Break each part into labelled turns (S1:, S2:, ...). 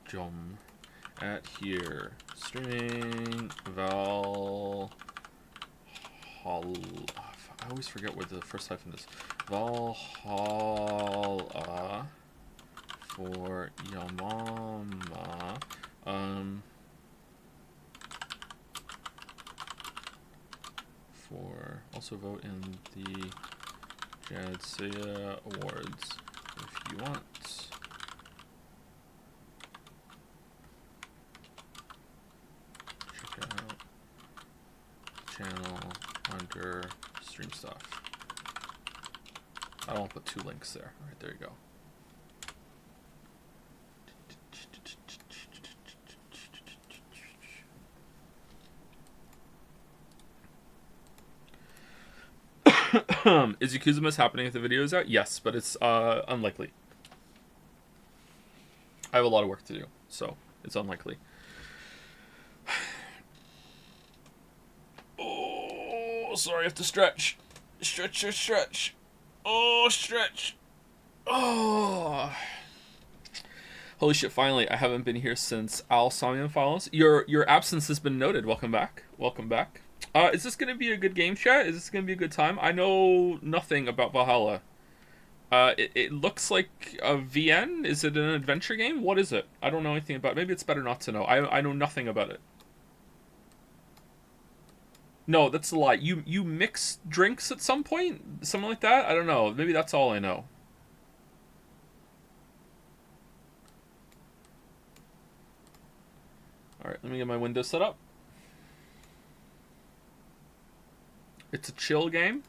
S1: Jum at here streaming Valhalla. I always forget where the first hyphen is. Valhalla for Yamama. For also vote in the Jadsea Awards if you want. Check out channel under stream stuff. I don't want to put 2 links there. All right, there you go. Is Yakuza happening if the video is out? Yes, but it's unlikely. I have a lot of work to do, so it's unlikely. Oh, sorry, I have to stretch. Stretch. Oh, stretch. Oh. Holy shit, finally. I haven't been here since Al Samian follows. Your absence has been noted. Welcome back. Is this going to be a good game, chat? Is this going to be a good time? I know nothing about Valhalla. It looks like a VN. Is it an adventure game? What is it? I don't know anything about it. Maybe it's better not to know. I know nothing about it. No, that's a lie. You mix drinks at some point? Something like that? I don't know. Maybe that's all I know. Alright, let me get my Windows set up. It's a chill game.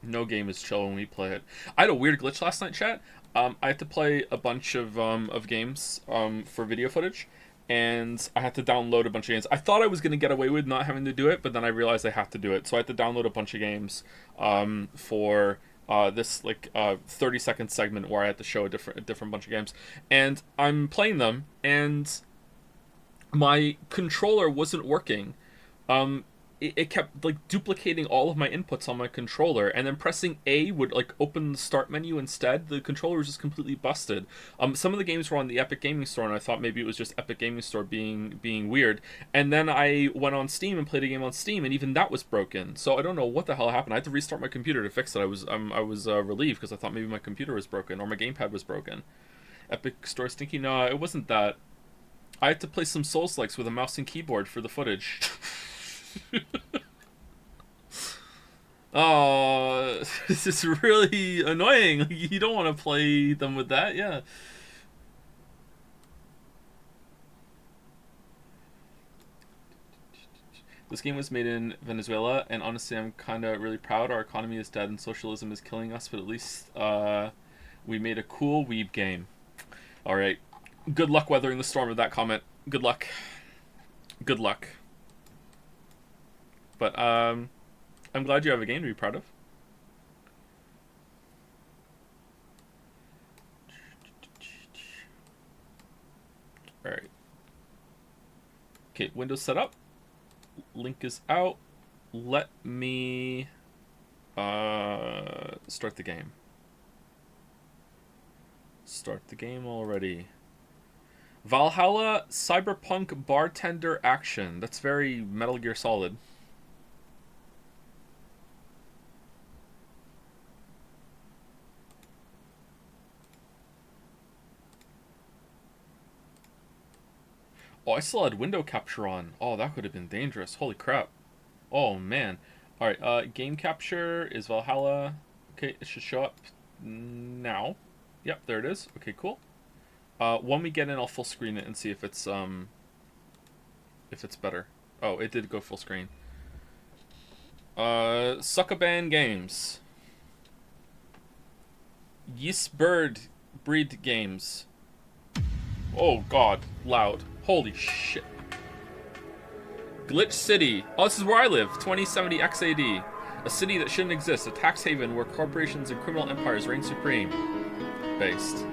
S1: No game is chill when we play it. I had a weird glitch last night, chat. I had to play a bunch of games for video footage, and I had to download a bunch of games. I thought I was going to get away with not having to do it, but then I realized I had to do it. So I had to download a bunch of games for this 30-second segment where I had to show a different bunch of games. And I'm playing them, and my controller wasn't working. It kept duplicating all of my inputs on my controller, and then pressing A would open the start menu instead. The controller was just completely busted. Some of the games were on the Epic Gaming Store, and I thought maybe it was just Epic Gaming Store being weird. And then I went on Steam and played a game on Steam, and even that was broken. So I don't know what the hell happened. I had to restart my computer to fix it. I was relieved because I thought maybe my computer was broken or my gamepad was broken. Epic Store stinky? No, it wasn't that. I had to play some Souls-likes with a mouse and keyboard for the footage. Oh, this is really annoying. You don't want to play them with that, yeah. This game was made in Venezuela, and honestly, I'm kind of really proud. Our economy is dead and socialism is killing us, but at least we made a cool weeb game. All right. Good luck weathering the storm of that comment. Good luck. But I'm glad you have a game to be proud of. All right. Okay, Windows set up. Link is out. Let me start the game. Start the game already. Valhalla Cyberpunk Bartender Action. That's very Metal Gear Solid. Oh, I still had window capture on. Oh, that could have been dangerous. Holy crap. Oh, man. Alright, game capture is Valhalla. Okay, it should show up now. Yep, there it is. Okay, cool. When we get in, I'll full screen it and see if it's better. Oh, it did go full screen. Suckaban Games. Breed Games. Oh god, loud. Holy shit. Glitch City. Oh, this is where I live. 2070 XAD. A city that shouldn't exist. A tax haven where corporations and criminal empires reign supreme. Based.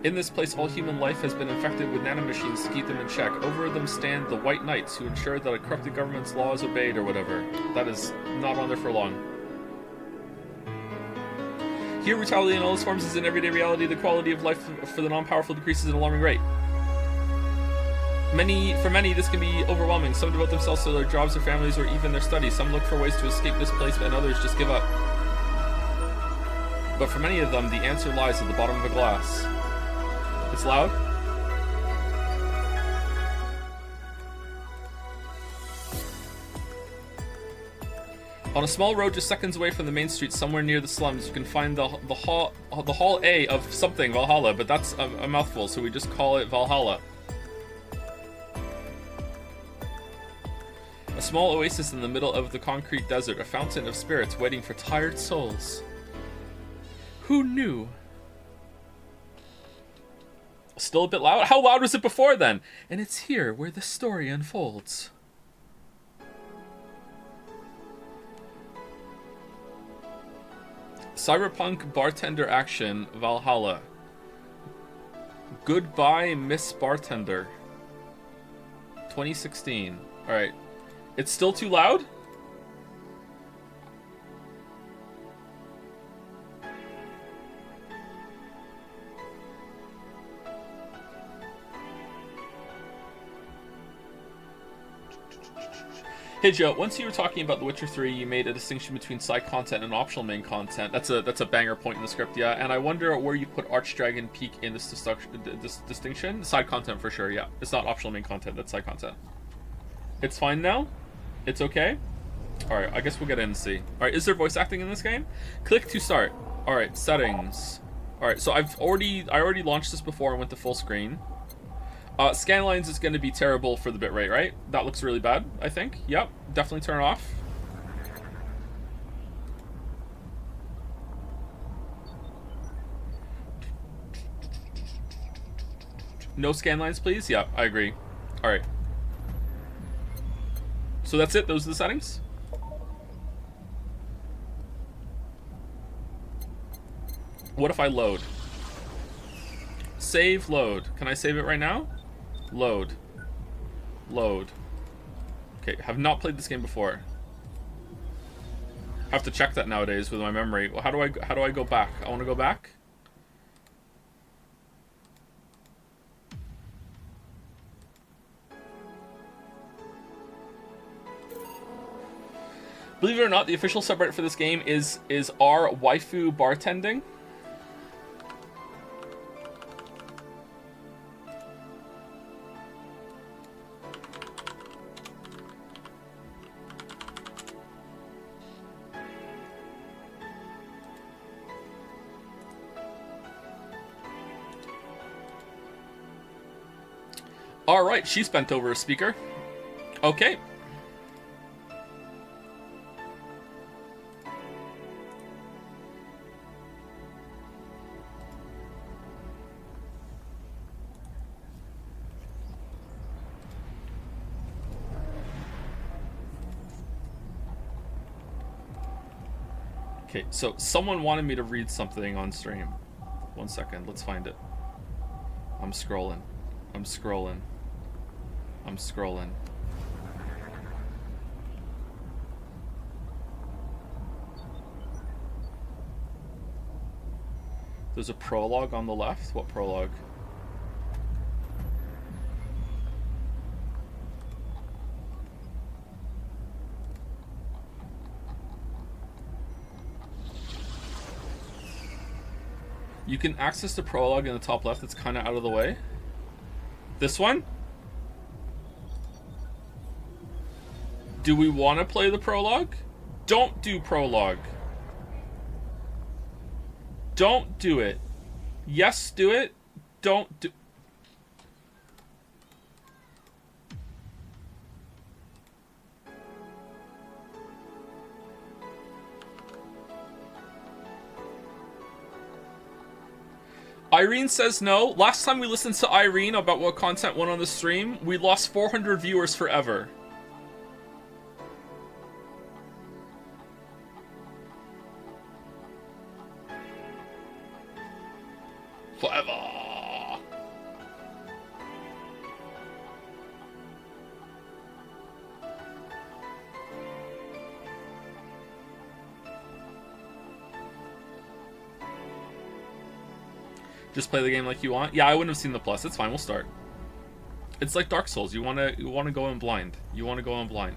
S1: In this place, all human life has been infected with nanomachines to keep them in check. Over them stand the White Knights, who ensure that a corrupted government's law is obeyed or whatever. That is not on there for long. Here, brutality in all its forms is in everyday reality. The quality of life for the non-powerful decreases at an alarming rate. For many, this can be overwhelming. Some devote themselves to their jobs, their families, or even their studies. Some look for ways to escape this place, and others just give up. But for many of them, the answer lies at the bottom of a glass. It's loud. On a small road just seconds away from the main street, somewhere near the slums, you can find the Hall A of something, Valhalla, but that's a mouthful, so we just call it Valhalla. A small oasis in the middle of the concrete desert, a fountain of spirits waiting for tired souls. Who knew? Still a bit loud? How loud was it before then? And it's here where the story unfolds. Cyberpunk bartender action, Valhalla. Goodbye, Miss Bartender. 2016. Alright. It's still too loud? Hey Joe, once you were talking about The Witcher 3, you made a distinction between side content and optional main content. That's a banger point in the script, yeah. And I wonder where you put Archdragon Peak in this distinction. Side content for sure, yeah. It's not optional main content, that's side content. It's fine now? It's okay? Alright, I guess we'll get in and see. Alright, is there voice acting in this game? Click to start. Alright, settings. Alright, so I already launched this before and went to full screen. Scanlines is going to be terrible for the bitrate, right? That looks really bad, I think. Yep, definitely turn it off. No scanlines, please? Yeah, I agree. Alright. So that's it? Those are the settings? What if I load? Save, load. Can I save it right now? Load. Load. Okay, have not played this game before. Have to check that nowadays with my memory. Well, how do I go back? I want to go back. Believe it or not, the official subreddit for this game is r waifu bartending. Alright, she's bent over a speaker. Okay. Okay, so someone wanted me to read something on stream. 1 second, let's find it. I'm scrolling. I'm scrolling. I'm scrolling. There's a prologue on the left. What prologue? You can access the prologue in the top left. It's kind of out of the way. This one? Do we want to play the prologue? Don't do prologue. Don't do it. Yes, do it. Don't do... Irene says no. Last time we listened to Irene about what content went on the stream, we lost 400 viewers forever. Forever. Just play the game like you want. Yeah, I wouldn't have seen the plus. It's fine. We'll start. It's like Dark Souls. You wanna go in blind. You wanna go in blind.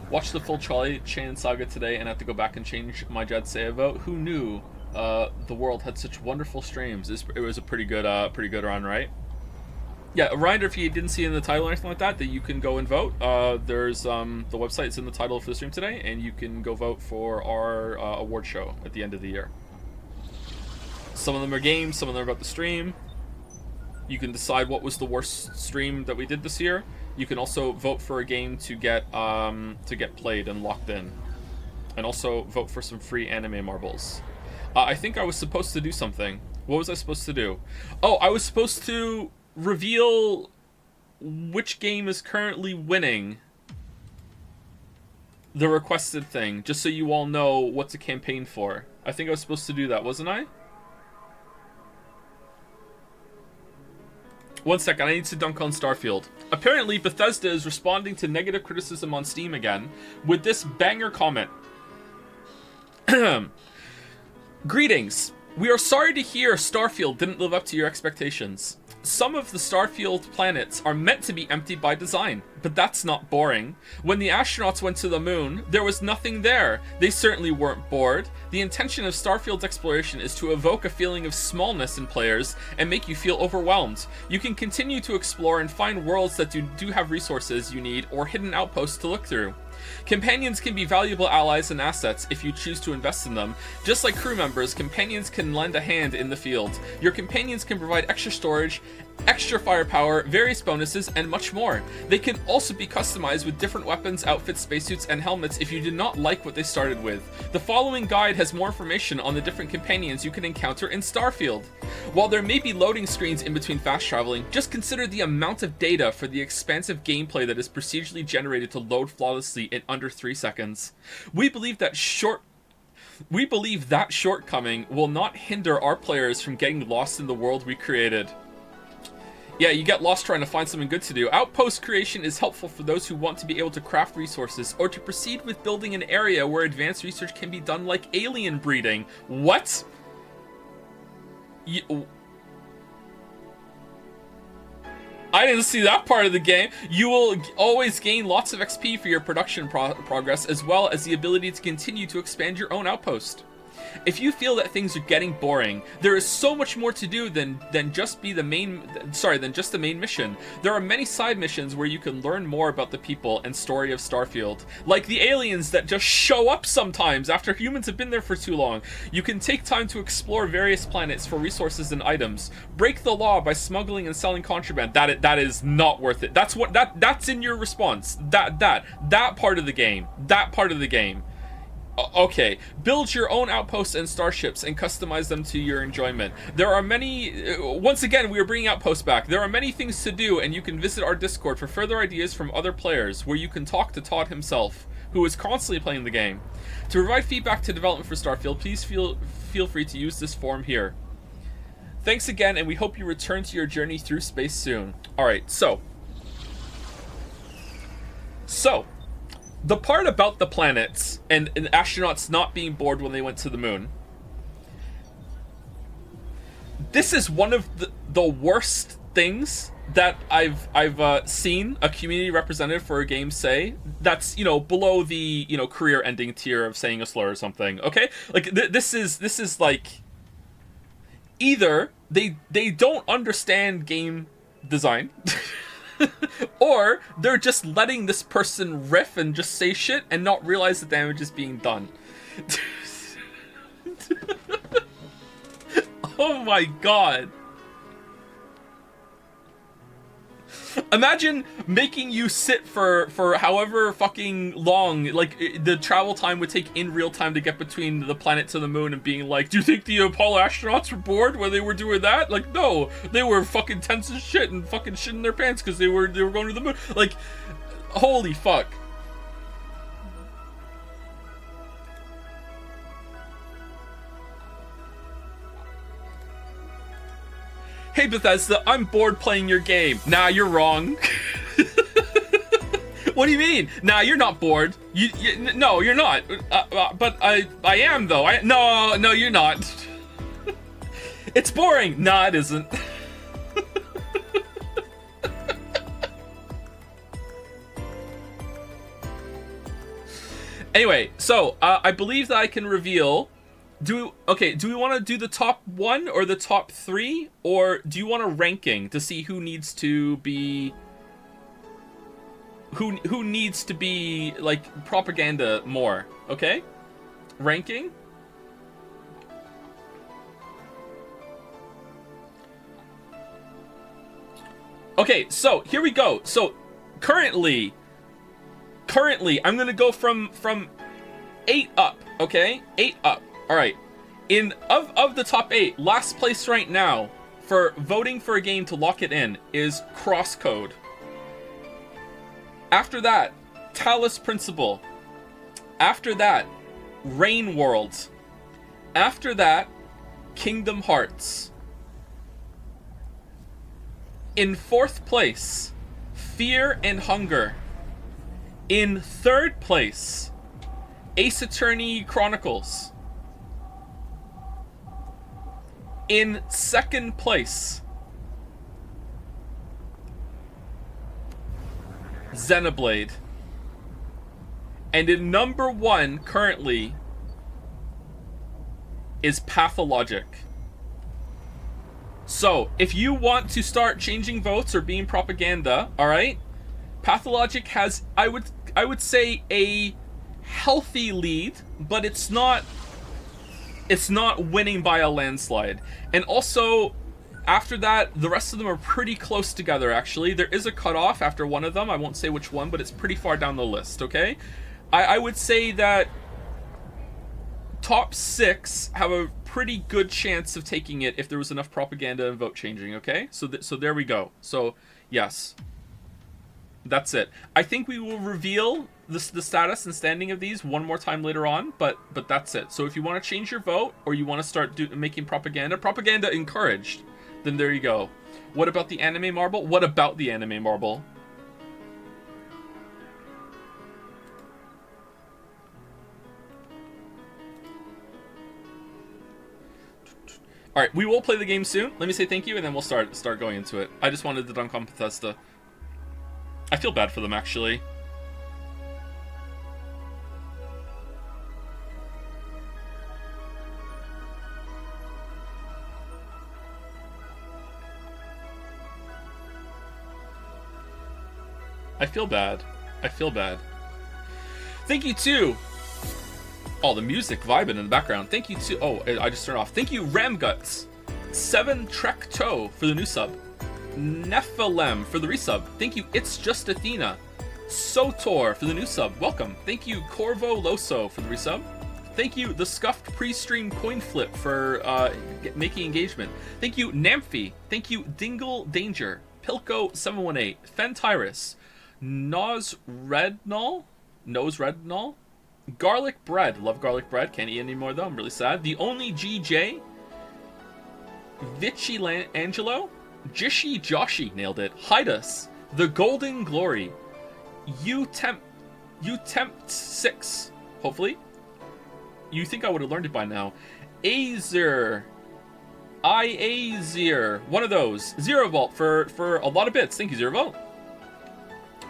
S1: Watched the full Charlie Chan saga today and had to go back and change my Jed save vote. Who knew the world had such wonderful streams? It was a pretty good run, right? Yeah, a reminder, if you didn't see it in the title or anything like that, that you can go and vote. There's the website's in the title for the stream today, and you can go vote for our award show at the end of the year. Some of them are games, some of them are about the stream. You can decide what was the worst stream that we did this year. You can also vote for a game to get played and locked in, and also vote for some free anime marbles. I think I was supposed to do something. What was I supposed to do? Oh, I was supposed to reveal which game is currently winning the requested thing, just so you all know what to campaign for. I think I was supposed to do that, wasn't I? One second, I need to dunk on Starfield. Apparently, Bethesda is responding to negative criticism on Steam again with this banger comment. Greetings. We are sorry to hear Starfield didn't live up to your expectations. Some of the Starfield planets are meant to be empty by design, but that's not boring. When the astronauts went to the moon, there was nothing there. They certainly weren't bored. The intention of Starfield's exploration is to evoke a feeling of smallness in players and make you feel overwhelmed. You can continue to explore and find worlds that do have resources you need or hidden outposts to look through. Companions can be valuable allies and assets if you choose to invest in them. Just like crew members, companions can lend a hand in the field. Your companions can provide extra storage, extra firepower, various bonuses, and much more. They can also be customized with different weapons, outfits, spacesuits, and helmets if you did not like what they started with. The following guide has more information on the different companions you can encounter in Starfield. While there may be loading screens in between fast traveling, just consider the amount of data for the expansive gameplay that is procedurally generated to load flawlessly in under 3 seconds. We believe that shortcoming will not hinder our players from getting lost in the world we created. Yeah, you get lost trying to find something good to do. Outpost creation is helpful for those who want to be able to craft resources or to proceed with building an area where advanced research can be done, like alien breeding. What? I didn't see that part of the game. You will always gain lots of XP for your production progress, as well as the ability to continue to expand your own outpost. If you feel that things are getting boring, there is so much more to do than just the main mission. There are many side missions where you can learn more about the people and story of Starfield, like the aliens that just show up sometimes after humans have been there for too long. You can take time to explore various planets for resources and items. Break the law by smuggling and selling contraband. That is not worth it. That's in your response. That part of the game. That part of the game. Okay, build your own outposts and starships and customize them to your enjoyment. There are many, once again, we are bringing Outposts back. There are many things to do, and you can visit our Discord for further ideas from other players, where you can talk to Todd himself, who is constantly playing the game. To provide feedback to development for Starfield, please feel free to use this form here. Thanks again, and we hope you return to your journey through space soon. Alright, so the part about the planets and astronauts not being bored when they went to the moon. This is one of the worst things that I've seen a community representative for a game say. That's, below the, career-ending tier of saying a slur or something. Okay, like this is like, either they don't understand game design. Or they're just letting this person riff and just say shit and not realize the damage is being done. Oh my god. Imagine making you sit for however fucking long, like, the travel time would take in real time to get between the planet to the moon, and being like, do you think the Apollo astronauts were bored when they were doing that? Like, no, they were fucking tense as shit and fucking shitting their pants because they were going to the moon. Like, holy fuck. Hey Bethesda, I'm bored playing your game. Nah, you're wrong. What do you mean? Nah, you're not bored. No, you're not. But I am though. No, you're not. It's boring. Nah, it isn't. Anyway, so I believe that I can reveal. Do we want to do the top 1 or the top 3, or do you want a ranking to see who needs to be who needs to be like propaganda more? Okay, ranking. Okay, so here we go. So currently I'm gonna go from 8 up. Okay, 8 up. All right, of the top 8, last place right now for voting for a game to lock it in is Crosscode. After that, Talos Principle. After that, Rain World. After that, Kingdom Hearts. In 4th place, Fear and Hunger. In 3rd place, Ace Attorney Chronicles. In 2nd place, Xenoblade. And in number 1 currently is Pathologic. So, if you want to start changing votes or being propaganda, alright? Pathologic has, I would say, a healthy lead, but it's not winning by a landslide. And also, after that, the rest of them are pretty close together, actually. There is a cutoff after one of them. I won't say which one, but it's pretty far down the list, okay? I would say that top 6 have a pretty good chance of taking it if there was enough propaganda and vote changing, okay? So there we go. So, yes. That's it. I think we will reveal the status and standing of these one more time later on, but that's it. So if you want to change your vote, or you want to start making propaganda encouraged, then there you go. What about the anime marble? What about the anime marble? All right, we will play the game soon. Let me say thank you, and then we'll start going into it. I just wanted to dunk on Bethesda. I feel bad for them, actually. I feel bad. I feel bad. Thank you too. Oh, the music vibing in the background. Thank you too. Oh, I just turned off. Thank you, Ramguts. 7 Trek Toe for the new sub. Nephilim for the resub. Thank you, It's Just Athena. Sotor for the new sub. Welcome. Thank you, Corvo Loso for the resub. Thank you, The Scuffed Pre-Stream Coin Flip for making engagement. Thank you, Namphy. Thank you, Dingle Danger. Pilko718. Fentyrus. Nose Rednall. Garlic Bread. Love garlic bread. Can't eat anymore though. I'm really sad. The Only GJ. Vichy Angelo. Jishi Joshi. Nailed it. Hidus. The Golden Glory. You tempt 6. Hopefully. You think I would have learned it by now. Azer. Iazir. One of those. Zero Vault for a lot of bits. Thank you, Zero Vault.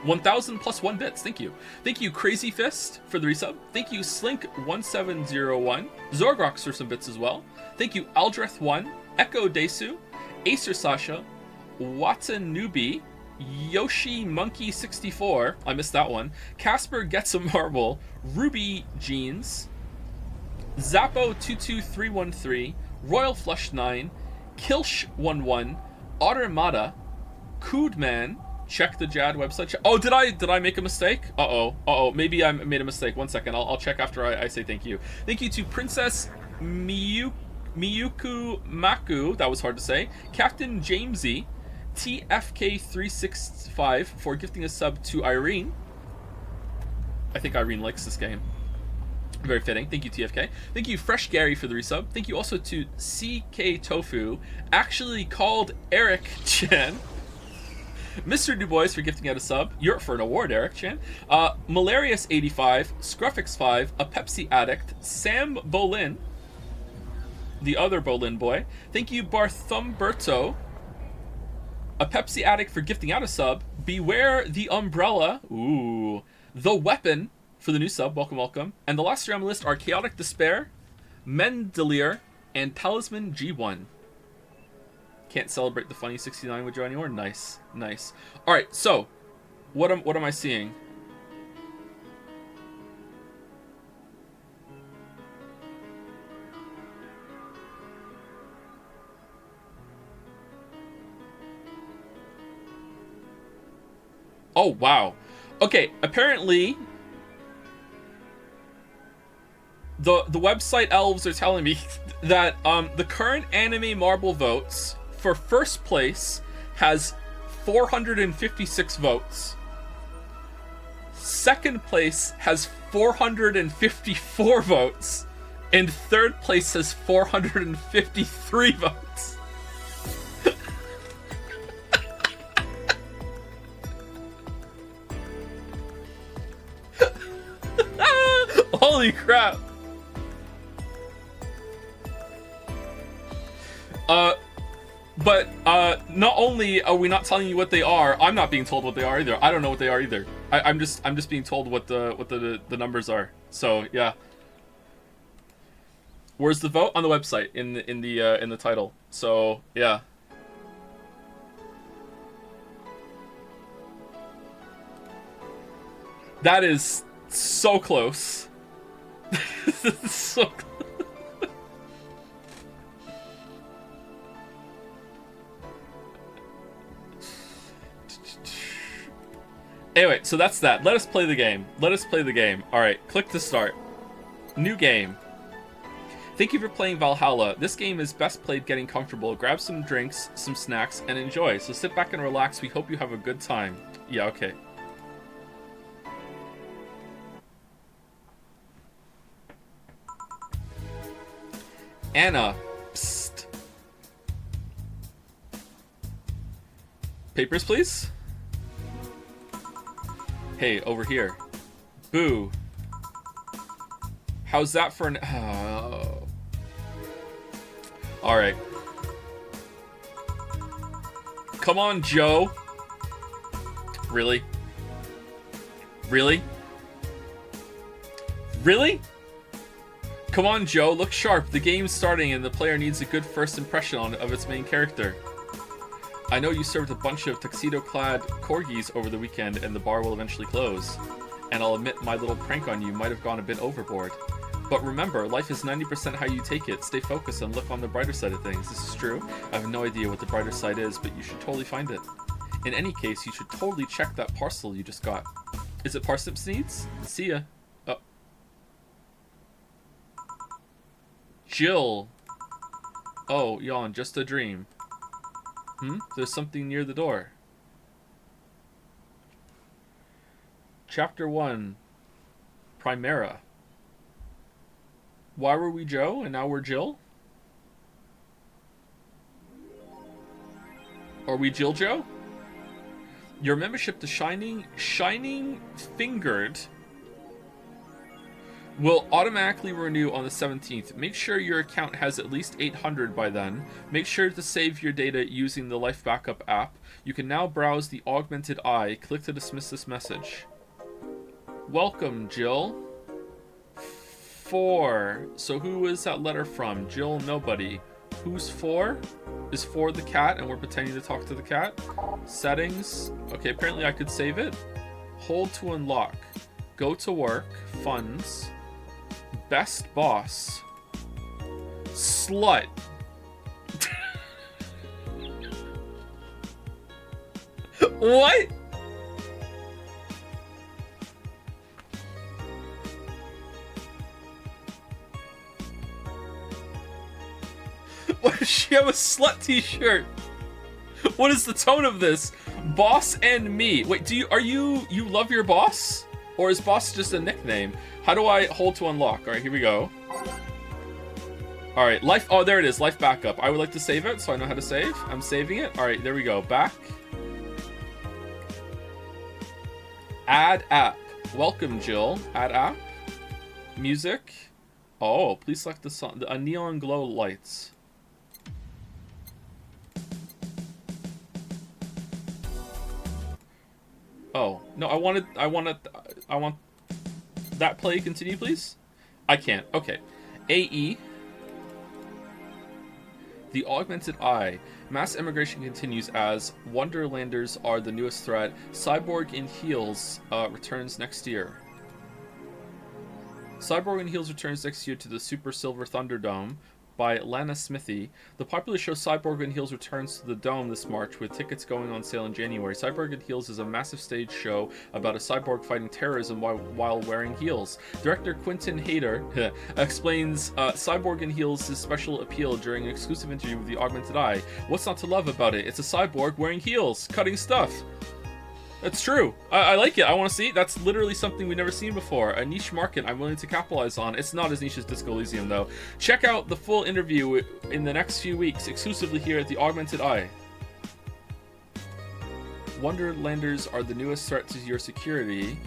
S1: 1,000 plus 1 bits. Thank you. Thank you, Crazy Fist, for the resub. Thank you, Slink1701. Zorgrox for some bits as well. Thank you, Aldreth1. Echo Desu. Acer Sasha. Watson Newbie. Yoshi Monkey 64. I missed that one. Casper Gets a Marble. Ruby Jeans. Zappo22313. Royal Flush 9, Kilsh11, Automata, Koodman. Check the Jad website. Oh, did I make a mistake? Maybe I made a mistake. 1 second. I'll check after I say thank you. Thank you to Princess Miyuku Maku. That was hard to say. Captain Jamesy, TFK365 for gifting a sub to Irene. I think Irene likes this game. Very fitting. Thank you, TFK. Thank you, Fresh Gary, for the resub. Thank you also to CK Tofu, actually called Eric Chan. Mr. DuBois for gifting out a sub. You're for an award, Eric Chan. Malarius85, Scruffix5, a Pepsi Addict, Sam Bolin, the other Bolin boy. Thank you, Barthumberto, a Pepsi Addict for gifting out a sub. Beware the Umbrella. Ooh. The Weapon for the new sub. Welcome, welcome. And the last three on the list are Chaotic Despair, Mendelier, and Talisman G1. Can't celebrate the funny 69 with Joe anymore. Nice, nice. All right, so what am I seeing? Oh wow. Okay, apparently the website elves are telling me that the current anime marble votes for first place has 456 votes. Second place has 454 votes. And third place has 453 votes. Holy crap. But not only are we not telling you what they are, I'm not being told what they are either. I don't know what they are either. I'm just being told what the numbers are. So yeah. Where's the vote? On the website in the title. So yeah. That is so close. So close. Anyway, so that's that. Let us play the game. Let us play the game. Alright, click to start. New game. Thank you for playing Valhalla. This game is best played getting comfortable. Grab some drinks, some snacks, and enjoy. So sit back and relax. We hope you have a good time. Yeah, okay. Anna. Psst. Papers, please? Hey, over here. Boo. How's that for an... Oh. Alright. Come on, Joe. Really? Really? Really? Come on, Joe. Look sharp. The game's starting and the player needs a good first impression of its main character. I know you served a bunch of tuxedo-clad corgis over the weekend and the bar will eventually close. And I'll admit my little prank on you might have gone a bit overboard. But remember, life is 90% how you take it. Stay focused and look on the brighter side of things. This is true. I have no idea what the brighter side is, but you should totally find it. In any case, you should totally check that parcel you just got. Is it Parsnips Needs? See ya. Oh. Jill. Oh, yawn, just a dream. There's something near the door. Chapter 1. Primera. Why were we Joe and now we're Jill? Are we Jill Joe? Your membership to Shining Fingered will automatically renew on the 17th. Make sure your account has at least 800 by then. Make sure to save your data using the Life Backup app. You can now browse the augmented eye. Click to dismiss this message. Welcome, Jill. 4. So who is that letter from? Jill, nobody. Who's 4? Is 4 the cat and we're pretending to talk to the cat? Settings. Okay, apparently I could save it. Hold to unlock. Go to work. Funds. Best boss. Slut. What? Why does she have a slut t-shirt? What is the tone of this? Boss and me. Wait, you love your boss? Or is boss just a nickname? How do I hold to unlock? Alright, here we go. Alright, life, oh, there it is, life backup. I would like to save it, so I know how to save. I'm saving it. Alright, there we go, back. Add app. Welcome, Jill. Add app. Music. Oh, please select the song, a neon glow lights. Oh, no, I want that play continue, please? I can't. Okay. AE. The Augmented Eye. Mass immigration continues as Wonderlanders are the newest threat. Cyborg in Heels returns next year. Cyborg in Heels returns next year to the Super Silver Thunderdome by Lana Smithy. The popular show Cyborg in Heels returns to the Dome this March with tickets going on sale in January. Cyborg in Heels is a massive stage show about a cyborg fighting terrorism while wearing heels. Director Quentin Hayter explains Cyborg in Heels' special appeal during an exclusive interview with the Augmented Eye. What's not to love about it? It's a cyborg wearing heels, cutting stuff. That's true. I like it. I want to see. That's literally something we've never seen before. A niche market I'm willing to capitalize on. It's not as niche as Disco Elysium, though. Check out the full interview in the next few weeks, exclusively here at the Augmented Eye. Wonderlanders are the newest threat to your security.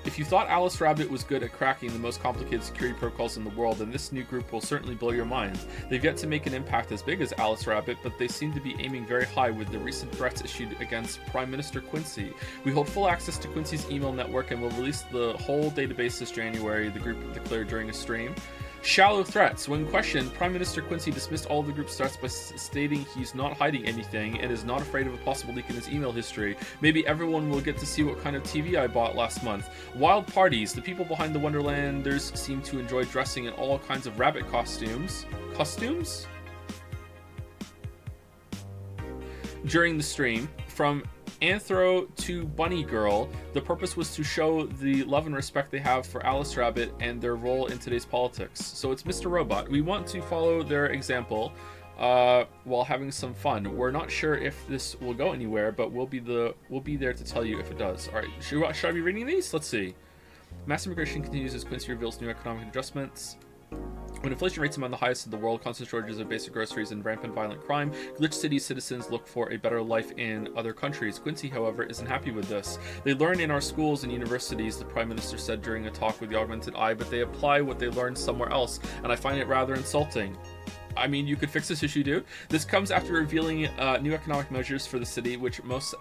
S1: If you thought Alice Rabbit was good at cracking the most complicated security protocols in the world, then this new group will certainly blow your mind. They've yet to make an impact as big as Alice Rabbit, but they seem to be aiming very high with the recent threats issued against Prime Minister Quincy. We hold full access to Quincy's email network and will release the whole database this January, the group declared during a stream. Shallow threats. When questioned, Prime Minister Quincy dismissed all of the group's threats by stating he's not hiding anything and is not afraid of a possible leak in his email history. Maybe everyone will get to see what kind of TV I bought last month. Wild parties. The people behind the Wonderlanders seem to enjoy dressing in all kinds of rabbit costumes. Costumes? During the stream. From Anthro to Bunny Girl, the purpose was to show the love and respect they have for Alice Rabbit and their role in today's politics. So it's Mr. Robot. We want to follow their example while having some fun. We're not sure if this will go anywhere, but we'll be there to tell you if it does. All right, should I be reading these? Let's see. Mass immigration continues as Quincy reveals new economic adjustments. When inflation rates among the highest in the world, constant shortages of basic groceries, and rampant violent crime, Glitch City citizens look for a better life in other countries. Quincy, however, isn't happy with this. They learn in our schools and universities, the Prime Minister said during a talk with the Augmented Eye, but they apply what they learned somewhere else, and I find it rather insulting. I mean, you could fix this issue, dude. This comes after revealing new economic measures for the city, which most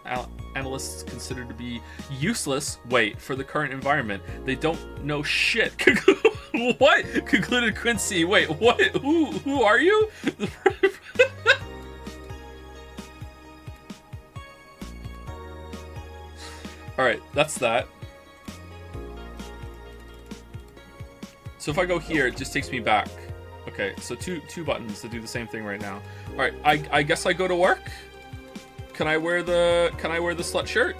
S1: analysts consider to be useless, for the current environment. They don't know shit. What? Concluded Quincy. Wait, what? Who are you? Alright, that's that. So if I go here, it just takes me back. Okay, so two buttons to do the same thing right now. Alright, I guess I go to work? Can I wear the slut shirt?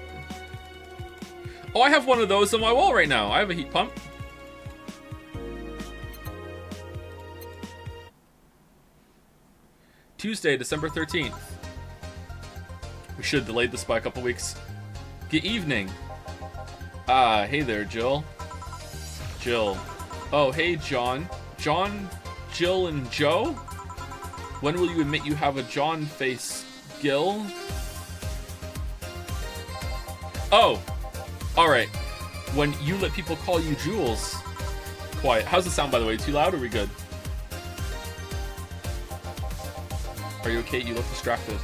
S1: Oh, I have one of those on my wall right now. I have a heat pump. Tuesday, December 13th. We should have delayed this by a couple weeks. Good evening. Hey there, Jill. Jill. Oh, hey, John. John, Jill, and Joe? When will you admit you have a John face, Gil? Oh, alright. When you let people call you Jules. Quiet. How's it sound, by the way? Too loud or are we good? Are you okay? You look distracted.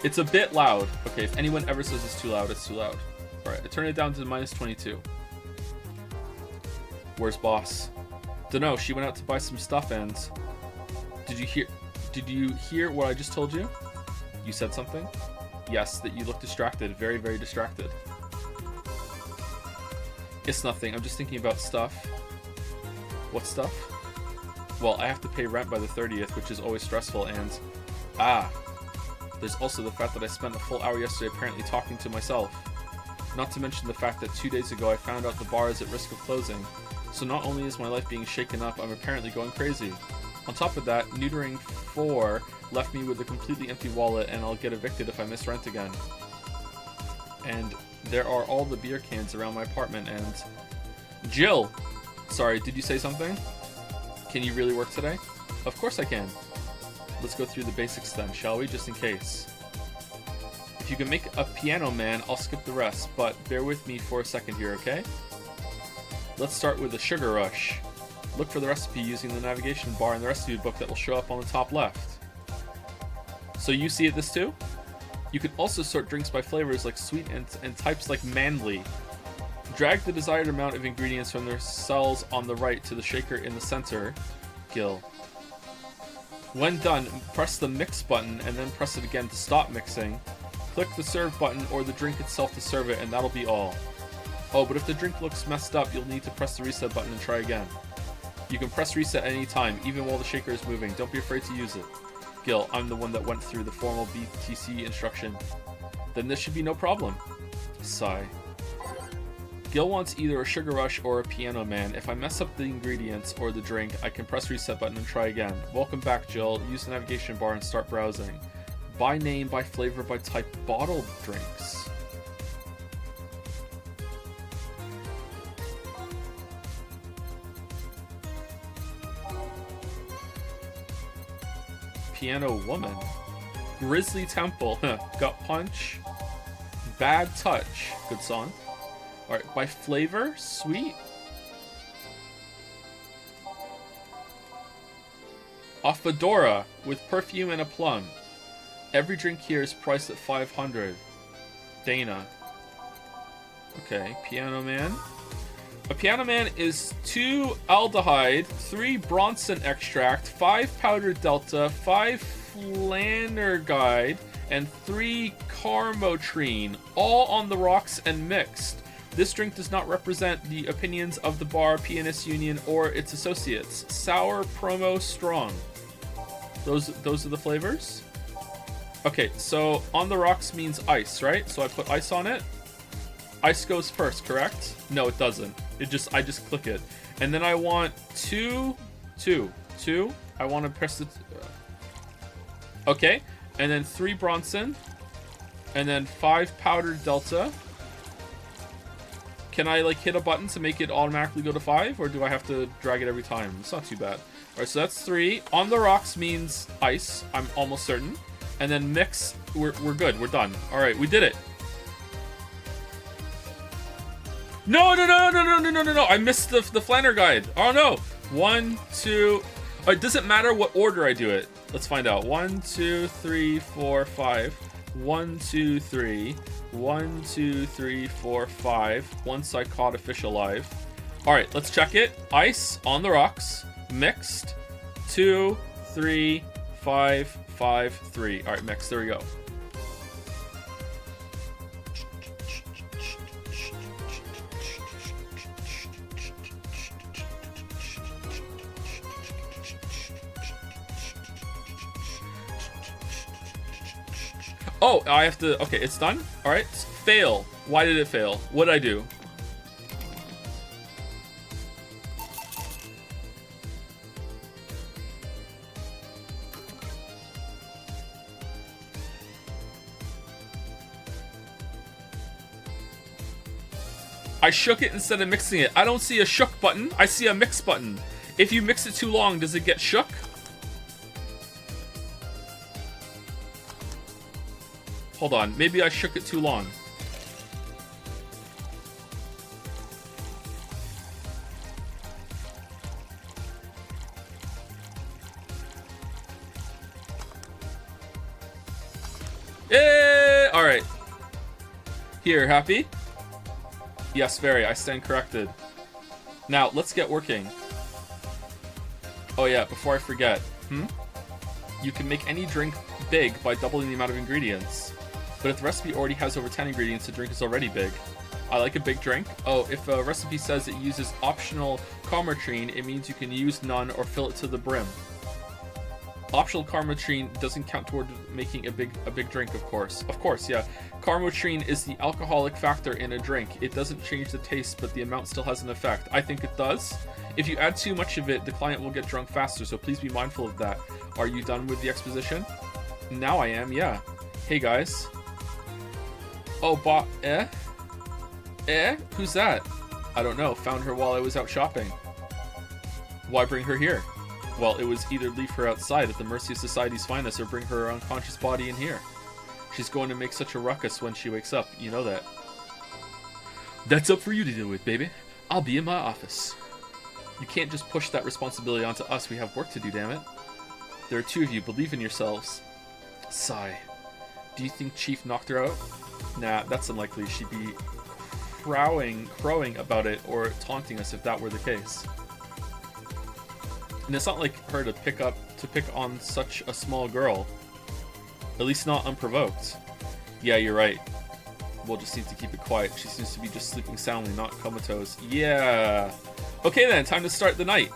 S1: It's a bit loud. Okay, if anyone ever says it's too loud, it's too loud. Alright, I turned it down to -22. Where's boss? Dunno, she went out to buy some stuff and... Did you hear what I just told you? You said something? Yes, that you look distracted. Very, very distracted. It's nothing. I'm just thinking about stuff. What stuff? Well, I have to pay rent by the 30th, which is always stressful, and... There's also the fact that I spent a full hour yesterday apparently talking to myself. Not to mention the fact that 2 days ago I found out the bar is at risk of closing. So not only is my life being shaken up, I'm apparently going crazy. On top of that, neutering 4 left me with a completely empty wallet, and I'll get evicted if I miss rent again. And there are all the beer cans around my apartment, and... Jill! Sorry, did you say something? Can you really work today? Of course I can. Let's go through the basics then, shall we? Just in case. If you can make a piano man, I'll skip the rest, but bear with me for a second here, okay? Let's start with the sugar rush. Look for the recipe using the navigation bar in the recipe book that will show up on the top left. So you see this too? You can also sort drinks by flavors like sweet and types like manly. Drag the desired amount of ingredients from their cells on the right to the shaker in the center. Gil. When done, press the mix button and then press it again to stop mixing. Click the serve button or the drink itself to serve it, and that'll be all. Oh, but if the drink looks messed up, you'll need to press the reset button and try again. You can press reset at any time, even while the shaker is moving. Don't be afraid to use it. Gil, I'm the one that went through the formal BTC instruction. Then this should be no problem. Sigh. Gil wants either a sugar rush or a piano man. If I mess up the ingredients or the drink, I can press reset button and try again. Welcome back, Jill. Use the navigation bar and start browsing. By name, by flavor, by type, bottled drinks. Piano Woman. Grizzly Temple. Gut Punch. Bad Touch. Good song. Alright, by flavor, sweet. A fedora with perfume and a plum. Every drink here is priced at 500. Dana. Okay, Piano Man. A Piano Man is 2 aldehyde, 3 Bronson extract, 5 powdered delta, 5 flanergide, and 3 carmotrine, all on the rocks and mixed. This drink does not represent the opinions of the Bar Pianist Union or its associates. Sour promo strong. Those are the flavors? Okay, so on the rocks means ice, right? So I put ice on it. Ice goes first, correct? No, it doesn't. I just click it. And then I want two. I want to press it. Okay. And then 3 Bronson. And then 5 powdered delta. Can I like hit a button to make it automatically go to 5? Or do I have to drag it every time? It's not too bad. Alright, so that's 3. On the rocks means ice. I'm almost certain. And then mix. We're good. We're done. Alright, we did it. No. I missed the Flanner guide. Oh no. 1, 2. It doesn't matter what order I do it. Let's find out. 1, 2, 3, 4, 5. 1, 2, 3. 1, 2, 3, 4, 5. Once I caught a fish alive. Alright, let's check it. Ice on the rocks. Mixed. 2, 3, 5, 5, 3. Alright, mixed. There we go. Oh, I have to... Okay, it's done? Alright. Fail. Why did it fail? What did I do? I shook it instead of mixing it. I don't see a shook button. I see a mix button. If you mix it too long, does it get shook? Hold on. Maybe I shook it too long. Yay! Alright. Here, happy? Yes, very. I stand corrected. Now, let's get working. Oh yeah, before I forget. You can make any drink big by doubling the amount of ingredients. But if the recipe already has over 10 ingredients, the drink is already big. I like a big drink. Oh, if a recipe says it uses optional carmotrine, it means you can use none or fill it to the brim. Optional Karmotrine doesn't count toward making a big drink, of course. Of course, yeah. Karmotrine is the alcoholic factor in a drink. It doesn't change the taste, but the amount still has an effect. I think it does. If you add too much of it, the client will get drunk faster, so please be mindful of that. Are you done with the exposition? Now I am, yeah. Hey, guys. Oh, who's that? I don't know. Found her while I was out shopping. Why bring her here? Well, it was either leave her outside at the mercy of society's finest or bring her unconscious body in here. She's going to make such a ruckus when she wakes up. You know that. That's up for you to deal with, baby. I'll be in my office. You can't just push that responsibility onto us. We have work to do, damn it. There are two of you. Believe in yourselves. Sigh. Do you think Chief knocked her out? Nah, that's unlikely. She'd be crowing about it or taunting us if that were the case. And it's not like her to pick on such a small girl. At least not unprovoked. Yeah, you're right. We'll just need to keep it quiet. She seems to be just sleeping soundly, not comatose. Yeah. Okay then, time to start the night.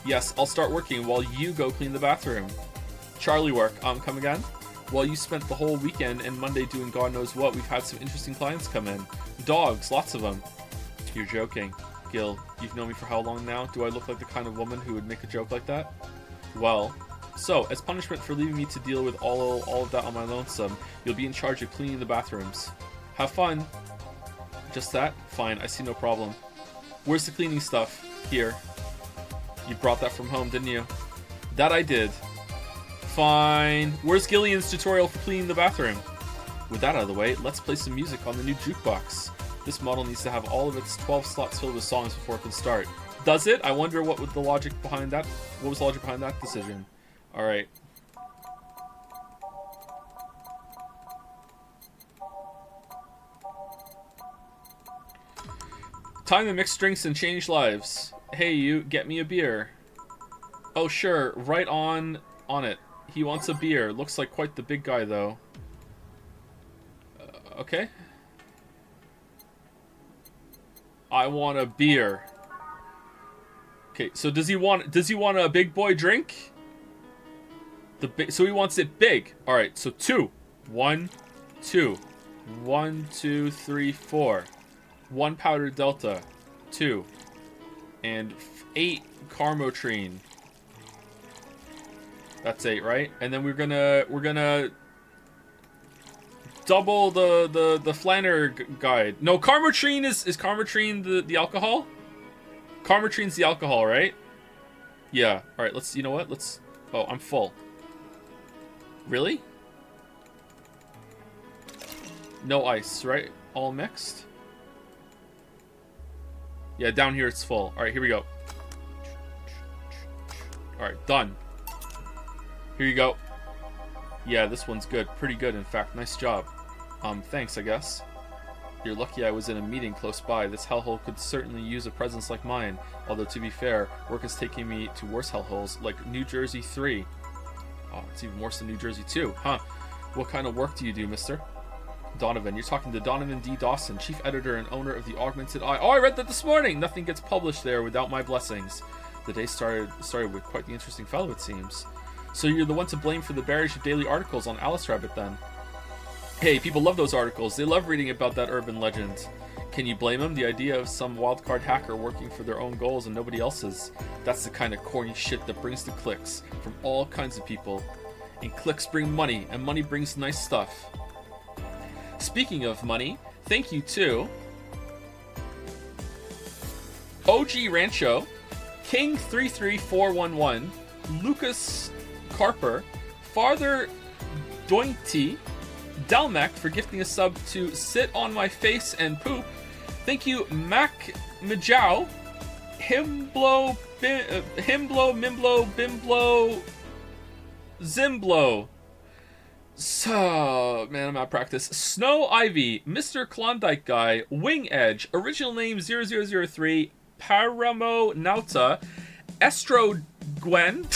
S1: Yes, I'll start working while you go clean the bathroom. Charlie work. Come again? Well, you spent the whole weekend and Monday doing God knows what. We've had some interesting clients come in. Dogs, lots of them. You're joking. Gil, you've known me for how long now? Do I look like the kind of woman who would make a joke like that? Well, so, as punishment for leaving me to deal with all of that on my lonesome, you'll be in charge of cleaning the bathrooms. Have fun. Just that? Fine, I see no problem. Where's the cleaning stuff? Here. You brought that from home, didn't you? That I did. Fine. Where's Gillian's tutorial for cleaning the bathroom? With that out of the way, let's play some music on the new jukebox. This model needs to have all of its 12 slots filled with songs before it can start. Does it? I wonder what was the logic behind that. What was the logic behind that decision? All right. Time to mix drinks and change lives. Hey, you, get me a beer. Oh, sure. Right on it. He wants a beer. Looks like quite the big guy, though. Okay. I want a beer. Okay, so does he want a big boy drink? So he wants it big. All right, so 2. 1, 2. 1, 2, 3, 4. 1 powder delta. 2. And 8 Karmotrine. That's 8, right? And then we're gonna double the Flanner guide. No, Karmotrine is Karmotrine the alcohol? Karmotrine's the alcohol, right? Yeah. All right, you know what? Oh, I'm full. Really? No ice, right? All mixed? Yeah, down here it's full. All right, here we go. All right, done. Here you go. Yeah, this one's good. Pretty good, in fact. Nice job. Thanks, I guess. You're lucky I was in a meeting close by. This hellhole could certainly use a presence like mine. Although, to be fair, work is taking me to worse hellholes, like New Jersey 3. Oh, it's even worse than New Jersey 2. Huh. What kind of work do you do, mister? Donovan. You're talking to Donovan D. Dawson, chief editor and owner of the Augmented Eye. Oh, I read that this morning! Nothing gets published there without my blessings. The day started with quite the interesting fellow, it seems. So you're the one to blame for the barrage of daily articles on Alice Rabbit, then? Hey, people love those articles. They love reading about that urban legend. Can you blame them? The idea of some wildcard hacker working for their own goals and nobody else's. That's the kind of corny shit that brings the clicks from all kinds of people. And clicks bring money, and money brings nice stuff. Speaking of money, thank you to OG Rancho, King33411, Lucas Carper, Farther Dointy, Dalmac for gifting a sub to Sit on My Face and Poop. Thank you, Mac Majau, Himblo, Mimblo, Bimblo, Zimblo. So, man, I'm out of practice. Snow Ivy, Mr. Klondike Guy, Wing Edge, original name 0003, Paramo Nauta, Estro Gwen,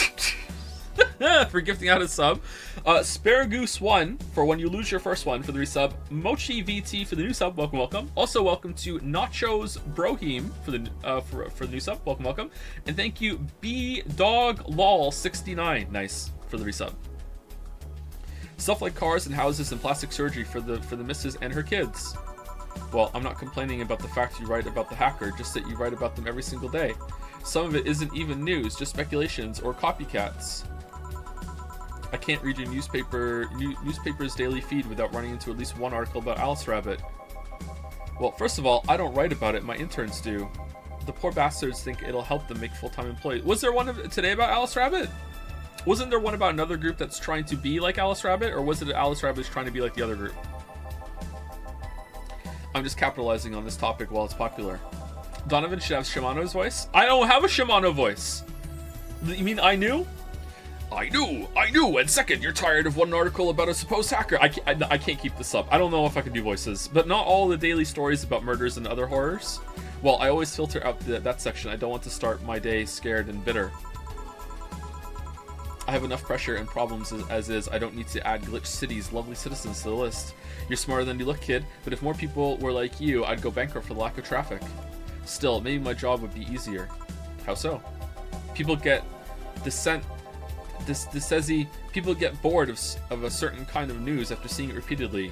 S1: for gifting out a sub, Sparagoose 1 for when you lose your first one for the resub, Mochi VT for the new sub, welcome, welcome. Also, welcome to Nachos Brohim for the new sub, welcome, welcome. And thank you, B Dog Lol 69, nice. for the resub. Stuff like cars and houses and plastic surgery for the missus and her kids. Well, I'm not complaining about the fact you write about the hacker, just that you write about them every single day. Some of it isn't even news, just speculations or copycats. I can't read your newspaper's daily feed without running into at least one article about Alice Rabbit. Well, first of all, I don't write about it, my interns do. The poor bastards think it'll help them make full-time employees. Was there one today about Alice Rabbit? Wasn't there one about another group that's trying to be like Alice Rabbit, or was it Alice Rabbit is trying to be like the other group? I'm just capitalizing on this topic while it's popular. Donovan should have Shimano's voice? I don't have a Shimano voice! You mean I knew? I knew, and second, you're tired of one article about a supposed hacker. I can't keep this up. I don't know if I can do voices, but not all the daily stories about murders and other horrors. Well, I always filter out that section. I don't want to start my day scared and bitter. I have enough pressure and problems as is. I don't need to add Glitch City's lovely citizens to the list. You're smarter than you look, kid, but if more people were like you, I'd go bankrupt for the lack of traffic. Still, maybe my job would be easier. How so? People get people get bored of a certain kind of news after seeing it repeatedly.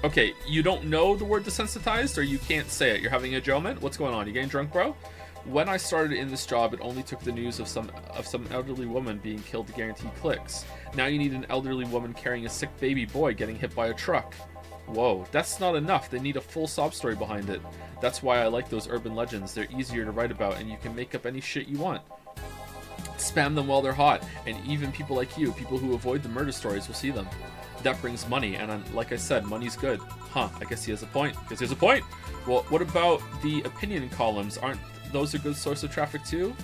S1: Okay, you don't know the word desensitized, or you can't say it? You're having a Joe-ment? What's going on? You getting drunk, bro? When I started in this job, it only took the news of some elderly woman being killed to guarantee clicks. Now you need an elderly woman carrying a sick baby boy getting hit by a truck. Whoa, that's not enough. They need a full sob story behind it. That's why I like those urban legends. They're easier to write about, and you can make up any shit you want. Spam them while they're hot, and even people like you, people who avoid the murder stories, will see them. That brings money, and like I said, money's good. Huh, I guess he has a point. Well, what about the opinion columns? Aren't those a good source of traffic too?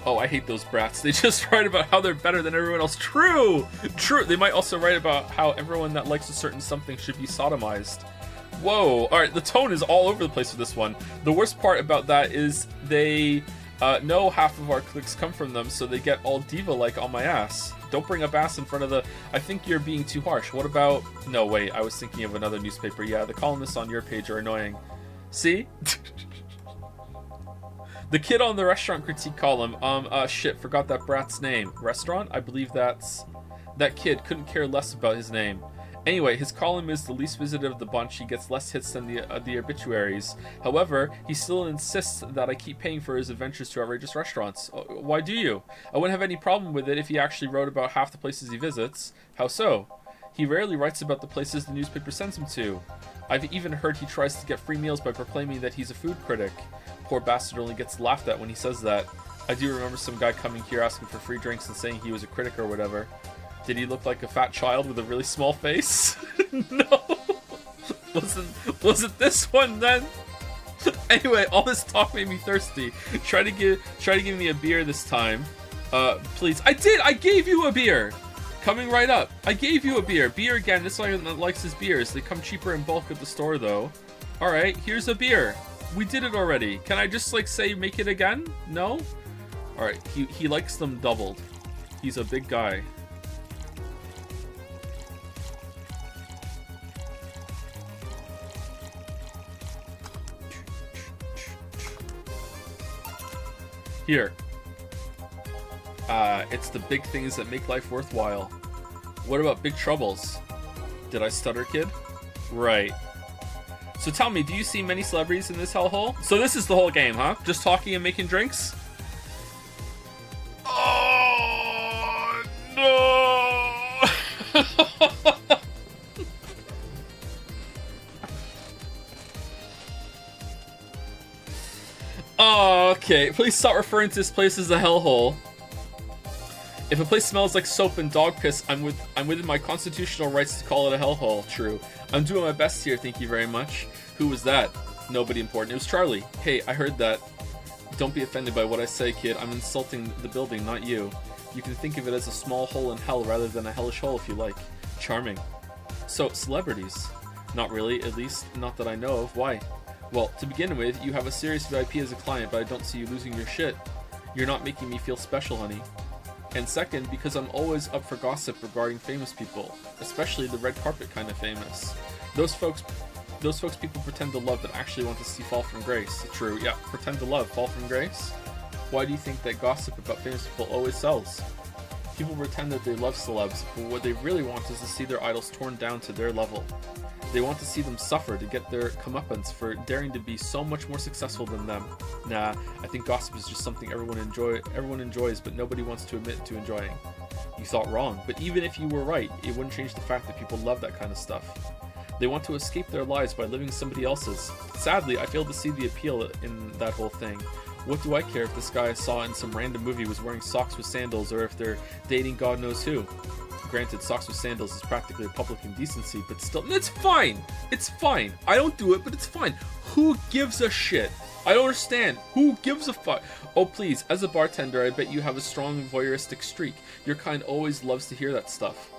S1: Oh, I hate those brats. They just write about how they're better than everyone else. True! They might also write about how everyone that likes a certain something should be sodomized. Whoa, alright, the tone is all over the place with this one. The worst part about that is they know half of our clicks come from them, so they get all diva-like on my ass. Don't bring up ass in front of the... I think you're being too harsh. What about... No, wait, I was thinking of another newspaper. Yeah, the columnists on your page are annoying. See? The kid on the restaurant critique column, shit, forgot that brat's name. Restaurant? I believe that's... That kid couldn't care less about his name. Anyway, his column is the least visited of the bunch. He gets less hits than the obituaries. However, he still insists that I keep paying for his adventures to outrageous restaurants. Why do you? I wouldn't have any problem with it if he actually wrote about half the places he visits. How so? He rarely writes about the places the newspaper sends him to. I've even heard he tries to get free meals by proclaiming that he's a food critic. Poor bastard only gets laughed at when he says that. I do remember some guy coming here asking for free drinks and saying he was a critic or whatever. Did he look like a fat child with a really small face? No. Wasn't this one then? Anyway, all this talk made me thirsty. Try to give me a beer this time. Please. I did! I gave you a beer! Coming right up. I gave you a beer. Beer again. This one likes his beers. They come cheaper in bulk at the store though. Alright, here's a beer. We did it already. Can I just say make it again? No? Alright, he likes them doubled. He's a big guy. Here. It's the big things that make life worthwhile. What about big troubles? Did I stutter, kid? Right. So tell me, do you see many celebrities in this hellhole? So this is the whole game, huh? Just talking and making drinks? Oh, no! Oh, okay. Please stop referring to this place as a hellhole. If a place smells like soap and dog piss, I'm within my constitutional rights to call it a hellhole. True. I'm doing my best here, thank you very much. Who was that? Nobody important. It was Charlie. Hey, I heard that. Don't be offended by what I say, kid. I'm insulting the building, not you. You can think of it as a small hole in hell rather than a hellish hole if you like. Charming. So, celebrities. Not really, at least not that I know of. Why? Well, to begin with, you have a serious VIP as a client, but I don't see you losing your shit. You're not making me feel special, honey. And second, because I'm always up for gossip regarding famous people, especially the red carpet kind of famous. Those folks people pretend to love that actually want to see fall from grace. True, yeah, pretend to love fall from grace. Why do you think that gossip about famous people always sells? People pretend that they love celebs, but what they really want is to see their idols torn down to their level. They want to see them suffer to get their comeuppance for daring to be so much more successful than them. Nah, I think gossip is just something everyone enjoys, but nobody wants to admit to enjoying. You thought wrong, but even if you were right, it wouldn't change the fact that people love that kind of stuff. They want to escape their lives by living somebody else's. Sadly, I fail to see the appeal in that whole thing. What do I care if this guy I saw in some random movie was wearing socks with sandals, or if they're dating God knows who? Granted, socks with sandals is practically a public indecency, but still, it's fine! It's fine. I don't do it, but it's fine. Who gives a shit? I don't understand. Who gives a fuck? Oh, please, as a bartender, I bet you have a strong voyeuristic streak. Your kind always loves to hear that stuff.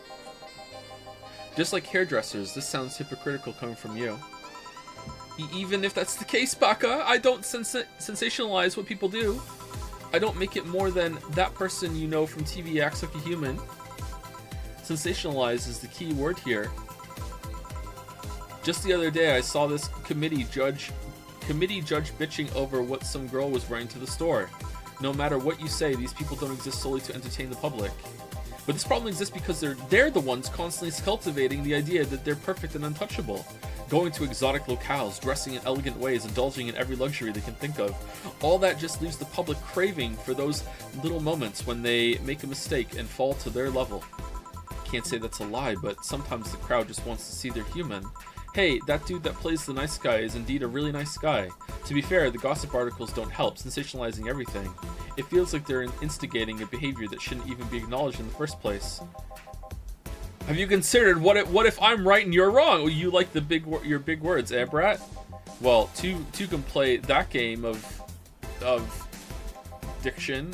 S1: Just like hairdressers, this sounds hypocritical coming from you. Even if that's the case, Baka, I don't sensationalize what people do. I don't make it more than that person you know from TV acts like a human. Sensationalize is the key word here. Just the other day, I saw this committee judge bitching over what some girl was wearing to the store. No matter what you say, these people don't exist solely to entertain the public. But this problem exists because they're the ones constantly cultivating the idea that they're perfect and untouchable. Going to exotic locales, dressing in elegant ways, indulging in every luxury they can think of. All that just leaves the public craving for those little moments when they make a mistake and fall to their level. Can't say that's a lie, but sometimes the crowd just wants to see they're human. Hey, that dude that plays the nice guy is indeed a really nice guy. To be fair, the gossip articles don't help, sensationalizing everything. It feels like they're instigating a behavior that shouldn't even be acknowledged in the first place. Have you considered what if I'm right and you're wrong? Well, you like your big words, eh, Brat? Well, two can play that game of diction.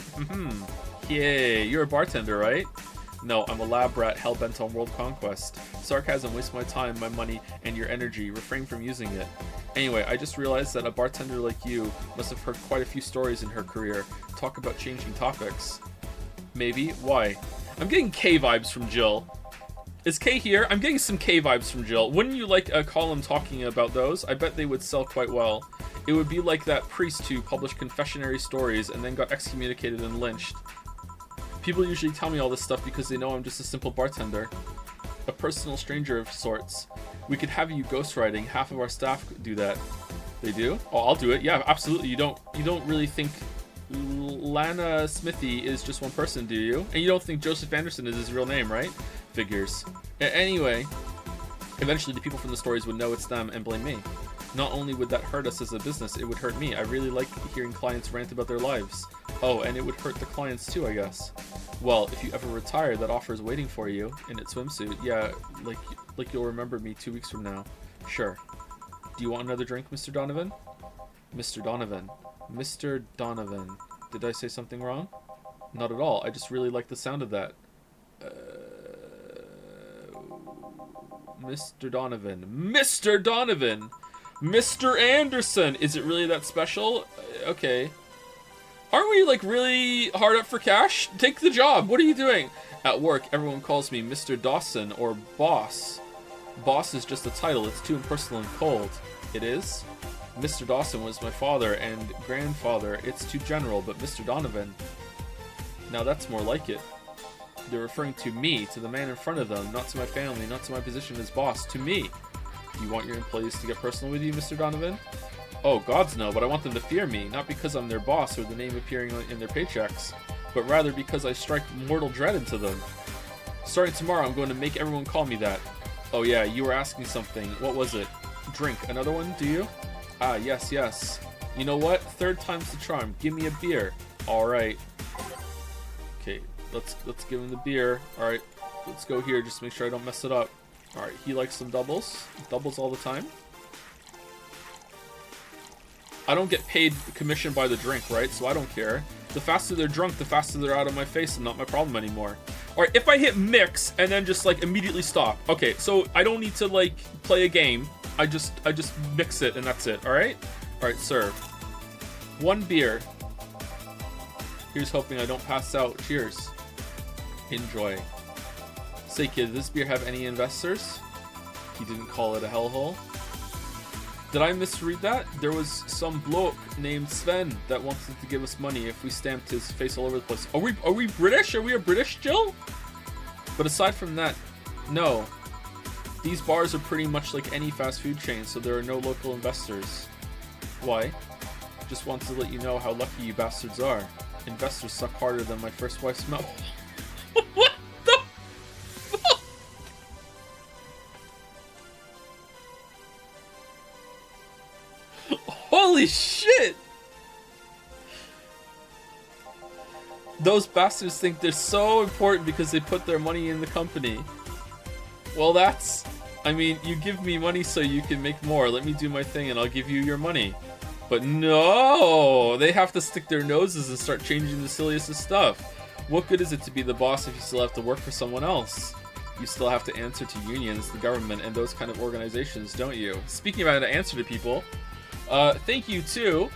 S1: Yay, you're a bartender, right? No, I'm a lab rat hell-bent on world conquest. Sarcasm wastes my time, my money, and your energy. Refrain from using it. Anyway, I just realized that a bartender like you must have heard quite a few stories in her career. Talk about changing topics. Maybe? Why? I'm getting K vibes from Jill. Is K here? I'm getting some K vibes from Jill. Wouldn't you like a column talking about those? I bet they would sell quite well. It would be like that priest who published confessionary stories and then got excommunicated and lynched. People usually tell me all this stuff because they know I'm just a simple bartender. A personal stranger of sorts. We could have you ghostwriting. Half of our staff do that. They do? Oh, I'll do it. Yeah, absolutely. You don't really think Lana Smithy is just one person, do you? And you don't think Joseph Anderson is his real name, right? Figures. Anyway, eventually the people from the stories would know it's them and blame me. Not only would that hurt us as a business, it would hurt me. I really like hearing clients rant about their lives. Oh, and it would hurt the clients too, I guess. Well, if you ever retire, that offer is waiting for you in its swimsuit. Yeah, like you'll remember me 2 weeks from now. Sure. Do you want another drink, Mr. Donovan? Mr. Donovan. Mr. Donovan. Did I say something wrong? Not at all. I just really like the sound of that. Mr. Donovan. Mr. Donovan! Mr. Anderson! Is it really that special? Okay. Aren't we, like, really hard up for cash? Take the job. What are you doing? At work, everyone calls me Mr. Dawson or Boss. Boss is just a title. It's too impersonal and cold. It is? Mr. Dawson was my father and grandfather. It's too general, but Mr. Donovan. Now that's more like it. They're referring to me, to the man in front of them, not to my family, not to my position as boss, to me. Do you want your employees to get personal with you, Mr. Donovan? Oh, gods no, but I want them to fear me, not because I'm their boss or the name appearing in their paychecks, but rather because I strike mortal dread into them. Starting tomorrow, I'm going to make everyone call me that. Oh yeah, you were asking something. What was it? Drink. Another one, do you? Ah, yes, yes. You know what? Third time's the charm. Give me a beer. Alright. Okay, let's give him the beer. Alright, let's go here just to make sure I don't mess it up. Alright, he likes some doubles. Doubles all the time. I don't get paid commission by the drink, right? So I don't care. The faster they're drunk, the faster they're out of my face and not my problem anymore. Alright, if I hit mix and then just like immediately stop. Okay, so I don't need to like play a game. I just mix it and that's it, alright? Alright, serve. One beer. Here's hoping I don't pass out. Cheers. Enjoy. Say kid, does this beer have any investors? He didn't call it a hellhole. Did I misread that? There was some bloke named Sven that wanted to give us money if we stamped his face all over the place. Are we British? Are we a British Jill? But aside from that, no. These bars are pretty much like any fast food chain, so there are no local investors. Why? Just wanted to let you know how lucky you bastards are. Investors suck harder than my first wife's mouth. What the fuck? Holy shit! Those bastards think they're so important because they put their money in the company. Well, that's... I mean, you give me money so you can make more. Let me do my thing and I'll give you your money. But no! They have to stick their noses and start changing the silliest of stuff. What good is it to be the boss if you still have to work for someone else? You still have to answer to unions, the government, and those kind of organizations, don't you? Speaking about how to answer to people, thank you to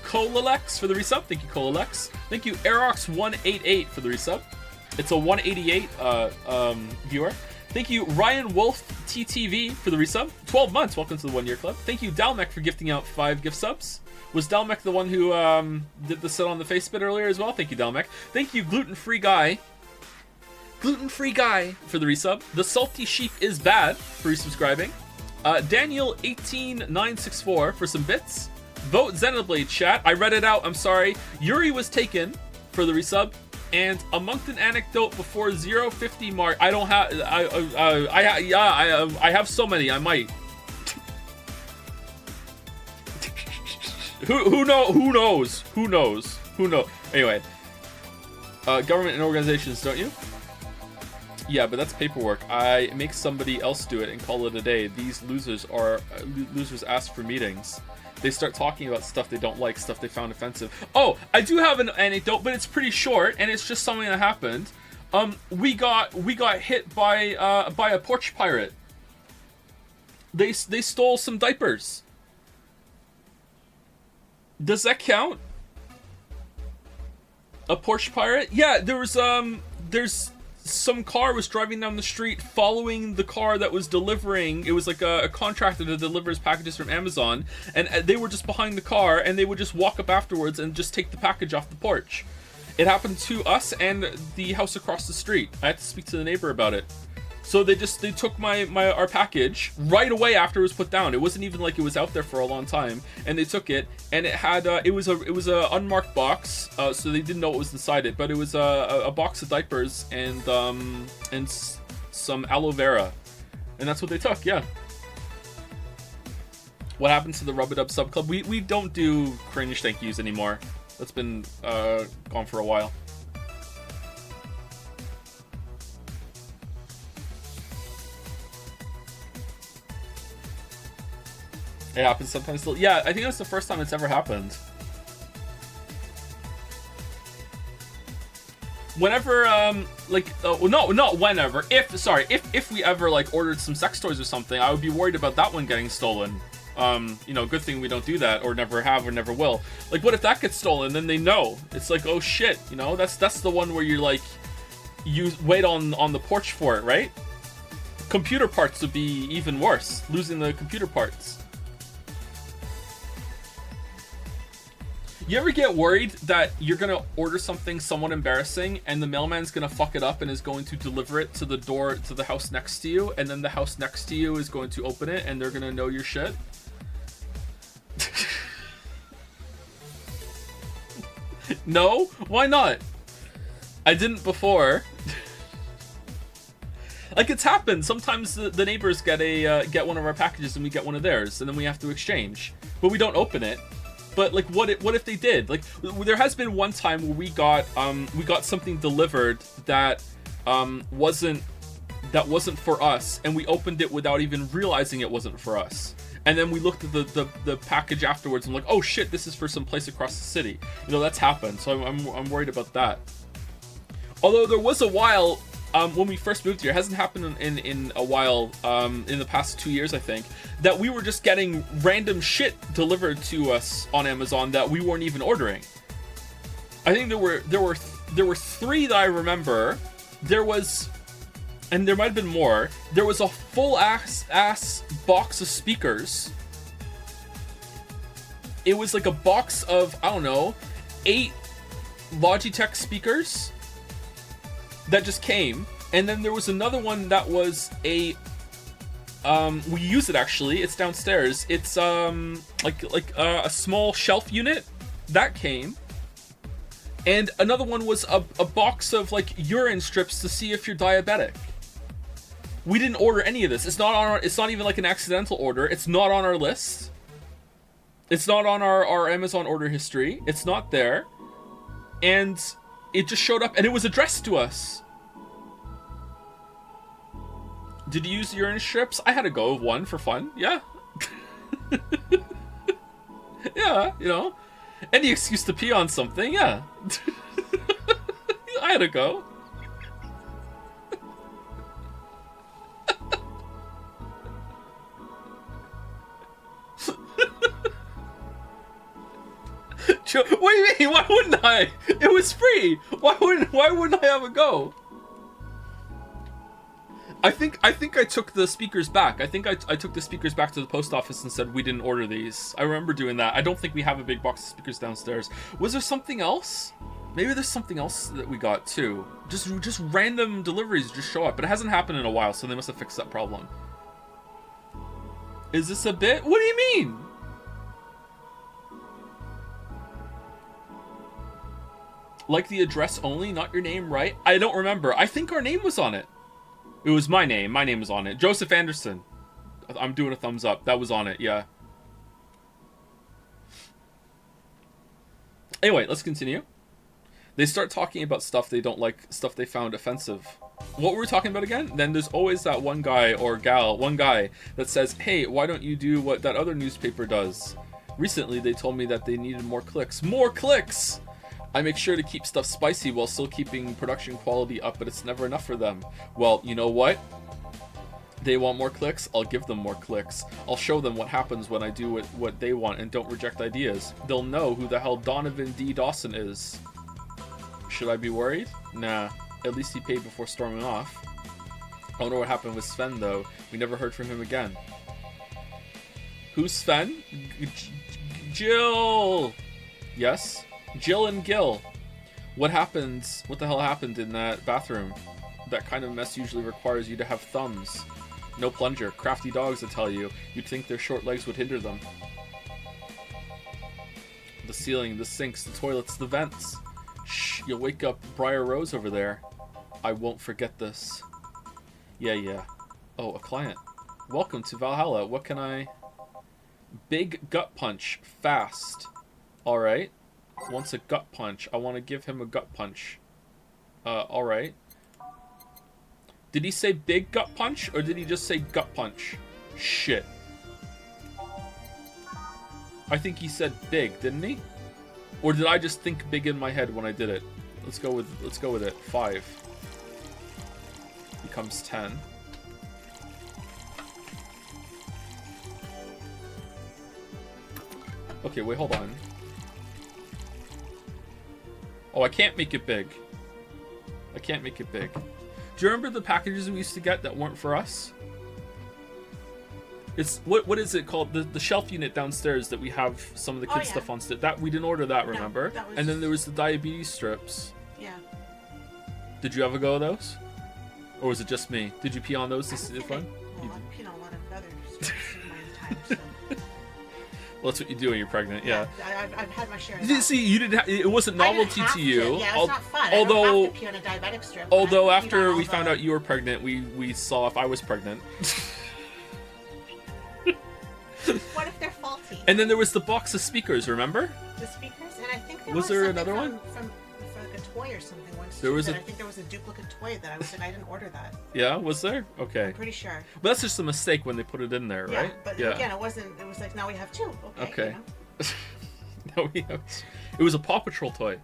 S1: Colalex for the resub. Thank you, Colalex. Thank you, Aerox188 for the resub. It's a 188 viewer. Thank you, Ryan Wolf TTV for the resub. 12 months. Welcome to the 1 year club. Thank you, Dalmec, for gifting out 5 gift subs. Was Dalmec the one who did the sit on the face bit earlier as well? Thank you, Dalmec. Thank you, Gluten-Free Guy. Gluten-Free Guy for the resub. The Salty Sheep is bad for resubscribing. Daniel18964 for some bits. Vote Xenoblade chat. I read it out. I'm sorry. Yuri was taken for the resub. And a Moncton anecdote before 050 mark. I don't have. I have so many. I might. Who knows? Anyway, government and organizations, don't you? Yeah, but that's paperwork. I make somebody else do it and call it a day. These losers ask for meetings. They start talking about stuff they don't like, stuff they found offensive. Oh, I do have an anecdote, but it's pretty short, and it's just something that happened. We got hit by a porch pirate. They stole some diapers. Does that count? A porch pirate? Yeah, there's some car was driving down the street following the car that was delivering. It was like a contractor that delivers packages from Amazon, and they were just behind the car, and they would just walk up afterwards and just take the package off the porch. It happened to us and the house across the street. I had to speak to the neighbor about it. So they took our package right away after it was put down. It wasn't even like it was out there for a long time, and they took it, and it had it was a unmarked box, so they didn't know what was inside it, but it was a box of diapers and some aloe vera, and that's what they took. Yeah. What happened to the Rub-a-Dub sub club? We don't do cringe thank yous anymore. That's been gone for a while. It happens sometimes still. Yeah, I think that's the first time it's ever happened. Whenever, no, not whenever. If we ever, like, ordered some sex toys or something, I would be worried about that one getting stolen. Good thing we don't do that, or never have, or never will. Like, what if that gets stolen? Then they know. It's like, oh shit, that's the one where you're like, you wait on the porch for it, right? Computer parts would be even worse. Losing the computer parts. You ever get worried that you're gonna order something somewhat embarrassing and the mailman's gonna fuck it up and is going to deliver it to the door to the house next to you, and then the house next to you is going to open it and they're gonna know your shit? No? Why not? I didn't before. Like, it's happened. Sometimes the neighbors get one of our packages and we get one of theirs, and then we have to exchange. But we don't open it. But like, what if they did? Like, there has been one time where we got something delivered that wasn't for us, and we opened it without even realizing it wasn't for us. And then we looked at the package afterwards and like, oh shit, this is for some place across the city. That's happened. So I'm worried about that. Although there was a while when we first moved here, it hasn't happened in a while, in the past 2 years, I think, that we were just getting random shit delivered to us on Amazon that we weren't even ordering. I think there were 3 that I remember. There was and there might have been more. There was a full ass box of speakers. It was like a box of, I don't know, 8 Logitech speakers that just came. And then there was another one that was a we use it actually. It's downstairs. It's like a small shelf unit that came. And another one was a box of like urine strips to see if you're diabetic. We didn't order any of this. It's not on our, it's not even like an accidental order. It's not on our list. It's not on our Amazon order history. It's not there. And it just showed up and it was addressed to us. Did you use urine strips? I had a go of one for fun. Yeah. Yeah, you know. Any excuse to pee on something, yeah. I had a go. What do you mean? Why wouldn't I? It was free. Why wouldn't I have a go? I think I took the speakers back. I think I took the speakers back to the post office and said we didn't order these. I remember doing that. I don't think we have a big box of speakers downstairs. Was there something else? Maybe there's something else that we got too. Just random deliveries just show up, but it hasn't happened in a while, so they must have fixed that problem. Is this a bit? What do you mean? Like the address only, not your name, right? I don't remember. I think our name was on it. It was my name. My name was on it. Joseph Anderson. I'm doing a thumbs up. That was on it, yeah. Anyway, let's continue. They start talking about stuff they don't like, stuff they found offensive. What were we talking about again? Then there's always that one guy or gal, one guy that says, hey, why don't you do what that other newspaper does? Recently, they told me that they needed more clicks. More clicks! I make sure to keep stuff spicy while still keeping production quality up, but it's never enough for them. Well, you know what? They want more clicks, I'll give them more clicks. I'll show them what happens when I do what they want and don't reject ideas. They'll know who the hell Donovan D. Dawson is. Should I be worried? Nah, at least he paid before storming off. I wonder what happened with Sven though. We never heard from him again. Who's Sven? Jill! Yes? Jill and Gil. What happens? What the hell happened in that bathroom? That kind of mess usually requires you to have thumbs. No plunger. Crafty dogs, I tell you. You'd think their short legs would hinder them. The ceiling, the sinks, the toilets, the vents. Shh, you'll wake up Briar Rose over there. I won't forget this. Yeah. Oh, a client. Welcome to Valhalla. What can I... Big gut punch. Fast. Alright. Wants a gut punch. I want to give him a gut punch. Alright. Did he say big gut punch, or did he just say gut punch? Shit. I think he said big, didn't he? Or did I just think big in my head when I did it? Let's go with it. 5 becomes 10. Okay, wait, hold on. Oh, I can't make it big. I can't make it big. Do you remember the packages we used to get that weren't for us? It's what is it called? The shelf unit downstairs that we have some of the kids stuff on. That we didn't order that, remember? That was... And then there was the diabetes strips.
S2: Yeah.
S1: Did you ever go of those? Or was it just me? Did you pee on those this fun?
S2: Well, I've peed on a lot of other strips in my time, so...
S1: Well, that's what you do when you're pregnant, yeah.
S2: I've had my share of
S1: that. You see, you didn't. It wasn't novelty to you.
S2: Yeah, it's not fun.
S1: Although,
S2: I don't have to pee on a diabetic strip.
S1: Although after we found out you were pregnant, we saw if I was pregnant.
S2: What if they're faulty?
S1: And then there was the box of speakers. Remember?
S2: The speakers, and I think there
S1: was there another one
S2: from like a toy or something once.
S1: There was
S2: I think there was a duplicate toy that I didn't order that.
S1: Yeah, was there? Okay.
S2: I'm pretty sure.
S1: But that's just a mistake when they put it in there, right?
S2: Yeah, but again, it wasn't. It was like now we have 2. Okay. You
S1: know? Now we have. It was a Paw Patrol toy.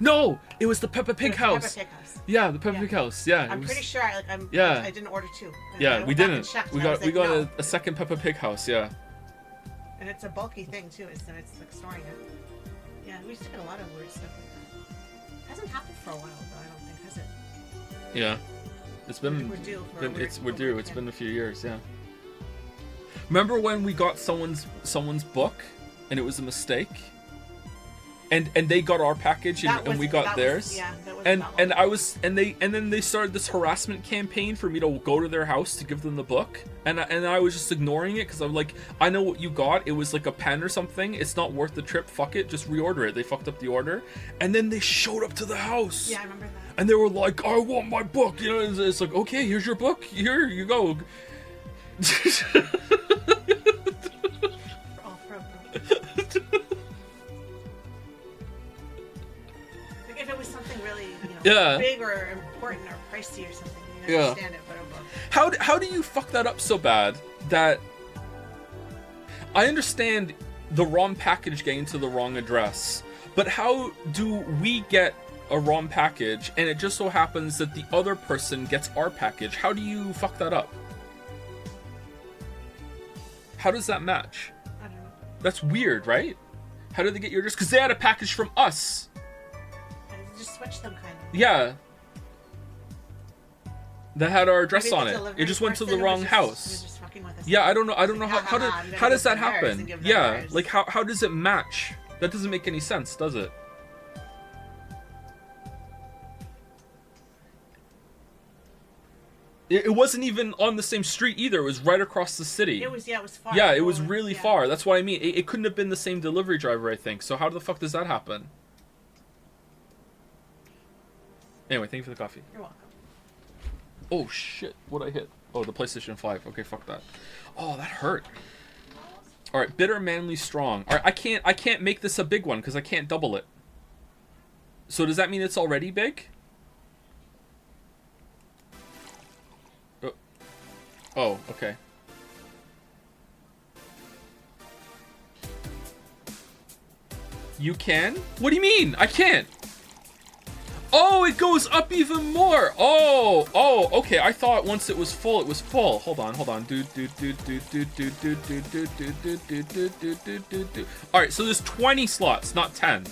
S1: No, it was the Peppa Pig house.
S2: Peppa Pig house.
S1: Yeah, the Peppa Pig house. Yeah.
S2: I'm pretty sure. I didn't order 2.
S1: Yeah, we didn't. We got a second Peppa Pig house. Yeah.
S2: And it's a bulky thing too. It's like storing it. Yeah, we used to get a lot of weird stuff like that. Hasn't happened for a while though. I don't think, has it?
S1: Yeah. It's been,
S2: We're due for
S1: we're due. It's been a few years, yeah. Remember when we got someone's book, and it was a mistake, and they got our package and we got theirs.
S2: Yeah, that was
S1: and I was and then they started this harassment campaign for me to go to their house to give them the book, and I was just ignoring it because I'm like, I know what you got. It was like a pen or something. It's not worth the trip. Fuck it. Just reorder it. They fucked up the order, and then they showed up to the house.
S2: Yeah, I remember that.
S1: And they were like, I want my book. You know, it's like, okay, here's your book. Here you go.
S2: All pro. Like if it was something really, big or important or pricey or something, you understand it, but a book.
S1: How do you fuck that up so bad that I understand the wrong package getting to the wrong address, but how do we get a wrong package and it just so happens that the other person gets our package? How do you fuck that up? How does that match?
S2: I don't know.
S1: That's weird, right? How did they get your address? Because they had a package from us.
S2: Just switch them, kind of.
S1: Yeah. That had our address
S2: Maybe
S1: on
S2: the
S1: it.
S2: delivery
S1: It just went to the
S2: person
S1: wrong
S2: was
S1: house.
S2: just fucking with us.
S1: Yeah, I don't know. I don't know how does that
S2: I'm gonna give them theirs and
S1: happen?
S2: give them
S1: Yeah,
S2: theirs.
S1: like how does it match? That doesn't make any sense, does it? It wasn't even on the same street either. It was right across the city.
S2: It was far.
S1: Yeah, it was really far. That's what I mean. It couldn't have been the same delivery driver, I think. So how the fuck does that happen? Anyway, thank you for the coffee.
S2: You're welcome.
S1: Oh shit, what'd I hit? Oh, the PlayStation 5. Okay, fuck that. Oh, that hurt. Alright, bitter, manly, strong. Alright, I can't make this a big one because I can't double it. So does that mean it's already big? Oh, okay. You can? What do you mean? I can't. Oh, it goes up even more. Oh, okay. I thought once it was full, it was full. Hold on. All right, so there's 20 slots, not 10.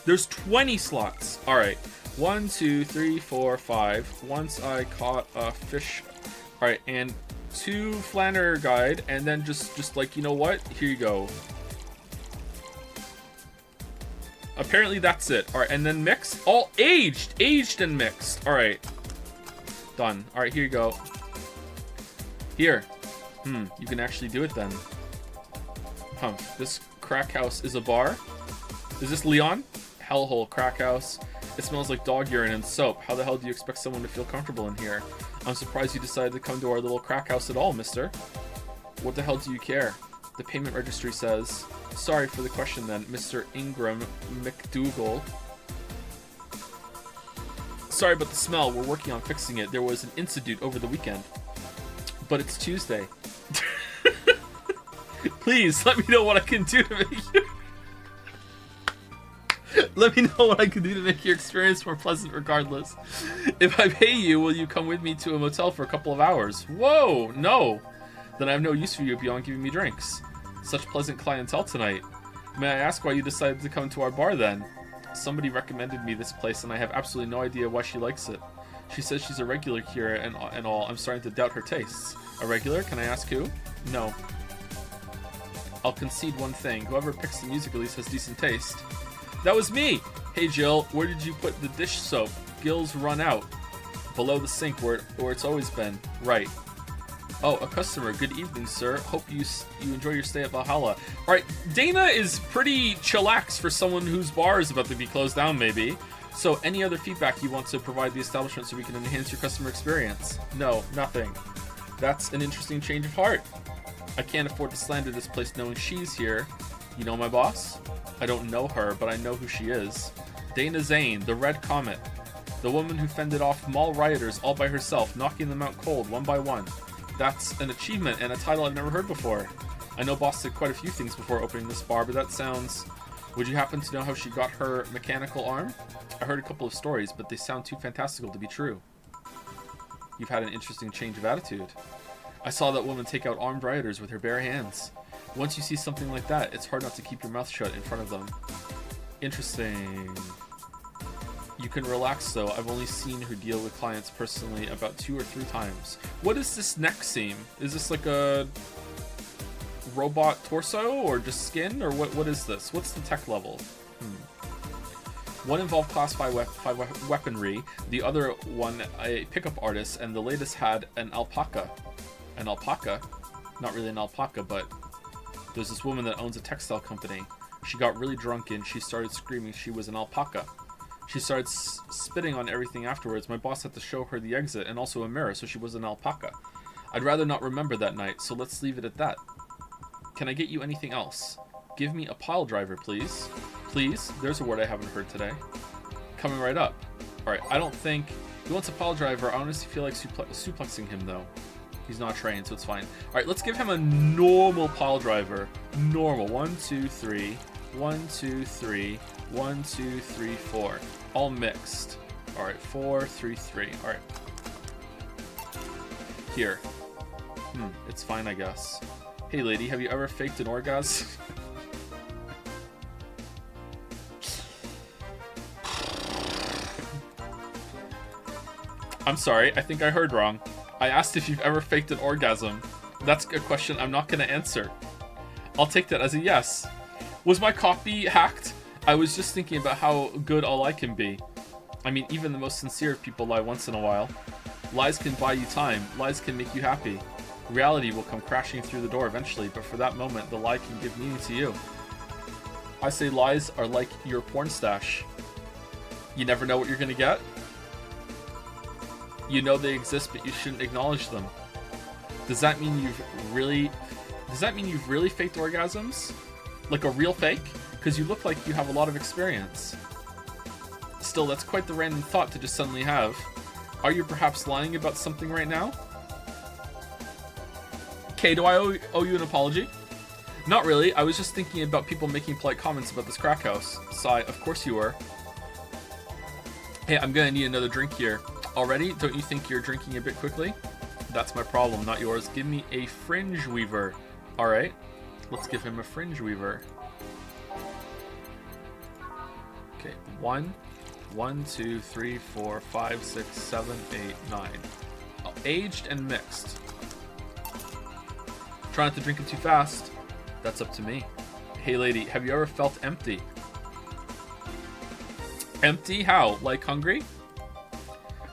S1: There's 20 slots. All right. 1, 2, 3, 4, 5. Once I caught a fish. All right, and 2 Flanner guide, and then just like, you know what? Here you go. Apparently that's it. All right, and then mix. All aged and mixed. All right, done. All right, here you go. Here. You can actually do it then. This crack house is a bar. Is this Leon? Hellhole crack house. It smells like dog urine and soap. How the hell do you expect someone to feel comfortable in here? I'm surprised you decided to come to our little crack house at all, mister. What the hell do you care? The payment registry says... Sorry for the question then, Mr. Ingram McDougal. Sorry about the smell. We're working on fixing it. There was an incident over the weekend. But it's Tuesday. Please, let me know what I can do to make you... Let me know what I can do to make your experience more pleasant regardless. If I pay you, will you come with me to a motel for a couple of hours? Whoa, no. Then I have no use for you beyond giving me drinks. Such pleasant clientele tonight. May I ask why you decided to come to our bar then? Somebody recommended me this place and I have absolutely no idea why she likes it. She says she's a regular here and all. I'm starting to doubt her tastes. A regular? Can I ask who? No. I'll concede one thing. Whoever picks the music at least has decent taste. That was me! Hey Jill, where did you put the dish soap? Gills run out. Below the sink where it's always been. Right. Oh, a customer. Good evening, sir. Hope you enjoy your stay at Valhalla. Alright, Dana is pretty chillax for someone whose bar is about to be closed down, maybe. So, any other feedback you want to provide the establishment so we can enhance your customer experience? No, nothing. That's an interesting change of heart. I can't afford to slander this place knowing she's here. You know my boss? I don't know her, but I know who she is. Dana Zane, the Red Comet. The woman who fended off mall rioters all by herself, knocking them out cold, one by one. That's an achievement and a title I've never heard before. I know boss did quite a few things before opening this bar, but that sounds... Would you happen to know how she got her mechanical arm? I heard a couple of stories, but they sound too fantastical to be true. You've had an interesting change of attitude. I saw that woman take out armed rioters with her bare hands. Once you see something like that, it's hard not to keep your mouth shut in front of them. Interesting. You can relax though. I've only seen her deal with clients personally about 2 or 3 times. What is this neck seam? Is this like a robot torso or just skin, or what is this? What's the tech level? One involved class 5 weaponry, the other one a pickup artist, and the latest had an alpaca. An alpaca? Not really an alpaca, but there's this woman that owns a textile company. She got really drunk and she started screaming she was an alpaca. She started spitting on everything afterwards. My boss had to show her the exit and also a mirror so she was an alpaca. I'd rather not remember that night, so let's leave it at that. Can I get you anything else? Give me a pile driver, please. Please? There's a word I haven't heard today. Coming right up. Alright, I don't think... He wants a pile driver. I honestly feel like suplexing him, though. He's not trained, so it's fine. Alright, let's give him a normal pile driver. Normal. 1, 2, 3. 1, 2, 3. 1, 2, 3, 4. All mixed. Alright, 4, 3, 3. Alright. Here. It's fine, I guess. Hey lady, have you ever faked an orgasm? I'm sorry, I think I heard wrong. I asked if you've ever faked an orgasm. That's a question I'm not gonna answer. I'll take that as a yes. Was my copy hacked? I was just thinking about how good a lie can be. I mean, even the most sincere of people lie once in a while. Lies can buy you time. Lies can make you happy. Reality will come crashing through the door eventually, but for that moment, the lie can give meaning to you. I say lies are like your porn stash. You never know what you're gonna get. You know they exist, but you shouldn't acknowledge them. Does that mean you've really faked orgasms? Like a real fake? Because you look like you have a lot of experience. Still, that's quite the random thought to just suddenly have. Are you perhaps lying about something right now? Okay, do I owe you an apology? Not really, I was just thinking about people making polite comments about this crack house. Sigh, of course you were. Hey, I'm gonna need another drink here. Already? Don't you think you're drinking a bit quickly? That's my problem, not yours. Give me a fringe weaver. Alright, let's give him a fringe weaver. Okay, 1, 2, 3, 4, 5, 6, 7, 8, 9. Oh, aged and mixed. Try not to drink it too fast. That's up to me. Hey lady, have you ever felt empty? Empty? How? Like hungry?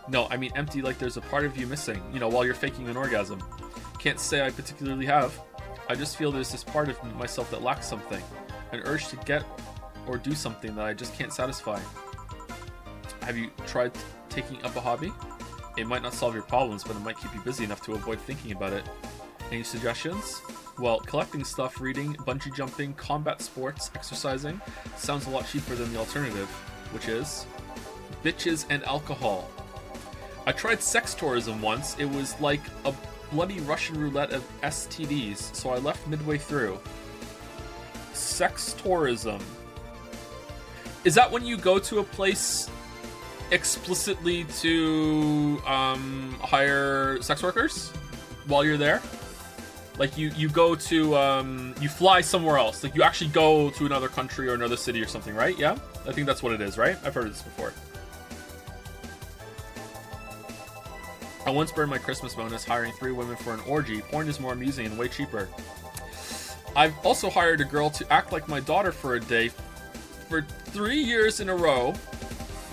S1: No, I mean empty like there's a part of you missing, you know, while you're faking an orgasm. Can't say I particularly have. I just feel there's this part of myself that lacks something. An urge to get or do something that I just can't satisfy. Have you tried taking up a hobby? It might not solve your problems, but it might keep you busy enough to avoid thinking about it. Any suggestions? Well, collecting stuff, reading, bungee jumping, combat sports, exercising sounds a lot cheaper than the alternative, which is bitches and alcohol. I tried sex tourism once. It was like a bloody Russian roulette of STDs, so I left midway through. Sex tourism. Is that when you go to a place explicitly to hire sex workers while you're there? Like you go to, you fly somewhere else. Like you actually go to another country or another city or something, right? Yeah? I think that's what it is, right? I've heard of this before. I once burned my Christmas bonus hiring 3 women for an orgy. Porn is more amusing and way cheaper. I've also hired a girl to act like my daughter for a day for 3 years in a row.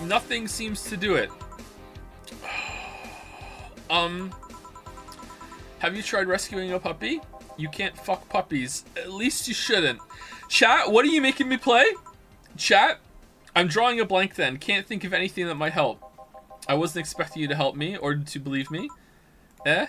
S1: Nothing seems to do it. Have you tried rescuing a puppy? You can't fuck puppies. At least you shouldn't. Chat, what are you making me play? Chat, I'm drawing a blank then. Can't think of anything that might help. I wasn't expecting you to help me or to believe me. Eh?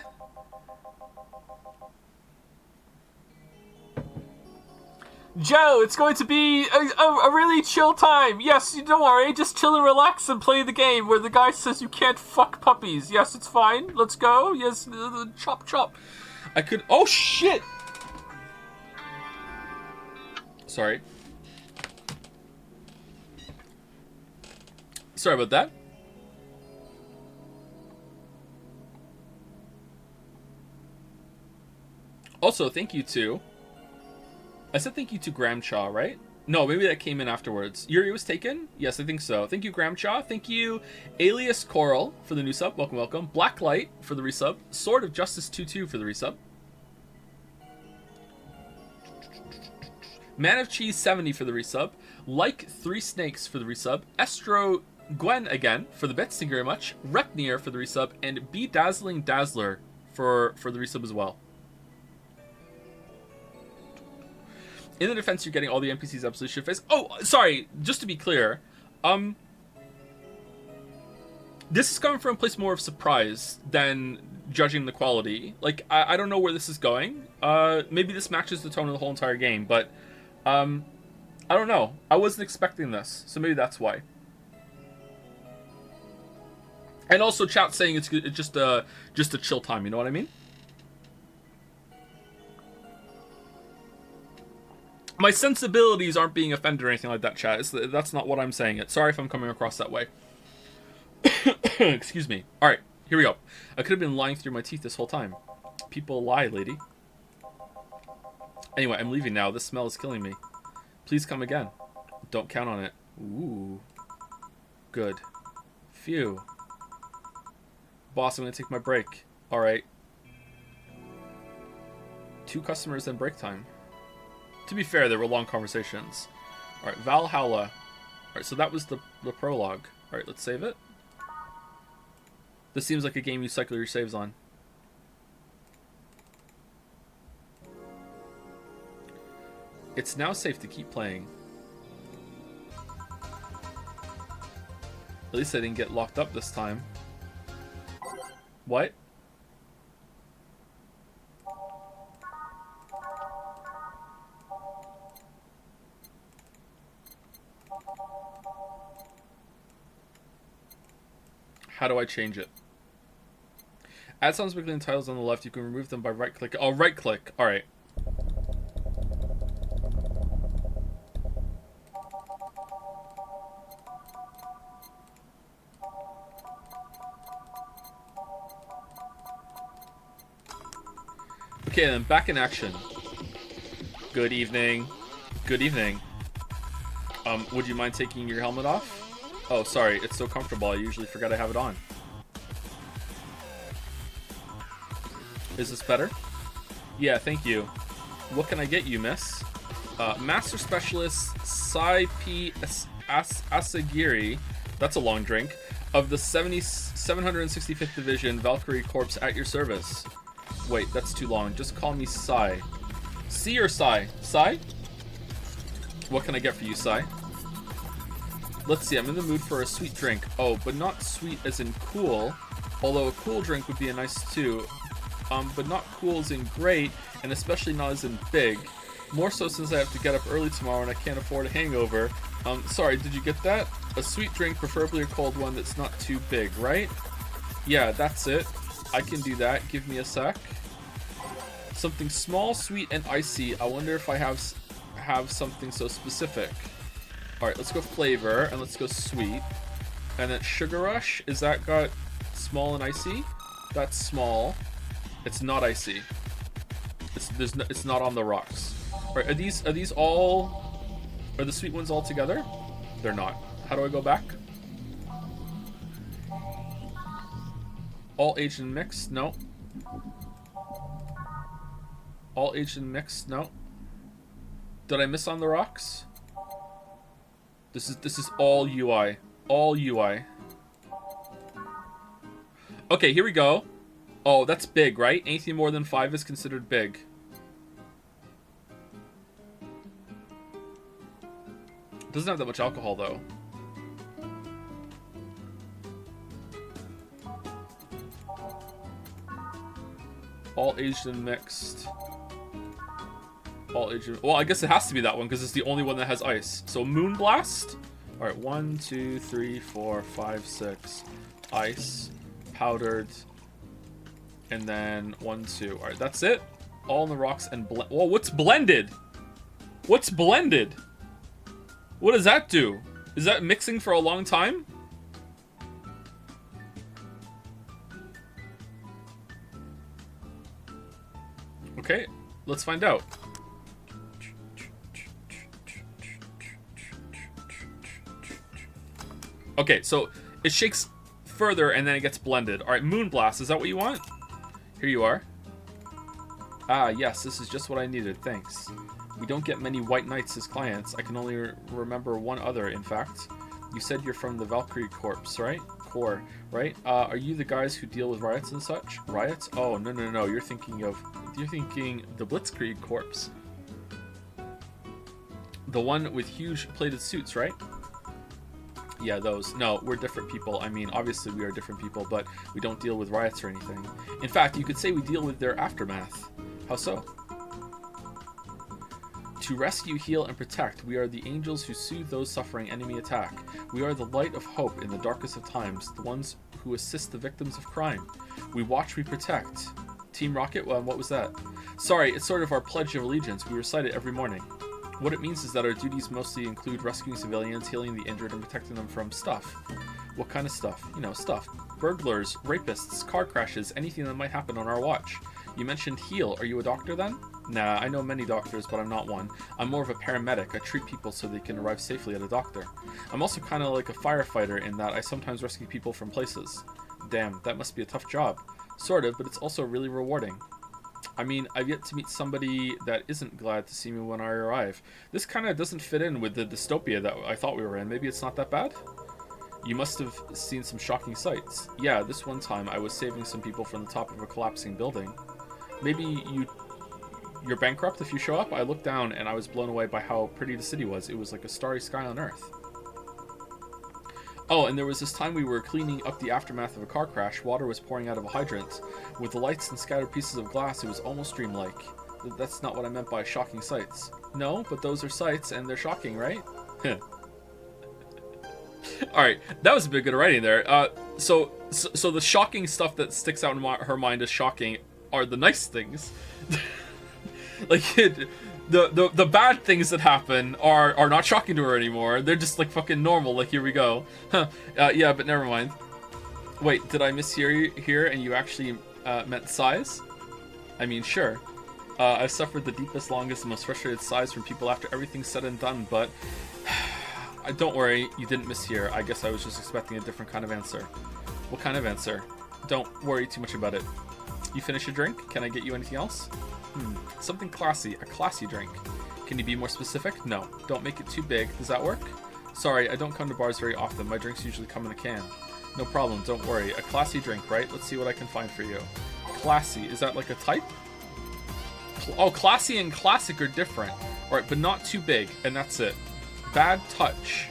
S1: Joe, it's going to be a really chill time. Yes, don't worry. Just chill and relax and play the game where the guy says you can't fuck puppies. Yes, it's fine. Let's go. Yes, chop, chop. I could... Oh, shit! Sorry. Sorry about that. Also, thank you to... I said thank you to Graham Chaw, right? No, maybe that came in afterwards. Yuri was taken? Yes, I think so. Thank you, Gramchaw. Thank you, Alias Coral, for the new sub. Welcome, welcome. Blacklight for the resub. Sword of Justice 2-2 for the resub. Man of Cheese 70 for the resub. Like 3 Snakes for the resub. Estro Gwen again for the bits. Thank you very much. Reknir for the resub. And Bedazzling Dazzler for the resub as well. In the defense, you're getting all the NPCs absolutely shit face. Oh, sorry. Just to be clear, this is coming from a place more of surprise than judging the quality. Like, I don't know where this is going. Maybe this matches the tone of the whole entire game, but I don't know. I wasn't expecting this, so maybe that's why. And also, chat saying it's just a chill time. You know what I mean? My sensibilities aren't being offended or anything like that, chat. That's not what I'm saying. Sorry if I'm coming across that way. Excuse me. Alright, here we go. I could have been lying through my teeth this whole time. People lie, lady. Anyway, I'm leaving now. This smell is killing me. Please come again. Don't count on it. Ooh. Good. Phew. Boss, I'm going to take my break. Alright. 2 customers and break time. To be fair, there were long conversations. Alright, Valhalla. Alright, so that was the prologue. Alright, let's save it. This seems like a game you cycle your saves on. It's now safe to keep playing. At least I didn't get locked up this time. What? How do I change it? Add sounds within titles on the left. You can remove them by right click. Oh, right click. Alright. Okay, then back in action. Good evening. Good evening. Would you mind taking your helmet off? Oh, sorry. It's so comfortable. I usually forget I have it on. Is this better? Yeah, thank you. What can I get you, miss? Master Specialist Sai P. Asagiri, that's a long drink, of the 765th Division Valkyrie Corps at your service. Wait, that's too long. Just call me Sai. C or Sai? Sai? What can I get for you, Sai? Let's see, I'm in the mood for a sweet drink. Oh, but not sweet as in cool. Although a cool drink would be a nice too. But not cool as in great, and especially not as in big. More so since I have to get up early tomorrow and I can't afford a hangover. Sorry, did you get that? A sweet drink, preferably a cold one that's not too big, right? Yeah, that's it. I can do that. Give me a sec. Something small, sweet, and icy. I wonder if I have something so specific. Alright, let's go flavor, and let's go sweet. And then Sugar Rush, is that got small and icy? That's small. It's not icy. It's not on the rocks. Alright, are these all... Are the sweet ones all together? They're not. How do I go back? All aged and mixed? No. All aged and mixed? No. Did I miss on the rocks? This is all UI. All UI. Okay, here we go. Oh, that's big, right? Anything more than 5 is considered big. Doesn't have that much alcohol, though. All aged and mixed. All aged and... Well, I guess it has to be that one, because it's the only one that has ice. So, Moonblast. Alright, 1, 2, 3, 4, 5, 6. Ice. Powdered. And then 1, 2. Alright, that's it. All in the rocks and blend. Whoa, what's blended? What's blended? What does that do? Is that mixing for a long time? Okay, let's find out. Okay, so it shakes further and then it gets blended. All right, Moonblast, is that what you want? Here you are. Ah, yes, this is just what I needed, thanks. We don't get many white knights as clients. I can only remember one other, in fact. You said you're from the Valkyrie Corps, right? Corps, right? Are you the guys who deal with riots and such? Riots? Oh, no. You're thinking the Blitzkrieg Corps. The one with huge plated suits, right? Yeah, those. No, we're different people. I mean, obviously we are different people, but we don't deal with riots or anything. In fact, you could say we deal with their aftermath. How so? To rescue, heal, and protect, we are the angels who soothe those suffering enemy attack. We are the light of hope in the darkest of times, the ones who assist the victims of crime. We watch, we protect. Team Rocket? Well, what was that? Sorry, it's sort of our pledge of allegiance. We recite it every morning. What it means is that our duties mostly include rescuing civilians, healing the injured, and protecting them from stuff. What kind of stuff? You know, stuff. Burglars, rapists, car crashes, anything that might happen on our watch. You mentioned heal. Are you a doctor then? Nah, I know many doctors, but I'm not one. I'm more of a paramedic. I treat people so they can arrive safely at a doctor. I'm also kind of like a firefighter in that I sometimes rescue people from places. Damn, that must be a tough job. Sort of, but it's also really rewarding. I mean, I've yet to meet somebody that isn't glad to see me when I arrive. This kind of doesn't fit in with the dystopia that I thought we were in. Maybe it's not that bad? You must have seen some shocking sights. Yeah, this one time I was saving some people from the top of a collapsing building. Maybe you're bankrupt if you show up? I looked down and I was blown away by how pretty the city was. It was like a starry sky on Earth. Oh, and there was this time we were cleaning up the aftermath of a car crash. Water was pouring out of a hydrant. With the lights and scattered pieces of glass, it was almost dreamlike. That's not what I meant by shocking sights. No, but those are sights and they're shocking, right? Alright, that was a bit good writing there. So the shocking stuff that sticks out in her mind as shocking are the nice things. Like, the bad things that happen are not shocking to her anymore. They're just, like, fucking normal. Like, here we go. Huh. Yeah, but never mind. Wait, did I mishear you here and you actually meant sighs? I mean, sure. I've suffered the deepest, longest, and most frustrated sighs from people after everything's said and done, but... don't worry, you didn't mishear. I guess I was just expecting a different kind of answer. What kind of answer? Don't worry too much about it. You finish your drink? Can I get you anything else? Something classy. A classy drink. Can you be more specific? No. Don't make it too big. Does that work? Sorry, I don't come to bars very often. My drinks usually come in a can. No problem, don't worry. A classy drink, right? Let's see what I can find for you. Classy. Is that like a type? Oh, classy and classic are different. Alright, but not too big, and that's it. Bad touch.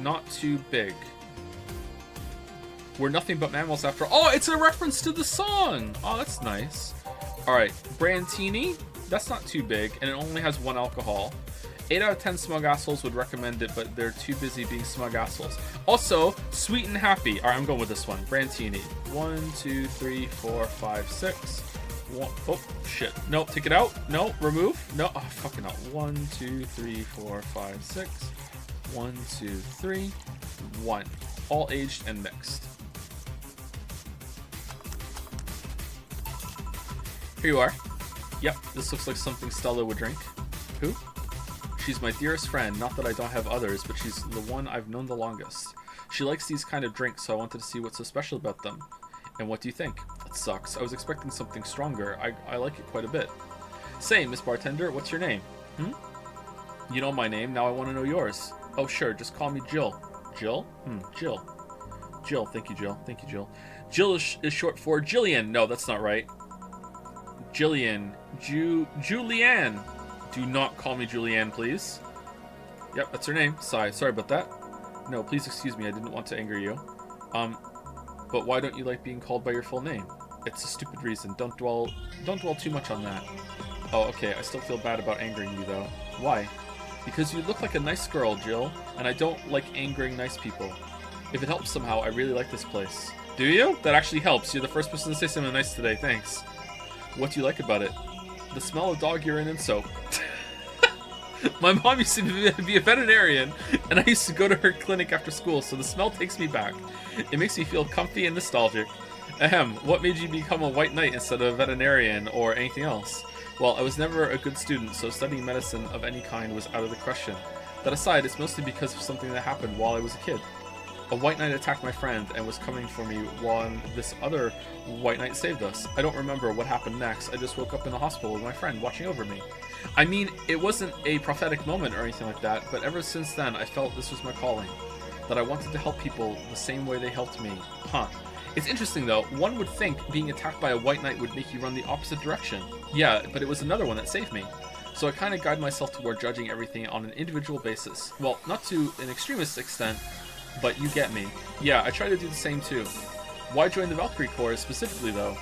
S1: Not too big. We're nothing but mammals after all. Oh, it's a reference to the song. Oh, that's nice. Alright, Brantini. That's not too big, and it only has 1 alcohol. 8 out of 10 smug assholes would recommend it, but they're too busy being smug assholes. Also, sweet and happy. Alright, I'm going with this one. Brantini. 1, 2, 3, 4, 5, 6. Oh, shit. No, take it out. No, remove. No, oh, fucking hell. 1, 2, 3, 4, 5, 6. 1, 2, 3. 1. All aged and mixed. Here you are. Yep, this looks like something Stella would drink. Who? She's my dearest friend. Not that I don't have others, but she's the one I've known the longest. She likes these kind of drinks, so I wanted to see what's so special about them. And what do you think? It sucks. I was expecting something stronger. I like it quite a bit. Say, Miss Bartender, what's your name? You know my name, now I want to know yours. Oh, sure, just call me Jill. Jill? Jill. Jill, thank you, Jill. Thank you, Jill. Jill is short for Jillian. No, that's not right. Jillian. Julianne. Do not call me Julianne, please. Yep, that's her name. Sorry about that. No, please excuse me, I didn't want to anger you. But why don't you like being called by your full name? It's a stupid reason. Don't dwell too much on that. Oh, okay, I still feel bad about angering you, though. Why? Because you look like a nice girl, Jill, and I don't like angering nice people. If it helps somehow, I really like this place. Do you? That actually helps. You're the first person to say something nice today, thanks. What do you like about it? The smell of dog urine and soap. My mom used to be a veterinarian, and I used to go to her clinic after school, so the smell takes me back. It makes me feel comfy and nostalgic. Ahem, what made you become a white knight instead of a veterinarian or anything else? Well, I was never a good student, so studying medicine of any kind was out of the question. That aside, it's mostly because of something that happened while I was a kid. A white knight attacked my friend and was coming for me while this other white knight saved us. I don't remember what happened next. I just woke up in the hospital with my friend watching over me. I mean, it wasn't a prophetic moment or anything like that, but ever since then I felt this was my calling. That I wanted to help people the same way they helped me. Huh. It's interesting though, one would think being attacked by a white knight would make you run the opposite direction. Yeah, but it was another one that saved me. So I kind of guide myself toward judging everything on an individual basis. Well, not to an extremist extent, but you get me. Yeah, I try to do the same too. Why join the Valkyrie Corps specifically though?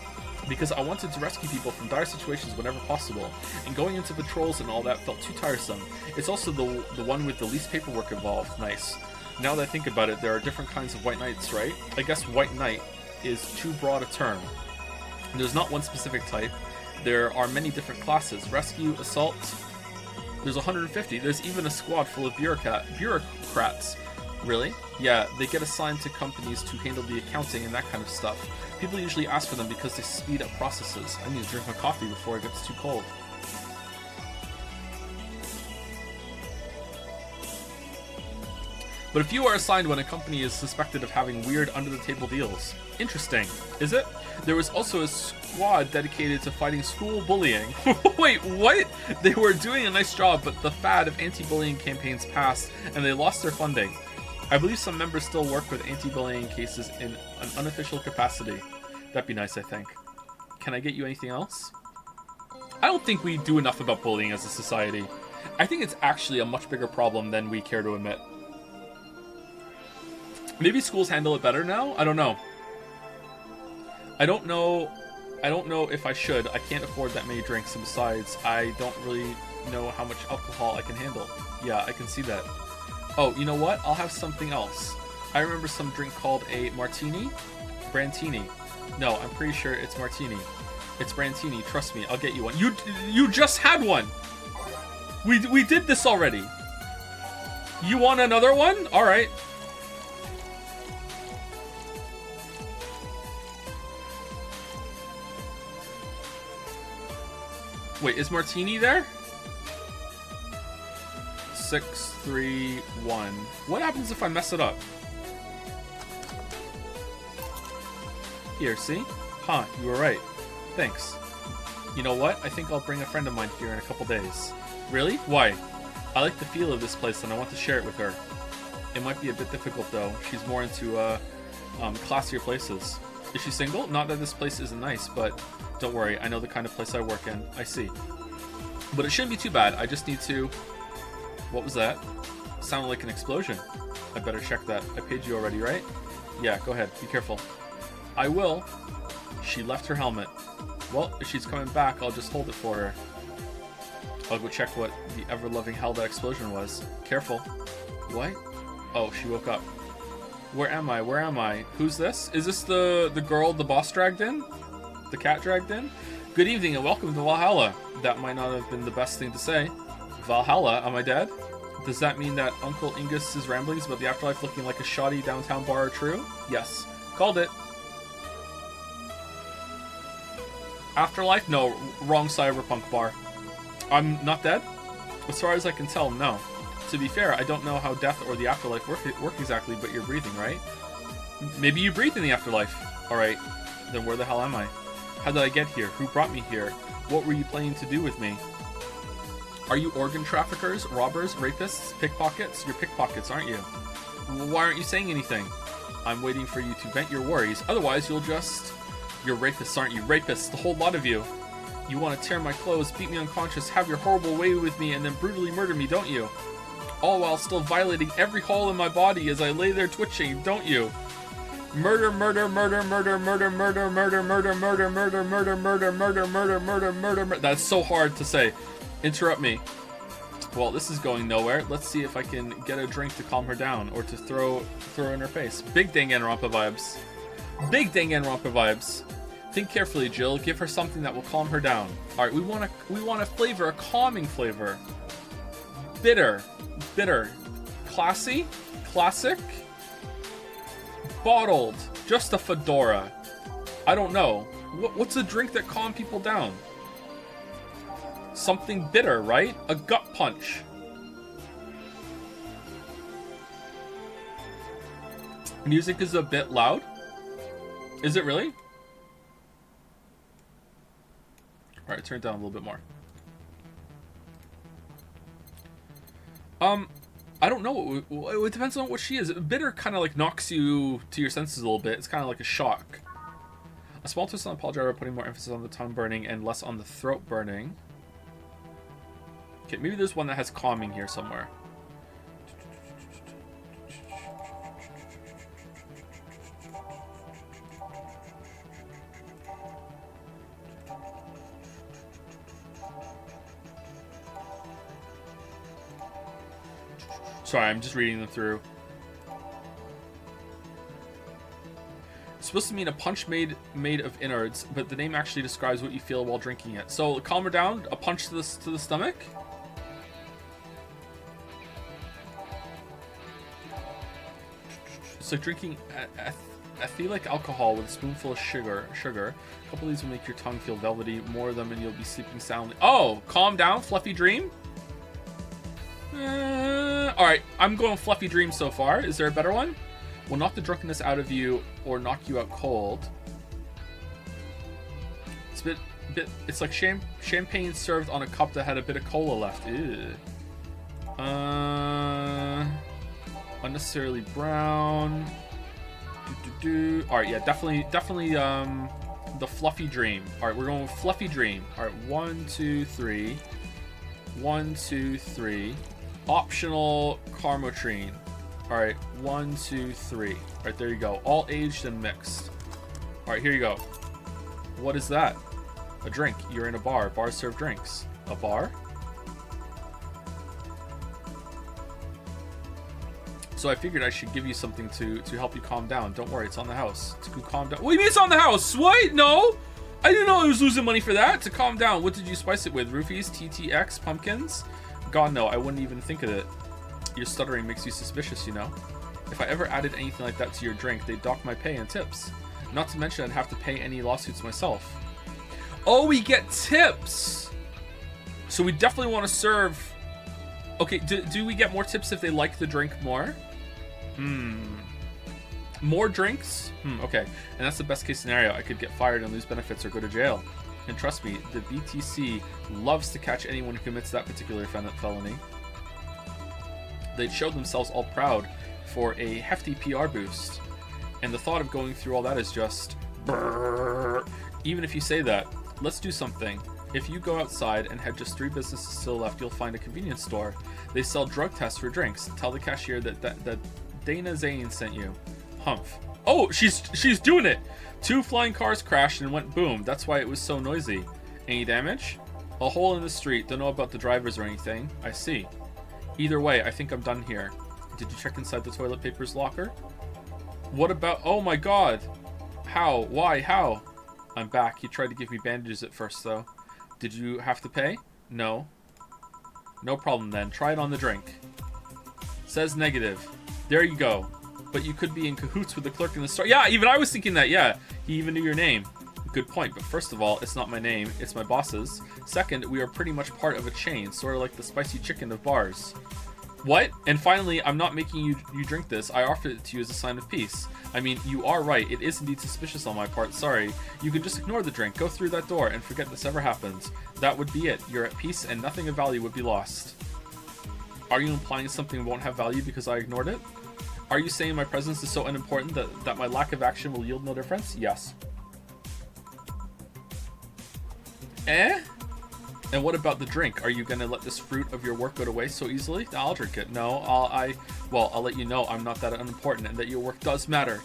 S1: Because I wanted to rescue people from dire situations whenever possible, and going into patrols and all that felt too tiresome. It's also the one with the least paperwork involved. Nice. Now that I think about it, there are different kinds of white knights, right? I guess white knight is too broad a term. There's not one specific type. There are many different classes. Rescue, assault, there's 150. There's even a squad full of bureaucrats. Really? Yeah, they get assigned to companies to handle the accounting and that kind of stuff. People usually ask for them because they speed up processes. I need to drink my coffee before it gets too cold. But if you are assigned when a company is suspected of having weird under-the-table deals. Interesting. Is it? There was also a squad dedicated to fighting school bullying. Wait, what? They were doing a nice job, but the fad of anti-bullying campaigns passed, and they lost their funding. I believe some members still work with anti-bullying cases in an unofficial capacity. That'd be nice, I think. Can I get you anything else? I don't think we do enough about bullying as a society. I think it's actually a much bigger problem than we care to admit. Maybe schools handle it better now? I don't know. I don't know if I should. I can't afford that many drinks, and besides, I don't really know how much alcohol I can handle. Yeah, I can see that. Oh, you know what? I'll have something else. I remember some drink called a martini? Brantini. No, I'm pretty sure it's martini. It's Brantini, trust me, I'll get you one. You just had one! We did this already. You want another one? Alright. Wait, is Martini there? 6, 3, 1. What happens if I mess it up? Here, see? Huh, you were right. Thanks. You know what? I think I'll bring a friend of mine here in a couple days. Really? Why? I like the feel of this place and I want to share it with her. It might be a bit difficult though. She's more into classier places. Is she single? Not that this place isn't nice, but don't worry, I know the kind of place I work in. I see. But it shouldn't be too bad. I just need to... What was that? Sounded like an explosion. I better check that. I paid you already, right? Yeah, go ahead. Be careful. I will. She left her helmet. Well, if she's coming back, I'll just hold it for her. I'll go check what the ever-loving hell that explosion was. Careful. What? Oh, she woke up. Where am I? Where am I? Who's this? Is this the girl the boss dragged in? The cat dragged in? Good evening and welcome to Valhalla. That might not have been the best thing to say. Valhalla? Am I dead? Does that mean that Uncle Ingus's ramblings about the afterlife looking like a shoddy downtown bar are true? Yes. Called it. Afterlife? No, wrong cyberpunk bar. I'm not dead? As far as I can tell, no. To be fair, I don't know how death or the afterlife work exactly, but you're breathing, right? Maybe you breathe in the afterlife. Alright, then where the hell am I? How did I get here? Who brought me here? What were you planning to do with me? Are you organ traffickers, robbers, rapists, pickpockets? You're pickpockets, aren't you? Why aren't you saying anything? I'm waiting for you to vent your worries, otherwise you'll just... You're rapists, aren't you? Rapists, the whole lot of you. You want to tear my clothes, beat me unconscious, have your horrible way with me, and then brutally murder me, don't you? All while still violating every hole in my body as I lay there twitching, don't you? Murder, murder, murder, murder, murder, murder, murder, murder, murder, murder, murder, murder, murder, murder, murder, murder. That's so hard to say. Interrupt me. Well, this is going nowhere. Let's see if I can get a drink to calm her down or to throw in her face. Big Danganronpa vibes. Big Danganronpa vibes. Think carefully, Jill. Give her something that will calm her down. All right, we want a flavor, a calming flavor. Bitter, bitter, classy, classic, bottled. Just a fedora. I don't know. What's a drink that calm people down? Something bitter, right? A gut punch. Music is a bit loud. Is it really? Alright, turn it down a little bit more. I don't know. It depends on what she is. Bitter kind of like knocks you to your senses a little bit. It's kind of like a shock. A small twist on the apple putting more emphasis on the tongue burning and less on the throat burning. Okay, maybe there's one that has calming here somewhere. Sorry, I'm just reading them through. It's supposed to mean a punch made of innards, but the name actually describes what you feel while drinking it. So calm her down. A punch to the stomach. It's like drinking athletic alcohol with a spoonful of sugar. A couple of these will make your tongue feel velvety. More of them, and you'll be sleeping soundly. Oh, calm down, fluffy dream. Alright, I'm going fluffy dream so far. Is there a better one? Will knock the drunkenness out of you or knock you out cold. It's a bit it's like champagne served on a cup that had a bit of cola left. Ew. Unnecessarily brown. Alright, yeah, definitely the fluffy dream. Alright, we're going with fluffy dream. Alright, 1, 2, 3. 1, 2, 3. Optional Carmotrine. Alright, 1, 2, 3. Alright, there you go. All aged and mixed. Alright, here you go. What is that? A drink. You're in a bar. Bars serve drinks. A bar? So I figured I should give you something to help you calm down. Don't worry, it's on the house. To calm down. What do you mean it's on the house? What? No! I didn't know I was losing money for that. To calm down. What did you spice it with? Roofies? TTX? Pumpkins? God, no, I wouldn't even think of it. Your stuttering makes you suspicious, you know? If I ever added anything like that to your drink, they'd dock my pay and tips. Not to mention I'd have to pay any lawsuits myself. Oh, we get tips! So we definitely want to serve... Okay, do we get more tips if they like the drink more? More drinks? Okay. And that's the best case scenario. I could get fired and lose benefits or go to jail. And trust me, the BTC loves to catch anyone who commits that particular felony. They'd show themselves all proud for a hefty PR boost. And the thought of going through all that is just... brrr. Even if you say that, let's do something. If you go outside and had just 3 businesses still left, you'll find a convenience store. They sell drug tests for drinks. Tell the cashier that Dana Zane sent you. Humph. Oh, she's doing it! 2 flying cars crashed and went boom. That's why it was so noisy. Any damage? A hole in the street. Don't know about the drivers or anything. I see. Either way, I think I'm done here. Did you check inside the toilet paper's locker? What about... Oh my god! How? Why? How? I'm back. He tried to give me bandages at first, though. Did you have to pay? No. No problem, then. Try it on the drink. Says negative. There you go. But you could be in cahoots with the clerk in the store. Yeah, even I was thinking that, yeah. He even knew your name. Good point, but first of all, it's not my name, it's my boss's. Second, we are pretty much part of a chain, sort of like the spicy chicken of bars. What? And finally, I'm not making you drink this. I offered it to you as a sign of peace. I mean, you are right. It is indeed suspicious on my part. Sorry. You can just ignore the drink, go through that door, and forget this ever happened. That would be it. You're at peace, and nothing of value would be lost. Are you implying something won't have value because I ignored it? Are you saying my presence is so unimportant that my lack of action will yield no difference? Yes. Eh? And what about the drink? Are you gonna let this fruit of your work go to waste so easily? I'll drink it. No, I'll let you know I'm not that unimportant and that your work does matter.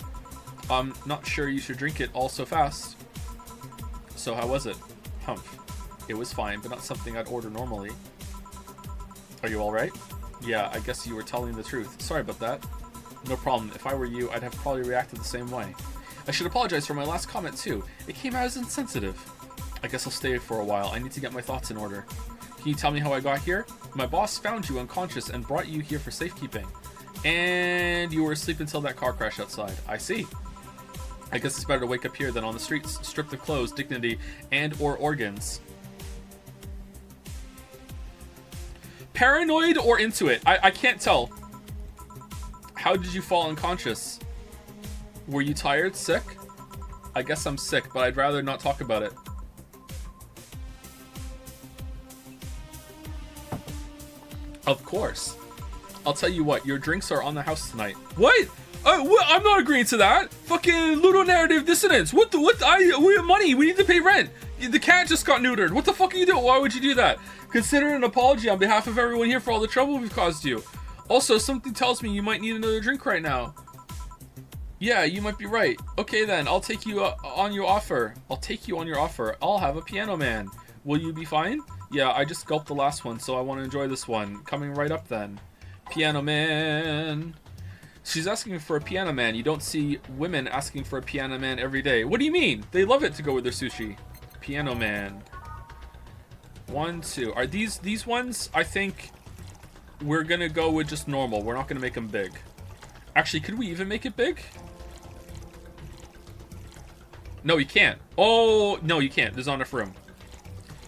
S1: I'm not sure you should drink it all so fast. So how was it? Humph. It was fine, but not something I'd order normally. Are you alright? Yeah, I guess you were telling the truth. Sorry about that. No problem. If I were you, I'd have probably reacted the same way. I should apologize for my last comment too. It came out as insensitive. I guess I'll stay for a while. I need to get my thoughts in order. Can you tell me how I got here? My boss found you unconscious and brought you here for safekeeping. And you were asleep until that car crash outside. I see. I guess it's better to wake up here than on the streets, stripped of clothes, dignity, and or organs. Paranoid or into it? I can't tell. How did you fall unconscious? Were you tired? Sick? I guess I'm sick, but I'd rather not talk about it. Of course. I'll tell you what, your drinks are on the house tonight. What? What? I'm not agreeing to that. Fucking ludonarrative dissonance. What? We have money. We need to pay rent. The cat just got neutered. What the fuck are you doing? Why would you do that? Consider an apology on behalf of everyone here for all the trouble we've caused you. Also, something tells me you might need another drink right now. Yeah, you might be right. Okay then, I'll take you on your offer. I'll have a piano man. Will you be fine? Yeah, I just gulped the last one, so I want to enjoy this one. Coming right up then. Piano man. She's asking for a piano man. You don't see women asking for a piano man every day. What do you mean? They love it to go with their sushi. Piano man. 1, 2. Are these ones? I think we're gonna go with just normal. We're not gonna make them big. Actually, could we even make it big? No, you can't. Oh, no, you can't. There's not enough room.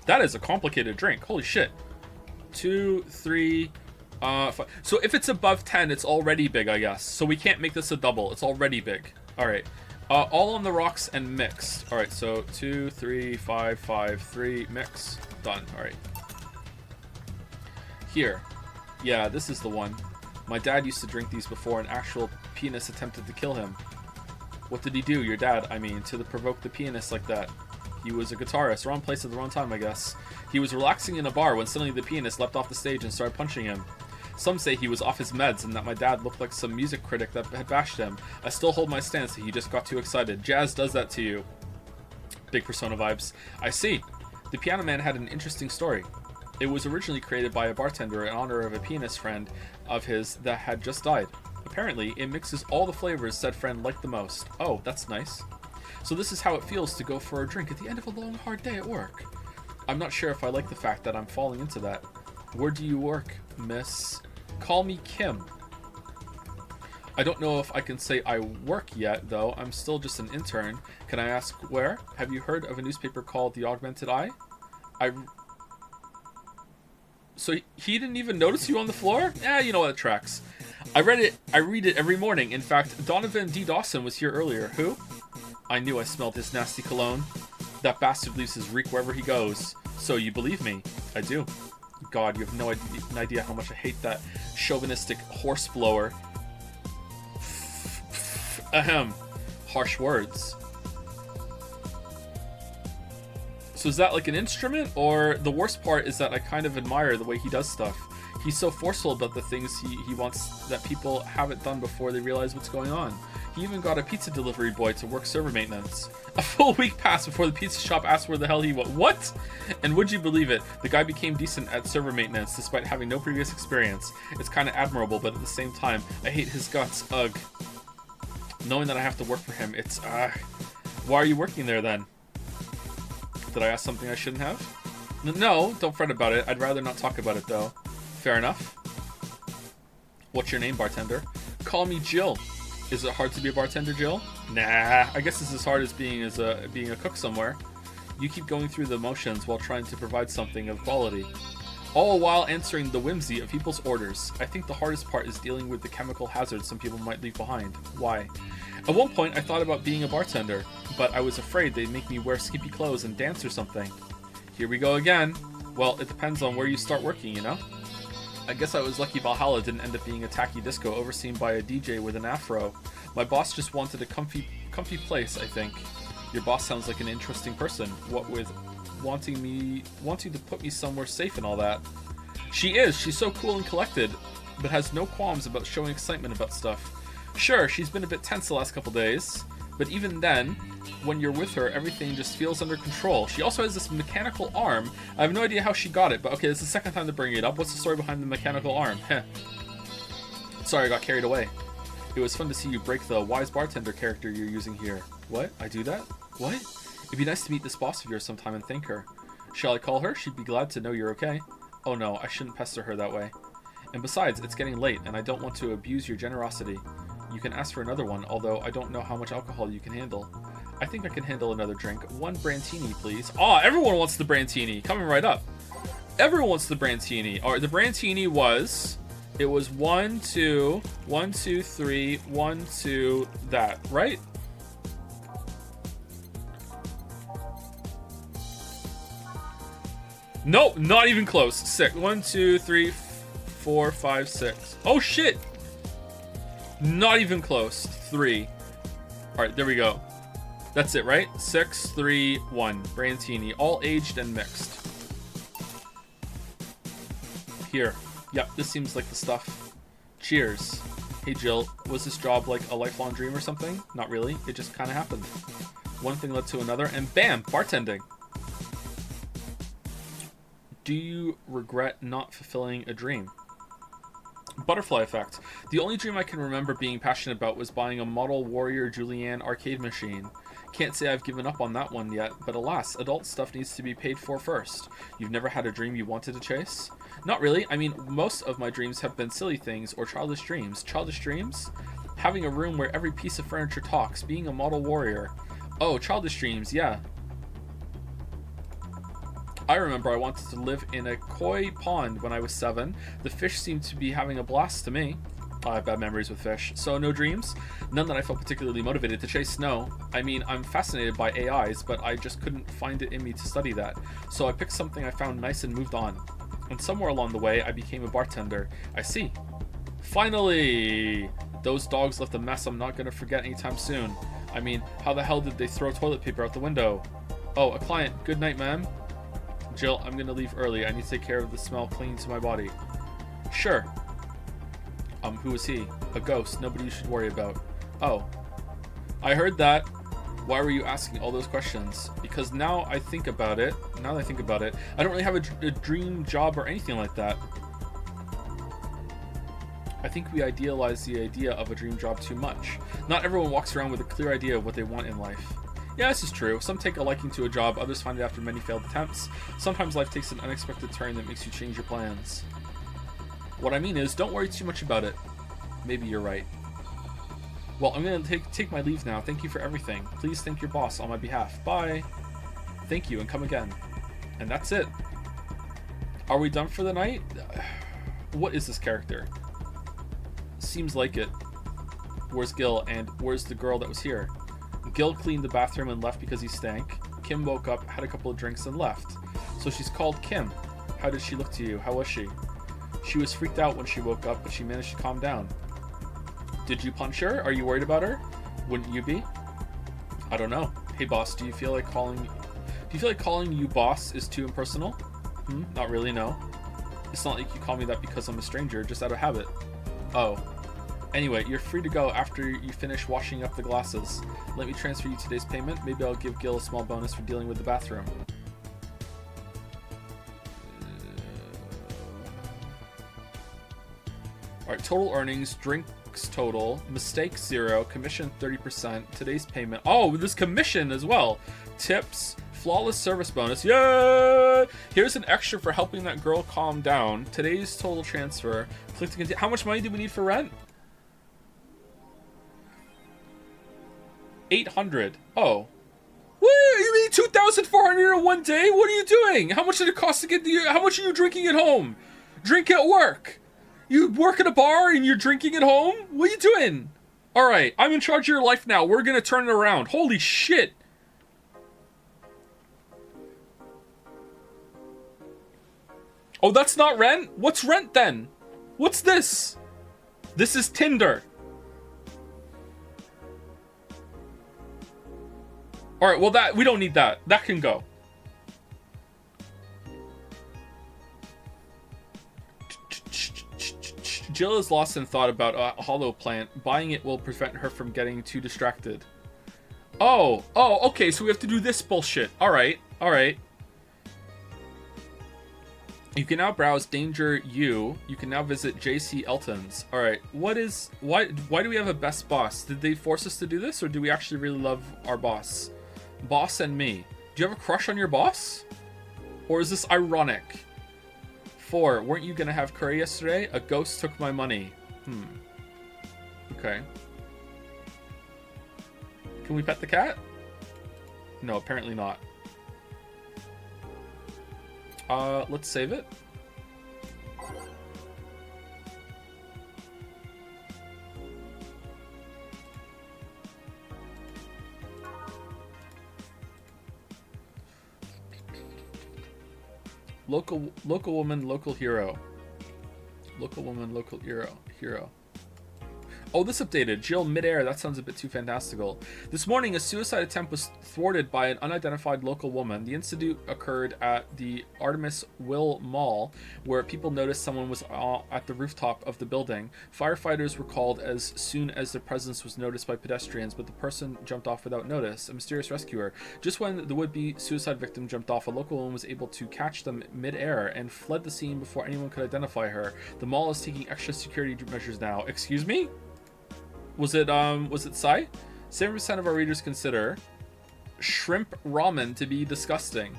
S1: That is a complicated drink. Holy shit. 2, 3, 5. So if it's above 10, it's already big, I guess. So we can't make this a double. It's already big. All right. All on the rocks and mixed. All right, so 2, 3, 5, 5, 3, mix. Done. All right. Here. Yeah, this is the one. My dad used to drink these before an actual pianist attempted to kill him. What did he do, your dad, I mean, to provoke the pianist like that? He was a guitarist, wrong place at the wrong time, I guess. He was relaxing in a bar when suddenly the pianist leapt off the stage and started punching him. Some say he was off his meds and that my dad looked like some music critic that had bashed him. I still hold my stance that he just got too excited. Jazz does that to you. Big Persona vibes. I see. The Piano Man had an interesting story. It was originally created by a bartender in honor of a pianist friend of his that had just died. Apparently, it mixes all the flavors said friend liked the most. Oh, that's nice. So this is how it feels to go for a drink at the end of a long, hard day at work. I'm not sure if I like the fact that I'm falling into that. Where do you work, miss? Call me Kim. I don't know if I can say I work yet, though. I'm still just an intern. Can I ask where? Have you heard of a newspaper called The Augmented Eye? So he didn't even notice you on the floor? Yeah, you know what, it tracks. I read it every morning. In fact, Donovan D. Dawson was here earlier. Who? I knew I smelled his nasty cologne. That bastard leaves his reek wherever he goes. So you believe me? I do. God, you have no idea how much I hate that chauvinistic horse blower. Ahem. Harsh words. So is that like an instrument? Or the worst part is that I kind of admire the way he does stuff. He's so forceful about the things he wants that people haven't done before they realize what's going on. He even got a pizza delivery boy to work server maintenance. A full week passed before the pizza shop asked where the hell he was. What? And would you believe it? The guy became decent at server maintenance despite having no previous experience. It's kind of admirable, but at the same time, I hate his guts. Ugh. Knowing that I have to work for him, it's why are you working there then? Did I ask something I shouldn't have? No, don't fret about it. I'd rather not talk about it though. Fair enough. What's your name, bartender? Call me Jill. Is it hard to be a bartender, Jill? Nah, I guess it's as hard as being a cook somewhere. You keep going through the motions while trying to provide something of quality. All while answering the whimsy of people's orders. I think the hardest part is dealing with the chemical hazards some people might leave behind. Why? At one point, I thought about being a bartender, but I was afraid they'd make me wear skimpy clothes and dance or something. Here we go again. Well, it depends on where you start working, you know? I guess I was lucky Valhalla didn't end up being a tacky disco overseen by a DJ with an afro. My boss just wanted a comfy place, I think. Your boss sounds like an interesting person. What with wanting to put me somewhere safe and all that. She is. She's so cool and collected, but has no qualms about showing excitement about stuff. Sure, she's been a bit tense the last couple days, but even then, when you're with her, everything just feels under control. She also has this mechanical arm. I have no idea how she got it, but okay, it's the second time to bring it up. What's the story behind the mechanical arm? Heh. Sorry, I got carried away. It was fun to see you break the wise bartender character you're using here. What? I do that? What? It'd be nice to meet this boss of yours sometime and thank her. Shall I call her? She'd be glad to know you're okay. Oh no, I shouldn't pester her that way. And besides, it's getting late, and I don't want to abuse your generosity. You can ask for another one, although I don't know how much alcohol you can handle. I think I can handle another drink. 1 Brantini, please. Oh, everyone wants the Brantini. Coming right up. Everyone wants the Brantini. All right, the Brantini was... It was 1, 2, 1, 2, 3, 1, 2, that, right? Nope, not even close. 6. 1, 2, 3, 4, 5, 6. Oh, shit. Not even close. 3. All right, there we go. That's it, right? 6, 3, 1. Brantini, all aged and mixed. Here. Yep, this seems like the stuff. Cheers. Hey Jill, was this job like a lifelong dream or something? Not really, it just kind of happened. One thing led to another, and bam, bartending. Do you regret not fulfilling a dream? Butterfly effect. The only dream I can remember being passionate about was buying a Model Warrior Julianne arcade machine. Can't say I've given up on that one yet, but alas, adult stuff needs to be paid for first. You've never had a dream you wanted to chase? Not really. I mean, most of my dreams have been silly things or childish dreams. Childish dreams? Having a room where every piece of furniture talks. Being a model warrior. Oh, childish dreams, yeah. I remember I wanted to live in a koi pond when I was 7. The fish seemed to be having a blast to me. I have bad memories with fish. So no dreams? None that I felt particularly motivated to chase, no. I mean, I'm fascinated by AIs, but I just couldn't find it in me to study that. So I picked something I found nice and moved on. And somewhere along the way, I became a bartender. I see. Finally! Those dogs left a mess I'm not going to forget anytime soon. I mean, how the hell did they throw toilet paper out the window? Oh, a client. Good night, ma'am. Jill, I'm going to leave early. I need to take care of the smell clinging to my body. Sure. Who is he? A ghost. Nobody you should worry about. Oh. I heard that. Why were you asking all those questions? Because now that I think about it, I don't really have a dream job or anything like that. I think we idealize the idea of a dream job too much. Not everyone walks around with a clear idea of what they want in life. Yeah, this is true. Some take a liking to a job, others find it after many failed attempts. Sometimes life takes an unexpected turn that makes you change your plans. What I mean is, don't worry too much about it. Maybe you're right. Well, I'm going to take my leave now. Thank you for everything. Please thank your boss on my behalf. Bye. Thank you, and come again. And that's it. Are we done for the night? What is this character? Seems like it. Where's Gil, and where's the girl that was here? Gil cleaned the bathroom and left because he stank. Kim woke up, had a couple of drinks, and left. So she's called Kim. How did she look to you? How was she? She was freaked out when she woke up, but she managed to calm down. Did you punch her? Are you worried about her? Wouldn't you be? I don't know. Hey boss, do you feel like calling you boss is too impersonal? Not really, no. It's not like you call me that because I'm a stranger, just out of habit. Oh. Anyway, you're free to go after you finish washing up the glasses. Let me transfer you today's payment. Maybe I'll give Gil a small bonus for dealing with the bathroom. Alright, total earnings, drinks total, mistake 0, commission 30%, today's payment. Oh, this commission as well. Tips, flawless service bonus. Yay! Here's an extra for helping that girl calm down. Today's total transfer. Click to continue. How much money do we need for rent? 800. Oh. What? You mean 2,400 in one day? What are you doing? How much did it cost to get the... How much are you drinking at home? Drink at work. You work at a bar and you're drinking at home? What are you doing? Alright, I'm in charge of your life now. We're gonna turn it around. Holy shit. Oh, that's not rent? What's rent then? What's this? This is Tinder. Alright, well that we don't need that. That can go. Jill is lost in thought about a hollow plant. Buying it will prevent her from getting too distracted. Oh, okay, so we have to do this bullshit. Alright. You can now browse Danger U. You can now visit JC Elton's. Alright, why do we have a best boss? Did they force us to do this, or do we actually really love our boss? Boss and me. Do you have a crush on your boss? Or is this ironic? 4. Weren't you gonna have curry yesterday? A ghost took my money. Okay. Can we pet the cat? No, apparently not. Let's save it. Local woman, local hero. Local woman, local hero. Oh, this updated. Jill midair. That sounds a bit too fantastical. This morning, a suicide attempt was thwarted by an unidentified local woman. The incident occurred at the Artemis Will Mall, where people noticed someone was at the rooftop of the building. Firefighters were called as soon as their presence was noticed by pedestrians, but the person jumped off without notice. A mysterious rescuer. Just when the would-be suicide victim jumped off, a local woman was able to catch them midair and fled the scene before anyone could identify her. The mall is taking extra security measures now. Excuse me? Was it Sai? 7% of our readers consider shrimp ramen to be disgusting.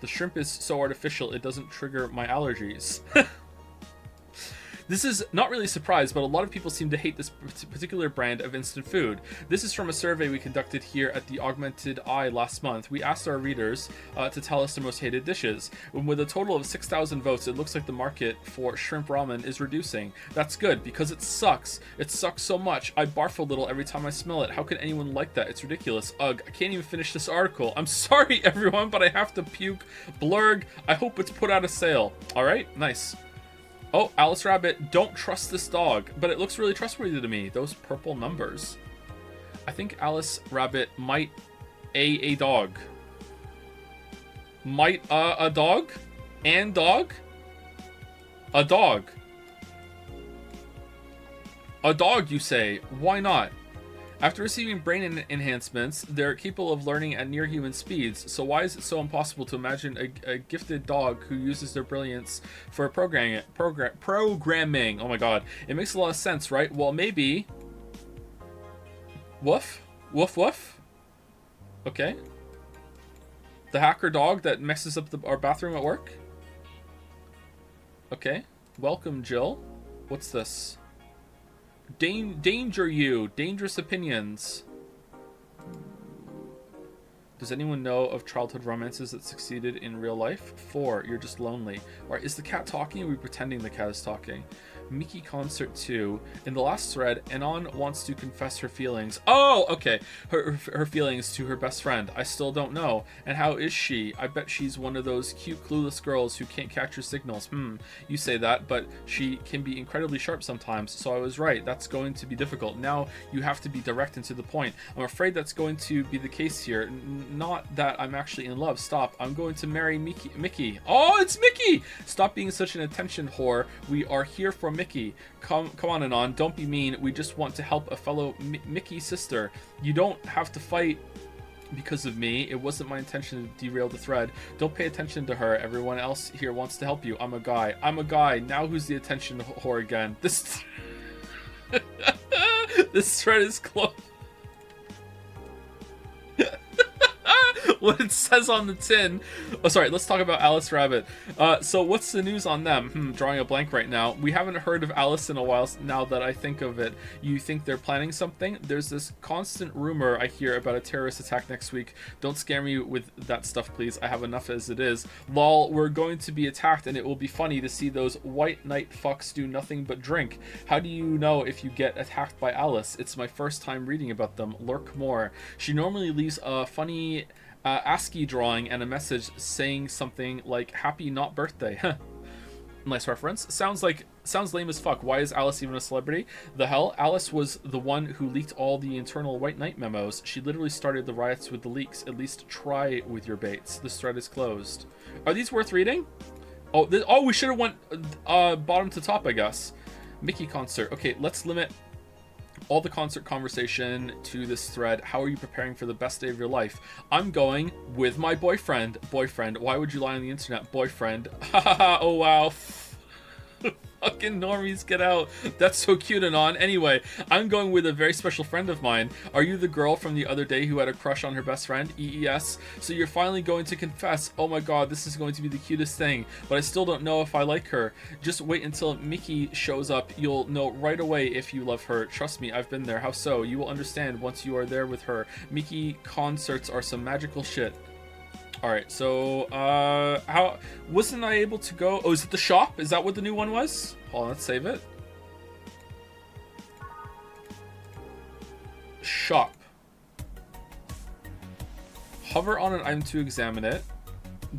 S1: The shrimp is so artificial it doesn't trigger my allergies. This is not really a surprise, but a lot of people seem to hate this particular brand of instant food. This is from a survey we conducted here at the Augmented Eye last month. We asked our readers to tell us their most hated dishes. And with a total of 6,000 votes, it looks like the market for shrimp ramen is reducing. That's good, because it sucks. It sucks so much. I barf a little every time I smell it. How can anyone like that? It's ridiculous. Ugh, I can't even finish this article. I'm sorry, everyone, but I have to puke. Blurg. I hope it's put out of sale. All right, nice. Oh, Alice Rabbit, don't trust this dog, but it looks really trustworthy to me. Those purple numbers. I think Alice Rabbit might a dog. Might a dog? And dog? A dog. A dog, you say? Why not? After receiving brain enhancements, they're capable of learning at near human speeds, so why is it so impossible to imagine a gifted dog who uses their brilliance for programming? Oh my god. It makes a lot of sense, right? Well, maybe... Woof? Woof woof? Okay. The hacker dog that messes up our bathroom at work? Okay. Welcome, Jill. What's this? Danger you. Dangerous opinions. Does anyone know of childhood romances that succeeded in real life? 4. You're just lonely. Or is the cat talking, or are we pretending the cat is talking? Mickey Concert 2. In the last thread, Anon wants to confess her feelings. Oh, okay. Her feelings to her best friend. I still don't know. And how is she? I bet she's one of those cute, clueless girls who can't catch her signals. You say that, but she can be incredibly sharp sometimes, so I was right. That's going to be difficult. Now you have to be direct and to the point. I'm afraid that's going to be the case here. Not that I'm actually in love. Stop. I'm going to marry Mickey. Oh, it's Mickey! Stop being such an attention whore. We are here for Mickey. Come on, Anon. Don't be mean. We just want to help a fellow Mickey sister. You don't have to fight because of me. It wasn't my intention to derail the thread. Don't pay attention to her. Everyone else here wants to help you. I'm a guy. Now who's the attention whore again? This this thread is closed. What it says on the tin. Oh, sorry, let's talk about Alice Rabbit. So what's the news on them? Drawing a blank right now. We haven't heard of Alice in a while now that I think of it. You think they're planning something? There's this constant rumor I hear about a terrorist attack next week. Don't scare me with that stuff, please. I have enough as it is. Lol, we're going to be attacked, and it will be funny to see those white knight fucks do nothing but drink. How do you know if you get attacked by Alice? It's my first time reading about them. Lurk more. She normally leaves a funny... ASCII drawing and a message saying something like "Happy not birthday." Nice reference. Sounds lame as fuck. Why is Alice even a celebrity? The hell? Alice was the one who leaked all the internal White Knight memos. She literally started the riots with the leaks. At least try with your baits. This thread is closed. Are these worth reading? Oh, we should have went bottom to top, I guess. Mickey Concert. Okay, let's limit all the concert conversation to this thread. How are you preparing for the best day of your life? I'm going with my boyfriend. Boyfriend. Why would you lie on the internet? Boyfriend. Oh wow. Fucking normies, get out. That's so cute and on. Anyway, I'm going with a very special friend of mine. Are you the girl from the other day who had a crush on her best friend? EES. So you're finally going to confess. Oh my god, this is going to be the cutest thing. But I still don't know if I like her. Just wait until Mickey shows up. You'll know right away if you love her. Trust me, I've been there. How so? You will understand once you are there with her. Mickey concerts are some magical shit. Alright, so, how, wasn't I able to go, oh, is it the shop? Is that what the new one was? Hold on, let's save it. Shop. Hover on an item to examine it.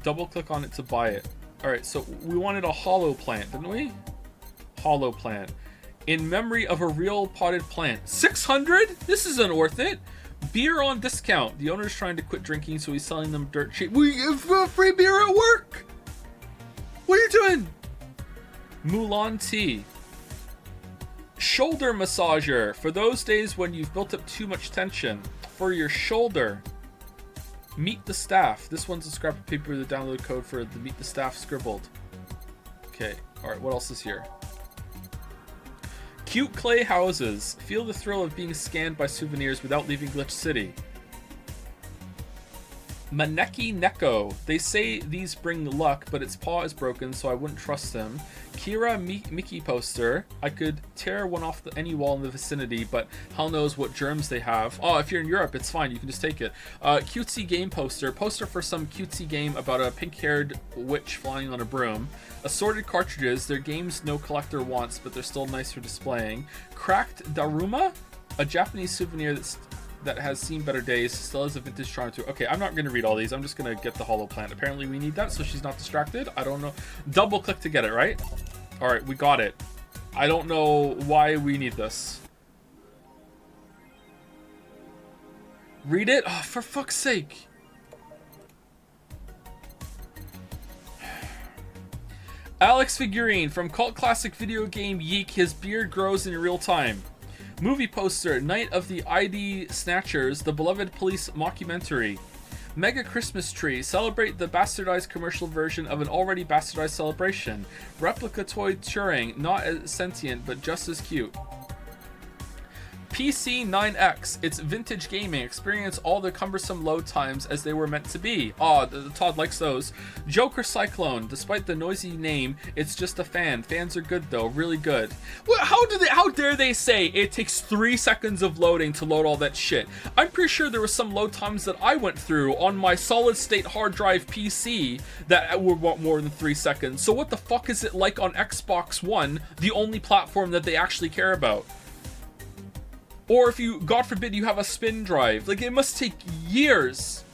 S1: Double click on it to buy it. Alright, so we wanted a hollow plant, didn't we? Hollow plant. In memory of a real potted plant. 600? This isn't worth it. Beer on discount. The owner's trying to quit drinking, so he's selling them dirt cheap. We have free beer at work. What are you doing? Mulan tea. Shoulder massager. For those days when you've built up too much tension. For your shoulder. Meet the staff. This one's a scrap of paper with the download code for the meet the staff scribbled. Okay. Alright, what else is here? Cute clay houses. Feel the thrill of being scanned by souvenirs without leaving Glitch City. Maneki Neko. They say these bring luck, but its paw is broken, so I wouldn't trust them. Kira Mickey poster. I could tear one off any wall in the vicinity, but hell knows what germs they have. Oh, if you're in Europe, it's fine. You can just take it. Cutesy game poster. Poster for some cutesy game about a pink-haired witch flying on a broom. Assorted cartridges. They're games no collector wants, but they're still nice for displaying. Cracked Daruma. A Japanese souvenir that has seen better days, still has a vintage charm to it. Okay, I'm not going to read all these. I'm just going to get the hollow plant. Apparently we need that so she's not distracted. I don't know. Double click to get it, right? All right, we got it. I don't know why we need this. Read it? Oh, for fuck's sake. Alex Figurine from cult classic video game Yeek. His beard grows in real time. Movie poster, Night of the ID Snatchers, the beloved police mockumentary. Mega Christmas tree, celebrate the bastardized commercial version of an already bastardized celebration. Replica toy Turing, not as sentient, but just as cute. PC 9X, it's vintage gaming. Experience all the cumbersome load times as they were meant to be. Aw, Todd likes those. Joker Cyclone, despite the noisy name, it's just a fan. Fans are good though, really good. Well, how dare they say it takes 3 seconds of loading to load all that shit? I'm pretty sure there were some load times that I went through on my solid state hard drive PC that were more than 3 seconds. So what the fuck is it like on Xbox One, the only platform that they actually care about? Or if you, God forbid, you have a spin drive. Like, it must take years.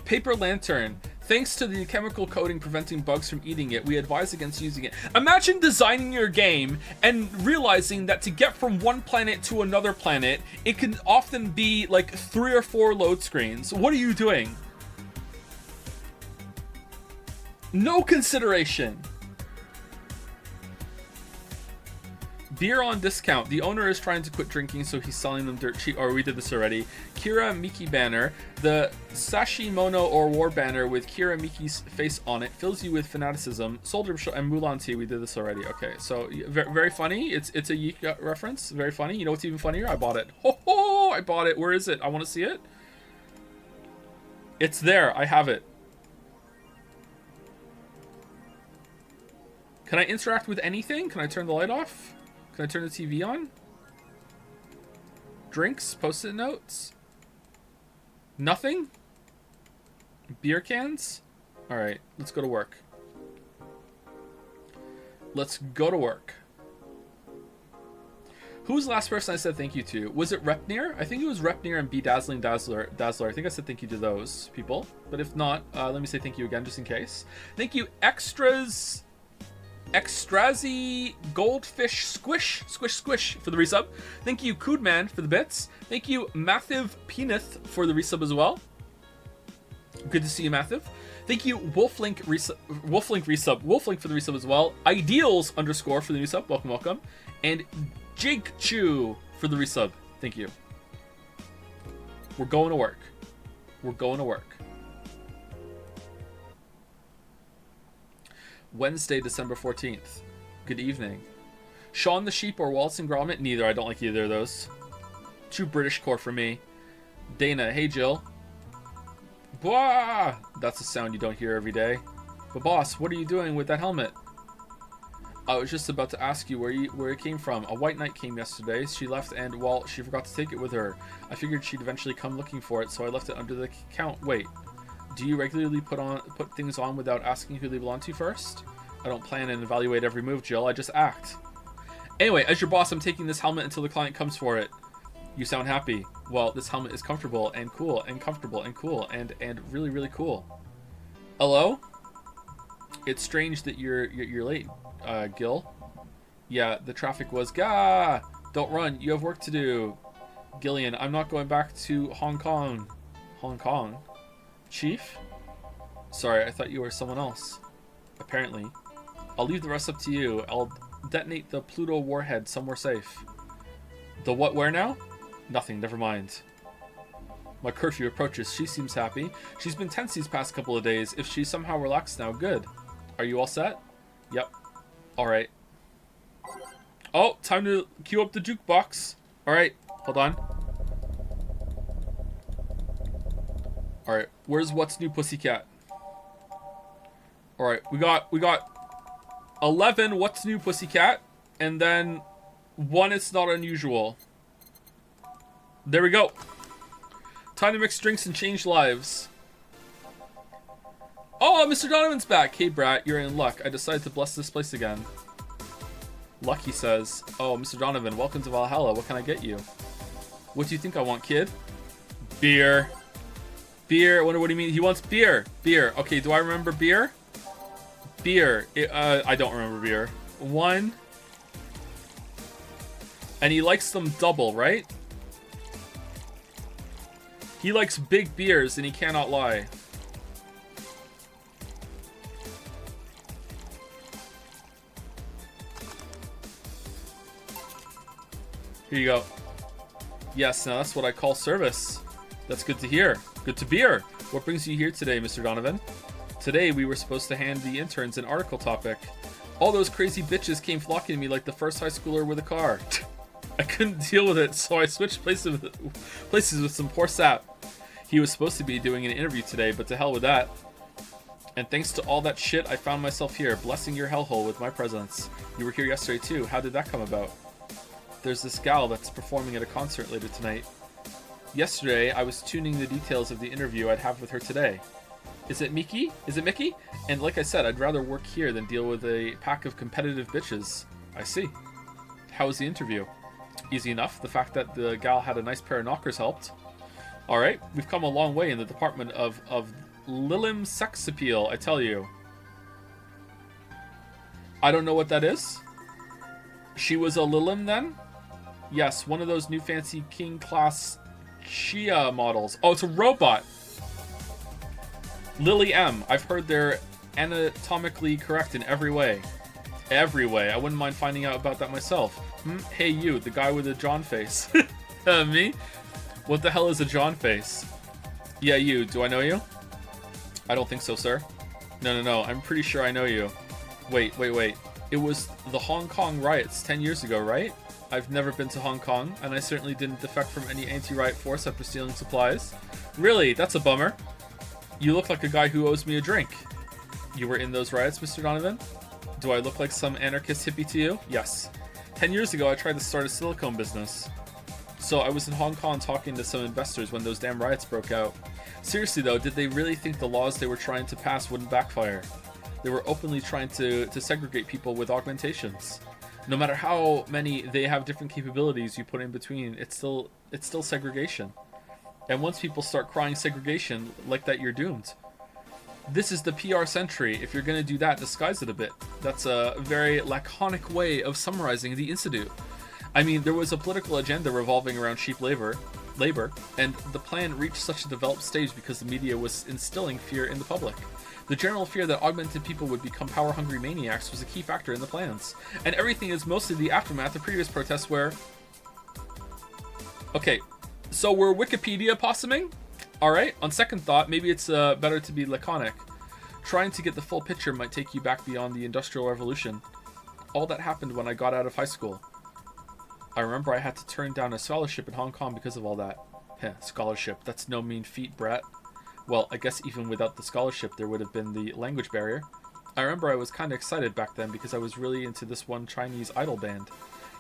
S1: Paper Lantern. Thanks to the chemical coating preventing bugs from eating it, we advise against using it. Imagine designing your game and realizing that to get from one planet to another planet, it can often be like 3 or 4 load screens. What are you doing? No consideration. Beer on discount. The owner is trying to quit drinking, so he's selling them dirt cheap. Or we did this already. Kira Miki banner. The Sashimono or War banner with Kira Miki's face on it fills you with fanaticism. Soldier and Mulan tea. We did this already. Okay, so very funny. It's a Yeek reference. Very funny. You know what's even funnier? I bought it. Ho ho! I bought it. Where is it? I want to see it. It's there. I have it. Can I interact with anything? Can I turn the light off? Can I turn the TV on? Drinks? Post-it notes? Nothing? Beer cans? Alright, let's go to work. Let's go to work. Who was the last person I said thank you to? Was it Repnir? I think it was Repnir and B Dazzling Dazzler. I think I said thank you to those people. But if not, let me say thank you again just in case. Thank you, Extrazy Goldfish Squish for the resub. Thank you, Koodman, for the bits. Thank you, Mathiv Penith, for the resub as well. Good to see you, Mathiv. Thank you, Wolflink for the resub as well. Ideals _ for the new sub. Welcome. And Jig Chew for the resub. Thank you. We're going to work. Wednesday, December 14th. Good evening. Shaun the Sheep or Wallace and Gromit? Neither. I don't like either of those. Too British core for me. Dana. Hey, Jill. Bwah! That's a sound you don't hear every day. But boss, what are you doing with that helmet? I was just about to ask you where it came from. A white knight came yesterday. She left and, well, she forgot to take it with her. I figured she'd eventually come looking for it, so I left it under the count. Wait, do you regularly put things on without asking who they belong to first? I don't plan and evaluate every move, Jill. I just act. Anyway, as your boss, I'm taking this helmet until the client comes for it. You sound happy. Well, this helmet is comfortable and cool and comfortable and cool and really, really cool. Hello? It's strange that you're late, Gil. Yeah, the traffic was... Gah! Don't run. You have work to do. Gillian, I'm not going back to Hong Kong. Hong Kong? Chief? Sorry, I thought you were someone else. Apparently. I'll leave the rest up to you. I'll detonate the Pluto warhead somewhere safe. The what where now? Nothing, never mind. My curfew approaches. She seems happy. She's been tense these past couple of days. If she's somehow relaxed now, good. Are you all set? Yep. Alright. Oh, time to queue up the jukebox. Alright, hold on. Alright, where's What's New Pussycat? Alright, we got 11 What's New Pussycat, and then 1 It's Not Unusual. There we go. Time to mix drinks and change lives. Oh, Mr. Donovan's back. Hey, Brat, you're in luck. I decided to bless this place again. Lucky says, oh, Mr. Donovan, welcome to Valhalla. What can I get you? What do you think I want, kid? Beer. Beer. I wonder what he means. He wants beer. Beer. Okay, do I remember beer? Beer. I don't remember beer. 1. And he likes them double, right? He likes big beers and he cannot lie. Here you go. Yes, now that's what I call service. That's good to hear. Good to beer. What brings you here today, Mr. Donovan? Today we were supposed to hand the interns an article topic. All those crazy bitches came flocking to me like the first high schooler with a car. I couldn't deal with it, so I switched places with some poor sap. He was supposed to be doing an interview today, but to hell with that. And thanks to all that shit, I found myself here, blessing your hellhole with my presence. You were here yesterday too. How did that come about? There's this gal that's performing at a concert later tonight. Yesterday, I was tuning the details of the interview I'd have with her today. Is it Mickey? Is it Mickey? And like I said, I'd rather work here than deal with a pack of competitive bitches. I see. How was the interview? Easy enough. The fact that the gal had a nice pair of knockers helped. Alright, we've come a long way in the department of Lilim sex appeal, I tell you. I don't know what that is. She was a Lilim then? Yes, one of those new fancy King class Chia models. Oh, it's a robot. Lily M. I've heard they're anatomically correct in every way. Every way. I wouldn't mind finding out about that myself. Hey you, the guy with the John face. Me? What the hell is a John face? Yeah, you. Do I know you? I don't think so, sir. No. I'm pretty sure I know you. Wait. It was the Hong Kong riots 10 years ago, right? I've never been to Hong Kong, and I certainly didn't defect from any anti-riot force after stealing supplies. Really? That's a bummer. You look like a guy who owes me a drink. You were in those riots, Mr. Donovan? Do I look like some anarchist hippie to you? Yes. 10 years ago, I tried to start a silicone business. So I was in Hong Kong talking to some investors when those damn riots broke out. Seriously though, did they really think the laws they were trying to pass wouldn't backfire? They were openly trying to segregate people with augmentations. No matter how many they have different capabilities you put in between, it's still segregation. And once people start crying segregation like that, you're doomed. This is the PR century. If you're going to do that, disguise it a bit. That's a very laconic way of summarizing the institute. I mean, there was a political agenda revolving around cheap labor, and the plan reached such a developed stage because the media was instilling fear in the public. The general fear that augmented people would become power-hungry maniacs was a key factor in the plans. And everything is mostly the aftermath of previous protests where... Okay, so we're Wikipedia possuming? Alright, on second thought, maybe it's better to be laconic. Trying to get the full picture might take you back beyond the Industrial Revolution. All that happened when I got out of high school. I remember I had to turn down a scholarship in Hong Kong because of all that. Heh, scholarship. That's no mean feat, brat. Well, I guess even without the scholarship, there would have been the language barrier. I remember I was kind of excited back then because I was really into this one Chinese idol band.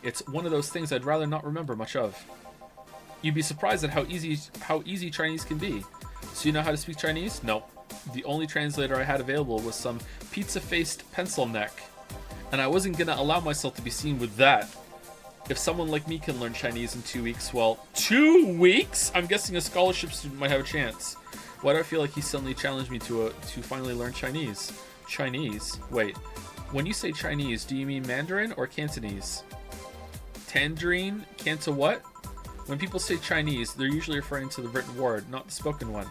S1: It's one of those things I'd rather not remember much of. You'd be surprised at how easy Chinese can be. So you know how to speak Chinese? No. The only translator I had available was some pizza-faced pencil neck. And I wasn't gonna allow myself to be seen with that. If someone like me can learn Chinese in 2 weeks, well, 2 weeks? I'm guessing a scholarship student might have a chance. Why do I feel like he suddenly challenged me to finally learn Chinese? Chinese? Wait, when you say Chinese, do you mean Mandarin or Cantonese? Tangerine? Canto what? When people say Chinese, they're usually referring to the written word, not the spoken one.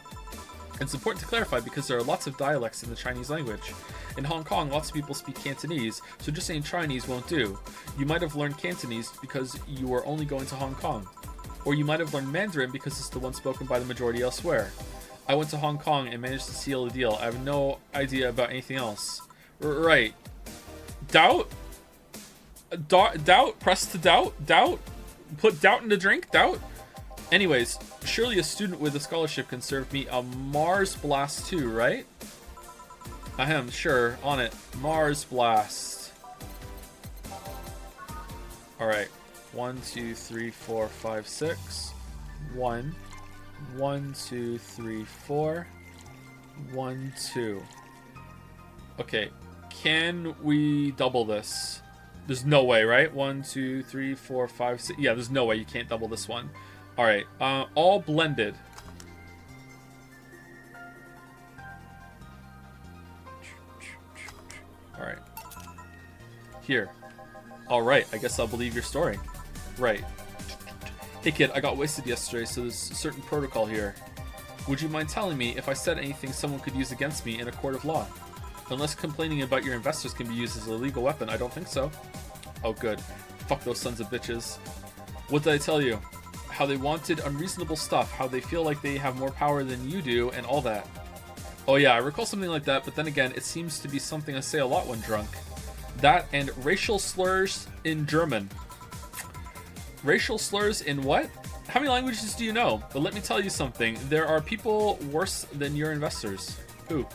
S1: It's important to clarify because there are lots of dialects in the Chinese language. In Hong Kong, lots of people speak Cantonese, so just saying Chinese won't do. You might have learned Cantonese because you were only going to Hong Kong. Or you might have learned Mandarin because it's the one spoken by the majority elsewhere. I went to Hong Kong and managed to seal the deal. I have no idea about anything else. Right. Doubt? Doubt? Press to doubt? Doubt? Put doubt in the drink? Doubt? Anyways, surely a student with a scholarship can serve me a Mars Blast too, right? Ahem, sure, on it. Mars Blast. Alright. 1, 2, 3, 4, 5, 6. 1. 1, 2, 3, 4. 1, 2. Okay. Can we double this? There's no way, right? 1, 2, 3, 4, 5, 6. Yeah, there's no way you can't double this one. Alright, all blended. Alright. Here. Alright, I guess I'll believe your story. Right. Hey kid, I got wasted yesterday, so there's a certain protocol here. Would you mind telling me if I said anything someone could use against me in a court of law? Unless complaining about your investors can be used as a legal weapon, I don't think so. Oh good. Fuck those sons of bitches. What did I tell you? How they wanted unreasonable stuff, how they feel like they have more power than you do, and all that. Oh yeah, I recall something like that, but then again, it seems to be something I say a lot when drunk. That and racial slurs in German. Racial slurs in what? How many languages do you know? But let me tell you something, there are people worse than your investors. Who?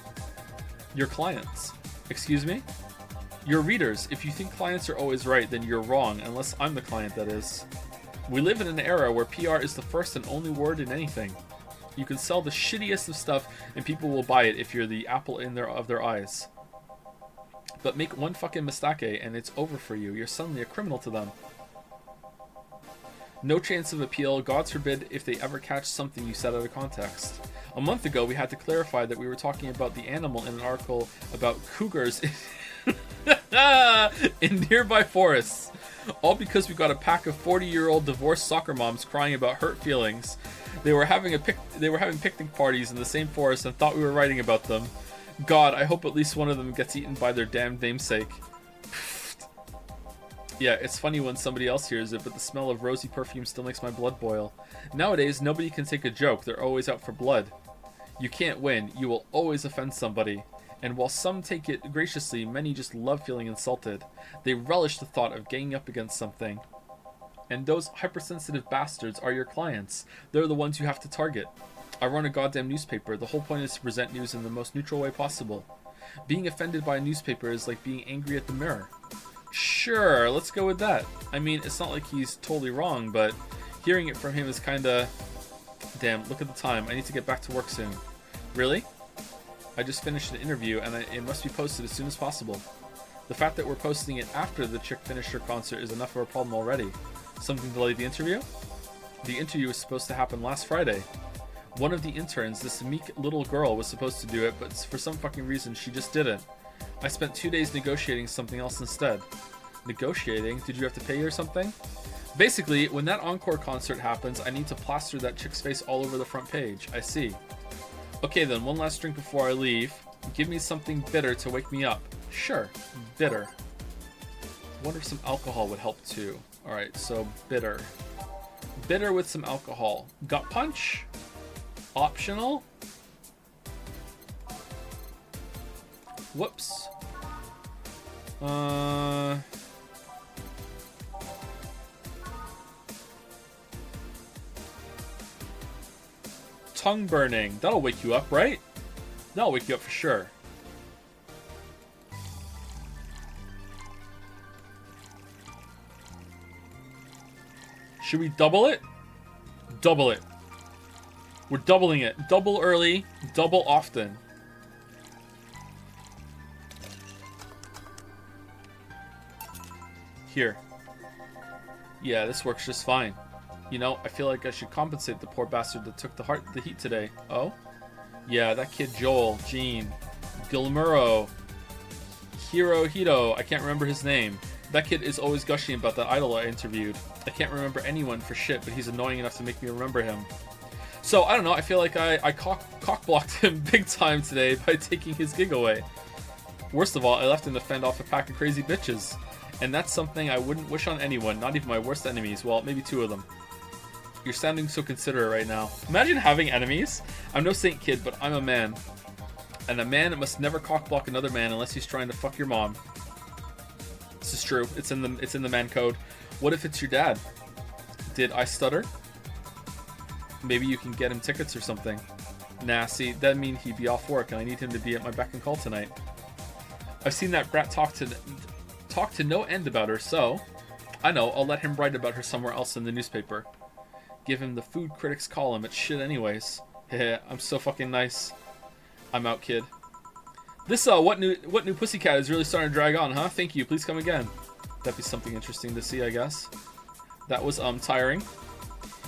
S1: Your clients. Excuse me? Your readers. If you think clients are always right, then you're wrong, unless I'm the client, that is. We live in an era where PR is the first and only word in anything. You can sell the shittiest of stuff and people will buy it if you're the apple of their eyes. But make one fucking mistake and it's over for you. You're suddenly a criminal to them. No chance of appeal, God forbid if they ever catch something you said out of context. A month ago, we had to clarify that we were talking about the animal in an article about cougars in nearby forests. All because we got a pack of 40-year-old divorced soccer moms crying about hurt feelings. They were having picnic parties in the same forest and thought we were writing about them. God, I hope at least one of them gets eaten by their damned namesake. Yeah, it's funny when somebody else hears it, but the smell of rosy perfume still makes my blood boil. Nowadays, nobody can take a joke. They're always out for blood. You can't win. You will always offend somebody. And while some take it graciously, many just love feeling insulted. They relish the thought of ganging up against something. And those hypersensitive bastards are your clients. They're the ones you have to target. I run a goddamn newspaper. The whole point is to present news in the most neutral way possible. Being offended by a newspaper is like being angry at the mirror. Sure, let's go with that. I mean, it's not like he's totally wrong, but hearing it from him is kinda... Damn, look at the time. I need to get back to work soon. Really? I just finished an interview and it must be posted as soon as possible. The fact that we're posting it after the chick finished her concert is enough of a problem already. Something delayed the interview? The interview was supposed to happen last Friday. One of the interns, this meek little girl, was supposed to do it, but for some fucking reason she just didn't. I spent 2 days negotiating something else instead. Negotiating? Did you have to pay her something? Basically, when that encore concert happens, I need to plaster that chick's face all over the front page. I see. Okay then, one last drink before I leave. Give me something bitter to wake me up. Sure, bitter. I wonder if some alcohol would help too. Alright, so bitter. Bitter with some alcohol. Gut punch? Optional? Whoops. tongue burning. That'll wake you up, right? That'll wake you up for sure. Should we double it? Double it. We're doubling it. Double early, double often. Here. Yeah, this works just fine. You know, I feel like I should compensate the poor bastard that took the heat today. Oh? Yeah, that kid Joel, Gene, Gilmuro, Hirohito, I can't remember his name. That kid is always gushing about that idol I interviewed. I can't remember anyone for shit, but he's annoying enough to make me remember him. So, I don't know, I feel like I cock-blocked him big time today by taking his gig away. Worst of all, I left him to fend off a pack of crazy bitches. And that's something I wouldn't wish on anyone, not even my worst enemies. Well, maybe 2 of them. You're sounding so considerate right now. Imagine having enemies. I'm no saint kid, but I'm a man. And a man must never cock-block another man unless he's trying to fuck your mom. This is true. It's in the man code. What if it's your dad? Did I stutter? Maybe you can get him tickets or something. Nah, see, that'd mean he'd be off work and I need him to be at my beck and call tonight. I've seen that brat talk to no end about her, so I know, I'll let him write about her somewhere else in the newspaper. Give him the food critics column. It's shit anyways. Heh, I'm so fucking nice. I'm out, kid. This what new pussycat is really starting to drag on, huh? Thank you. Please come again. That'd be something interesting to see, I guess. That was tiring.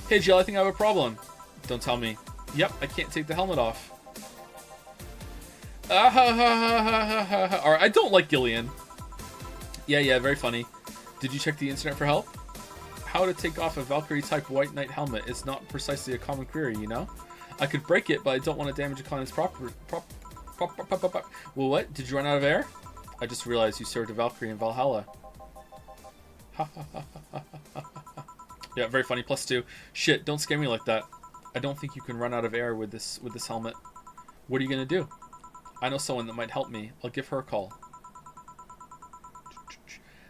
S1: Hey Jill, I think I have a problem. Don't tell me. Yep, I can't take the helmet off. Alright, I don't like Gillian. Yeah, very funny. Did you check the internet for help? How to take off a Valkyrie-type White Knight helmet is not precisely a common query, you know? I could break it, but I don't want to damage a client's property. Well, what? Did you run out of air? I just realized you served a Valkyrie in Valhalla. Yeah, very funny. +2. Shit, don't scare me like that. I don't think you can run out of air with this helmet. What are you gonna do? I know someone that might help me. I'll give her a call.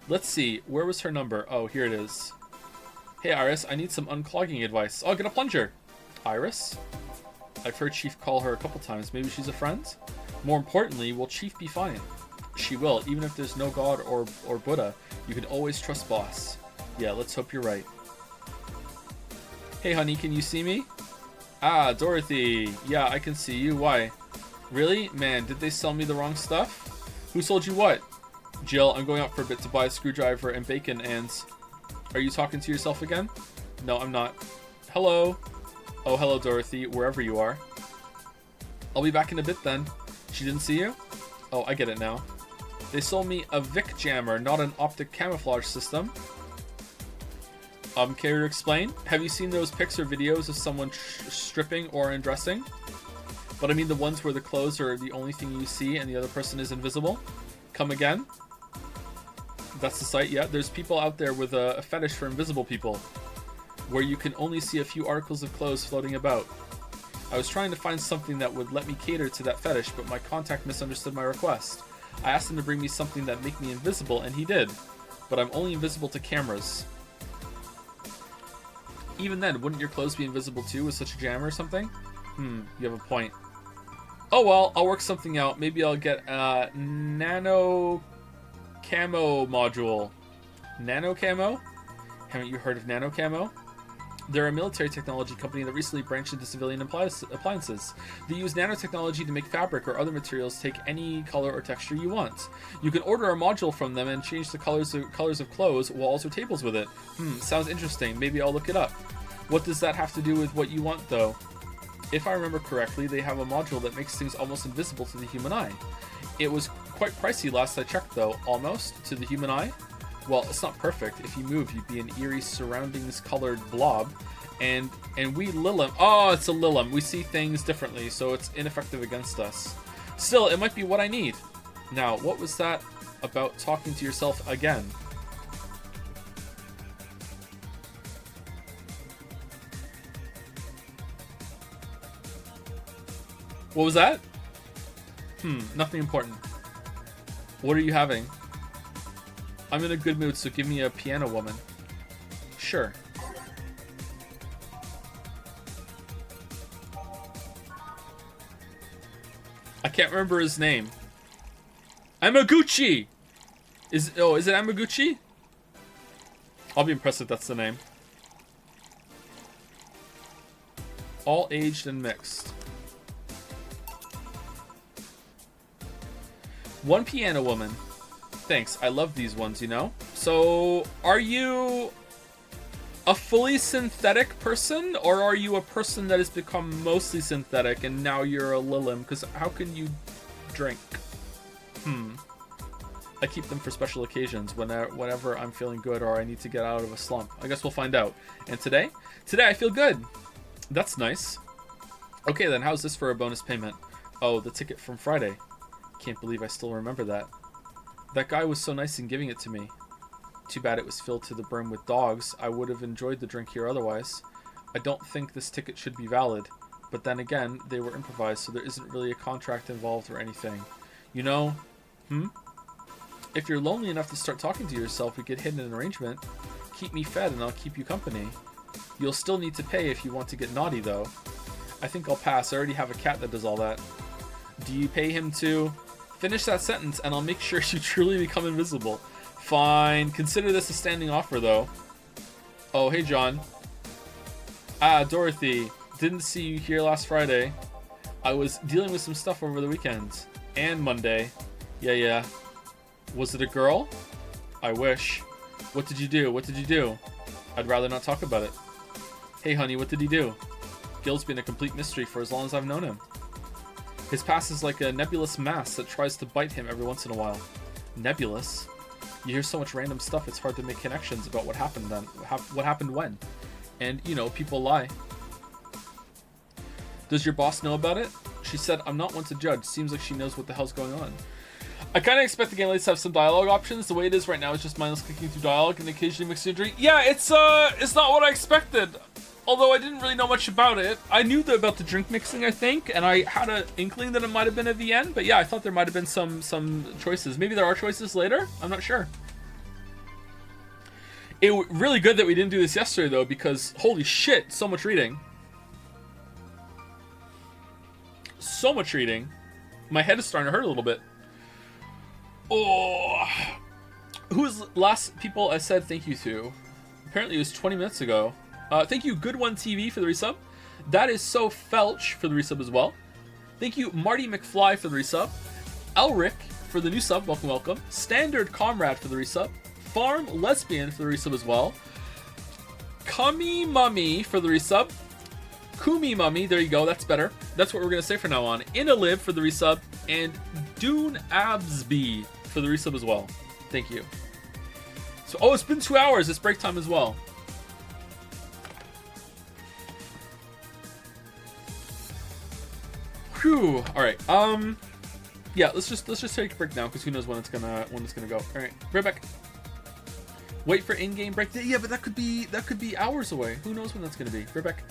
S1: Let's see. Where was her number? Oh, here it is. Hey, Iris. I need some unclogging advice. Oh, get a plunger. Iris? I've heard Chief call her a couple times. Maybe she's a friend? More importantly, will Chief be fine? She will. Even if there's no God or Buddha, you can always trust Boss. Yeah, let's hope you're right. Hey, honey, can you see me? Ah, Dorothy. Yeah, I can see you. Why? Really? Man, did they sell me the wrong stuff? Who sold you what? Jill, I'm going out for a bit to buy a screwdriver and bacon and... Are you talking to yourself again? No, I'm not. Hello? Oh, hello, Dorothy, wherever you are. I'll be back in a bit then. She didn't see you? Oh, I get it now. They sold me a Vic jammer, not an optic camouflage system. Care to explain? Have you seen those pics or videos of someone stripping or undressing? But I mean the ones where the clothes are the only thing you see and the other person is invisible? Come again? That's the site, yeah. There's people out there with a fetish for invisible people, where you can only see a few articles of clothes floating about. I was trying to find something that would let me cater to that fetish, but my contact misunderstood my request. I asked him to bring me something that make me invisible, and he did. But I'm only invisible to cameras. Even then, wouldn't your clothes be invisible too with such a jammer or something? You have a point. Oh well, I'll work something out. Maybe I'll get a nano camo module. Nano camo? Haven't you heard of nano camo? They're a military technology company that recently branched into civilian appliances. They use nanotechnology to make fabric or other materials take any color or texture you want. You can order a module from them and change the colors of clothes, walls, or tables with it. Sounds interesting. Maybe I'll look it up. What does that have to do with what you want, though? If I remember correctly, they have a module that makes things almost invisible to the human eye. It was quite pricey last I checked, though. Almost to the human eye? Well, it's not perfect. If you move, you'd be an eerie surroundings-colored blob. And we Lilim... Oh, it's a Lilim. We see things differently, so it's ineffective against us. Still, it might be what I need. Now, what was that about talking to yourself again? What was that? Nothing important. What are you having? I'm in a good mood, so give me a piano woman. Sure. can't remember his name. Amaguchi! Is it Amaguchi? I'll be impressed if that's the name. All aged and mixed. One piano woman. Thanks, I love these ones, you know? So, are you a fully synthetic person, or are you a person that has become mostly synthetic and now you're a Lilim? Because how can you drink? I keep them for special occasions, whenever I'm feeling good or I need to get out of a slump. I guess we'll find out. And today? Today I feel good. That's nice. Okay then, how's this for a bonus payment? Oh, the ticket from Friday. Can't believe I still remember that. That guy was so nice in giving it to me. Too bad it was filled to the brim with dogs. I would have enjoyed the drink here otherwise. I don't think this ticket should be valid. But then again, they were improvised, so there isn't really a contract involved or anything. You know? If you're lonely enough to start talking to yourself, we could hit an arrangement. Keep me fed and I'll keep you company. You'll still need to pay if you want to get naughty, though. I think I'll pass. I already have a cat that does all that. Do you pay him to... Finish that sentence and I'll make sure you truly become invisible. Fine. Consider this a standing offer, though. Oh, hey, John. Ah, Dorothy. Didn't see you here last Friday. I was dealing with some stuff over the weekend. And Monday. Yeah. Was it a girl? I wish. What did you do? What did you do? I'd rather not talk about it. Hey, honey, what did he do? Gil's been a complete mystery for as long as I've known him. His past is like a nebulous mass that tries to bite him every once in a while. Nebulous? You hear so much random stuff, it's hard to make connections about what happened then. What happened when. And, you know, people lie. Does your boss know about it? She said, I'm not one to judge. Seems like she knows what the hell's going on. I kind of expect the game to have some dialogue options. The way it is right now is just mindless clicking through dialogue and occasionally mixing a drink. Yeah, it's not what I expected. Although I didn't really know much about it. I knew about the drink mixing, I think, and I had an inkling that it might have been at the end. But yeah, I thought there might have been some choices. Maybe there are choices later? I'm not sure. It was really good that we didn't do this yesterday, though, because holy shit, so much reading. So much reading. My head is starting to hurt a little bit. Oh. Who was the last people I said thank you to? Apparently it was 20 minutes ago. Thank you, Good One TV, for the resub. That is so Felch for the resub as well. Thank you, Marty McFly, for the resub. Elric for the new sub. Welcome, welcome. Standard Comrade for the resub. Farm Lesbian for the resub as well. Kami Mummy for the resub. Kumi Mummy, there you go, that's better. That's what we're going to say from now on. Inaliv for the resub. And Dune Absby for the resub as well. Thank you. So, oh, it's been 2 hours. It's break time as well. Whew. All right. Yeah. Let's just take a break now because who knows when it's gonna go. All right. Right back. Wait for in-game break. Yeah, but that could be hours away. Who knows when that's gonna be? Right back.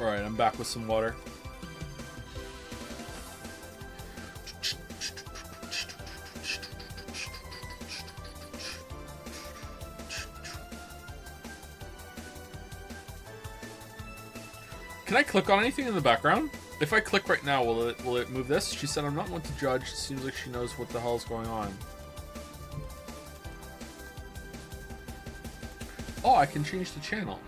S1: Alright, I'm back with some water. Can I click on anything in the background? If I click right now, will it move this? She said, I'm not one to judge. It seems like she knows what the hell is going on. Oh, I can change the channel.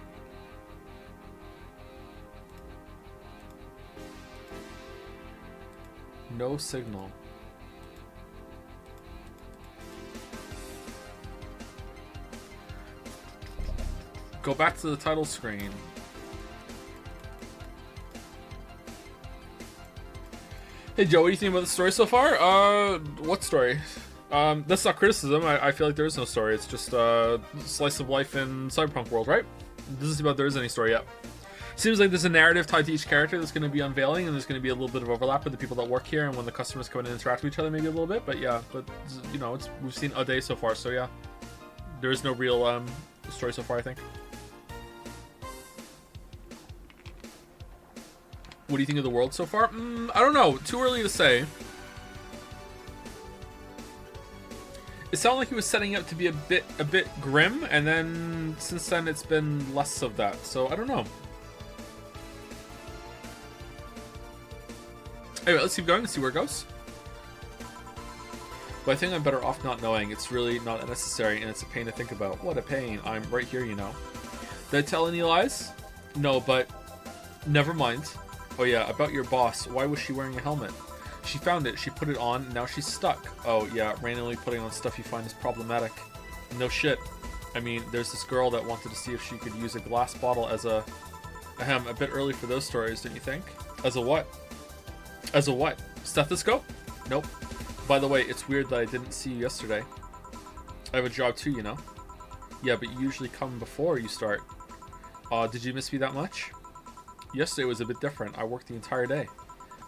S1: No signal. Go back to the title screen. Hey Joe, what do you think about the story so far? What story? That's not criticism. I feel like there is no story. It's just a slice of life in cyberpunk world, right? It doesn't seem like there is any story yet. Seems like there's a narrative tied to each character that's going to be unveiling, and there's going to be a little bit of overlap with the people that work here, and when the customers come in and interact with each other, maybe a little bit. But yeah, you know, we've seen a day so far, so yeah, there is no real story so far, I think. What do you think of the world so far? I don't know. Too early to say. It sounded like he was setting up to be a bit grim, and then since then it's been less of that. So I don't know. Anyway, let's keep going and see where it goes. But I think I'm better off not knowing. It's really not necessary, and it's a pain to think about. What a pain. I'm right here, you know. Did I tell any lies? No, but never mind. Oh yeah, about your boss. Why was she wearing a helmet? She found it, she put it on, and now she's stuck. Oh yeah, randomly putting on stuff you find is problematic. No shit. I mean, there's this girl that wanted to see if she could use a glass bottle as a... a bit early for those stories, don't you think? As a what? As a what? Stethoscope? Nope. By the way, it's weird that I didn't see you yesterday. I have a job too, you know? Yeah, but you usually come before you start. Did you miss me that much? Yesterday was a bit different. I worked the entire day.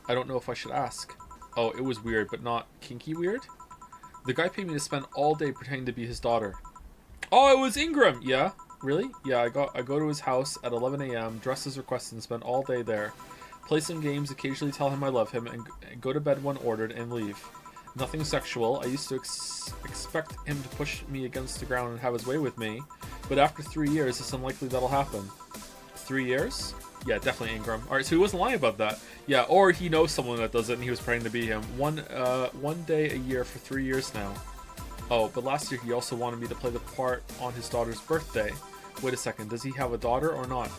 S1: I don't know if I should ask. Oh, it was weird, but not kinky weird? The guy paid me to spend all day pretending to be his daughter. Oh, it was Ingram! Yeah? Really? Yeah, I go to his house at 11 a.m., dress as requested, and spend all day there. Play some games, occasionally tell him I love him, and go to bed when ordered, and leave. Nothing sexual. I used to expect him to push me against the ground and have his way with me, but after 3 years, it's unlikely that'll happen. 3 years? Yeah, definitely Ingram. Alright, so he wasn't lying about that. Yeah, or he knows someone that does it and he was praying to be him. One day a year for 3 years now. Oh, but last year he also wanted me to play the part on his daughter's birthday. Wait a second, does he have a daughter or not?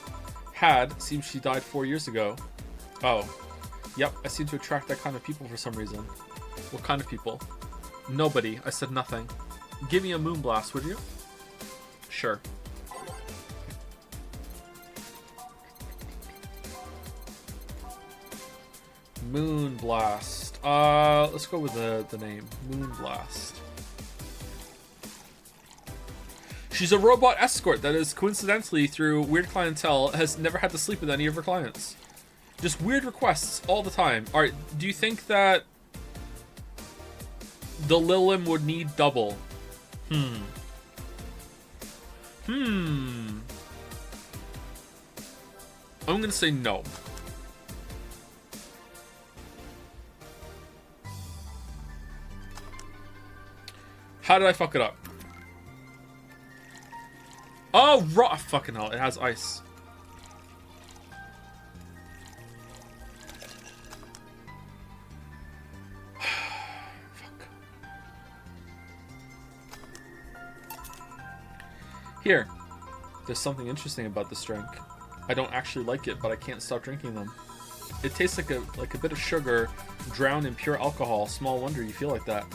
S1: Had, seems she died 4 years ago. Oh. Yep, I seem to attract that kind of people for some reason. What kind of people? Nobody. I said nothing. Give me a moon blast, would you? Sure. Moon Blast. Let's go with the name. Moon Blast. She's a robot escort that is coincidentally, through weird clientele, has never had to sleep with any of her clients. Just weird requests all the time. Alright, do you think that the Lilim would need double? I'm gonna say no. How did I fuck it up? Oh, fucking hell, it has ice. Fuck. Here. There's something interesting about this drink. I don't actually like it, but I can't stop drinking them. It tastes like a bit of sugar drowned in pure alcohol. Small wonder you feel like that.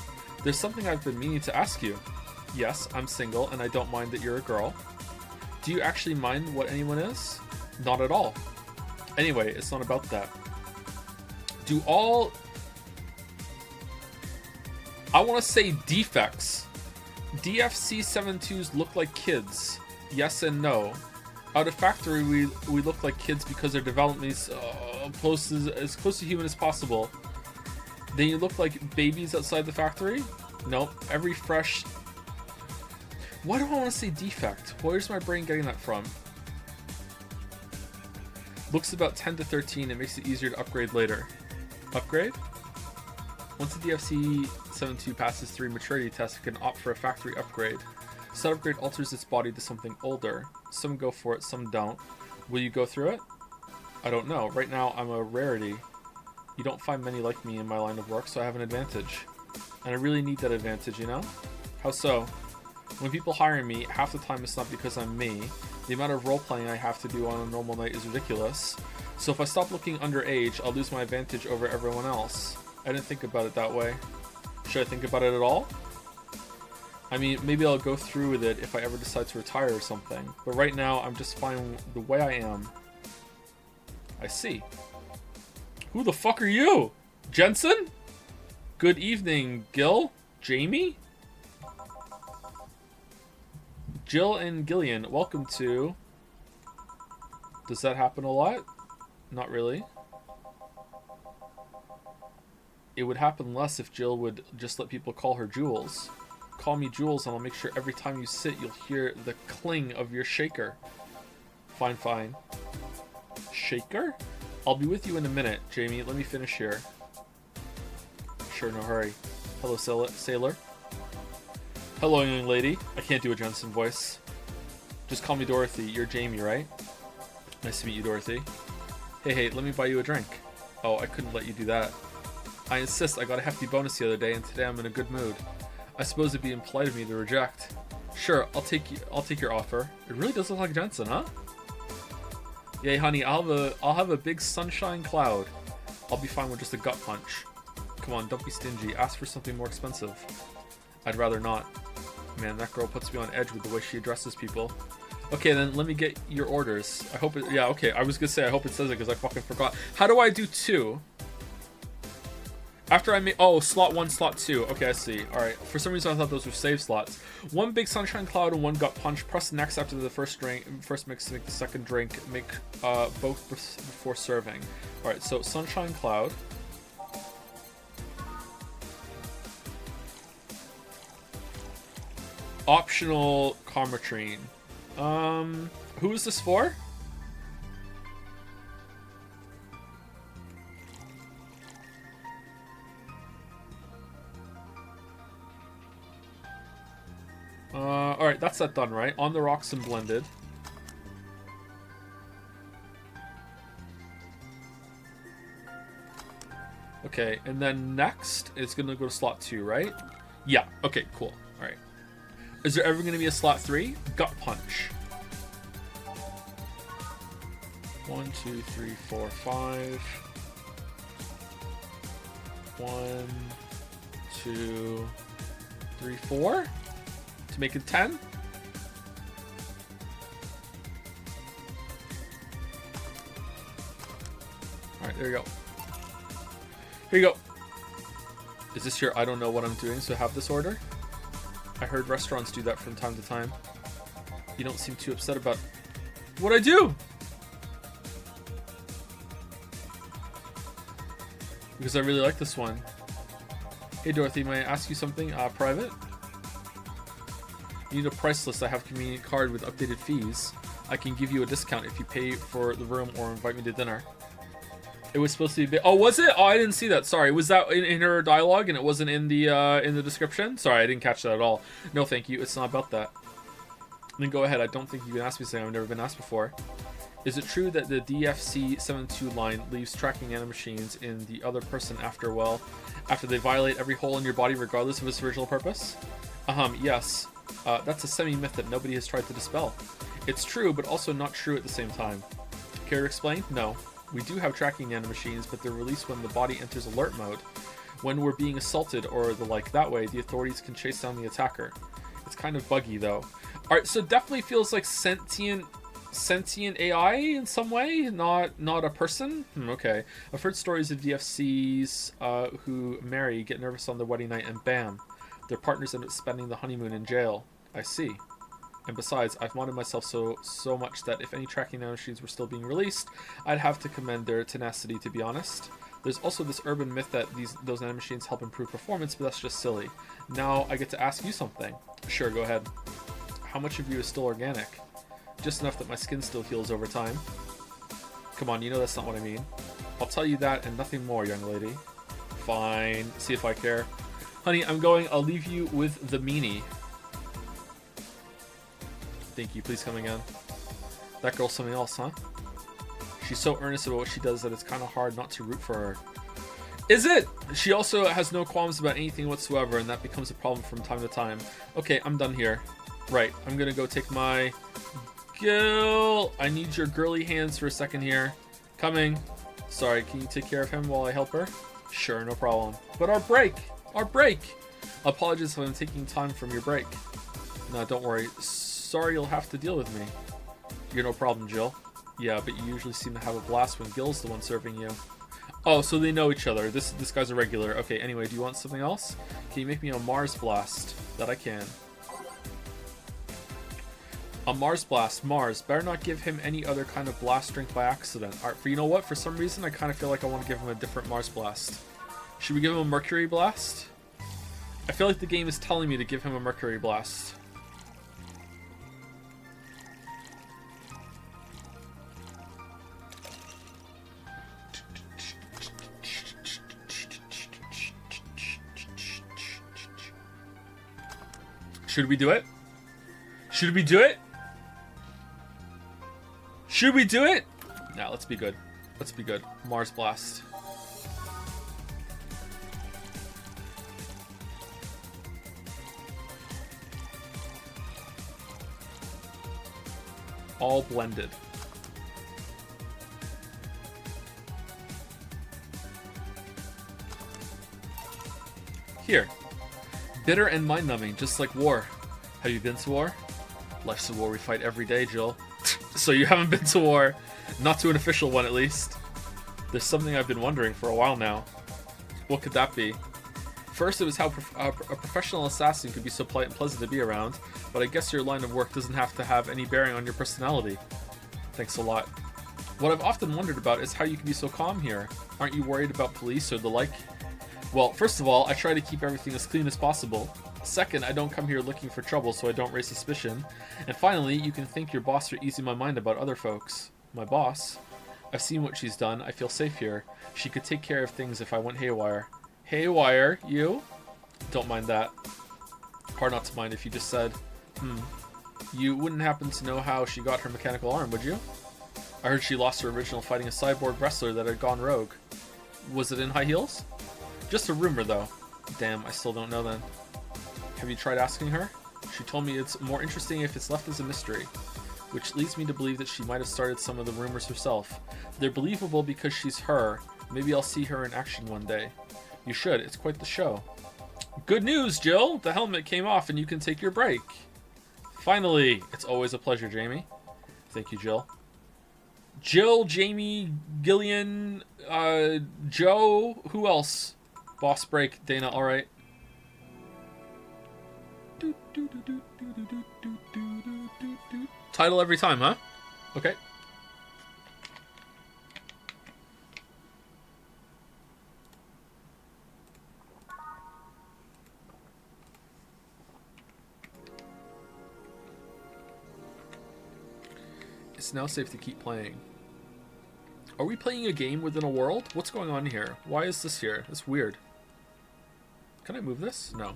S1: There's something I've been meaning to ask you. Yes, I'm single, and I don't mind that you're a girl. Do you actually mind what anyone is? Not at all. Anyway, it's not about that. Do all... I want to say defects. DFC-72s look like kids. Yes and no. Out of factory, we look like kids because their development is as close to human as possible. Then you look like babies outside the factory? Nope. Every fresh... Why do I want to say defect? Where's my brain getting that from? Looks about 10 to 13. It makes it easier to upgrade later. Upgrade? Once the DFC-72 passes 3 maturity tests, it can opt for a factory upgrade. Said upgrade alters its body to something older. Some go for it, some don't. Will you go through it? I don't know. Right now, I'm a rarity. You don't find many like me in my line of work, so I have an advantage. And I really need that advantage, you know? How so? When people hire me, half the time it's not because I'm me. The amount of role-playing I have to do on a normal night is ridiculous. So if I stop looking underage, I'll lose my advantage over everyone else. I didn't think about it that way. Should I think about it at all? I mean, maybe I'll go through with it if I ever decide to retire or something. But right now, I'm just fine the way I am. I see. Who the fuck are you? Jensen? Good evening, Gil? Jamie? Jill and Gillian, welcome to... Does that happen a lot? Not really. It would happen less if Jill would just let people call her Jules. Call me Jules and I'll make sure every time you sit you'll hear the cling of your shaker. Fine, fine. Shaker? I'll be with you in a minute, Jamie. Let me finish here. Sure, no hurry. Hello, sailor. Hello, young lady. I can't do a Jensen voice. Just call me Dorothy. You're Jamie, right? Nice to meet you, Dorothy. Hey, let me buy you a drink. Oh, I couldn't let you do that. I insist. I got a hefty bonus the other day, and today I'm in a good mood. I suppose it'd be impolite of me to reject. Sure, I'll take your offer. It really does look like Jensen, huh? Yay, honey, I'll have a big sunshine cloud. I'll be fine with just a gut punch. Come on, don't be stingy. Ask for something more expensive. I'd rather not. Man, that girl puts me on edge with the way she addresses people. Okay, then let me get your orders. I hope it... Yeah, okay. I was gonna say, I hope it says it because I fucking forgot. How do I do 2? After I make... Oh, slot 1, slot 2. Okay, I see. Alright. For some reason, I thought those were save slots. 1 big sunshine cloud and 1 gut punch. Press next after the first mix to make the second drink. Make both before serving. Alright, so sunshine cloud. Optional Carmatrine. Who is this for? Alright, that's that done, right? On the rocks and blended. Okay, and then next, it's gonna go to slot 2, right? Yeah, okay, cool. Alright. Is there ever gonna be a slot 3? Gut punch. 1, 2, 3, 4, 5. 1, 2, 3, 4. To make it 10. Alright, there you go. Here you go. Is this your I don't know what I'm doing, so have this order? I heard restaurants do that from time to time. You don't seem too upset about what I do. Because I really like this one. Hey Dorothy, may I ask you something private? You need a price list. I have a convenient card with updated fees. I can give you a discount if you pay for the room or invite me to dinner. It was supposed to be... Oh, was it? Oh, I didn't see that. Sorry. Was that in her dialogue and it wasn't in the description? Sorry, I didn't catch that at all. No, thank you. It's not about that. Then go ahead. I don't think you can ask me something I've never been asked before. Is it true that the DFC-72 line leaves tracking nanomachines in the other person after they violate every hole in your body regardless of its original purpose? Yes. That's a semi-myth that nobody has tried to dispel. It's true, but also not true at the same time. Care to explain? No. We do have tracking nanomachines, but they're released when the body enters alert mode. When we're being assaulted or the like that way, the authorities can chase down the attacker. It's kind of buggy, though. Alright, so definitely feels like sentient AI in some way, not a person? Okay. I've heard stories of DFCs who marry, get nervous on their wedding night, and bam. Their partners end up spending the honeymoon in jail. I see. And besides, I've modded myself so much that if any tracking nanomachines were still being released, I'd have to commend their tenacity, to be honest. There's also this urban myth that those nanomachines help improve performance, but that's just silly. Now I get to ask you something. Sure, go ahead. How much of you is still organic? Just enough that my skin still heals over time. Come on, you know that's not what I mean. I'll tell you that and nothing more, young lady. Fine. See if I care. Honey, I'm going. I'll leave you with the meanie. Thank you. Please come again. That girl's something else, huh? She's so earnest about what she does that it's kind of hard not to root for her. Is it? She also has no qualms about anything whatsoever, and that becomes a problem from time to time. Okay, I'm done here. Right, I'm gonna go take my... Gil! I need your girly hands for a second here. Coming. Sorry, can you take care of him while I help her? Sure, no problem. But our break! Our break! Apologies if I'm taking time from your break. No, don't worry. Sorry you'll have to deal with me. You're no problem, Jill. Yeah, but you usually seem to have a blast when Gil's the one serving you. Oh, so they know each other. This guy's a regular. Okay, anyway, do you want something else? Can you make me a Mars blast? That I can. A Mars blast. Mars. Better not give him any other kind of blast drink by accident. Alright, you know what? For some reason, I kind of feel like I want to give him a different Mars blast. Should we give him a Mercury blast? I feel like the game is telling me to give him a Mercury blast. Should we do it? Should we do it? Should we do it? Nah, let's be good. Let's be good. Mars blast. All blended. Here. Bitter and mind-numbing, just like war. Have you been to war? Life's a war we fight every day, Jill. So you haven't been to war. Not to an official one, at least. There's something I've been wondering for a while now. What could that be? First, it was how a professional assassin could be so polite and pleasant to be around, but I guess your line of work doesn't have to have any bearing on your personality. Thanks a lot. What I've often wondered about is how you can be so calm here. Aren't you worried about police or the like? Well, first of all, I try to keep everything as clean as possible. Second, I don't come here looking for trouble so I don't raise suspicion. And finally, you can thank your boss for easing my mind about other folks. My boss? I've seen what she's done. I feel safe here. She could take care of things if I went haywire. Haywire? You? Don't mind that. Hard not to mind if you just said, You wouldn't happen to know how she got her mechanical arm, would you? I heard she lost her original fighting a cyborg wrestler that had gone rogue. Was it in high heels? Just a rumor, though. Damn, I still don't know then. Have you tried asking her? She told me it's more interesting if it's left as a mystery, which leads me to believe that she might have started some of the rumors herself. They're believable because she's her. Maybe I'll see her in action one day. You should. It's quite the show. Good news, Jill! The helmet came off and you can take your break. Finally! It's always a pleasure, Jamie. Thank you, Jill. Jill, Jamie, Gillian, Joe, who else? Boss break, Dana, alright. Title every time, huh? Okay. It's now safe to keep playing. Are we playing a game within a world? What's going on here? Why is this here? It's weird. Can I move this? No.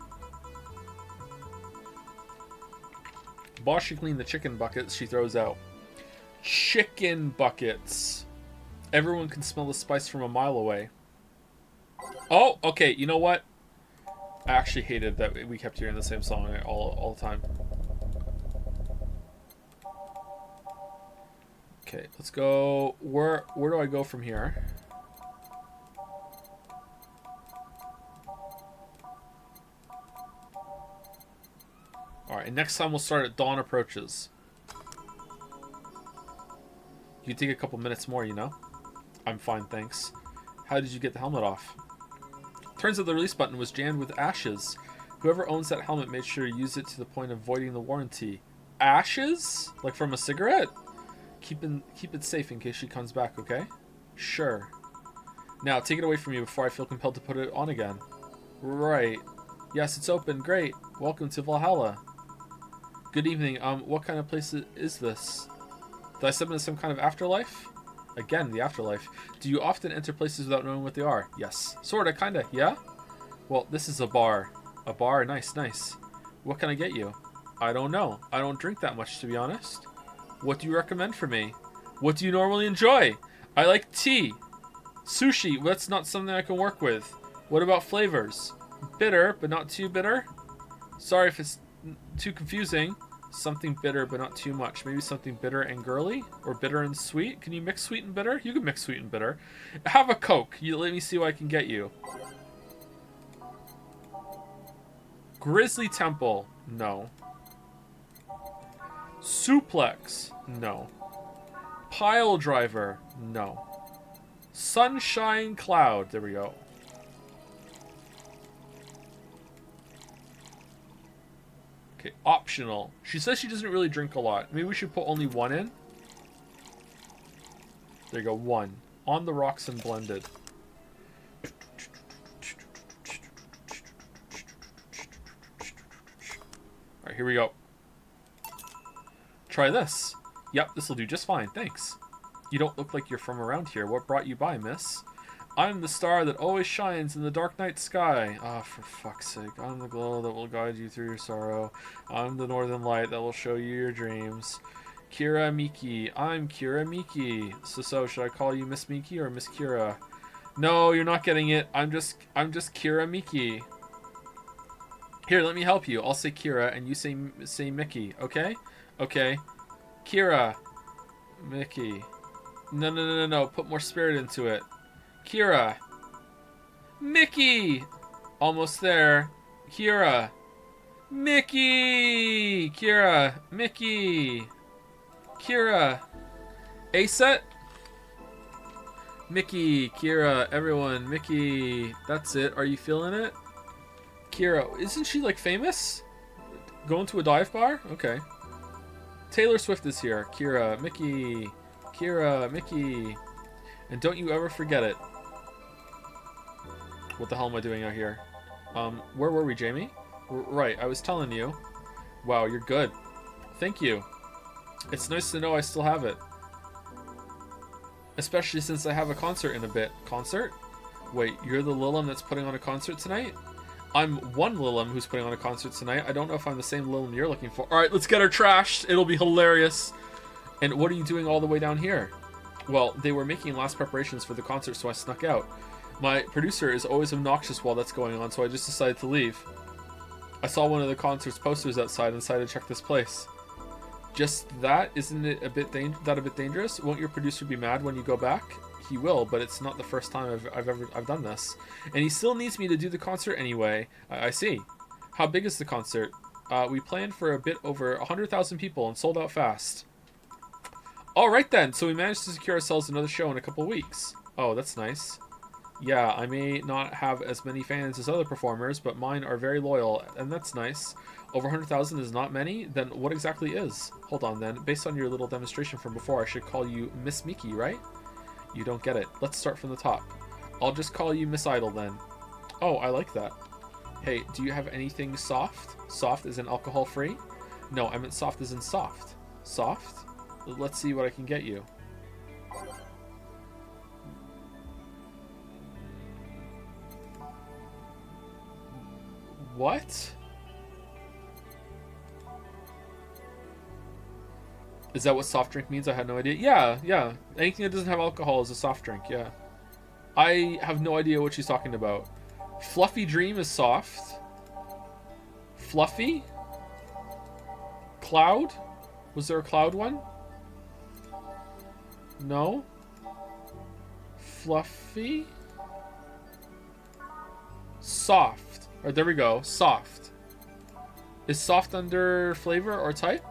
S1: Boss should clean the chicken buckets she throws out. Chicken buckets. Everyone can smell the spice from a mile away. Oh, okay. You know what? I actually hated that we kept hearing the same song all the time. Okay, let's go. Where do I go from here? Alright, and next time we'll start at Dawn Approaches. You take a couple minutes more, you know? I'm fine, thanks. How did you get the helmet off? Turns out the release button was jammed with ashes. Whoever owns that helmet made sure to use it to the point of voiding the warranty. Ashes? Like from a cigarette? Keep it safe in case she comes back, okay? Sure. Now, take it away from me before I feel compelled to put it on again. Right. Yes, it's open. Great. Welcome to Valhalla. Good evening. What kind of place is this? Did I step into some kind of afterlife? Again, the afterlife. Do you often enter places without knowing what they are? Yes. Sorta, kinda, yeah? Well, this is a bar. A bar? Nice, nice. What can I get you? I don't know. I don't drink that much, to be honest. What do you recommend for me? What do you normally enjoy? I like tea. Sushi, well, that's not something I can work with. What about flavors? Bitter, but not too bitter? Sorry if it's too confusing. Something bitter, but not too much. Maybe something bitter and girly? Or bitter and sweet? Can you mix sweet and bitter? You can mix sweet and bitter. Have a Coke. Let me see what I can get you. Grizzly Temple. No. Suplex. No. Pile Driver. No. Sunshine Cloud. There we go. Okay, optional. She says she doesn't really drink a lot. Maybe we should put only one in. There you go, one. On the rocks and blended. Alright, here we go. Try this. Yep, this'll do just fine, thanks. You don't look like you're from around here. What brought you by, miss? I'm the star that always shines in the dark night sky. Ah, oh, for fuck's sake. I'm the glow that will guide you through your sorrow. I'm the northern light that will show you your dreams. Kira Miki. I'm Kira Miki. So, should I call you Miss Miki or Miss Kira? No, you're not getting it. I'm just Kira Miki. Here, let me help you. I'll say Kira and you say Mickey, okay? Okay. Kira. Mickey. No. Put more spirit into it. Kira. Mickey. Almost there. Kira. Mickey. Kira. Mickey. Kira. A set. Mickey. Kira. Everyone. Mickey. That's it. Are you feeling it? Kira. Isn't she like famous? Going to a dive bar? Okay. Taylor Swift is here. Kira. Mickey. Kira. Mickey. And don't you ever forget it. What the hell am I doing out here? Where were we, Jamie? Right, I was telling you. Wow, you're good. Thank you. It's nice to know I still have it. Especially since I have a concert in a bit. Concert? Wait, you're the Lilim that's putting on a concert tonight? I'm one Lilim who's putting on a concert tonight. I don't know if I'm the same Lilim you're looking for. Alright, let's get her trashed. It'll be hilarious. And what are you doing all the way down here? Well, they were making last preparations for the concert, so I snuck out. My producer is always obnoxious while that's going on, so I just decided to leave. I saw one of the concert's posters outside and decided to check this place. Just that? Isn't it a bit dangerous? Won't your producer be mad when you go back? He will, but it's not the first time I've done this. And he still needs me to do the concert anyway. I see. How big is the concert? We planned for a bit over 100,000 people and sold out fast. Alright then, so we managed to secure ourselves another show in a couple weeks. Oh, that's nice. Yeah, I may not have as many fans as other performers, but mine are very loyal, and that's nice. Over 100,000 is not many? Then what exactly is? Hold on then, based on your little demonstration from before, I should call you Miss Miki, right? You don't get it. Let's start from the top. I'll just call you Miss Idol then. Oh, I like that. Hey, do you have anything soft? Soft as in alcohol-free? No, I meant soft as in soft. Soft? Let's see what I can get you. What? Is that what soft drink means? I had no idea. Yeah. Anything that doesn't have alcohol is a soft drink, yeah. I have no idea what she's talking about. Fluffy Dream is soft. Fluffy? Cloud? Was there a cloud one? No? Fluffy? Soft. Alright, there we go. Soft. Is soft under flavor or type?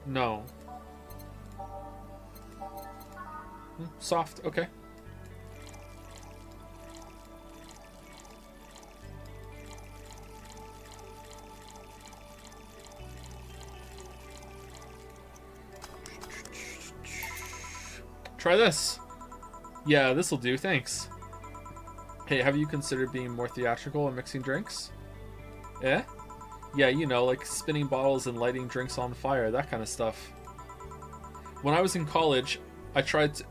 S1: No. Soft, okay. Try this. Yeah, this'll do, thanks. Hey, have you considered being more theatrical and mixing drinks? Eh? Yeah, you know, like spinning bottles and lighting drinks on fire, that kind of stuff. When I was in college, I tried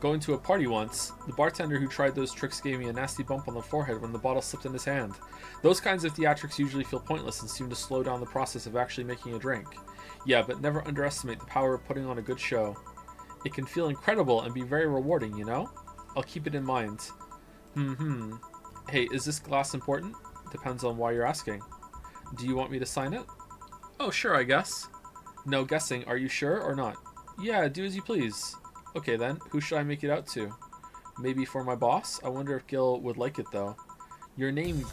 S1: going to a party once. The bartender who tried those tricks gave me a nasty bump on the forehead when the bottle slipped in his hand. Those kinds of theatrics usually feel pointless and seem to slow down the process of actually making a drink. Yeah, but never underestimate the power of putting on a good show. It can feel incredible and be very rewarding, you know? I'll keep it in mind. Hey, is this glass important? Depends on why you're asking. Do you want me to sign it? Oh, sure, I guess. No guessing. Are you sure or not? Yeah, do as you please. Okay then, who should I make it out to? Maybe for my boss? I wonder if Gil would like it though. Your name,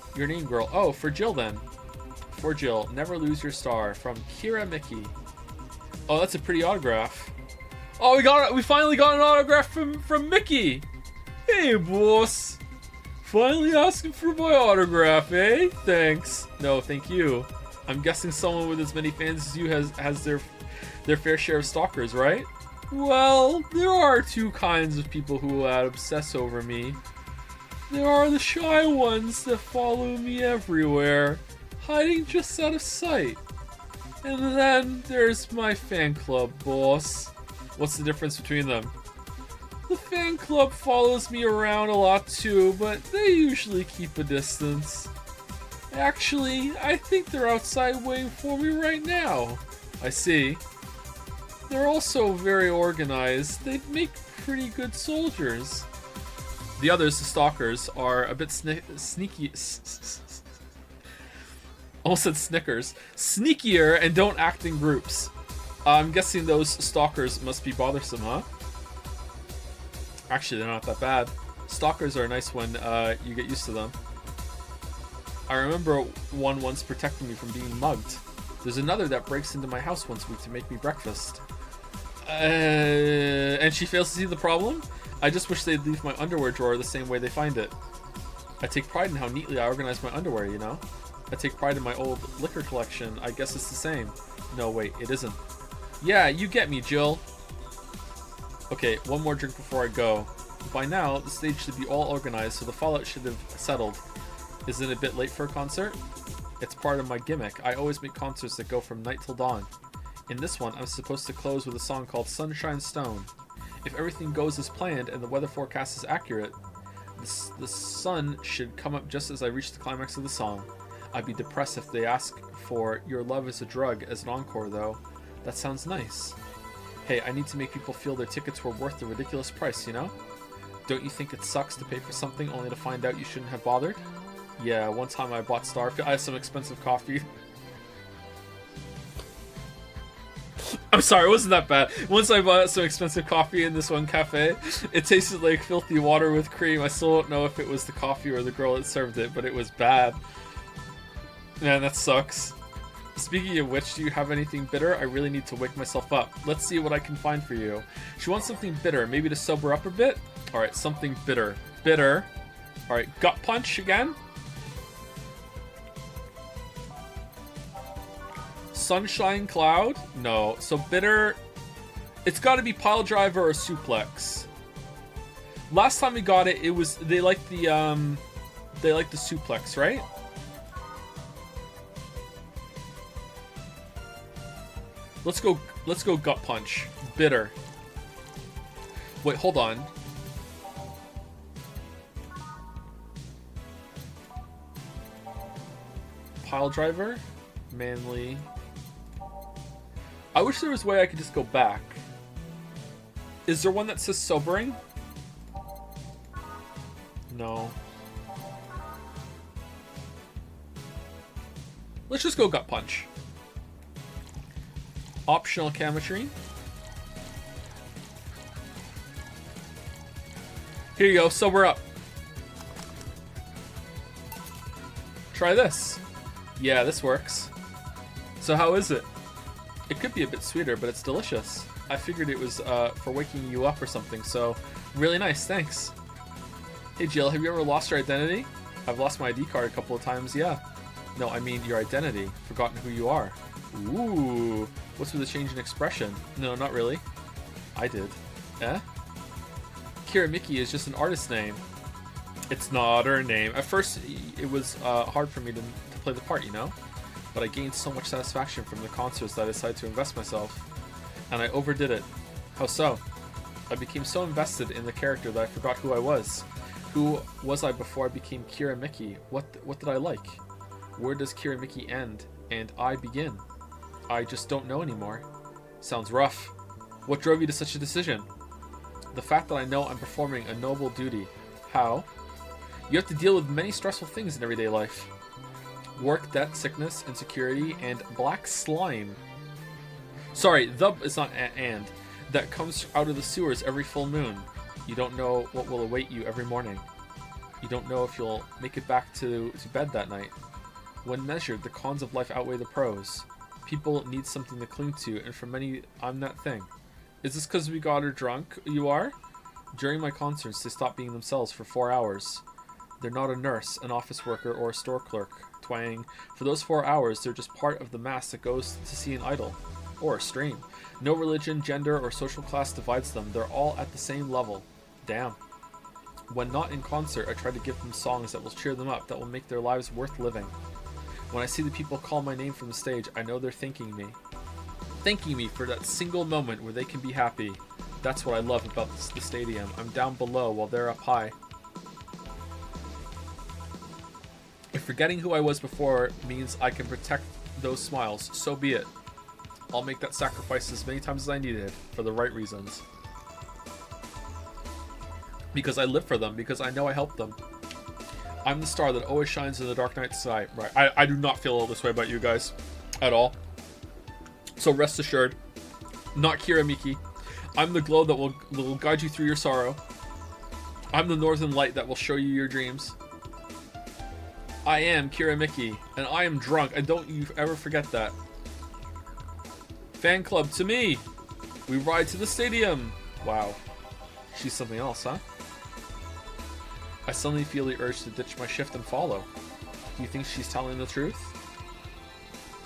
S1: girl. Oh, for Jill then. For Jill, never lose your star. From Kira Mickey. Oh, that's a pretty autograph. Oh, we finally got an autograph from Mickey. Hey, boss. Finally asking for my autograph, eh? Thanks. No, thank you. I'm guessing someone with as many fans as you has their fair share of stalkers, right? Well, there are two kinds of people who obsess over me. There are the shy ones that follow me everywhere, hiding just out of sight. And then there's my fan club, boss. What's the difference between them? The fan club follows me around a lot too, but they usually keep a distance. Actually, I think they're outside waiting for me right now. I see. They're also very organized. They make pretty good soldiers. The others, the stalkers, are a bit sneaky. Almost said Snickers. Sneakier and don't act in groups. I'm guessing those stalkers must be bothersome, huh? Actually, they're not that bad. Stalkers are nice when you get used to them. I remember one once protecting me from being mugged. There's another that breaks into my house once a week to make me breakfast. And she fails to see the problem? I just wish they'd leave my underwear drawer the same way they find it. I take pride in how neatly I organize my underwear, you know? I take pride in my old liquor collection. I guess it's the same. No, wait, it isn't. Yeah, you get me, Jill. Okay, one more drink before I go. By now, the stage should be all organized, so the fallout should have settled. Isn't it a bit late for a concert? It's part of my gimmick. I always make concerts that go from night till dawn. In this one, I'm supposed to close with a song called Sunshine Stone. If everything goes as planned and the weather forecast is accurate, the sun should come up just as I reach the climax of the song. I'd be depressed if they ask for Your Love is a Drug as an encore, though. That sounds nice. Hey, I need to make people feel their tickets were worth the ridiculous price, you know? Don't you think it sucks to pay for something only to find out you shouldn't have bothered? Yeah, one time I bought Starfield. I had some expensive coffee. I'm sorry, it wasn't that bad. Once I bought some expensive coffee in this one cafe, it tasted like filthy water with cream. I still don't know if it was the coffee or the girl that served it, but it was bad. Man, that sucks. Speaking of which, do you have anything bitter? I really need to wake myself up. Let's see what I can find for you. She wants something bitter, maybe to sober up a bit? Alright, something bitter. Bitter. Alright, gut punch again? Sunshine cloud? No. So bitter. It's got to be pile driver or suplex. Last time we got it, it was they like the suplex, right? Let's go gut punch. Bitter. Wait, hold on. Pile driver, manly. I wish there was a way I could just go back. Is there one that says sobering? No. Let's just go gut punch. Optional chemistry. Here you go, sober up. Try this. Yeah, this works. So how is it? It could be a bit sweeter, but it's delicious. I figured it was for waking you up or something, so really nice, thanks. Hey Jill, have you ever lost your identity? I've lost my ID card a couple of times, yeah. No, I mean your identity. Forgotten who you are. Ooh, what's with the change in expression? No, not really. I did. Eh? Kira Mickey is just an artist name. It's not her name. At first, it was hard for me to play the part, you know? But I gained so much satisfaction from the concerts that I decided to invest myself. And I overdid it. How so? I became so invested in the character that I forgot who I was. Who was I before I became Kira Miki? What did I like? Where does Kira Miki end and I begin? I just don't know anymore. Sounds rough. What drove you to such a decision? The fact that I know I'm performing a noble duty. How? You have to deal with many stressful things in everyday life. Work, debt, sickness, insecurity, and black slime. Sorry, it's not and. That comes out of the sewers every full moon. You don't know what will await you every morning. You don't know if you'll make it back to bed that night. When measured, the cons of life outweigh the pros. People need something to cling to, and for many, I'm that thing. Is this because we got her drunk? You are? During my concerts, they stop being themselves for 4 hours. They're not a nurse, an office worker, or a store clerk. Twang. For those 4 hours, they're just part of the mass that goes to see an idol. Or a stream. No religion, gender, or social class divides them. They're all at the same level. Damn. When not in concert, I try to give them songs that will cheer them up, that will make their lives worth living. When I see the people call my name from the stage, I know they're thanking me. Thanking me for that single moment where they can be happy. That's what I love about the stadium. I'm down below while they're up high. If forgetting who I was before means I can protect those smiles, so be it. I'll make that sacrifice as many times as I need it, for the right reasons. Because I live for them, because I know I helped them. I'm the star that always shines in the dark night sky. Right, I do not feel all this way about you guys. At all. So rest assured, not Kira Miki. I'm the glow that will guide you through your sorrow. I'm the northern light that will show you your dreams. I am Kira Miki, and I am drunk, and don't you ever forget that. Fan club to me! We ride to the stadium! Wow. She's something else, huh? I suddenly feel the urge to ditch my shift and follow. Do you think she's telling the truth?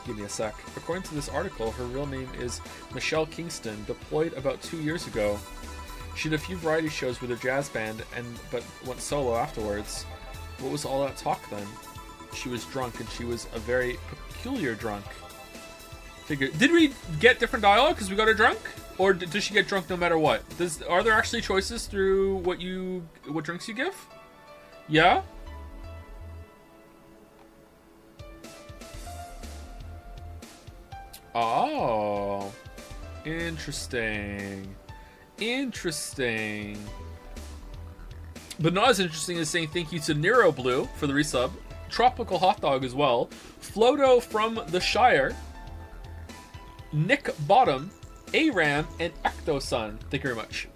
S1: Give me a sec. According to this article, her real name is Michelle Kingston, deployed about 2 years ago. She did a few variety shows with her jazz band, but went solo afterwards. What was all that talk then? She was drunk, and she was a very peculiar drunk. Did we get different dialogue because we got her drunk? Or does she get drunk no matter what? Are there actually choices through what drinks you give? Yeah? Oh. Interesting. Interesting. But not as interesting as saying thank you to Nero Blue for the resub. Tropical Hot Dog as well. Floto from the Shire. Nick Bottom. Aram and Ecto-Sun. Thank you very much.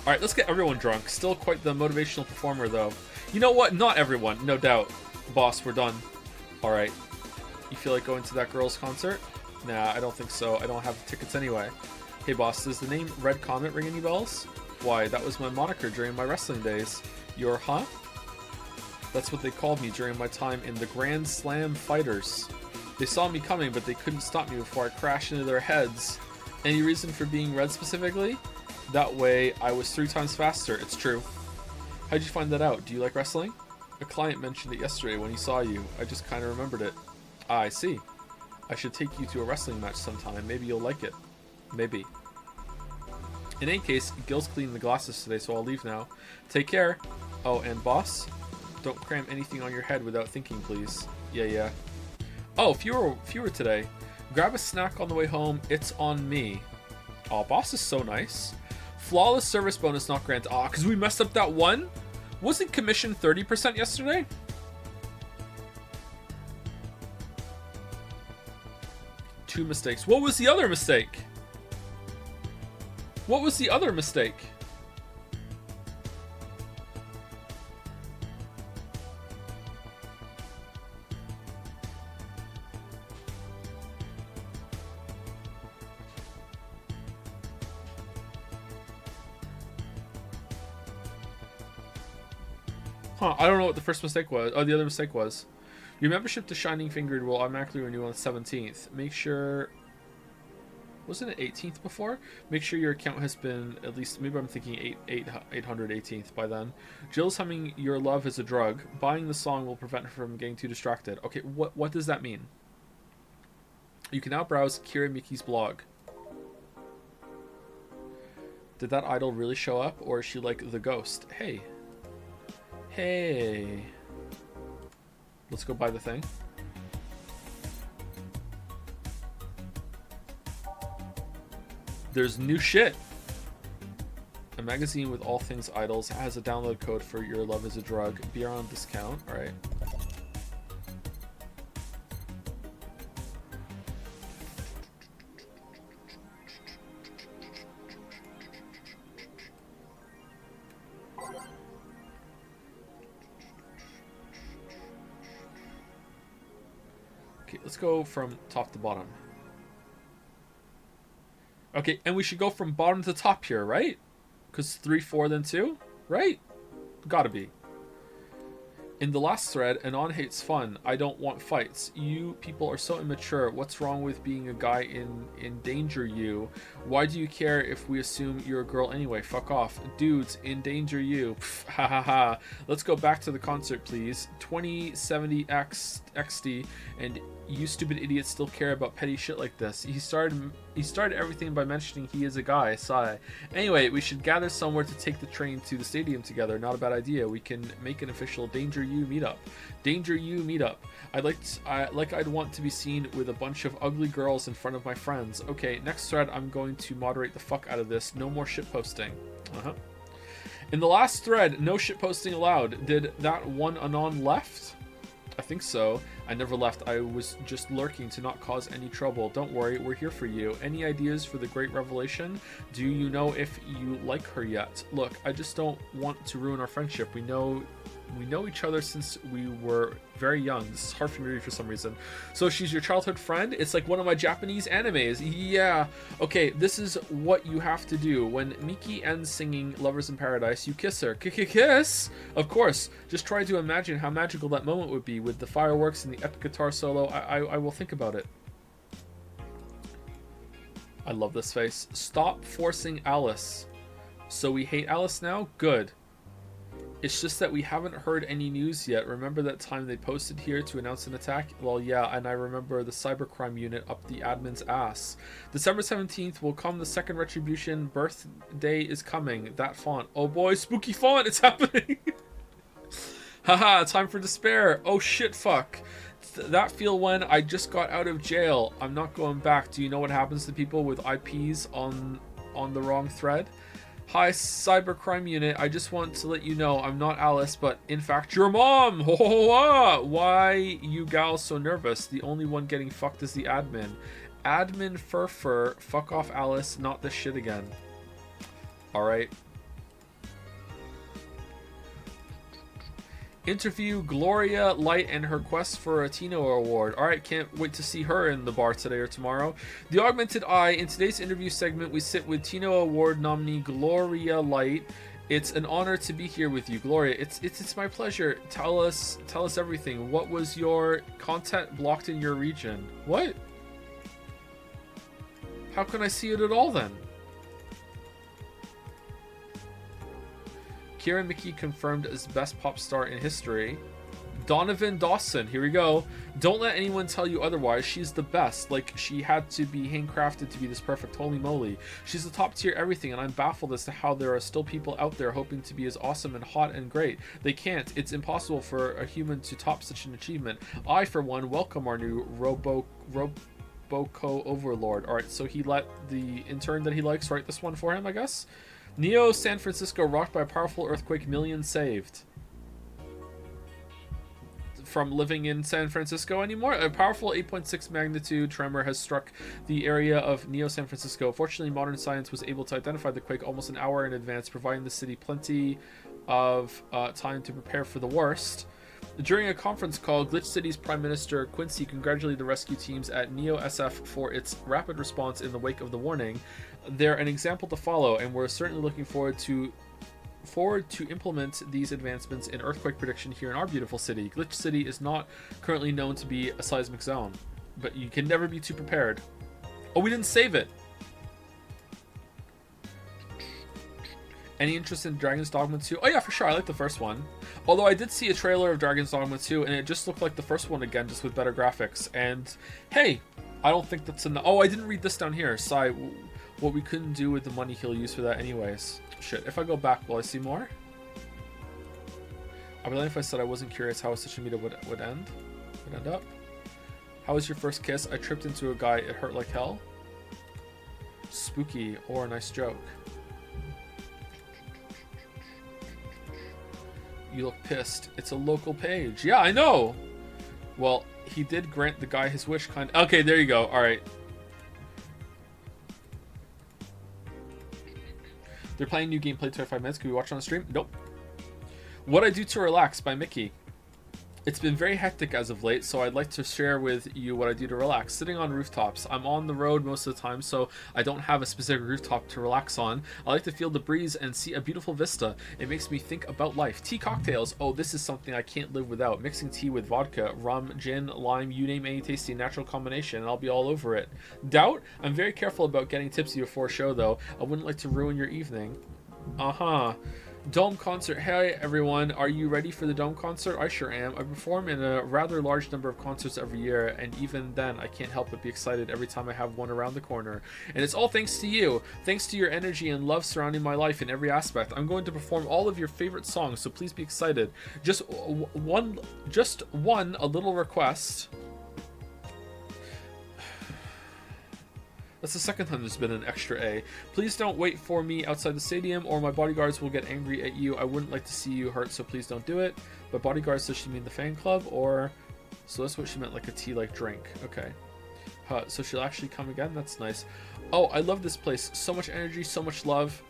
S1: Alright, let's get everyone drunk. Still quite the motivational performer, though. You know what? Not everyone, no doubt. Boss, we're done. Alright. You feel like going to that girl's concert? Nah, I don't think so. I don't have tickets anyway. Hey, boss, does the name Red Comet ring any bells? Why, that was my moniker during my wrestling days. Your huh? That's what they called me during my time in the Grand Slam Fighters. They saw me coming, but they couldn't stop me before I crashed into their heads. Any reason for being red specifically? That way, I was 3 times faster. It's true. How'd you find that out? Do you like wrestling? A client mentioned it yesterday when he saw you. I just kind of remembered it. Ah, I see. I should take you to a wrestling match sometime. Maybe you'll like it. Maybe. In any case, Gil's cleaning the glasses today, so I'll leave now. Take care. Oh, and boss? Don't cram anything on your head without thinking, please. Yeah. Oh, fewer today. Grab a snack on the way home. It's on me. Oh, boss is so nice. Flawless service bonus not granted. Ah, because we messed up that one? Wasn't commission 30% yesterday? Two mistakes. What was the other mistake? What was the other mistake? Huh, I don't know what the first mistake was. Oh, the other mistake was. Your membership to Shining Fingered will automatically renew on the 17th. Make sure... Wasn't it 18th before? Make sure your account has been at least... Maybe I'm thinking 818th by then. Jill's humming Your Love is a Drug. Buying the song will prevent her from getting too distracted. Okay, what does that mean? You can now browse Kira Miki's blog. Did that idol really show up, or is she like the ghost? Hey. Hey. Let's go buy the thing. There's new shit. A magazine with all things idols has a download code for Your Love is a Drug. Beer on discount. Alright. Okay, let's go from top to bottom. Okay, and we should go from bottom to top here, right? Because 3, 4, then 2, right? Gotta be. In the last thread, Anon hates fun. I don't want fights. You people are so immature. What's wrong with being a guy in danger you? Why do you care if we assume you're a girl anyway? Fuck off. Dudes, endanger you. Pff, ha ha ha. Let's go back to the concert, please. 2070X XD, and you stupid idiots still care about petty shit like this. He started everything by mentioning he is a guy. Sigh. Anyway, we should gather somewhere to take the train to the stadium together. Not a bad idea. We can make an official Danger You meetup. Danger You meetup. I'd want to be seen with a bunch of ugly girls in front of my friends. Okay, next thread, I'm going to moderate the fuck out of this. No more shit posting. In the last thread, no shit posting allowed. Did that one Anon left? I think so. I never left. I was just lurking to not cause any trouble. Don't worry, we're here for you. Any ideas for the great revelation? Do you know if you like her yet? Look, I just don't want to ruin our friendship. We know each other since we were very young. This is hard for me to read for some reason. So she's your childhood friend? It's like one of my Japanese animes. Yeah. Okay, this is what you have to do. When Miki ends singing Lovers in Paradise, you kiss her. Kiss? Of course. Just try to imagine how magical that moment would be with the fireworks and the epic guitar solo. I will think about it. I love this face. Stop forcing Alice. So we hate Alice now? Good. It's just that we haven't heard any news yet. Remember that time they posted here to announce an attack? Well, yeah, and I remember the cybercrime unit up the admin's ass. December 17th will come the second retribution. Birthday is coming. That font. Oh boy, spooky font, it's happening. Haha, time for despair. Oh shit, fuck. That feel when I just got out of jail. I'm not going back. Do you know what happens to people with IPs on the wrong thread? Hi, cybercrime unit. I just want to let you know I'm not Alice, but in fact your mom. Why you gals so nervous? The only one getting fucked is the admin. Admin fur. Fuck off, Alice. Not this shit again. All right. Interview Gloria Light and her quest for a Tino Award. Alright, can't wait to see her in the bar today or tomorrow. The Augmented Eye. In today's interview segment, we sit with Tino Award nominee Gloria Light. It's an honor to be here with you, Gloria. It's my pleasure. Tell us everything. What was your content blocked in your region? What? How can I see it at all then? Kira Miki confirmed as best pop star in history. Donovan Dawson, here we go. Don't let anyone tell you otherwise. She's the best. Like, she had to be handcrafted to be this perfect. Holy moly. She's the top tier everything, and I'm baffled as to how there are still people out there hoping to be as awesome and hot and great. They can't. It's impossible for a human to top such an achievement. I, for one, welcome our new Roboco Overlord. Alright, so he let the intern that he likes write this one for him, I guess? Neo San Francisco rocked by a powerful earthquake, millions saved. From living in San Francisco anymore? A powerful 8.6 magnitude tremor has struck the area of Neo San Francisco. Fortunately, modern science was able to identify the quake almost an hour in advance, providing the city plenty of time to prepare for the worst. During a conference call, Glitch City's Prime Minister Quincy congratulated the rescue teams at Neo SF for its rapid response in the wake of the warning. They're an example to follow, and we're certainly looking forward to implement these advancements in earthquake prediction here in our beautiful city. Glitch City is not currently known to be a seismic zone, but you can never be too prepared. Oh, we didn't save it. Any interest in Dragon's Dogma 2? Oh yeah, for sure. I like the first one. Although I did see a trailer of Dragon's Dogma 2, and it just looked like the first one again, just with better graphics. And hey, I don't think that's enough. Oh, I didn't read this down here. Sigh. What we couldn't do with the money he'll use for that anyways. Shit, if I go back, will I see more? I'd be lying if I said I wasn't curious how a social media would end up. How was your first kiss? I tripped into a guy. It hurt like hell. Spooky or a nice joke. You look pissed. It's a local page. Yeah, I know. Well, he did grant the guy his wish kind. Okay, there you go. All right. They're playing new gameplay 25 minutes. Can we watch it on the stream? Nope. What I Do to Relax by Mickey. It's been very hectic as of late, so I'd like to share with you what I do to relax. Sitting on rooftops. I'm on the road most of the time, so I don't have a specific rooftop to relax on. I like to feel the breeze and see a beautiful vista. It makes me think about life. Tea cocktails. Oh, this is something I can't live without. Mixing tea with vodka, rum, gin, lime, you name any tasty natural combination, and I'll be all over it. Doubt? I'm very careful about getting tipsy before a show, though. I wouldn't like to ruin your evening. Uh-huh. Dome concert. Hey everyone, are you ready for the Dome concert? I sure am. I perform in a rather large number of concerts every year, and even then I can't help but be excited every time I have one around the corner. And it's all thanks to you. Thanks to your energy and love surrounding my life in every aspect. I'm going to perform all of your favorite songs, so please be excited. Just one, a little request. That's the second time there's been an extra A. Please don't wait for me outside the stadium or my bodyguards will get angry at you. I wouldn't like to see you hurt, so please don't do it. But bodyguards, does she mean the fan club? Or... So that's what she meant, like a tea-like drink. Okay. So she'll actually come again? That's nice. Oh, I love this place. So much energy, so much love.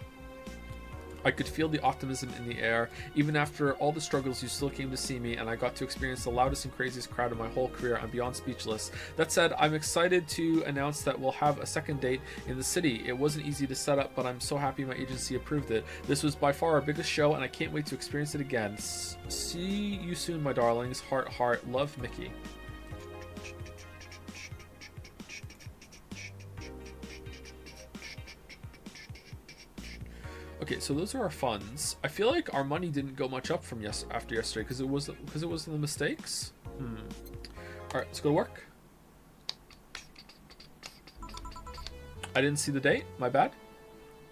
S1: I could feel the optimism in the air. Even after all the struggles, you still came to see me, and I got to experience the loudest and craziest crowd of my whole career. I'm beyond speechless. That said, I'm excited to announce that we'll have a second date in the city. It wasn't easy to set up, but I'm so happy my agency approved it. This was by far our biggest show, and I can't wait to experience it again. See you soon, my darlings. Heart, heart. Love, Mickey. Okay, so those are our funds. I feel like our money didn't go much up from after yesterday because it was the mistakes. All right, let's go to work. I didn't see the date. My bad.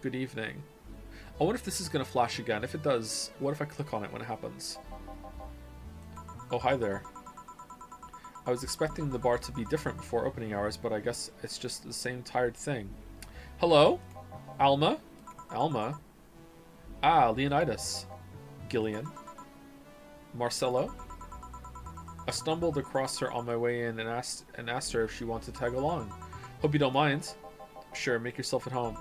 S1: Good evening. I wonder if this is gonna flash again. If it does, what if I click on it when it happens? Oh, hi there. I was expecting the bar to be different before opening hours, but I guess it's just the same tired thing. Hello, Alma. Alma. Ah, Leonidas. Gillian. Marcelo. I stumbled across her on my way in and asked her if she wanted to tag along. Hope you don't mind. Sure, make yourself at home.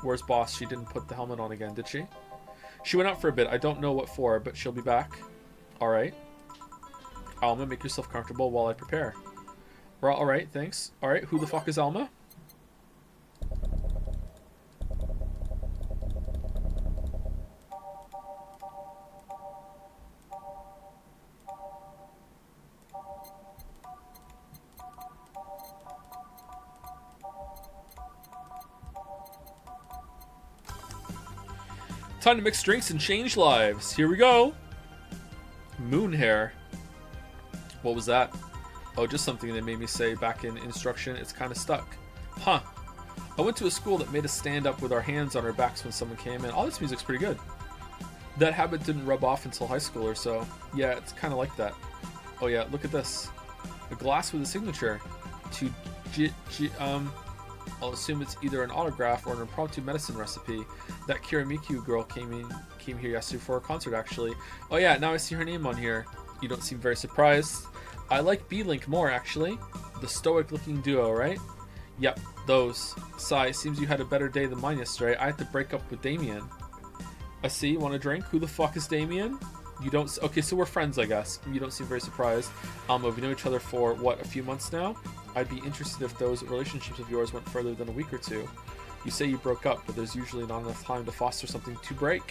S1: Where's boss? She didn't put the helmet on again, did she? She went out for a bit. I don't know what for, but she'll be back. Alright. Alma, make yourself comfortable while I prepare. Alright, thanks. Alright, who the fuck is Alma? Time to mix drinks and change lives. Here we go. Moon hair. What was that? Oh, just something they made me say back in instruction. It's kind of stuck. Huh. I went to a school that made us stand up with our hands on our backs when someone came in. Oh, this music's pretty good. That habit didn't rub off until high school or so. Yeah, it's kind of like that. Oh yeah, look at this. A glass with a signature. I'll assume it's either an autograph or an impromptu medicine recipe. That Kirimiku girl came here yesterday for a concert, actually. Oh yeah, now I see her name on here. You don't seem very surprised. I like B-Link more, actually. The stoic-looking duo, right? Yep, those. Sigh, seems you had a better day than mine yesterday. I had to break up with Damien. I see, want a drink? Who the fuck is Damien? You don't... Okay, so we're friends, I guess. You don't seem very surprised. We've known each other for, what, a few months now? I'd be interested if those relationships of yours went further than a week or two. You say you broke up, but there's usually not enough time to foster something to break.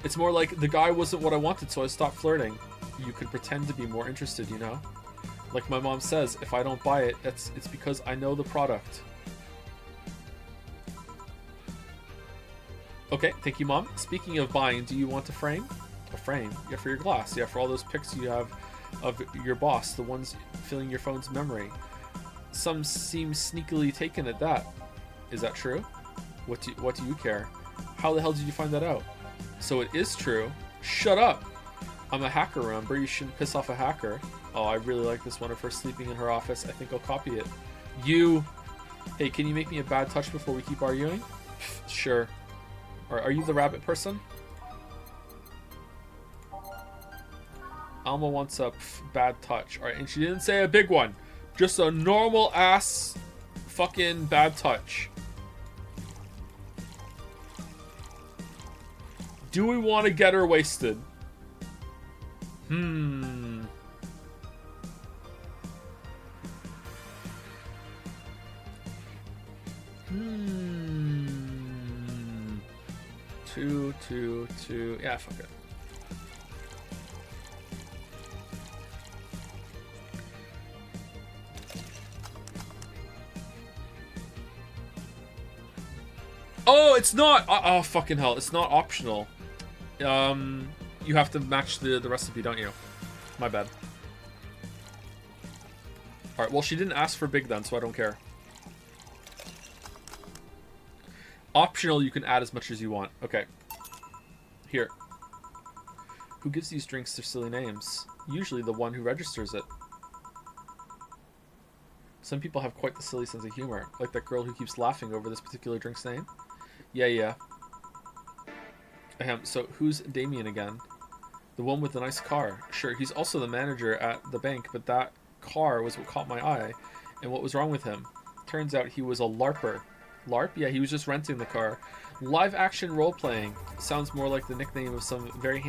S1: It's more like the guy wasn't what I wanted, so I stopped flirting. You could pretend to be more interested, you know? Like my mom says, if I don't buy it, it's because I know the product. Okay, thank you, Mom. Speaking of buying, do you want a frame? A frame? Yeah, for your glass. Yeah, for all those pics you have of your boss, the ones filling your phone's memory. Some seem sneakily taken at that. Is that true? What do you care? How the hell did you find that out? So it is true. Shut up. I'm a hacker, remember? You shouldn't piss off a hacker. Oh, I really like this one of her sleeping in her office. I think I'll copy it. Hey, can you make me a bad touch before we keep arguing? Sure. Are you the rabbit person? Alma wants a bad touch. Alright, and she didn't say a big one. Just a normal ass fucking bad touch. Do we want to get her wasted? Two. Yeah, fuck it. Oh, it's not. Oh, fucking hell! It's not optional. You have to match the recipe, don't you? My bad. All right. Well, she didn't ask for big then, so I don't care. Optional, you can add as much as you want. Okay. Here. Who gives these drinks their silly names? Usually the one who registers it. Some people have quite the silly sense of humor, like that girl who keeps laughing over this particular drink's name. Yeah. So who's Damien again? The one with the nice car. Sure, he's also the manager at the bank, but that car was what caught my eye. And what was wrong with him? Turns out he was a LARPer. LARP? Yeah, he was just renting the car. Live action role-playing. Sounds more like the nickname of some very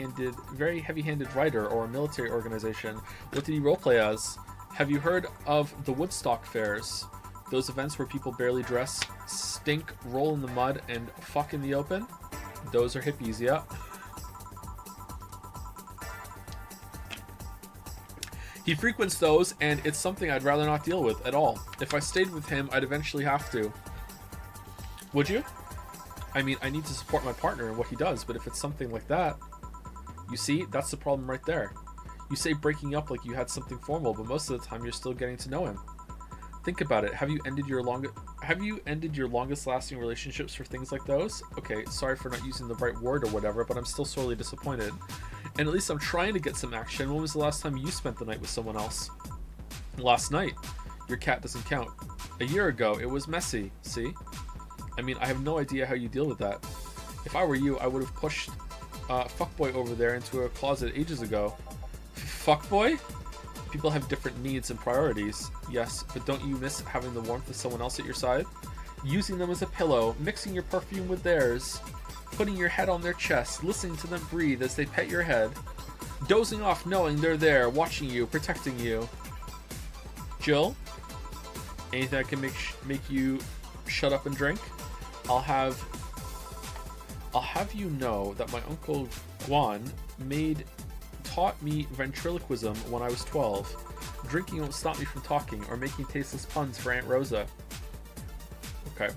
S1: heavy-handed writer or a military organization. What did he roleplay as? Have you heard of the Woodstock fairs? Those events where people barely dress, stink, roll in the mud, and fuck in the open? Those are hippies, yeah. He frequents those, and it's something I'd rather not deal with at all. If I stayed with him, I'd eventually have to. Would you? I mean, I need to support my partner in what he does, but if it's something like that... You see, that's the problem right there. You say breaking up like you had something formal, but most of the time you're still getting to know him. Think about it. Have you ended your longest lasting relationships for things like those? Okay, sorry for not using the right word or whatever, but I'm still sorely disappointed. And at least I'm trying to get some action. When was the last time you spent the night with someone else? Last night. Your cat doesn't count. A year ago, it was messy. See? I mean, I have no idea how you deal with that. If I were you, I would have pushed fuckboy over there into a closet ages ago. Fuckboy? People have different needs and priorities. Yes, but don't you miss having the warmth of someone else at your side? Using them as a pillow, mixing your perfume with theirs, putting your head on their chest, listening to them breathe as they pet your head, dozing off knowing they're there, watching you, protecting you. Jill? Anything that can make you shut up and drink? I'll have you know that my uncle Guan taught me ventriloquism when I was 12. Drinking won't stop me from talking or making tasteless puns for Aunt Rosa. Okay.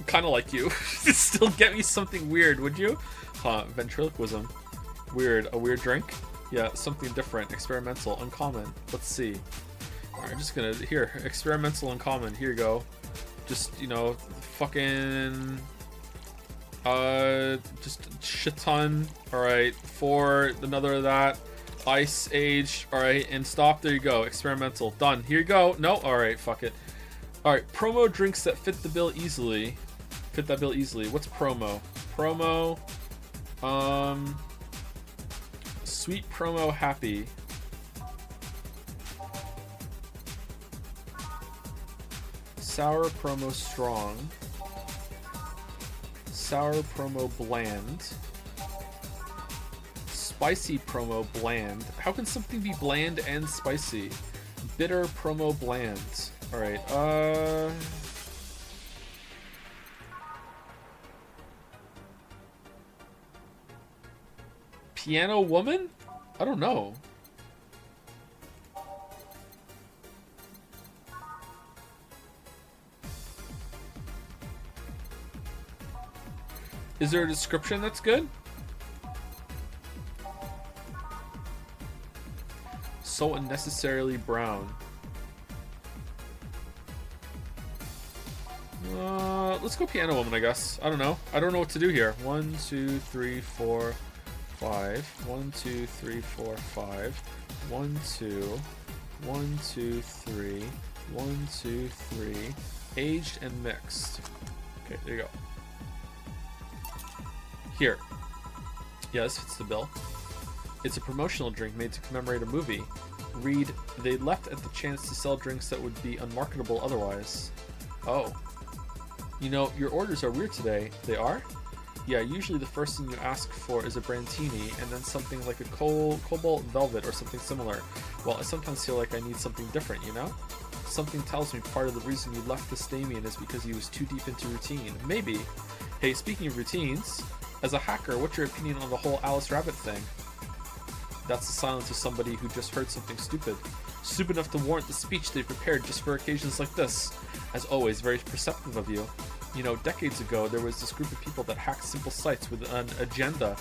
S1: Kind of like you. Still get me something weird, would you? Huh, ventriloquism. Weird. A weird drink? Yeah, something different. Experimental. Uncommon. Let's see. Alright, I'm just gonna... Here. Experimental. Uncommon. Here you go. Just, you know, fucking... just a shit ton. Alright, 4, another of that. Ice Age. Alright, and stop. There you go. Experimental. Done. Here you go. No. Alright, fuck it. Alright, promo drinks that fit the bill easily. Fit that bill easily. What's promo? Promo. Sweet promo happy. Sour promo strong. Sour promo bland. Spicy promo bland. How can something be bland and spicy? Bitter promo bland. Alright, Piano woman? I don't know. Is there a description that's good? So unnecessarily brown. Let's go Piano Woman, I guess. I don't know. I don't know what to do here. 1, 2, 3, 4, 5. 1, 2, 3, 4, 5. 1, 2. 1, 2, 3. 1, 2, 3. Aged and mixed. Okay, there you go. Here. Yeah, this fits the bill. It's a promotional drink made to commemorate a movie. Read, they left at the chance to sell drinks that would be unmarketable otherwise. Oh. You know, your orders are weird today. They are? Yeah, usually the first thing you ask for is a Brantini, and then something like a Cobalt Velvet or something similar. Well, I sometimes feel like I need something different, you know? Something tells me part of the reason you left this Damien is because he was too deep into routine. Maybe. Hey, speaking of routines, as a hacker, what's your opinion on the whole Alice Rabbit thing? That's the silence of somebody who just heard something stupid. Stupid enough to warrant the speech they prepared just for occasions like this. As always, very perceptive of you. You know, decades ago, there was this group of people that hacked simple sites with an agenda.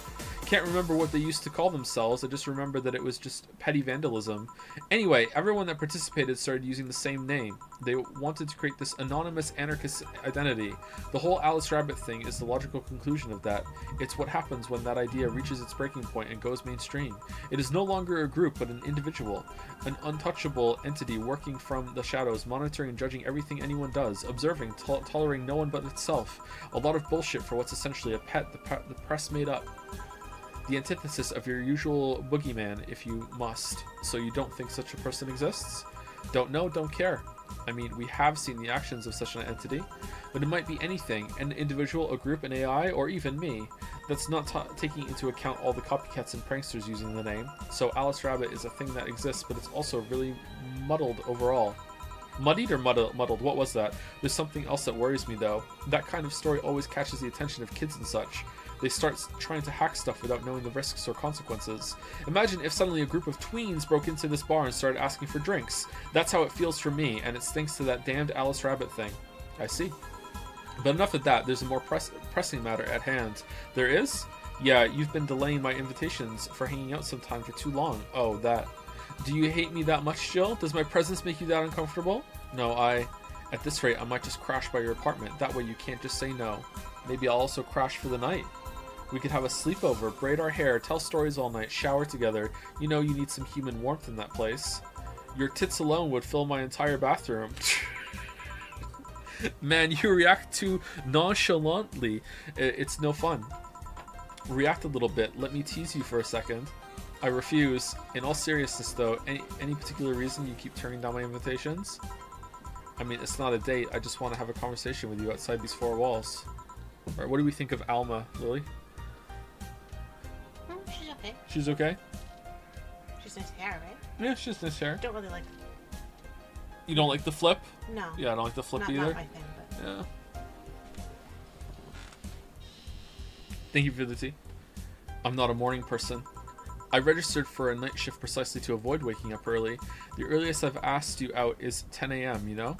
S1: Can't remember what they used to call themselves, I just remember that it was just petty vandalism. Anyway, everyone that participated started using the same name. They wanted to create this anonymous anarchist identity. The whole Alice Rabbit thing is the logical conclusion of that. It's what happens when that idea reaches its breaking point and goes mainstream. It is no longer a group, but an individual. An untouchable entity working from the shadows, monitoring and judging everything anyone does, observing, tolerating no one but itself. A lot of bullshit for what's essentially a pet the press made up. The antithesis of your usual boogeyman, if you must. So you don't think such a person exists? Don't know, don't care. I mean, we have seen the actions of such an entity, but it might be anything, an individual, a group, an AI, or even me. That's not taking into account all the copycats and pranksters using the name. So Alice Rabbit is a thing that exists, but it's also really muddled overall. Muddied or muddled? What was that? There's something else that worries me though. That kind of story always catches the attention of kids and such. They start trying to hack stuff without knowing the risks or consequences. Imagine if suddenly a group of tweens broke into this bar and started asking for drinks. That's how it feels for me, and it's thanks to that damned Alice Rabbit thing. I see. But enough of that, there's a more pressing matter at hand. There is? Yeah, you've been delaying my invitations for hanging out sometime for too long. Oh, that. Do you hate me that much, Jill? Does my presence make you that uncomfortable? No, at this rate, I might just crash by your apartment. That way you can't just say no. Maybe I'll also crash for the night. We could have a sleepover, braid our hair, tell stories all night, shower together. You know you need some human warmth in that place. Your tits alone would fill my entire bathroom. Man, you react too nonchalantly. It's no fun. React a little bit. Let me tease you for a second. I refuse. In all seriousness, though, any particular reason you keep turning down my invitations? I mean, it's not a date. I just want to have a conversation with you outside these four walls. All right, what do we think of Alma, Lily?
S2: She's okay.
S1: She's okay?
S2: She's nice hair, right?
S1: Yeah, she's nice hair.
S2: Don't really like.
S1: You don't like the flip?
S2: No.
S1: Yeah, I don't like the flip either.
S2: Not my thing, but.
S1: Yeah. Thank you for the tea. I'm not a morning person. I registered for a night shift precisely to avoid waking up early. The earliest I've asked you out is 10 a.m., you know?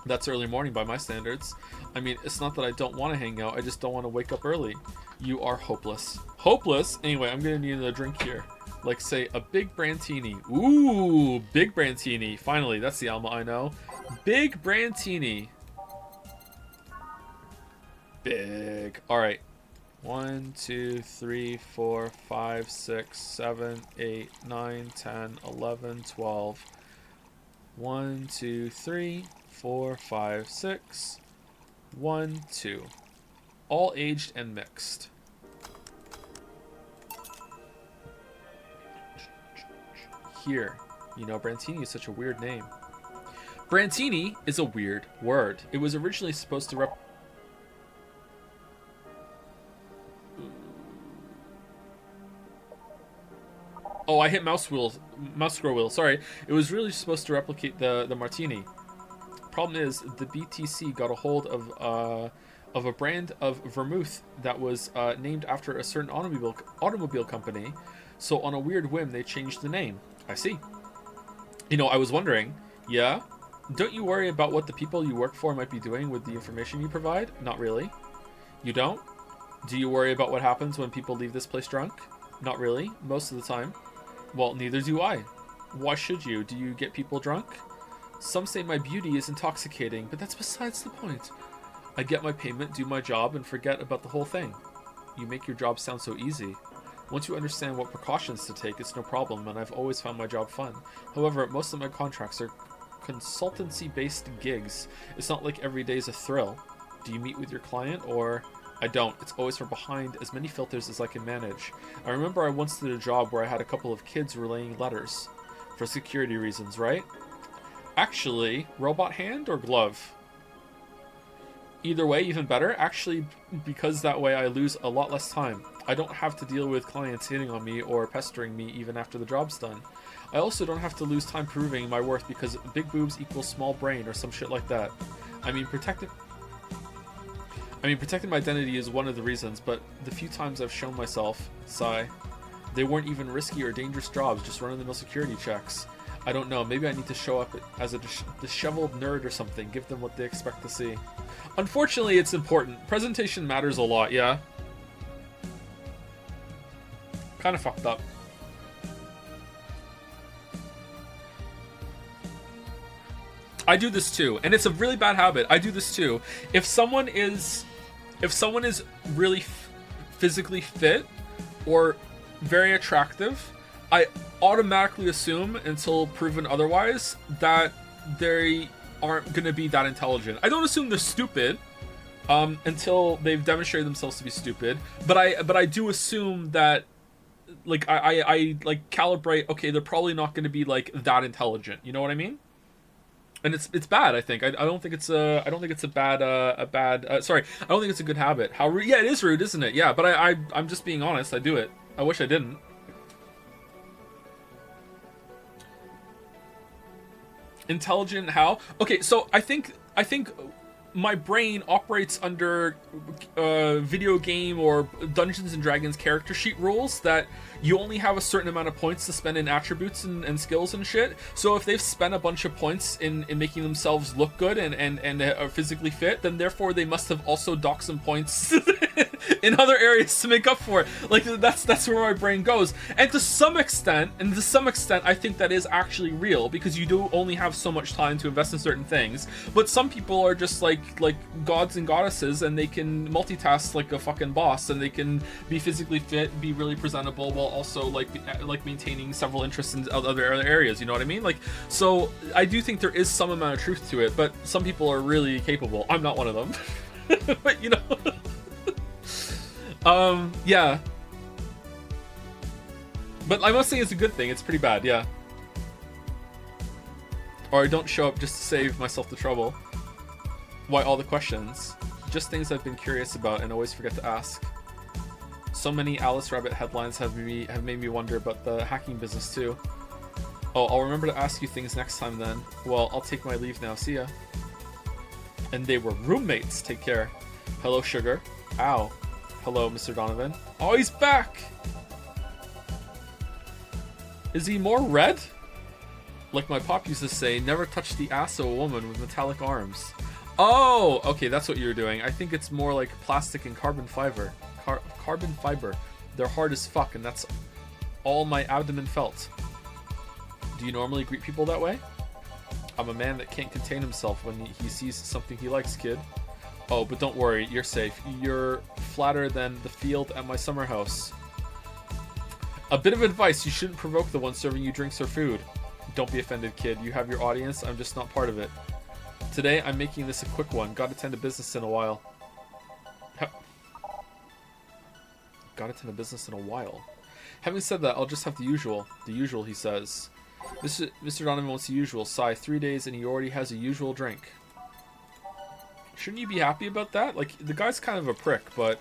S1: That's early morning by my standards. I mean, it's not that I don't want to hang out, I just don't want to wake up early. You are hopeless. Hopeless? Anyway, I'm going to need another drink here. Like, say, a big Brantini. Ooh, big Brantini. Finally, that's the Alma I know. Big Brantini. Big. Alright. 1, 2, 3, 4, 5, 6, 7, 8, 9, 10, 11, 12. 1, 2, 3, 4, 5, 6. 1, 2. All aged and mixed. Here. You know, Brantini is such a weird name. Brantini is a weird word. It was originally supposed to Oh, I hit mouse scroll wheel. Sorry. It was really supposed to replicate the martini. Problem is, the BTC got a hold of a brand of vermouth that was named after a certain automobile company. So on a weird whim, they changed the name. I see. You know, I was wondering, yeah? Don't you worry about what the people you work for might be doing with the information you provide? Not really. You don't? Do you worry about what happens when people leave this place drunk? Not really, most of the time. Well, neither do I. Why should you? Do you get people drunk? Some say my beauty is intoxicating, but that's besides the point. I get my payment, do my job, and forget about the whole thing. You make your job sound so easy. Once you understand what precautions to take, it's no problem, and I've always found my job fun. However, most of my contracts are consultancy-based gigs. It's not like every day's a thrill. Do you meet with your client, or... I don't. It's always from behind as many filters as I can manage. I remember I once did a job where I had a couple of kids relaying letters. For security reasons, right? Actually, robot hand or glove? Either way, even better. Actually, because that way I lose a lot less time. I don't have to deal with clients hitting on me or pestering me even after the job's done. I also don't have to lose time proving my worth because big boobs equals small brain or some shit like that. I mean, protecting my identity is one of the reasons, but the few times I've shown myself, sigh, they weren't even risky or dangerous jobs, just run-of-the-mill security checks. I don't know, maybe I need to show up as a disheveled nerd or something, give them what they expect to see. Unfortunately, it's important. Presentation matters a lot, yeah? Kind of fucked up. I do this too, and it's a really bad habit. I do this too. If someone is really physically fit or very attractive, I automatically assume, until proven otherwise, that they aren't going to be that intelligent. I don't assume they're stupid until they've demonstrated themselves to be stupid, but I do assume that, like, I like calibrate, okay, they're probably not going to be like that intelligent. You know what I mean? And it's bad. I think I don't think it's a bad sorry, I don't think it's a good habit. Yeah, it is rude, isn't it? Yeah, but I'm just being honest. I do it. I wish I didn't. Intelligent how? Okay, so I think my brain operates under video game or Dungeons and Dragons character sheet rules that you only have a certain amount of points to spend in attributes and skills and shit. So if they've spent a bunch of points in making themselves look good and are physically fit, then therefore they must have also docked some points in other areas to make up for it. Like, that's where my brain goes. And to some extent, I think that is actually real, because you do only have so much time to invest in certain things. But some people are just like gods and goddesses, and they can multitask like a fucking boss, and they can be physically fit, be really presentable, while also like maintaining several interests in other areas. You know what I mean? Like, so I do think there is some amount of truth to it, but some people are really capable. I'm not one of them. But you know. Yeah. But I must say it's a good thing. It's pretty bad, yeah. Or I don't show up just to save myself the trouble. Why all the questions? Just things I've been curious about and always forget to ask. So many Alice Rabbit headlines have made me wonder about the hacking business too. Oh, I'll remember to ask you things next time then. Well, I'll take my leave now. See ya. And they were roommates. Take care. Hello, Sugar. Ow. Hello, Mr. Donovan. Oh, he's back! Is he more red? Like my pop used to say, never touch the ass of a woman with metallic arms. Oh, okay, that's what you're doing. I think it's more like plastic and carbon fiber. Carbon fiber. They're hard as fuck, and that's all my abdomen felt. Do you normally greet people that way? I'm a man that can't contain himself when he sees something he likes, kid. Oh, but don't worry, you're safe. You're flatter than the field at my summer house. A bit of advice, you shouldn't provoke the one serving you drinks or food. Don't be offended, kid. You have your audience, I'm just not part of it. Today, I'm making this a quick one. Gotta tend to business in a while. Gotta tend to business in a while. Having said that, I'll just have the usual. The usual, he says. Mr. Donovan wants the usual. Sigh, 3 days and he already has a usual drink. Shouldn't you be happy about that? Like, the guy's kind of a prick, but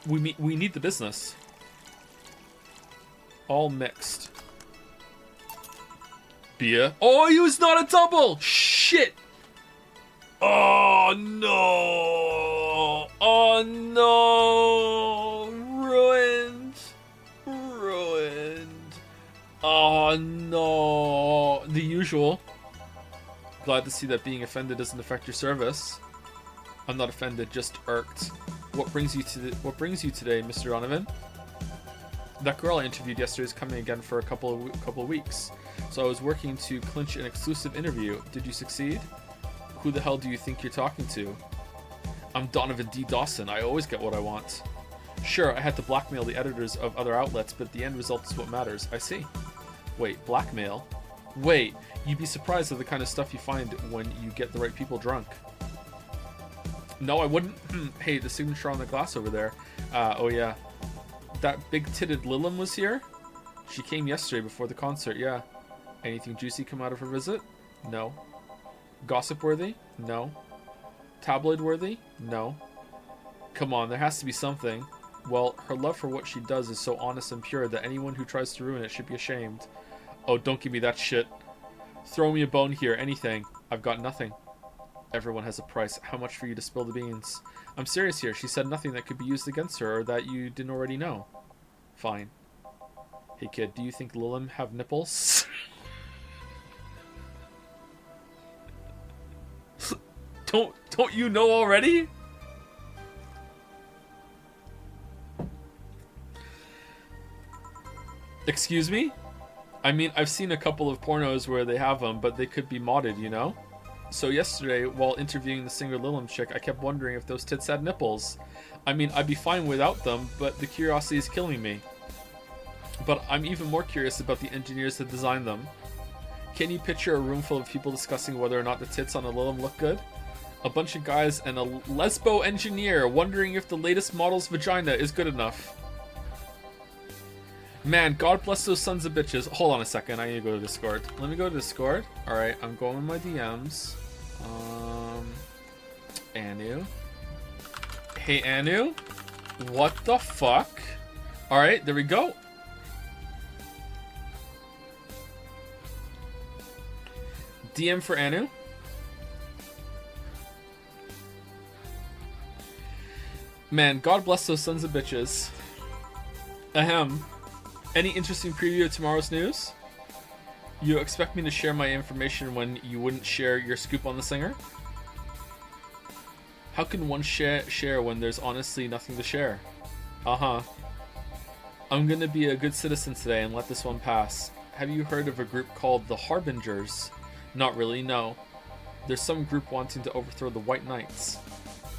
S1: we need the business. All mixed. Beer. Oh, he was not a double! Shit! Oh, no! Oh, no! Ruined. Ruined. Oh, no. The usual. Glad to see that being offended doesn't affect your service. I'm not offended, just irked. What brings you today, Mr. Donovan? That girl I interviewed yesterday is coming again for a couple of weeks. So I was working to clinch an exclusive interview. Did you succeed? Who the hell do you think you're talking to? I'm Donovan D. Dawson. I always get what I want. Sure, I had to blackmail the editors of other outlets, but the end result is what matters. I see. Wait, blackmail? Wait, you'd be surprised at the kind of stuff you find when you get the right people drunk. No, I wouldn't. Hey, the signature on the glass over there. Oh yeah. That big-titted Lilum was here? She came yesterday before the concert, yeah. Anything juicy come out of her visit? No. Gossip-worthy? No. Tabloid-worthy? No. Come on, there has to be something. Well, her love for what she does is so honest and pure that anyone who tries to ruin it should be ashamed. Oh, don't give me that shit. Throw me a bone here, anything. I've got nothing. Everyone has a price. How much for you to spill the beans? I'm serious here. She said nothing that could be used against her or that you didn't already know. Fine. Hey kid, do you think Lilum have nipples? Don't you know already? Excuse me? I mean, I've seen a couple of pornos where they have them, but they could be modded, you know? So yesterday, while interviewing the singer Lilum chick, I kept wondering if those tits had nipples. I mean, I'd be fine without them, but the curiosity is killing me. But I'm even more curious about the engineers that designed them. Can you picture a room full of people discussing whether or not the tits on a Lilum look good? A bunch of guys and a lesbo engineer wondering if the latest model's vagina is good enough. Man, God bless those sons of bitches. Hold on a second, I need to go to Discord. Let me go to Discord. Alright, I'm going in my DMs. Anu. Hey, Anu. What the fuck? Alright, there we go. DM for Anu. Man, God bless those sons of bitches. Ahem. Any interesting preview of tomorrow's news? You expect me to share my information when you wouldn't share your scoop on the singer? How can one share when there's honestly nothing to share? Uh-huh. I'm gonna be a good citizen today and let this one pass. Have you heard of a group called the Harbingers? Not really, no. There's some group wanting to overthrow the White Knights.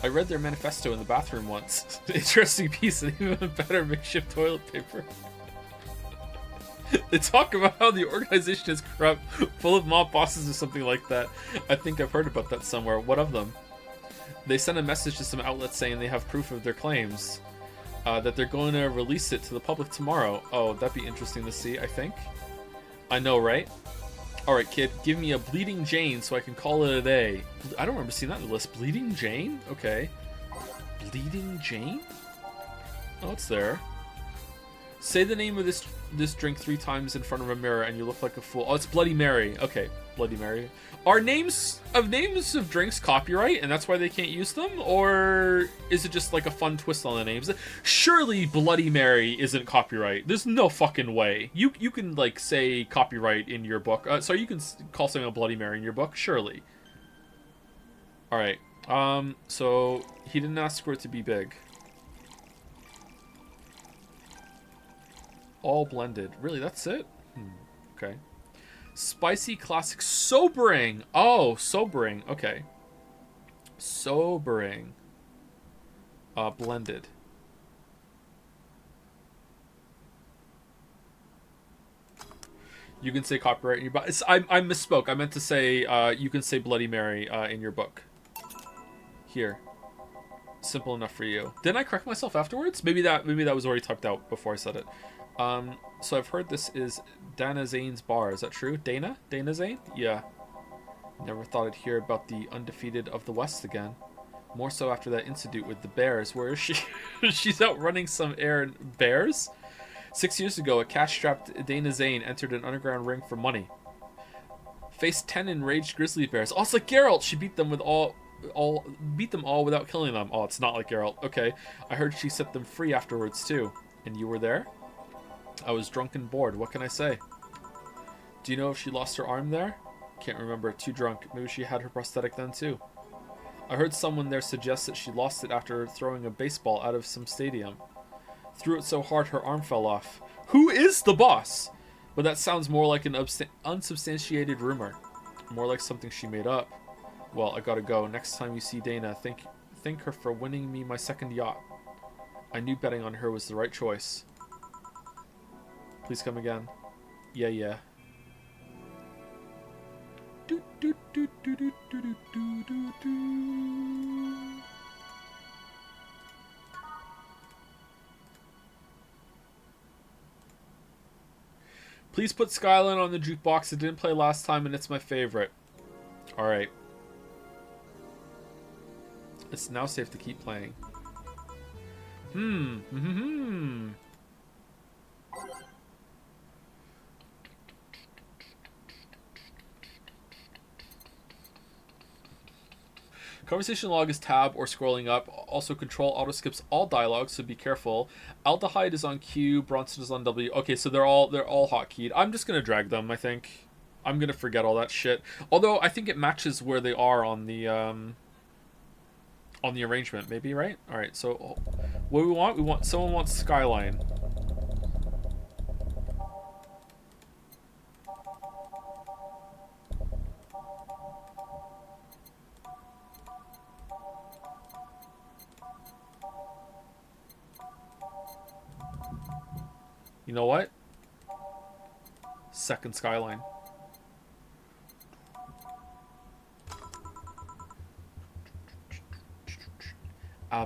S1: I read their manifesto in the bathroom once. Interesting piece and even better makeshift toilet paper. They talk about how the organization is corrupt, full of mob bosses or something like that. I think I've heard about that somewhere. What of them? They sent a message to some outlets saying they have proof of their claims. That they're going to release it to the public tomorrow. Oh, that'd be interesting to see, I think. I know, right? Alright, kid, give me a Bleeding Jane so I can call it a day. I don't remember seeing that in the list. Bleeding Jane? Okay. Bleeding Jane? Oh, it's there. Say the name of this drink 3 times in front of a mirror and you look like a fool. Oh, it's Bloody Mary. Okay, Bloody Mary. Are names of drinks copyright and that's why they can't use them? Or is it just like a fun twist on the names? Surely Bloody Mary isn't copyright. There's no fucking way. You can like say copyright in your book. So you can call something a Bloody Mary in your book? Surely. Alright. So he didn't ask for it to be big. All blended. Really, that's it? Okay. Spicy classic sobering. Oh, sobering. Okay. Sobering. Blended. You can say copyright in your book. I misspoke. I meant to say you can say Bloody Mary in your book. Here. Simple enough for you. Didn't I correct myself afterwards? Maybe that was already typed out before I said it. So I've heard this is Dana Zane's bar. Is that true? Dana? Dana Zane? Yeah. Never thought I'd hear about the undefeated of the West again. More so after that incident with the Bears. Where is she? She's out running some air bears? 6 years ago, a cash-strapped Dana Zane entered an underground ring for money. Faced 10 enraged grizzly bears. Oh, it's like Geralt! She beat them beat them all without killing them. Oh, it's not like Geralt. Okay. I heard she set them free afterwards, too. And you were there? I was drunk and bored. What can I say? Do you know if she lost her arm there? Can't remember. Too drunk. Maybe she had her prosthetic then too. I heard someone there suggest that she lost it after throwing a baseball out of some stadium. Threw it so hard her arm fell off. Who is the boss? But that sounds more like an unsubstantiated rumor. More like something she made up. Well, I gotta go. Next time you see Dana, thank her for winning me my second yacht. I knew betting on her was the right choice. Please come again. Yeah, yeah. Do, do, do, do, do, do, do, do, do. Please put Skyline on the jukebox. It didn't play last time and it's my favorite. Alright. It's now safe to keep playing. Conversation log is tab or scrolling up. Also control auto skips all dialogue, so be careful. Aldehyde is on Q, Bronson is on W. Okay, so they're all hotkeyed. I'm just gonna drag them, I think. I'm gonna forget all that shit. Although I think it matches where they are on the arrangement, maybe, right? Alright, so what do we want? Someone wants Skyline. You know what? Second Skyline.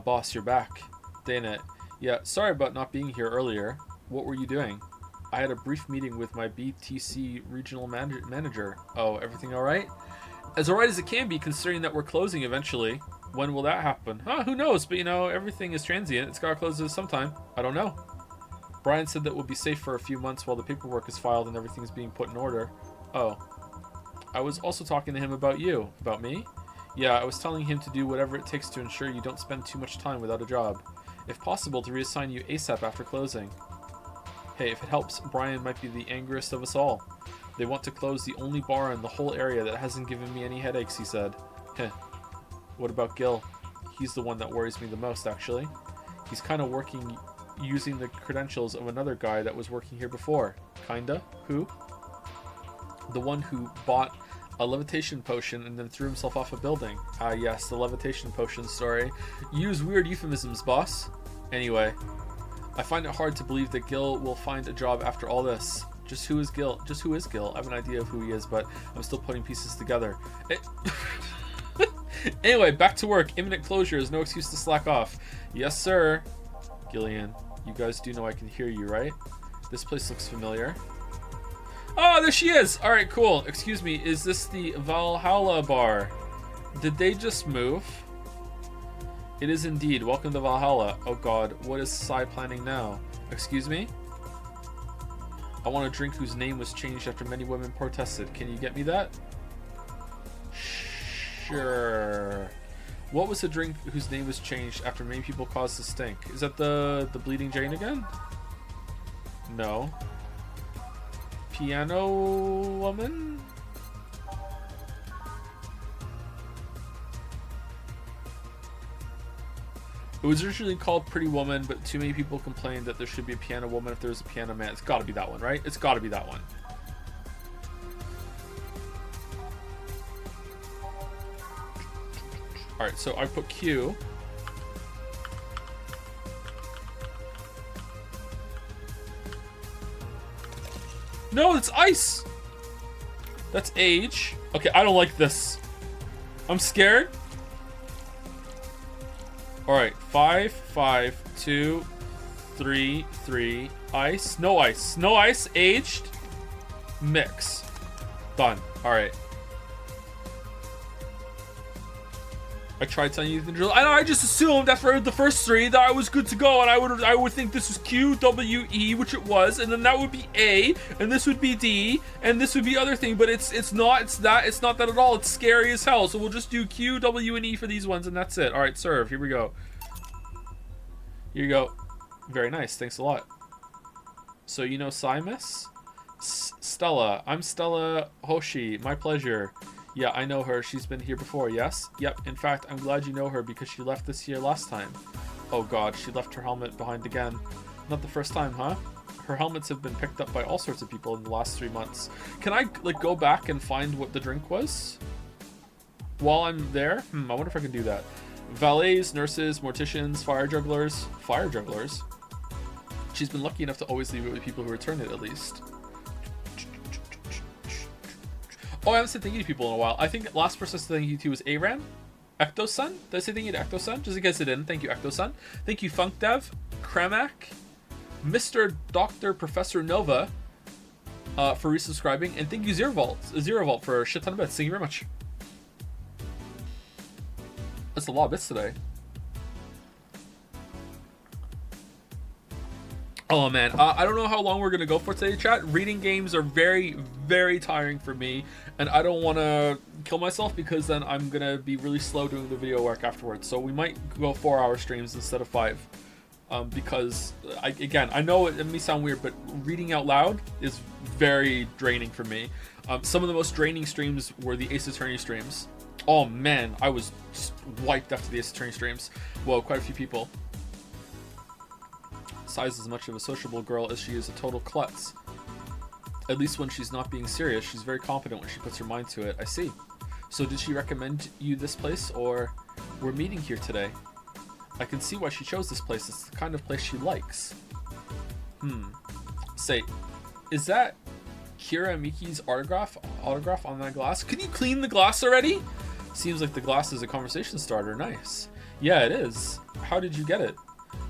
S1: Boss, you're back. Dana. Yeah, sorry about not being here earlier. What were you doing? I had a brief meeting with my BTC regional manager. Oh, everything alright? As alright as it can be, considering that we're closing eventually. When will that happen? Who knows? But, you know, everything is transient. It's gotta close sometime. I don't know. Brian said that we'll be safe for a few months while the paperwork is filed and everything's being put in order. Oh. I was also talking to him about you. About me? Yeah, I was telling him to do whatever it takes to ensure you don't spend too much time without a job. If possible, to reassign you ASAP after closing. Hey, if it helps, Brian might be the angriest of us all. They want to close the only bar in the whole area that hasn't given me any headaches, he said. Heh. What about Gil? He's the one that worries me the most, actually. He's kind of working using the credentials of another guy that was working here before. Kinda? Who? The one who bought a levitation potion and then threw himself off a building. Yes, the levitation potion story. Use weird euphemisms, boss. Anyway, I find it hard to believe that Gil will find a job after all this. Just who is Gil? I have an idea of who he is, but I'm still putting pieces together. Anyway, back to work. Imminent closure is no excuse to slack off. Yes, sir. Gillian, you guys do know I can hear you, right? This place looks familiar. Oh, there she is! Alright, cool. Excuse me, is this the Valhalla bar? Did they just move? It is indeed. Welcome to Valhalla. Oh god, what is Sai planning now? Excuse me? I want a drink whose name was changed after many women protested. Can you get me that? Sure. What was the drink whose name was changed after many people caused the stink? Is that the Bleeding Jane again? No. Piano Woman? It was originally called Pretty Woman, but too many people complained that there should be a piano woman if there was a piano man. It's gotta be that one, right? It's gotta be that one. Alright, so I put Q. No, it's ice! That's age. Okay, I don't like this. I'm scared. Alright, 5, 5, 2, 3, 3. Ice. No ice. No ice. Aged. Mix. Done. Alright. I tried telling you the drill. I just assumed after the first three that I was good to go, and I would think this was Q, W, E, which it was, and then that would be A, and this would be D, and this would be other thing. But it's not that at all. It's scary as hell. So we'll just do Q, W, and E for these ones, and that's it. All right, serve. Here we go. Here you go. Very nice. Thanks a lot. So you know Simus? Stella. I'm Stella Hoshi. My pleasure. Yeah, I know her. She's been here before, yes? Yep, in fact, I'm glad you know her because she left this year last time. Oh god, she left her helmet behind again. Not the first time, huh? Her helmets have been picked up by all sorts of people in the last 3 months. Can I, like, go back and find what the drink was? while I'm there? I wonder if I can do that. Valets, nurses, morticians, fire jugglers. Fire jugglers? She's been lucky enough to always leave it with people who return it, at least. Oh, I haven't said thank you to people in a while. I think last person I said thank you to was Aram. Ectosun? Did I say thank you to Ectosun? Just in case I didn't. Thank you, Ectosun. Thank you, FunkDev, Kramak, Mr. Dr. Professor Nova for resubscribing. And thank you, Zerovault for a shit ton of bits. Thank you very much. That's a lot of bits today. Oh man, I don't know how long we're gonna go for today, chat. Reading games are very, very tiring for me, and I don't want to kill myself because then I'm gonna be really slow doing the video work afterwards. So we might go 4-hour streams instead of 5, because I know it may sound weird, but reading out loud is very draining for me. Some of the most draining streams were the Ace Attorney streams. Oh man, I was just wiped after the Ace Attorney streams. Whoa, quite a few people. Si's as much of a sociable girl as she is a total klutz. At least when she's not being serious, she's very competent when she puts her mind to it. I see. So did she recommend you this place, or we're meeting here today? I can see why she chose this place. It's the kind of place she likes. Say, is that Kira Miki's autograph on that glass? Can you clean the glass already? Seems like the glass is a conversation starter. Nice. Yeah, it is. How did you get it?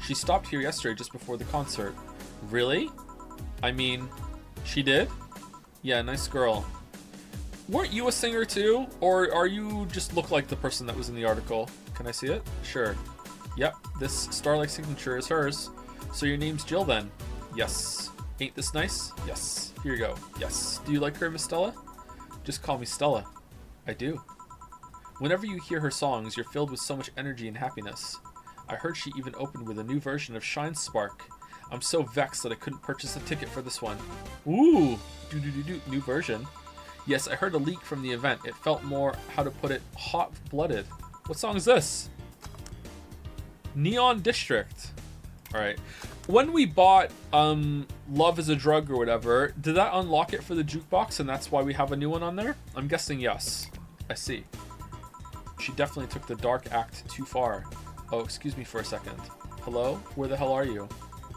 S1: She stopped here yesterday just before the concert. Really? I mean, she did? Yeah, nice girl. Weren't you a singer too? Or are you just look like the person that was in the article? Can I see it? Sure. Yep, this star-like signature is hers. So your name's Jill then? Yes. Ain't this nice? Yes. Here you go. Yes. Do you like her, Miss Stella? Just call me Stella. I do. Whenever you hear her songs, you're filled with so much energy and happiness. I heard she even opened with a new version of Shine Spark. I'm so vexed that I couldn't purchase a ticket for this one. Ooh, new version. Yes, I heard a leak from the event. It felt more, how to put it, hot-blooded. What song is this? Neon District. All right. When we bought Love is a Drug or whatever, did that unlock it for the jukebox and that's why we have a new one on there? I'm guessing yes. I see. She definitely took the dark act too far. Oh, excuse me for a second. Hello? Where the hell are you?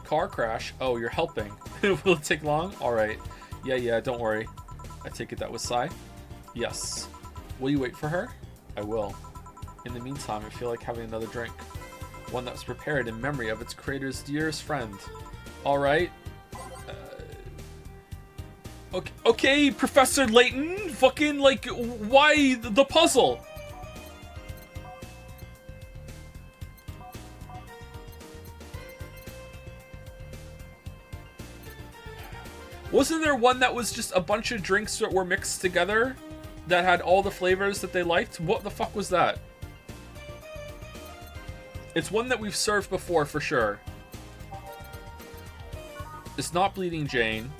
S1: Car crash? Oh, you're helping. Will it take long? Alright. Yeah, don't worry. I take it that was Sai? Yes. Will you wait for her? I will. In the meantime, I feel like having another drink. One that was prepared in memory of its creator's dearest friend. Alright. Okay, Professor Layton. Fucking, like, why the puzzle? Wasn't there one that was just a bunch of drinks that were mixed together that had all the flavors that they liked? What the fuck was that? It's one that we've served before for sure. It's not Bleeding Jane.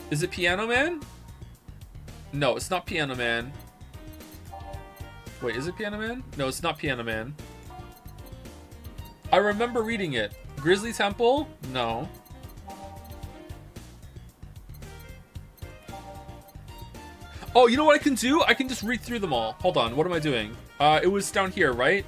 S1: Is it Piano Man? No, it's not Piano Man. Wait, is it Piano Man? No, it's not Piano Man. I remember reading it. Grizzly Temple? No. Oh, you know what I can do? I can just read through them all. Hold on, what am I doing? It was down here, right?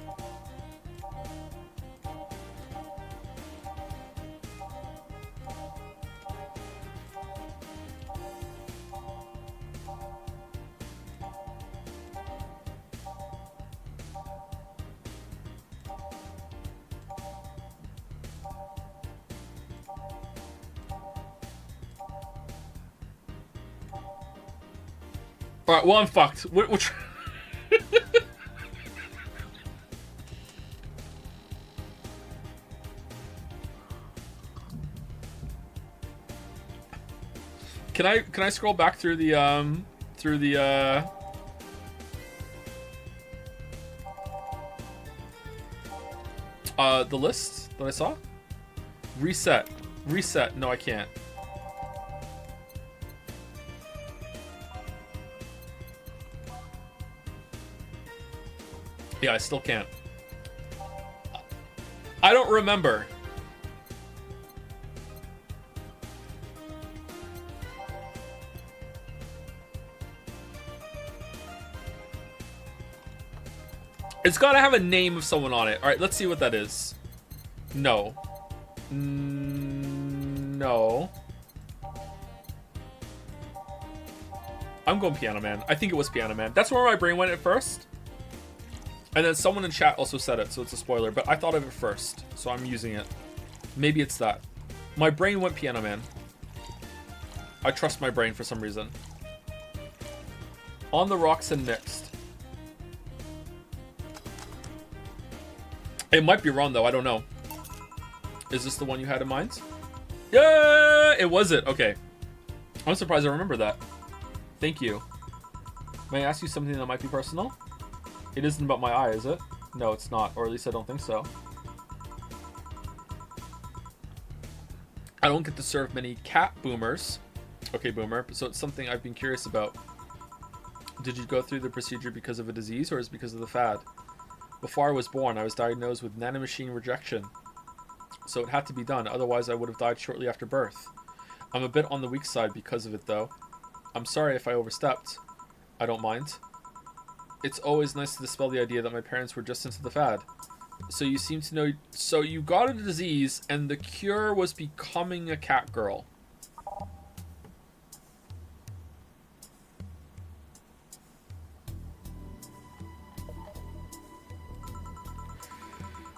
S1: Alright, well, I'm fucked. Which... Can I scroll back through the list that I saw? Reset. No, I can't. Yeah, I still can't. I don't remember. It's got to have a name of someone on it. All right, let's see what that is. No. No. I'm going Piano Man. I think it was Piano Man. That's where my brain went at first. And then someone in chat also said it, so it's a spoiler. But I thought of it first, so I'm using it. Maybe it's that. My brain went Piano Man. I trust my brain for some reason. On the Rocks and Mixed. It might be wrong, though. I don't know. Is this the one you had in mind? Yeah, it was it. Okay. I'm surprised I remember that. Thank you. May I ask you something that might be personal? It isn't about my eye, is it? No, it's not. Or at least I don't think so. I don't get to serve many cat boomers. Okay, boomer. So it's something I've been curious about. Did you go through the procedure because of a disease or is it because of the fad? Before I was born, I was diagnosed with nanomachine rejection. So it had to be done, otherwise I would have died shortly after birth. I'm a bit on the weak side because of it, though. I'm sorry if I overstepped. I don't mind. It's always nice to dispel the idea that my parents were just into the fad. So you seem to know... So you got a disease, and the cure was becoming a cat girl.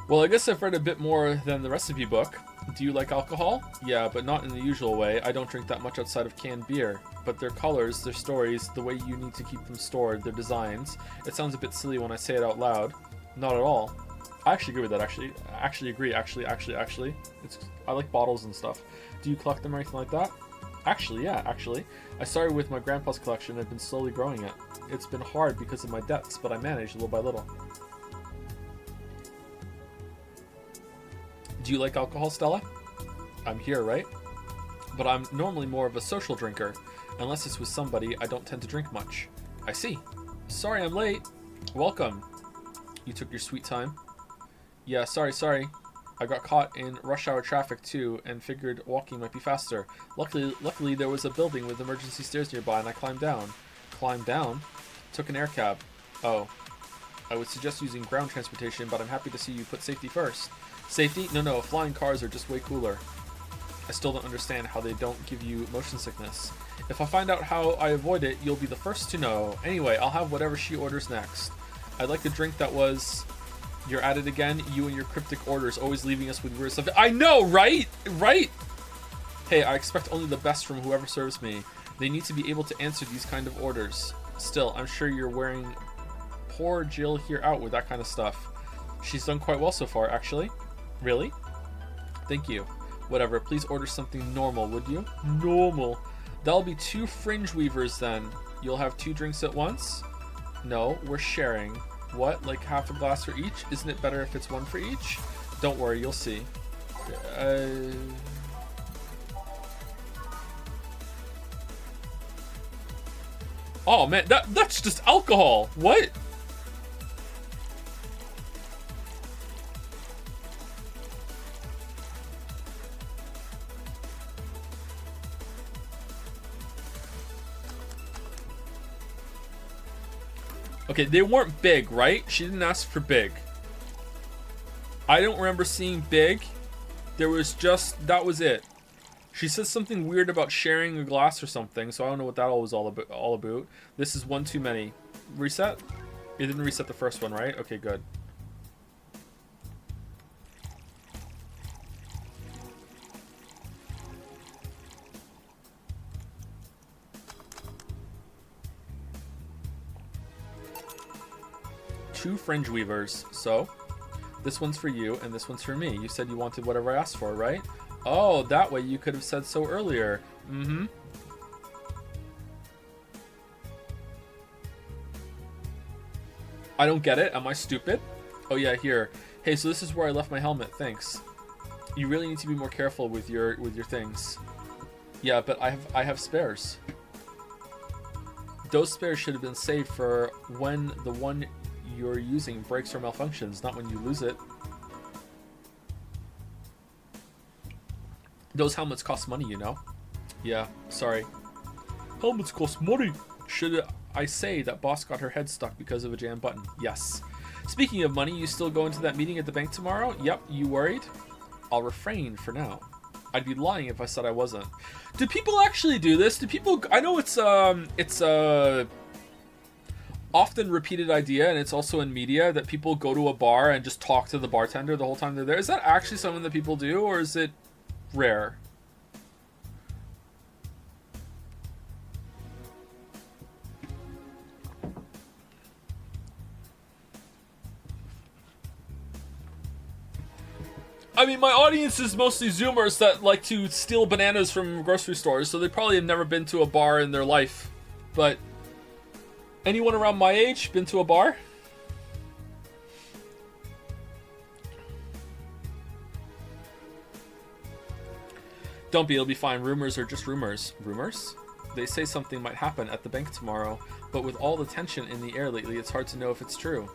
S1: Well, I guess I've read a bit more than the recipe book. Do you like alcohol? Yeah, but not in the usual way. I don't drink that much outside of canned beer. But their colors, their stories, the way you need to keep them stored, their designs. It sounds a bit silly when I say it out loud. Not at all. I actually agree with that, actually. I actually agree, actually. I like bottles and stuff. Do you collect them or anything like that? Actually, yeah, actually. I started with my grandpa's collection and have been slowly growing it. It's been hard because of my debts, but I managed little by little. Do you like alcohol, Stella? I'm here, right? But I'm normally more of a social drinker. Unless it's with somebody, I don't tend to drink much. I see. Sorry I'm late. Welcome. You took your sweet time. Yeah, sorry. I got caught in rush hour traffic too and figured walking might be faster. Luckily there was a building with emergency stairs nearby and I climbed down. Climbed down? Took an air cab. Oh. I would suggest using ground transportation, but I'm happy to see you put safety first. Safety? No, flying cars are just way cooler. I still don't understand how they don't give you motion sickness. If I find out how I avoid it, you'll be the first to know. Anyway, I'll have whatever she orders next. I'd like a drink that was... You're at it again, you and your cryptic orders, always leaving us with weird stuff. I know, right? Right? Hey, I expect only the best from whoever serves me. They need to be able to answer these kind of orders. Still, I'm sure you're wearing poor Jill here out with that kind of stuff. She's done quite well so far, actually. Really? Thank you. Whatever, please order something normal, would you? Normal. That'll be 2 fringe weavers then. You'll have 2 drinks at once? No, we're sharing. What, like half a glass for each? Isn't it better if it's 1 for each? Don't worry, you'll see. Oh man, that's just alcohol. What? Okay, they weren't big, right? She didn't ask for big. I don't remember seeing big. There was just... That was it. She said something weird about sharing a glass or something, so I don't know what that was all about. This is 1 too many. Reset? It didn't reset the first one, right? Okay, good. Two fringe weavers. So, this one's for you and this one's for me. You said you wanted whatever I asked for, right? Oh, that way you could have said so earlier. Mm-hmm. I don't get it. Am I stupid? Oh yeah, here. Hey, so this is where I left my helmet. Thanks. You really need to be more careful with your things. Yeah, but I have spares. Those spares should have been saved for when the one you're using breaks or malfunctions, not when you lose it. Those helmets cost money, you know? Yeah, sorry. Helmets cost money! Should I say that boss got her head stuck because of a jammed button? Yes. Speaking of money, you still going to that meeting at the bank tomorrow? Yep, you worried? I'll refrain for now. I'd be lying if I said I wasn't. Do people actually do this? Do people... I know it's often repeated idea, and it's also in media, that people go to a bar and just talk to the bartender the whole time they're there. Is that actually something that people do, or is it rare? I mean, my audience is mostly Zoomers that like to steal bananas from grocery stores, so they probably have never been to a bar in their life. But anyone around my age been to a bar? Don't be, it'll be fine. Rumors are just rumors. Rumors? They say something might happen at the bank tomorrow, but with all the tension in the air lately, it's hard to know if it's true.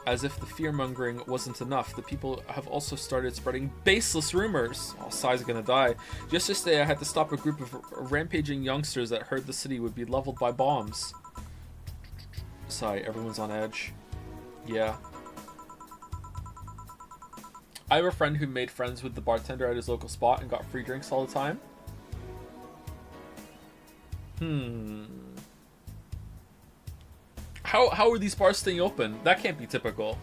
S1: As if the fear-mongering wasn't enough, the people have also started spreading baseless rumors. Oh, Sai's gonna die. Just yesterday, I had to stop a group of rampaging youngsters that heard the city would be leveled by bombs. Sai, everyone's on edge. Yeah. I have a friend who made friends with the bartender at his local spot and got free drinks all the time. How are these bars staying open? That can't be typical.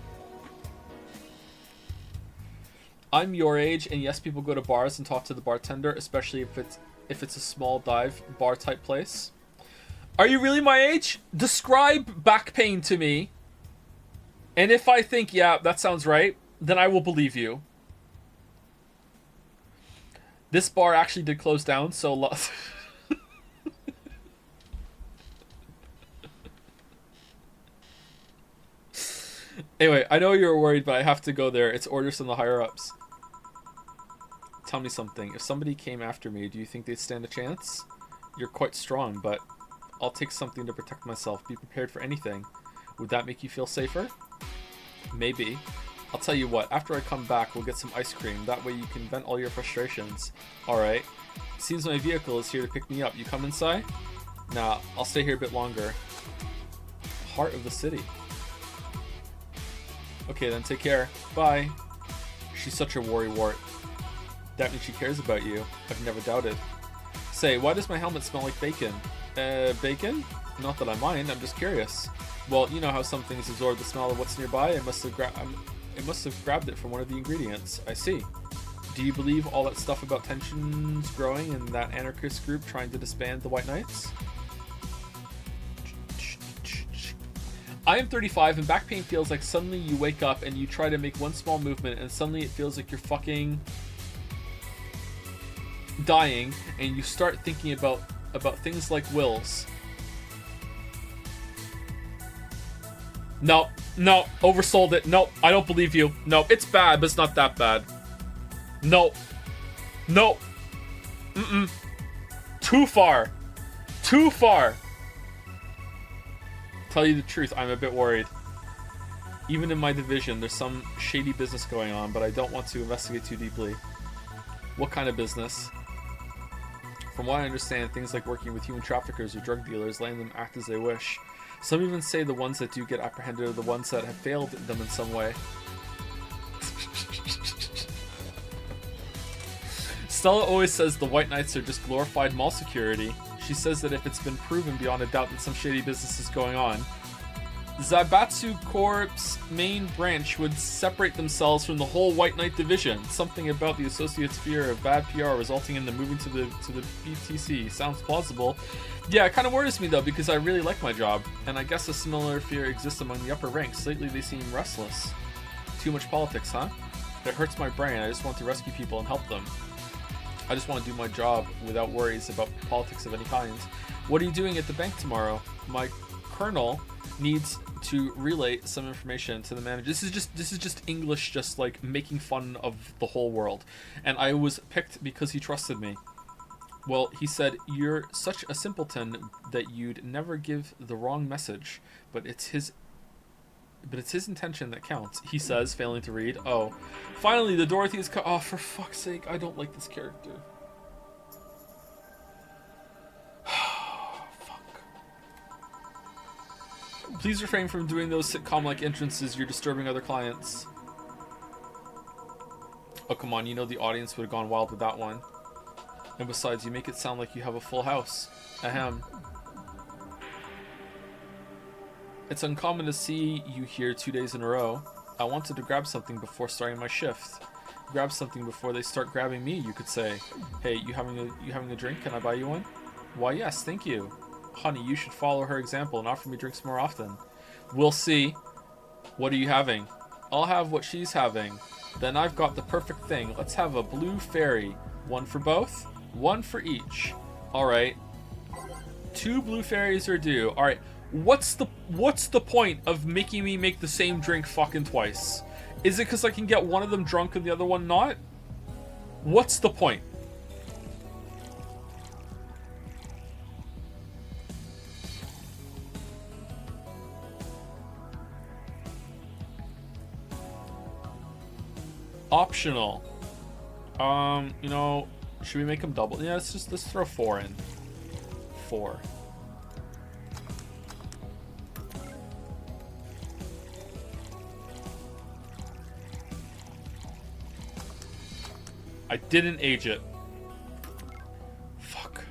S1: I'm your age, and yes, people go to bars and talk to the bartender, especially if it's a small dive bar type place. Are you really my age? Describe back pain to me. And if I think, yeah, that sounds right, then I will believe you. This bar actually did close down, so... Anyway, I know you're worried, but I have to go there. It's orders from the higher-ups. Tell me something. If somebody came after me, do you think they'd stand a chance? You're quite strong, but I'll take something to protect myself. Be prepared for anything. Would that make you feel safer? Maybe. I'll tell you what. After I come back, we'll get some ice cream. That way you can vent all your frustrations. Alright. Seems my vehicle is here to pick me up. You come inside? Nah, I'll stay here a bit longer. Heart of the city. Okay, then take care. Bye. She's such a worrywart. That means she cares about you. I've never doubted. Say, why does my helmet smell like bacon? Bacon? Not that I mind, I'm just curious. Well, you know how some things absorb the smell of what's nearby? It must have grabbed it from one of the ingredients. I see. Do you believe all that stuff about tensions growing in that anarchist group trying to disband the White Knights? I am 35 and back pain feels like suddenly you wake up and you try to make one small movement and suddenly it feels like you're fucking dying and you start thinking about things like wills. No, oversold it. No, I don't believe you. No, it's bad, but it's not that bad. No. Too far. Tell you the truth, I'm a bit worried. Even in my division, there's some shady business going on, but I don't want to investigate too deeply. What kind of business? From what I understand, things like working with human traffickers or drug dealers, letting them act as they wish. Some even say the ones that do get apprehended are the ones that have failed them in some way. Stella always says the White Knights are just glorified mall security. She says that if it's been proven beyond a doubt that some shady business is going on, Zaibatsu Corp's main branch would separate themselves from the whole White Knight division. Something about the Associates' fear of bad PR resulting in them moving to the BTC sounds plausible. Yeah, it kind of worries me though, because I really like my job, and I guess a similar fear exists among the upper ranks. Lately they seem restless. Too much politics, huh? It hurts my brain. I just want to rescue people and help them. I just want to do my job without worries about politics of any kind. What are you doing at the bank tomorrow? My colonel needs to relay some information to the manager. This is just English, just like making fun of the whole world. And I was picked because he trusted me. Well, he said, you're such a simpleton that you'd never give the wrong message, but it's his intention that counts, he says, failing to read. Oh. Finally, the Dorothy is oh, for fuck's sake, I don't like this character. Fuck. Please refrain from doing those sitcom-like entrances. You're disturbing other clients. Oh, come on. You know the audience would have gone wild with that one. And besides, you make it sound like you have a full house. Ahem. It's uncommon to see you here 2 days in a row. I wanted to grab something before starting my shift. Grab something before they start grabbing me, you could say. Hey, you having a drink? Can I buy you one? Why, yes, thank you. Honey, you should follow her example and offer me drinks more often. We'll see. What are you having? I'll have what she's having. Then I've got the perfect thing. Let's have a blue fairy. One for both? One for each. Alright. 2 blue fairies are due. Alright. What's the point of making me make the same drink fucking twice? Is it because I can get one of them drunk and the other one not? What's the point? Optional. You know, should we make them double? Yeah, let's throw 4 in. 4. I didn't age it. Fuck.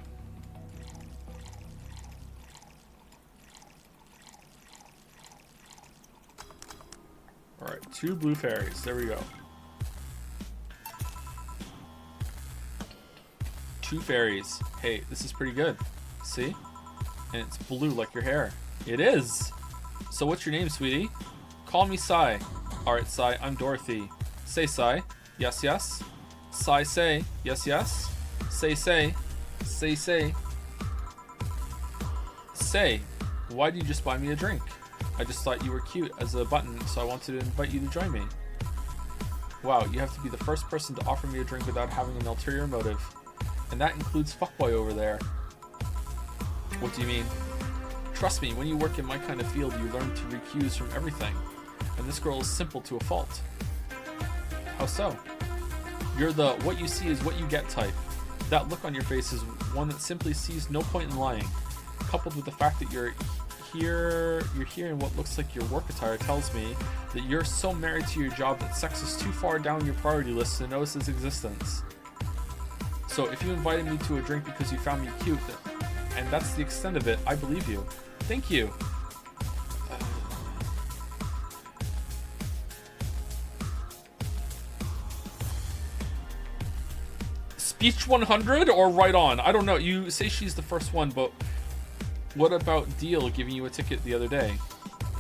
S1: Alright, 2 blue fairies. There we go. 2 fairies. Hey, this is pretty good. See? And it's blue like your hair. It is! So what's your name, sweetie? Call me Sai. Alright, Sai, I'm Dorothy. Say Sai. Yes, yes. Sai, say. Yes, yes. Say, say. Say, say. Say. Why did you just buy me a drink? I just thought you were cute as a button, so I wanted to invite you to join me. Wow, you have to be the first person to offer me a drink without having an ulterior motive. And that includes fuckboy over there. What do you mean? Trust me, when you work in my kind of field, you learn to recuse from everything. And this girl is simple to a fault. How so? You're the what you see is what you get type. That look on your face is one that simply sees no point in lying. Coupled with the fact that you're here in what looks like your work attire tells me that you're so married to your job that sex is too far down your priority list to notice its existence. So if you invited me to a drink because you found me cute, and that's the extent of it, I believe you. Thank you. Speech 100 or right on? I don't know. You say she's the first one, but what about Deal giving you a ticket the other day?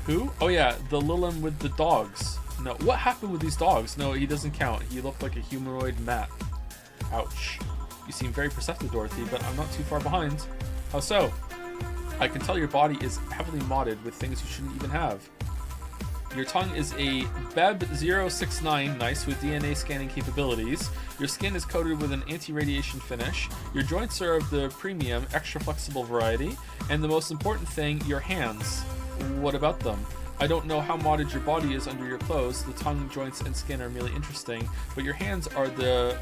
S1: Who? Oh yeah, the Lilin with the dogs. No, what happened with these dogs? No, he doesn't count. He looked like a humanoid mat. Ouch. You seem very perceptive, Dorothy, but I'm not too far behind. How so? I can tell your body is heavily modded with things you shouldn't even have. Your tongue is a BEB069, nice, with DNA scanning capabilities. Your skin is coated with an anti-radiation finish. Your joints are of the premium, extra flexible variety. And the most important thing, your hands. What about them? I don't know how modded your body is under your clothes. The tongue, joints, and skin are merely interesting. But your hands are the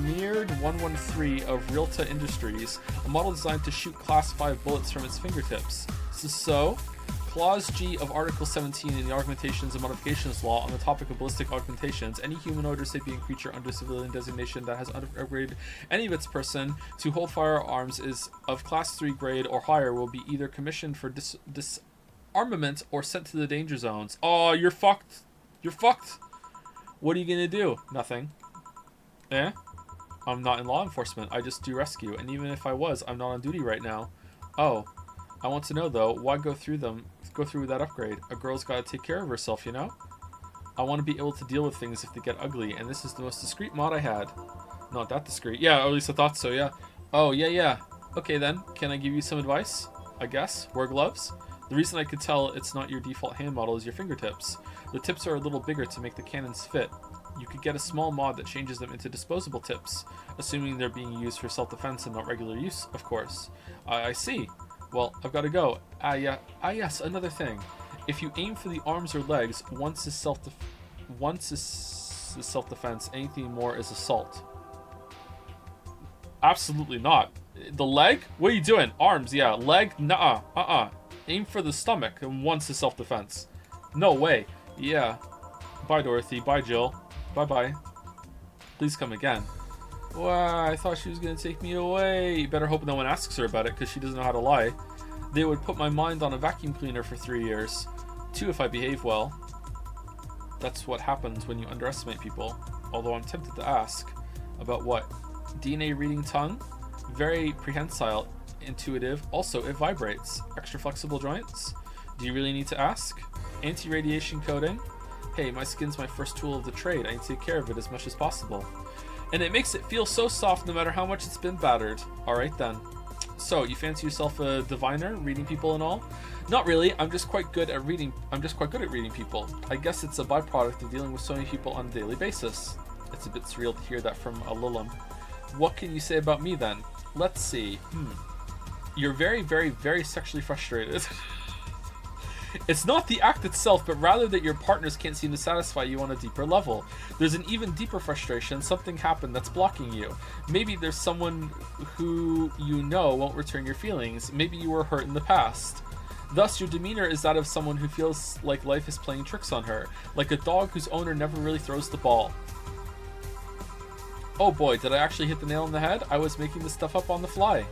S1: Mirrored 113 of Realta Industries, a model designed to shoot Class 5 bullets from its fingertips. So, Clause G of Article 17 in the Augmentations and Modifications Law on the topic of ballistic augmentations, any humanoid or sapient creature under civilian designation that has upgraded any of its person to hold firearms is of Class 3 grade or higher will be either commissioned for disarmament or sent to the danger zones. Oh, you're fucked. You're fucked. What are you gonna do? Nothing. Eh? I'm not in law enforcement. I just do rescue. And even if I was, I'm not on duty right now. Oh. I want to know though, why go through with that upgrade? A girl's gotta take care of herself, you know? I want to be able to deal with things if they get ugly, and this is the most discreet mod I had. Not that discreet. Yeah, or at least I thought so, yeah. Oh, yeah. Okay then, can I give you some advice? I guess. Wear gloves? The reason I could tell it's not your default hand model is your fingertips. The tips are a little bigger to make the cannons fit. You could get a small mod that changes them into disposable tips, assuming they're being used for self-defense and not regular use, of course. I see. Well, I've got to go. Yes, another thing. If you aim for the arms or legs, once is self-defense, anything more is assault. Absolutely not. The leg? What are you doing? Arms, yeah. Leg? Nuh-uh. Aim for the stomach and once is self-defense. No way. Yeah. Bye, Dorothy. Bye, Jill. Bye-bye. Please come again. Wow, I thought she was going to take me away. Better hope no one asks her about it, because she doesn't know how to lie. They would put my mind on a vacuum cleaner for 3 years. 2 if I behave well. That's what happens when you underestimate people. Although I'm tempted to ask. About what? DNA reading tongue? Very prehensile. Intuitive. Also, it vibrates. Extra flexible joints? Do you really need to ask? Anti-radiation coating? Hey, my skin's my first tool of the trade. I need to take care of it as much as possible. And it makes it feel so soft no matter how much it's been battered. Alright then. So, you fancy yourself a diviner, reading people and all? Not really. I'm just quite good at reading people. I guess it's a byproduct of dealing with so many people on a daily basis. It's a bit surreal to hear that from a Lilum. What can you say about me then? Let's see. You're very, very, very sexually frustrated. It's not the act itself, but rather that your partners can't seem to satisfy you on a deeper level. There's an even deeper frustration. Something happened that's blocking you. Maybe there's someone who you know won't return your feelings. Maybe you were hurt in the past. Thus, your demeanor is that of someone who feels like life is playing tricks on her, like a dog whose owner never really throws the ball. Oh boy, did I actually hit the nail on the head? I was making this stuff up on the fly.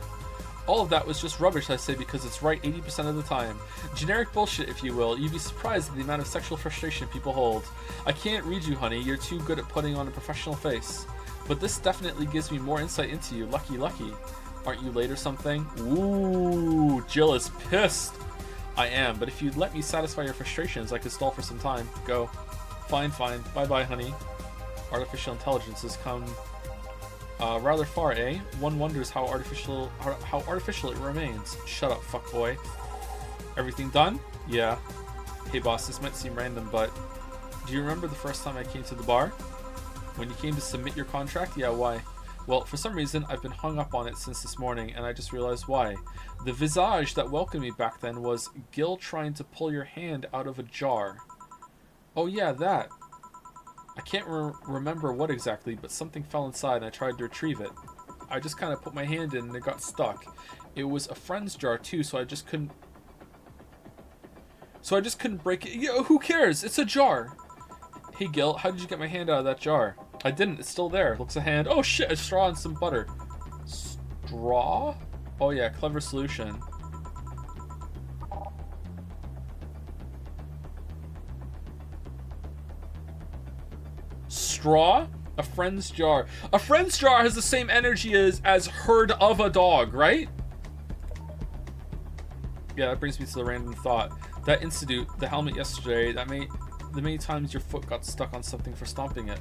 S1: All of that was just rubbish, I say, because it's right 80% of the time. Generic bullshit, if you will. You'd be surprised at the amount of sexual frustration people hold. I can't read you, honey. You're too good at putting on a professional face. But this definitely gives me more insight into you. Lucky, lucky. Aren't you late or something? Ooh, Jill is pissed. I am, but if you'd let me satisfy your frustrations, I could stall for some time. Go. Fine, fine. Bye-bye, honey. Artificial intelligence has come... rather far, eh? One wonders how artificial it remains. Shut up, fuckboy. Everything done? Yeah. Hey boss, this might seem random, but do you remember the first time I came to the bar? When you came to submit your contract? Yeah, why? Well, for some reason, I've been hung up on it since this morning, and I just realized why. The visage that welcomed me back then was Gil trying to pull your hand out of a jar. Oh yeah, that. I can't remember what exactly, but something fell inside and I tried to retrieve it. I just kind of put my hand in and it got stuck. It was a friend's jar too, so I just couldn't break it. Yeah, who cares? It's a jar. Hey Gil, how did you get my hand out of that jar? I didn't. It's still there. Looks a hand. Oh shit, a straw and some butter. Straw? Oh yeah, clever solution. Straw? A friend's jar. A friend's jar has the same energy as herd of a dog, right? Yeah, that brings me to the random thought. That institute, the helmet yesterday, the many times your foot got stuck on something for stomping it.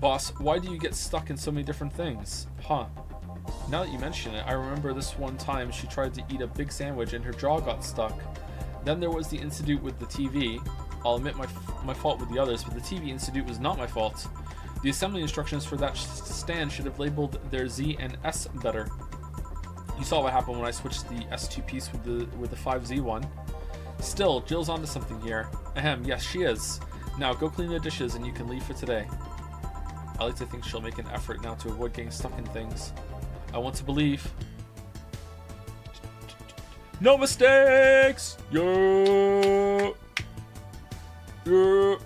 S1: Boss, why do you get stuck in so many different things? Huh. Now that you mention it, I remember this one time she tried to eat a big sandwich and her jaw got stuck. Then there was the institute with the TV. I'll admit my fault with the others, but the TV institute was not my fault. The assembly instructions for that stand should have labeled their Z and S better. You saw what happened when I switched the S2 piece with the 5Z one. Still, Jill's onto something here. Ahem, yes, she is. Now go clean the dishes and you can leave for today. I like to think she'll make an effort now to avoid getting stuck in things. I want to believe. No mistakes! Yeah! Yeah!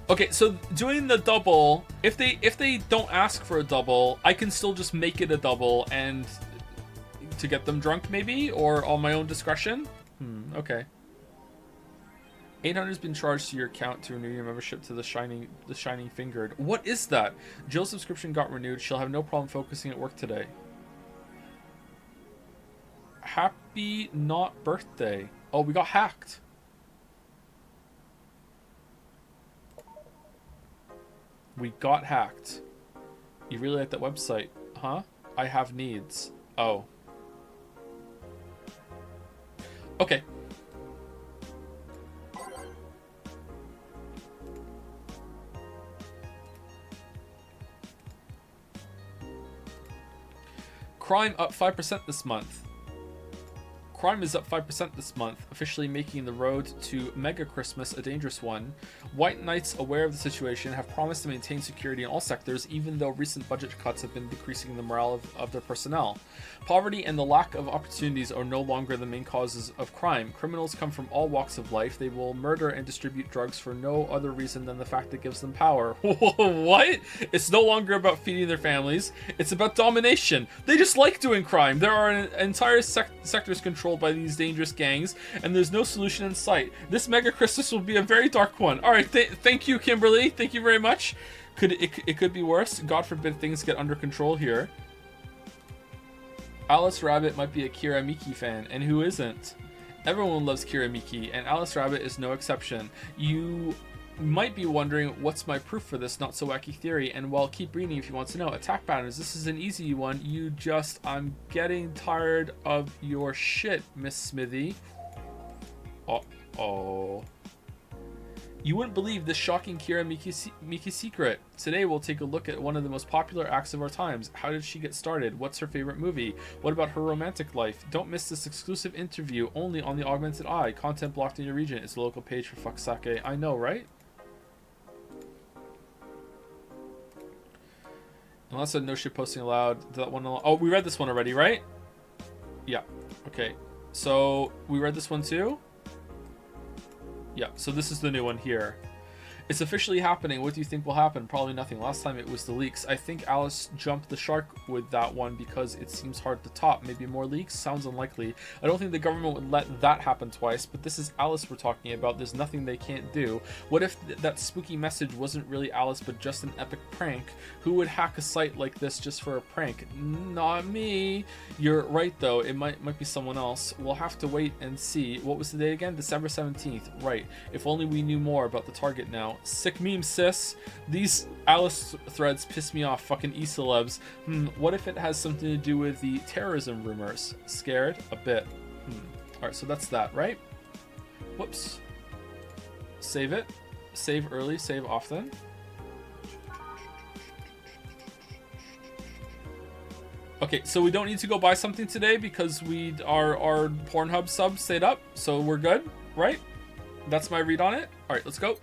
S1: Okay, so doing the double, if they don't ask for a double, I can still just make it a double and to get them drunk maybe, or on my own discretion. Okay. 800's been charged to your account to renew your membership to the Shining Fingered. What is that? Jill's subscription got renewed. She'll have no problem focusing at work today. Happy not birthday. Oh, we got hacked. We got hacked. You really like that website, huh? I have needs. Oh. Okay. Crime up 5% this month. Crime is up 5% this month, officially making the road to Mega Christmas a dangerous one. White Knights, aware of the situation, have promise to maintain security in all sectors, even though recent budget cuts have been decreasing the morale of their personnel. Poverty and the lack of opportunities are no longer the main causes of crime. Criminals come from all walks of life. They will murder and distribute drugs for no other reason than the fact it gives them power. What? It's no longer about feeding their families. It's about domination. They just like doing crime. There are entire sectors controlled by these dangerous gangs, and there's no solution in sight. This Mega Christmas will be a very dark one. All right, thank you, Kimberly. Thank you very much. It could be worse. God forbid things get under control here. Alice Rabbit might be a Kira Miki fan, and who isn't? Everyone loves Kira Miki, and Alice Rabbit is no exception. You might be wondering, what's my proof for this not so wacky theory? And well, keep reading if you want to know. Attack patterns. This is an easy one. I'm getting tired of your shit, Miss Smithy. Uh-oh. You wouldn't believe this shocking Kira Miki secret. Today we'll take a look at one of the most popular acts of our times. How did she get started? What's her favorite movie? What about her romantic life? Don't miss this exclusive interview only on the Augmented Eye. Content blocked in your region. It's the local page for fuck's sake. I know, right? Unless I no shit posting allowed. That one. Oh, we read this one already, right? Yeah. Okay. So we read this one too. Yeah, so this is the new one here. It's officially happening. What do you think will happen? Probably nothing. Last time it was the leaks. I think Alice jumped the shark with that one because it seems hard to top. Maybe more leaks? Sounds unlikely. I don't think the government would let that happen twice, but this is Alice we're talking about. There's nothing they can't do. What if that spooky message wasn't really Alice, but just an epic prank? Who would hack a site like this just for a prank? Not me. You're right, though. It might be someone else. We'll have to wait and see. What was the day again? December 17th. Right. If only we knew more about the target now. Sick meme, sis. These Alice threads piss me off. Fucking e-celebs. What if it has something to do with the terrorism rumors? Scared? A bit. Alright, so that's that, right? Whoops. Save it. Save early, save often. Okay, so we don't need to go buy something today because our Pornhub sub stayed up, so we're good, right? That's my read on it. Alright, let's go.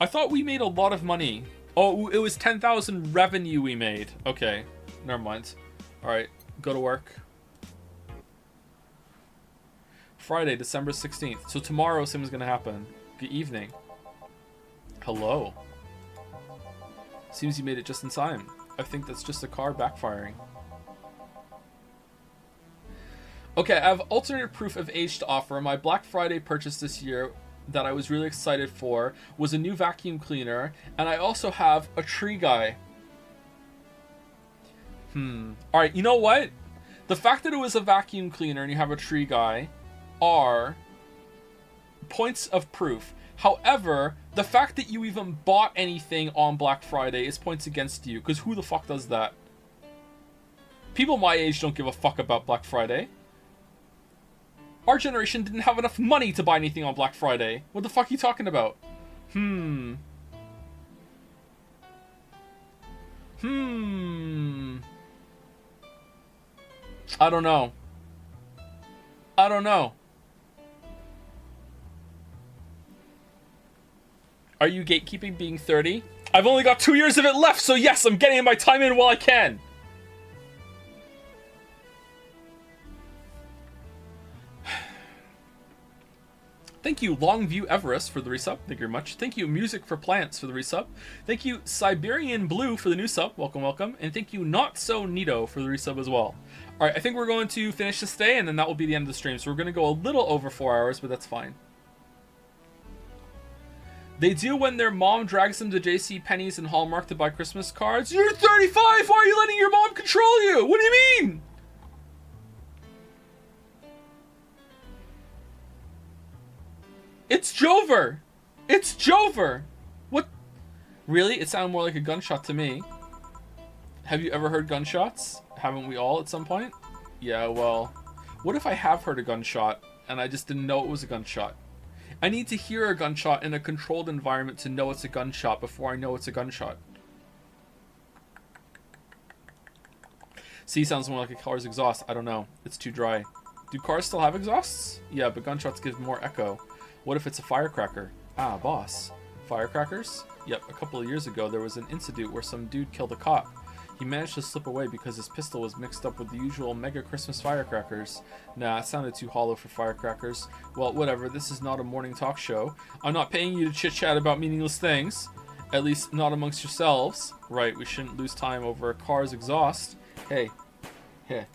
S1: I thought we made a lot of money. Oh, it was 10,000 revenue we made. Okay, never mind. Alright, go to work. Friday, December 16th. So tomorrow something's gonna happen. Good evening. Hello. Seems you made it just in time. I think that's just a car backfiring. Okay, I have alternate proof of age to offer. My Black Friday purchase this year that I was really excited for was a new vacuum cleaner, and I also have a tree guy. Alright, you know what? The fact that it was a vacuum cleaner and you have a tree guy are points of proof. However, the fact that you even bought anything on Black Friday is points against you, because who the fuck does that? People my age don't give a fuck about Black Friday. Our generation didn't have enough money to buy anything on Black Friday. What the fuck are you talking about? I don't know. I don't know. Are you gatekeeping being 30? I've only got 2 years of it left, so yes, I'm getting my time in while I can. Thank you, Longview Everest, for the resub. Thank you very much. Thank you, Music for Plants, for the resub. Thank you, Siberian Blue, for the new sub. Welcome, welcome. And thank you, Not So Neato, for the resub as well. All right, I think we're going to finish this day, and then that will be the end of the stream. So we're going to go a little over 4 hours, but that's fine. They do when their mom drags them to JCPenney's and Hallmark to buy Christmas cards. You're 35! Why are you letting your mom control you? What do you mean? It's Jover! It's Jover! What? Really? It sounded more like a gunshot to me. Have you ever heard gunshots? Haven't we all at some point? Yeah, well, what if I have heard a gunshot and I just didn't know it was a gunshot? I need to hear a gunshot in a controlled environment to know it's a gunshot before I know it's a gunshot. C sounds more like a car's exhaust. I don't know. It's too dry. Do cars still have exhausts? Yeah, but gunshots give more echo. What if it's a firecracker? Ah, boss. Firecrackers? Yep, a couple of years ago, there was an incident where some dude killed a cop. He managed to slip away because his pistol was mixed up with the usual mega Christmas firecrackers. Nah, it sounded too hollow for firecrackers. Well, whatever, this is not a morning talk show. I'm not paying you to chit-chat about meaningless things. At least not amongst yourselves. Right, we shouldn't lose time over a car's exhaust. Hey. Hey.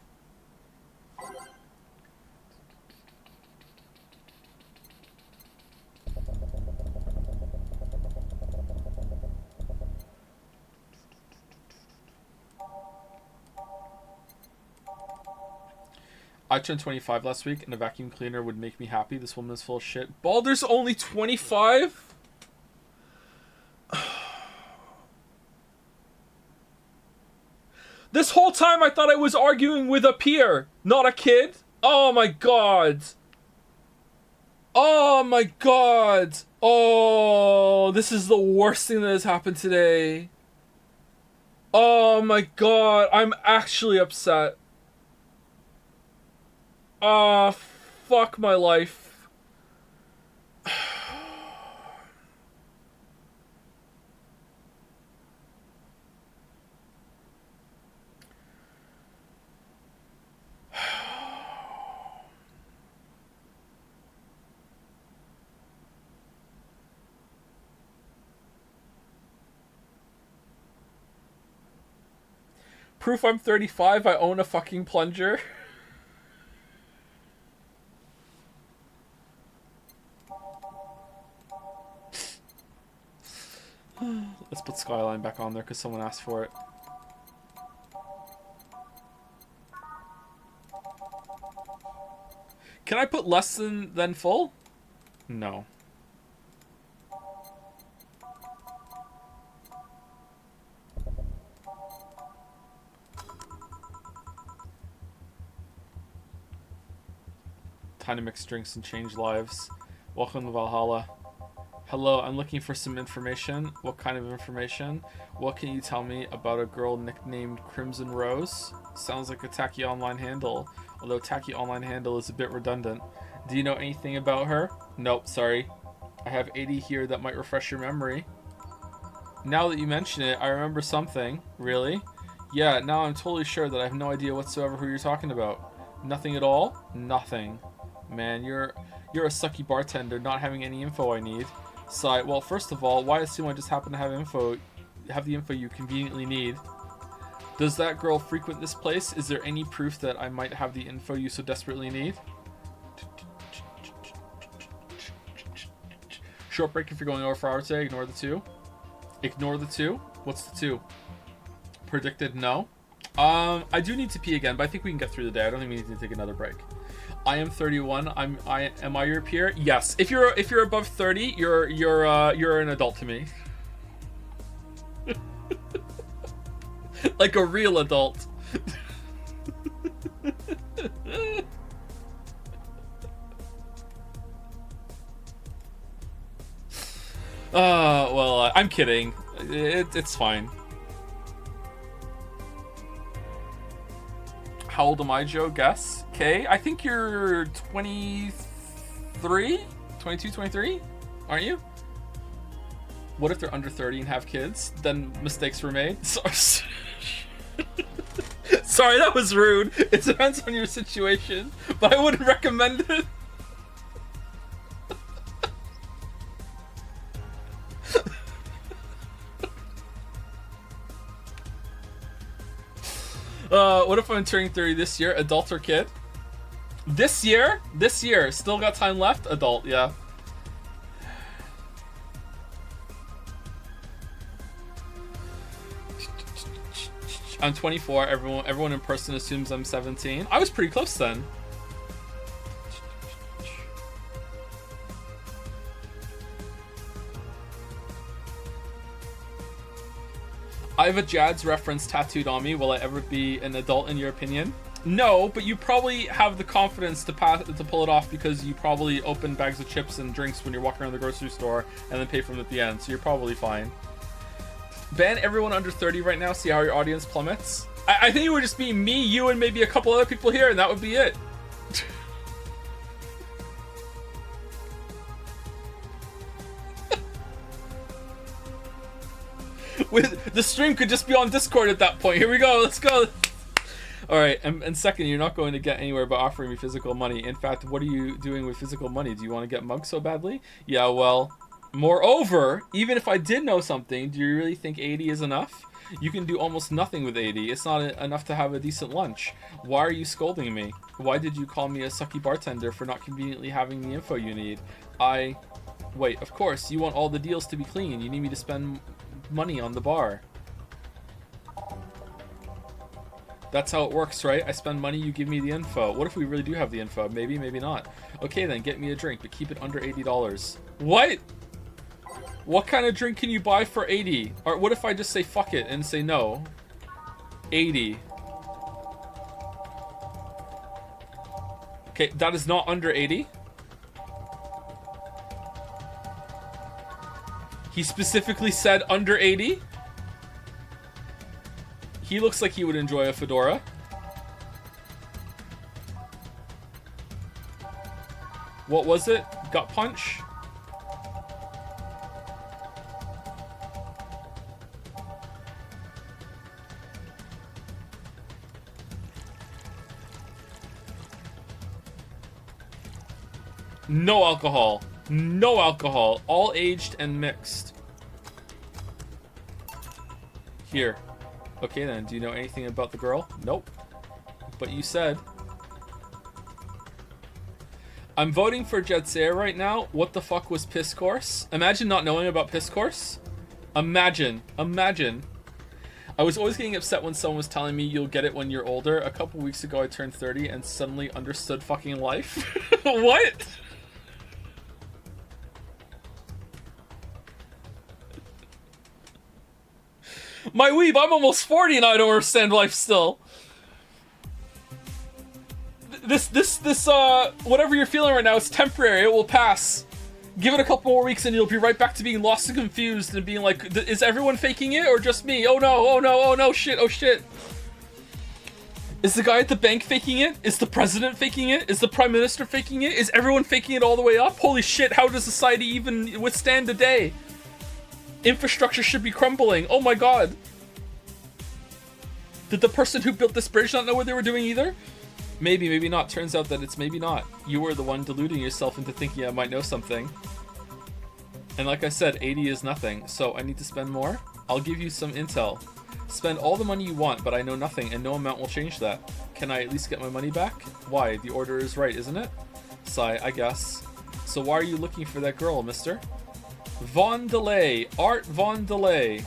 S1: I turned 25 last week, and a vacuum cleaner would make me happy. This woman is full of shit. Baldur's only 25? This whole time I thought I was arguing with a peer, not a kid. Oh my god. Oh my god. Oh, this is the worst thing that has happened today. Oh my god, I'm actually upset. Ah, fuck my life. Proof I'm 35, I own a fucking plunger. Let's put Skyline back on there because someone asked for it. Can I put less than full? No. Time to mix drinks and change lives. Welcome to Valhalla. Hello, I'm looking for some information. What kind of information? What can you tell me about a girl nicknamed Crimson Rose? Sounds like a tacky online handle, although tacky online handle is a bit redundant. Do you know anything about her? Nope, sorry. I have 80 here that might refresh your memory. Now that you mention it, I remember something. Really? Yeah, now I'm totally sure that I have no idea whatsoever who you're talking about. Nothing at all? Nothing. Man, you're a sucky bartender, not having any info I need. Sigh. Well, first of all, why assume I just happen to have the info you conveniently need? Does that girl frequent this place? Is there any proof that I might have the info you so desperately need? Short break if you're going over 4 hours today. Ignore the 2. Ignore the 2? What's the 2? Predicted no. I do need to pee again, but I think we can get through the day. I don't think we need to take another break. I am 31. Am I your peer? Yes. If you're above 30, you're an adult to me. Like a real adult. Well, I'm kidding. It's fine. How old am I, Joe? Guess. Okay, I think you're 23? 22, 23? Aren't you? What if they're under 30 and have kids? Then mistakes were made? Sorry, sorry, that was rude. It depends on your situation, but I wouldn't recommend it. What if I'm turning 30 this year? Adult or kid? This year? This year. Still got time left? Adult, yeah. I'm 24. Everyone in person assumes I'm 17. I was pretty close then. I have a Jad's reference tattooed on me. Will I ever be an adult in your opinion? No, but you probably have the confidence to pull it off because you probably open bags of chips and drinks when you're walking around the grocery store and then pay for them at the end, so you're probably fine. Ban everyone under 30 right now, see how your audience plummets. I think it would just be me, you, and maybe a couple other people here, and that would be it. With the stream could just be on Discord at that point. Here we go. Let's go. All right, and second, you're not going to get anywhere by offering me physical money. In fact, what are you doing with physical money? Do you want to get mugged so badly? Yeah, well, moreover, even if I did know something, do you really think 80 is enough? You can do almost nothing with 80. It's not enough to have a decent lunch. Why are you scolding me? Why did you call me a sucky bartender for not conveniently having the info you need? Wait, of course, you want all the deals to be clean. You need me to spend money on the bar. That's how it works, right? I spend money, you give me the info. What if we really do have the info? Maybe, maybe not. Okay then, get me a drink, but keep it under $80. What? What kind of drink can you buy for 80? Or what if I just say fuck it and say no? 80. Okay, that is not under 80. He specifically said under 80. He looks like he would enjoy a fedora. What was it? Gut punch? No alcohol. No alcohol. All aged and mixed. Here. Okay then, do you know anything about the girl? Nope. But you said. I'm voting for Jetsaya right now. What the fuck was Piss Course? Imagine not knowing about Piss Course. Imagine. Imagine. I was always getting upset when someone was telling me you'll get it when you're older. A couple weeks ago I turned 30 and suddenly understood fucking life. What? My weeb, I'm almost 40 and I don't understand life still. Whatever you're feeling right now is temporary. It will pass. Give it a couple more weeks and you'll be right back to being lost and confused and being like, is everyone faking it or just me? Oh no, oh no, oh no, shit, oh shit. Is the guy at the bank faking it? Is the president faking it? Is the prime minister faking it? Is everyone faking it all the way up? Holy shit, how does society even withstand a day? Infrastructure should be crumbling. Oh my god. Did the person who built this bridge not know what they were doing either? Maybe, maybe not. Turns out that it's maybe not. You were the one deluding yourself into thinking I might know something. And like I said, 80 is nothing, so I need to spend more? I'll give you some intel. Spend all the money you want, but I know nothing, and no amount will change that. Can I at least get my money back? Why? The order is right, isn't it? Sigh, I guess. So why are you looking for that girl, mister? Von Delay. Art Von Delay.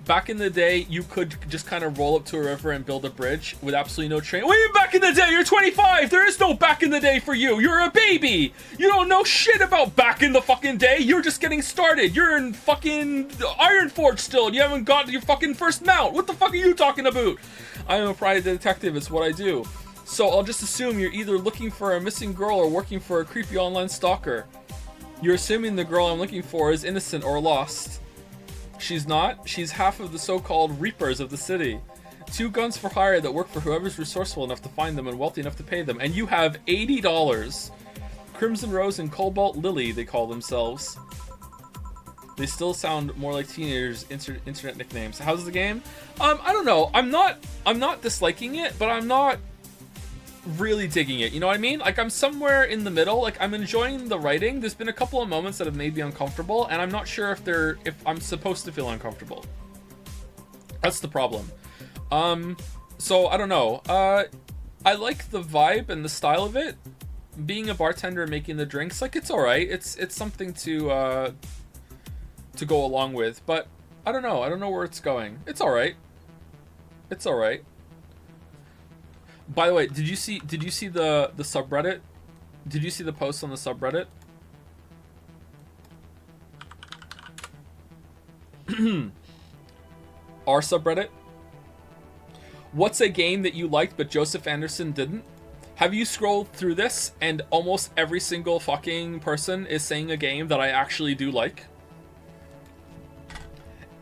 S1: Back in the day, you could just kind of roll up to a river and build a bridge with absolutely no train. Wait, back in the day, you're 25! There is no back in the day for you! You're a baby! You don't know shit about back in the fucking day! You're just getting started! You're in fucking Ironforge still, and you haven't got your fucking first mount! What the fuck are you talking about? I am a private detective, it's what I do. So I'll just assume you're either looking for a missing girl or working for a creepy online stalker. You're assuming the girl I'm looking for is innocent or lost. She's not. She's half of the so-called Reapers of the city. 2 guns for hire that work for whoever's resourceful enough to find them and wealthy enough to pay them. And you have $80. Crimson Rose and Cobalt Lily, they call themselves. They still sound more like teenagers' internet nicknames. How's the game? I don't know. I'm not disliking it, but I'm not really digging it, you know what I mean? Like, I'm somewhere in the middle. Like, I'm enjoying the writing. There's been a couple of moments that have made me uncomfortable, and I'm not sure if I'm supposed to feel uncomfortable. That's the problem. So I don't know. I like the vibe and the style of it. Being a bartender and making the drinks, like, it's alright. It's something to go along with, but I don't know. I don't know where it's going. It's alright. It's alright. By the way, did you see the subreddit? Did you see the post on the subreddit? Our subreddit? What's a game that you liked but Joseph Anderson didn't? Have you scrolled through this and almost every single fucking person is saying a game that I actually do like?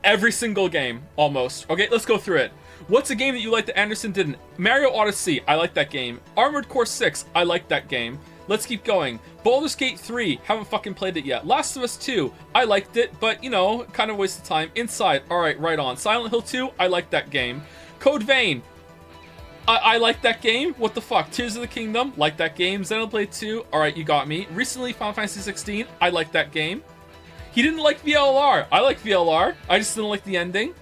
S1: Every single game, almost. Okay, let's go through it. What's a game that you like that Anderson didn't? Mario Odyssey, I like that game. Armored Core 6, I like that game. Let's keep going. Baldur's Gate 3, haven't fucking played it yet. Last of Us 2, I liked it, but, you know, kind of waste of time. Inside, alright, right on. Silent Hill 2, I like that game. Code Vein, I like that game. What the fuck? Tears of the Kingdom, like that game. Xenoblade 2, alright, you got me. Recently, Final Fantasy 16, I like that game. He didn't like VLR. I like VLR. I just didn't like the ending.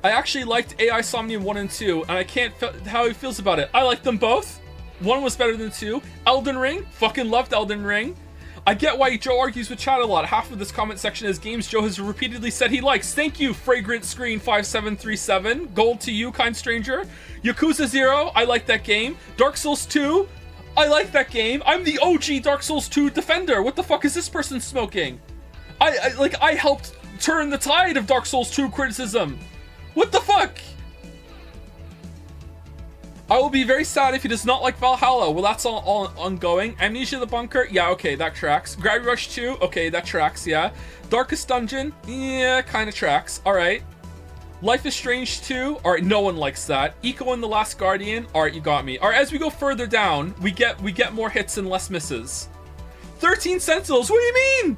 S1: I actually liked AI Somnium 1 and 2, and I can't how he feels about it. I like them both. 1 was better than 2. Elden Ring, fucking loved Elden Ring. I get why Joe argues with chat a lot. Half of this comment section is games Joe has repeatedly said he likes. Thank you, Fragrant Screen 5737. Gold to you, kind stranger. Yakuza 0, I like that game. Dark Souls 2, I like that game. I'm the OG Dark Souls 2 defender. What the fuck is this person smoking? I helped turn the tide of Dark Souls 2 criticism. What the fuck? I will be very sad if he does not like Valhalla. Well, that's all ongoing. Amnesia the Bunker, yeah, okay, that tracks. Gravity Rush 2, okay, that tracks, yeah. Darkest Dungeon, yeah, kind of tracks. All right. Life is Strange 2, all right, no one likes that. Eco and the Last Guardian, all right, you got me. All right, as we go further down, we get more hits and less misses. 13 Sentinels, what do you mean?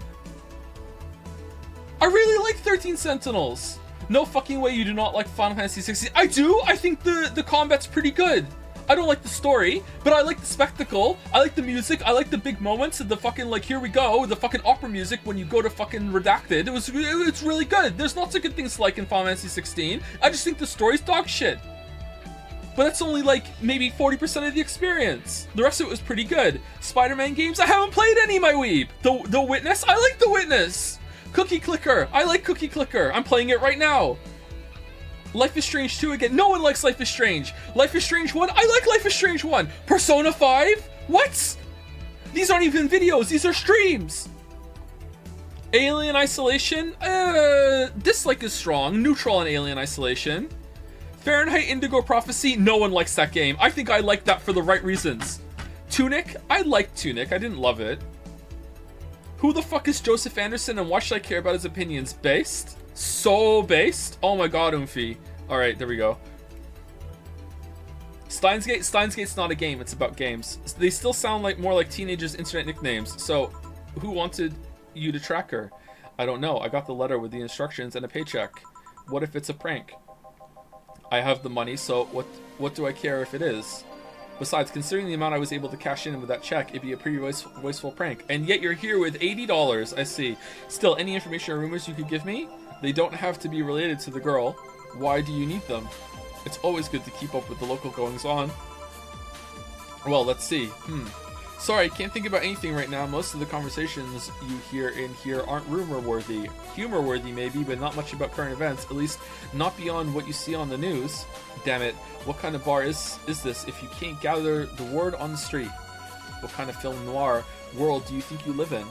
S1: I really like 13 Sentinels. No fucking way you do not like Final Fantasy 16. I do. I think the combat's pretty good. I don't like the story, but I like the spectacle. I like the music. I like the big moments of the fucking, like, here we go, the fucking opera music when you go to fucking Redacted. It's really good. There's lots of good things to like in Final Fantasy 16. I just think the story's dog shit. But that's only like maybe 40% of the experience. The rest of it was pretty good. Spider-Man games, I haven't played any, my weeb. The Witness, I like The Witness. Cookie Clicker, I like Cookie Clicker. I'm playing it right now. Life is Strange 2 again. No one likes Life is Strange. Life is Strange 1, I like Life is Strange 1. Persona 5? What? These aren't even videos, these are streams. Alien Isolation, dislike is strong. Neutral on Alien Isolation. Fahrenheit Indigo Prophecy, no one likes that game. I think I like that for the right reasons. Tunic, I liked Tunic, I didn't love it. Who the fuck is Joseph Anderson and why should I care about his opinions? Based? So based? Oh my god, Oomphy. Alright, there we go. Steins Gate's not a game, it's about games. They still sound like more like teenagers' internet nicknames. So, who wanted you to track her? I don't know. I got the letter with the instructions and a paycheck. What if it's a prank? I have the money, so what do I care if it is? Besides, considering the amount I was able to cash in with that check, it'd be a pretty wasteful prank. And yet you're here with $80, I see. Still, any information or rumors you could give me? They don't have to be related to the girl. Why do you need them? It's always good to keep up with the local goings-on. Well, let's see. Sorry, can't think about anything right now. Most of the conversations you hear in here aren't rumor-worthy. Humor-worthy, maybe, but not much about current events. At least, not beyond what you see on the news. Damn it. What kind of bar is this if you can't gather the word on the street? What kind of film noir world do you think you live in?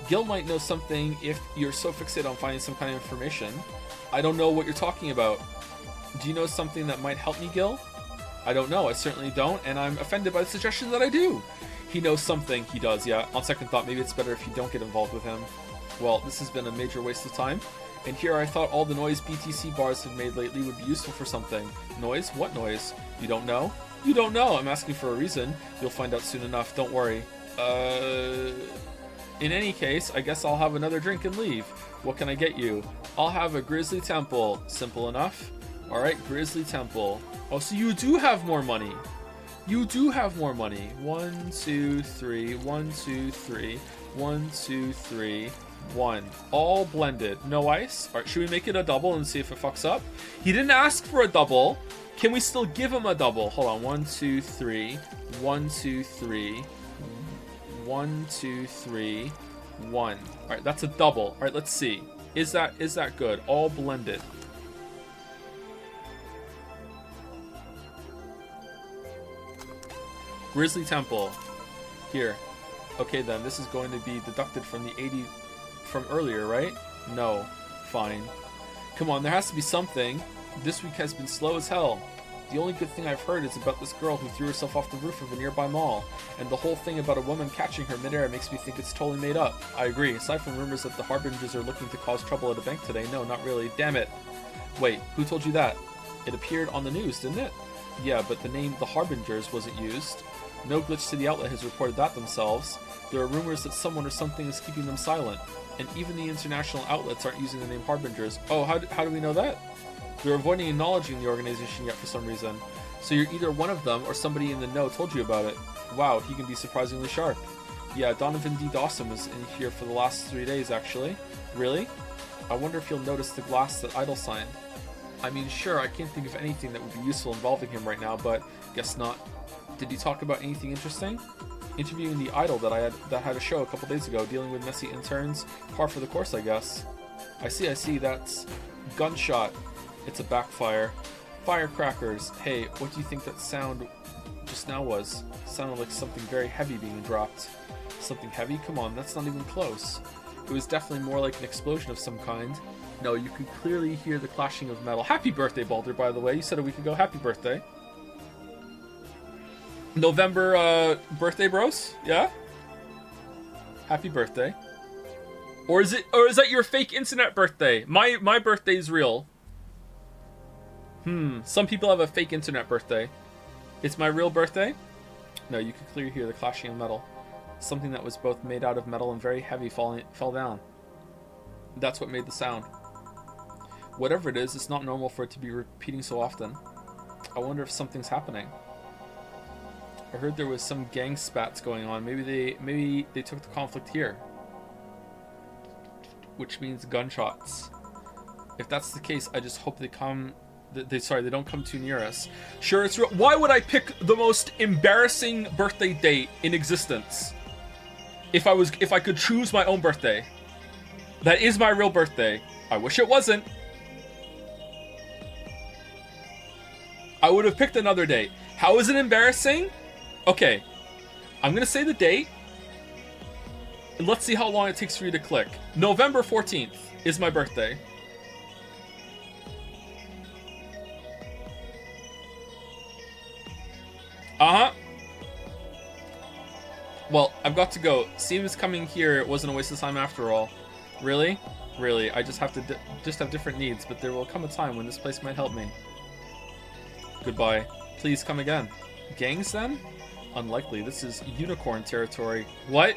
S1: Gil might know something if you're so fixated on finding some kind of information. I don't know what you're talking about. Do you know something that might help me, Gil? I don't know, I certainly don't, and I'm offended by the suggestion that I do. He knows something, he does, yeah. On second thought, maybe it's better if you don't get involved with him. Well, this has been a major waste of time. And here I thought all the noise BTC bars have made lately would be useful for something. Noise? What noise? You don't know? You don't know, I'm asking for a reason. You'll find out soon enough, don't worry. In any case, I guess I'll have another drink and leave. What can I get you? I'll have a Grizzly Temple. Simple enough. Alright, Grizzly Temple. Oh, so you do have more money. You do have more money. 1, 2, 3, 1, 2, 3, 1, 2, 3, 1. All blended. No ice. Alright, should we make it a double and see if it fucks up? He didn't ask for a double. Can we still give him a double? Hold on. 1, 2, 3, 1, 2, 3, 1, 2, 3, 1. Alright, that's a double. Alright, let's see. Is that good? All blended. Grizzly Temple. Here. Okay then, this is going to be deducted from the 80 from earlier, right? No. Fine. Come on, there has to be something. This week has been slow as hell. The only good thing I've heard is about this girl who threw herself off the roof of a nearby mall. And the whole thing about a woman catching her midair makes me think it's totally made up. I agree. Aside from rumors that the Harbingers are looking to cause trouble at a bank today, no, not really. Damn it. Wait, who told you that? It appeared on the news, didn't it? Yeah, but the name The Harbingers wasn't used. No Glitch City outlet has reported that themselves. There are rumors that someone or something is keeping them silent. And even the international outlets aren't using the name Harbingers. Oh, how do we know that? They're avoiding acknowledging the organization yet for some reason. So you're either one of them or somebody in the know told you about it. Wow, he can be surprisingly sharp. Yeah, Donovan D. Dawson was in here for the last 3 days, actually. Really? I wonder if you'll notice the glass that Idol signed. I mean, sure, I can't think of anything that would be useful involving him right now, but guess not. Did he talk about anything interesting? Interviewing the Idol that had a show a couple days ago, dealing with messy interns. Par for the course, I guess. I see, that's gunshot. It's a backfire. Firecrackers. Hey, what do you think that sound just now was? Sounded like something very heavy being dropped. Something heavy? Come on, that's not even close. It was definitely more like an explosion of some kind. No, you could clearly hear the clashing of metal. Happy birthday, Baldur, by the way. You said a week ago. Happy birthday. November, birthday bros? Yeah? Happy birthday. Or is that your fake internet birthday? My birthday's real. Some people have a fake internet birthday. It's my real birthday? No, you could clearly hear the clashing of metal. Something that was both made out of metal and very heavy fell down. That's what made the sound. Whatever it is, it's not normal for it to be repeating so often. I wonder if something's happening. I heard there was some gang spats going on. Maybe they took the conflict here. Which means gunshots. If that's the case, I just hope they don't come too near us. Sure, it's real. Why would I pick the most embarrassing birthday date in existence? If I could choose my own birthday. That is my real birthday. I wish it wasn't. I would have picked another date. How is it embarrassing? Okay. I'm going to say the date. And let's see how long it takes for you to click. November 14th is my birthday. Uh-huh. Well, I've got to go. Seems coming here it wasn't a waste of time after all. Really? Really, I just have to just have different needs, but there will come a time when this place might help me. Goodbye. Please come again. Gangs then? Unlikely. This is unicorn territory. What?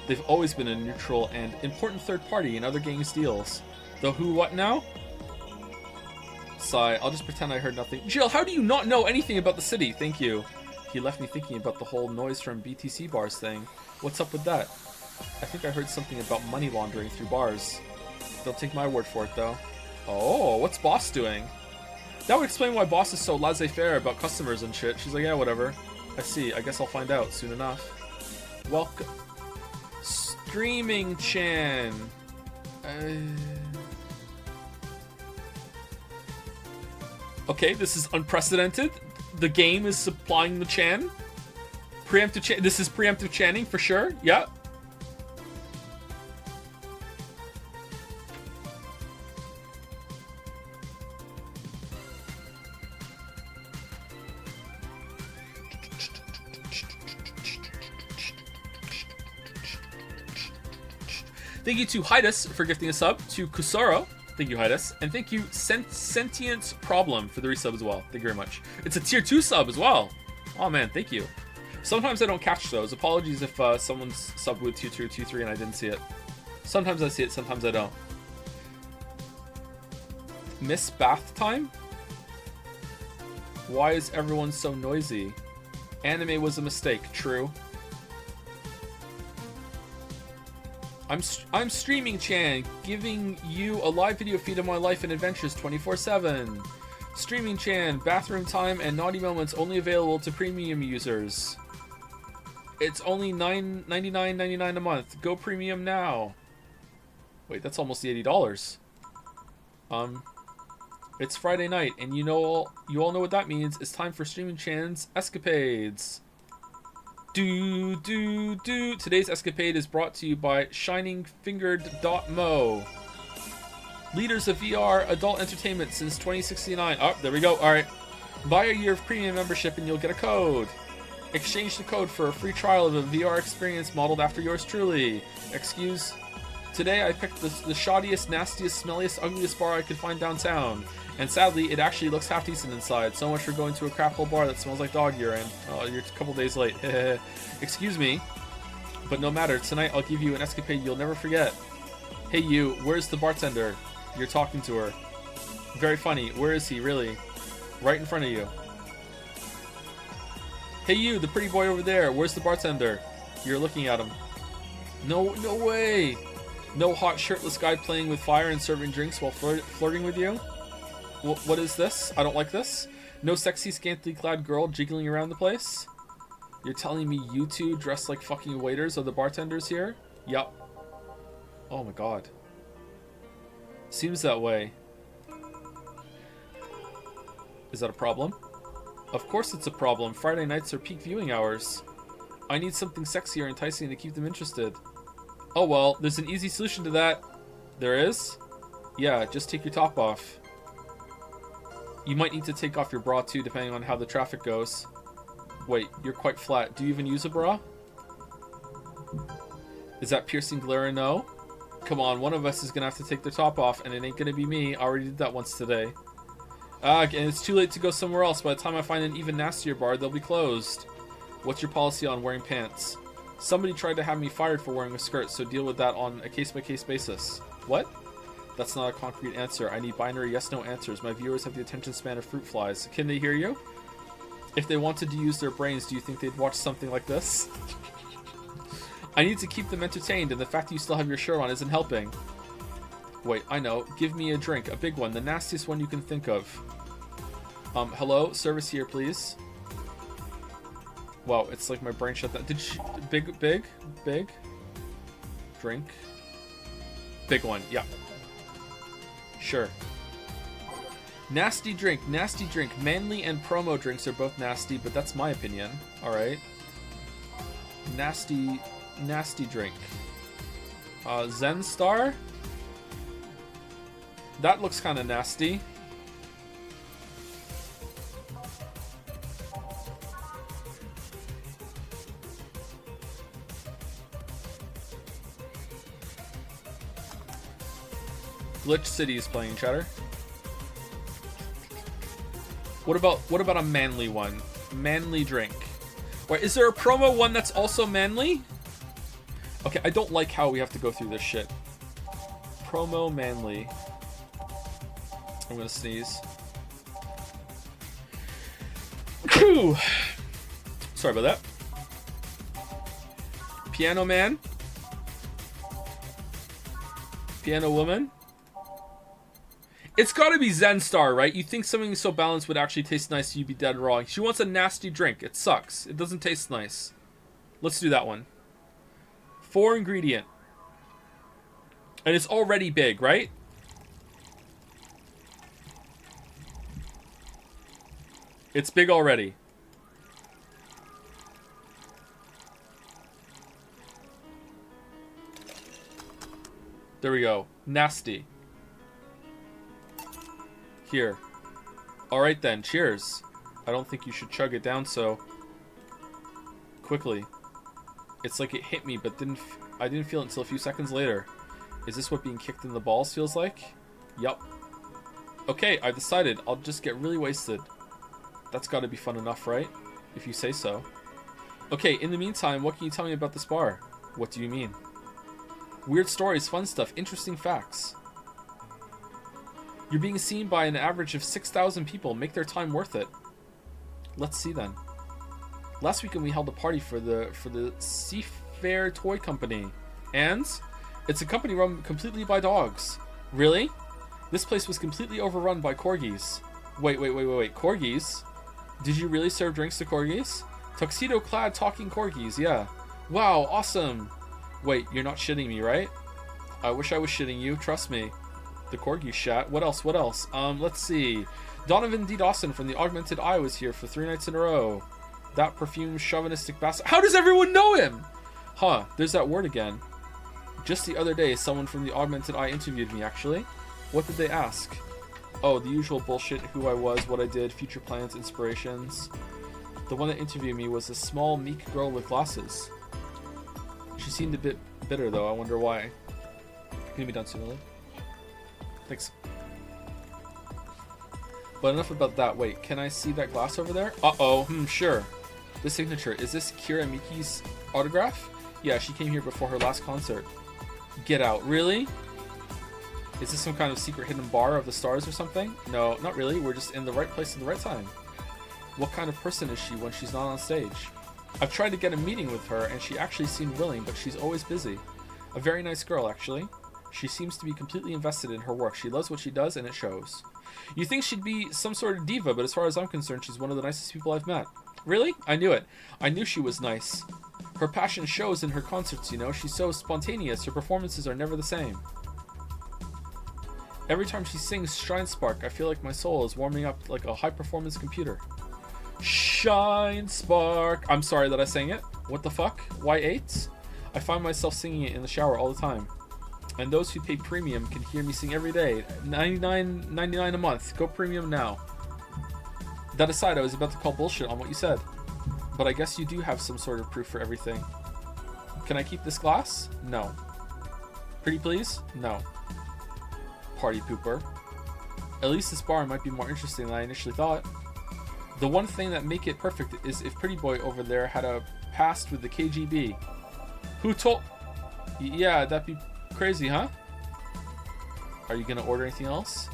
S1: They've always been a neutral and important third party in other gangs' deals. Though who, what now? Sigh, I'll just pretend I heard nothing. Jill, how do you not know anything about the city? Thank you. He left me thinking about the whole noise from BTC bars thing. What's up with that? I think I heard something about money laundering through bars. Don't take my word for it, though. Oh, what's Boss doing? That would explain why Boss is so laissez-faire about customers and shit. She's like, yeah, whatever. I see. I guess I'll find out soon enough. Welcome. Streaming Chan. Okay, this is unprecedented. The game is supplying the Chan. Preemptive This is preemptive channing for sure. Yeah. Thank you to Hydus for gifting a sub, to Kusaro, thank you Hydus, and thank you Sentient Problem for the resub as well. Thank you very much. It's a tier 2 sub as well. Oh man, thank you. Sometimes I don't catch those. Apologies if someone's subbed with tier 2 or tier 3 and I didn't see it. Sometimes I see it, sometimes I don't. Miss bath time? Why is everyone so noisy? Anime was a mistake, true. I'm streaming Chan, giving you a live video feed of my life and adventures 24/7. Streaming Chan, bathroom time and naughty moments only available to premium users. It's only $99.99 a month. Go premium now. Wait, that's almost the $80. It's Friday night, and you all know what that means. It's time for Streaming Chan's escapades. Today's escapade is brought to you by ShiningFingered.mo. Leaders of VR adult entertainment since 2069. Oh, there we go. All right. Buy a year of premium membership and you'll get a code. Exchange the code for a free trial of a VR experience modeled after yours truly. Excuse Today I picked the shoddiest, nastiest, smelliest, ugliest bar I could find downtown. And sadly, it actually looks half decent inside. So much for going to a crap hole bar that smells like dog urine. Oh, you're a couple days late. Excuse me. But no matter, tonight I'll give you an escapade you'll never forget. Hey you, where's the bartender? You're talking to her. Very funny. Where is he, really? Right in front of you. Hey you, the pretty boy over there. Where's the bartender? You're looking at him. No way. No hot shirtless guy playing with fire and serving drinks while flirting with you? What is this? I don't like this. No sexy, scantily clad girl jiggling around the place? You're telling me you two dressed like fucking waiters are the bartenders here? Yup. Oh my god. Seems that way. Is that a problem? Of course it's a problem. Friday nights are peak viewing hours. I need something sexier and enticing to keep them interested. Oh well, there's an easy solution to that. There is? Yeah, just take your top off. You might need to take off your bra too, depending on how the traffic goes. Wait, you're quite flat. Do you even use a bra? Is that piercing glare a no? Come on, one of us is gonna have to take the top off, and it ain't gonna be me. I already did that once today. And it's too late to go somewhere else. By the time I find an even nastier bar, they'll be closed. What's your policy on wearing pants? Somebody tried to have me fired for wearing a skirt, so deal with that on a case-by-case basis. What? That's not a concrete answer. I need binary yes-no answers. My viewers have the attention span of fruit flies. Can they hear you? If they wanted to use their brains, do you think they'd watch something like this? I need to keep them entertained, and the fact that you still have your shirt on isn't helping. Wait, I know. Give me a drink. A big one. The nastiest one you can think of. Hello? Service here, please. Wow, it's like my brain shut down. Did she... Big? Drink? Big one, yeah. Sure. Nasty drink. Manly and promo drinks are both nasty, but that's my opinion. Alright. Nasty drink. Zen Star? That looks kind of nasty. Glitch City is playing, chatter. What about a manly one? Manly drink. Wait, is there a promo one that's also manly? Okay, I don't like how we have to go through this shit. Promo manly. I'm gonna sneeze. Sorry about that. Piano man. Piano woman. It's gotta be Zen Star, right? You think something so balanced would actually taste nice, you'd be dead wrong. She wants a nasty drink. It sucks. It doesn't taste nice. Let's do that one. 4 ingredient. And it's already big, right? It's big already. There we go. Nasty. Here. Alright then, cheers. I don't think you should chug it down so quickly. It's like it hit me, but I didn't feel it until a few seconds later. Is this what being kicked in the balls feels like? Yup. Okay, I've decided. I'll just get really wasted. That's gotta be fun enough, right? If you say so. Okay, in the meantime, what can you tell me about this bar? What do you mean? Weird stories, fun stuff, interesting facts. You're being seen by an average of 6,000 people. Make their time worth it. Let's see then. Last weekend we held a party for the Seafair Toy Company. And it's a company run completely by dogs. Really? This place was completely overrun by corgis. Wait. Corgis? Did you really serve drinks to corgis? Tuxedo-clad talking corgis, yeah. Wow, awesome. Wait, you're not shitting me, right? I wish I was shitting you, trust me. The corgi shat. What else? Let's see. Donovan D. Dawson from the Augmented Eye was here for 3 nights in a row. That perfumed chauvinistic bastard. How does everyone know him? Huh, there's that word again. Just the other day, someone from the Augmented Eye interviewed me, actually. What did they ask? Oh, the usual bullshit, who I was, what I did, future plans, inspirations. The one that interviewed me was a small, meek girl with glasses. She seemed a bit bitter, though. I wonder why. Can you be done soon, Lily? Thanks. But enough about that. Wait, can I see that glass over there? Uh-oh. Sure. The signature. Is this Kira Miki's autograph? Yeah, she came here before her last concert. Get out. Really? Is this some kind of secret hidden bar of the stars or something? No, not really. We're just in the right place at the right time. What kind of person is she when she's not on stage? I've tried to get a meeting with her, and she actually seemed willing, but she's always busy. A very nice girl, actually. She seems to be completely invested in her work. She loves what she does, and it shows. You think she'd be some sort of diva, but as far as I'm concerned, she's one of the nicest people I've met. Really? I knew it. I knew she was nice. Her passion shows in her concerts, you know. She's so spontaneous. Her performances are never the same. Every time she sings Shine Spark, I feel like my soul is warming up like a high-performance computer. Shine Spark. I'm sorry that I sang it. What the fuck? Why 8? I find myself singing it in the shower all the time. And those who pay premium can hear me sing every day. $99.99 a month. Go premium now. That aside, I was about to call bullshit on what you said. But I guess you do have some sort of proof for everything. Can I keep this glass? No. Pretty please? No. Party pooper. At least this bar might be more interesting than I initially thought. The one thing that make it perfect is if Pretty Boy over there had a past with the KGB. Who told... Yeah, that'd be crazy, huh? Are you gonna order anything else?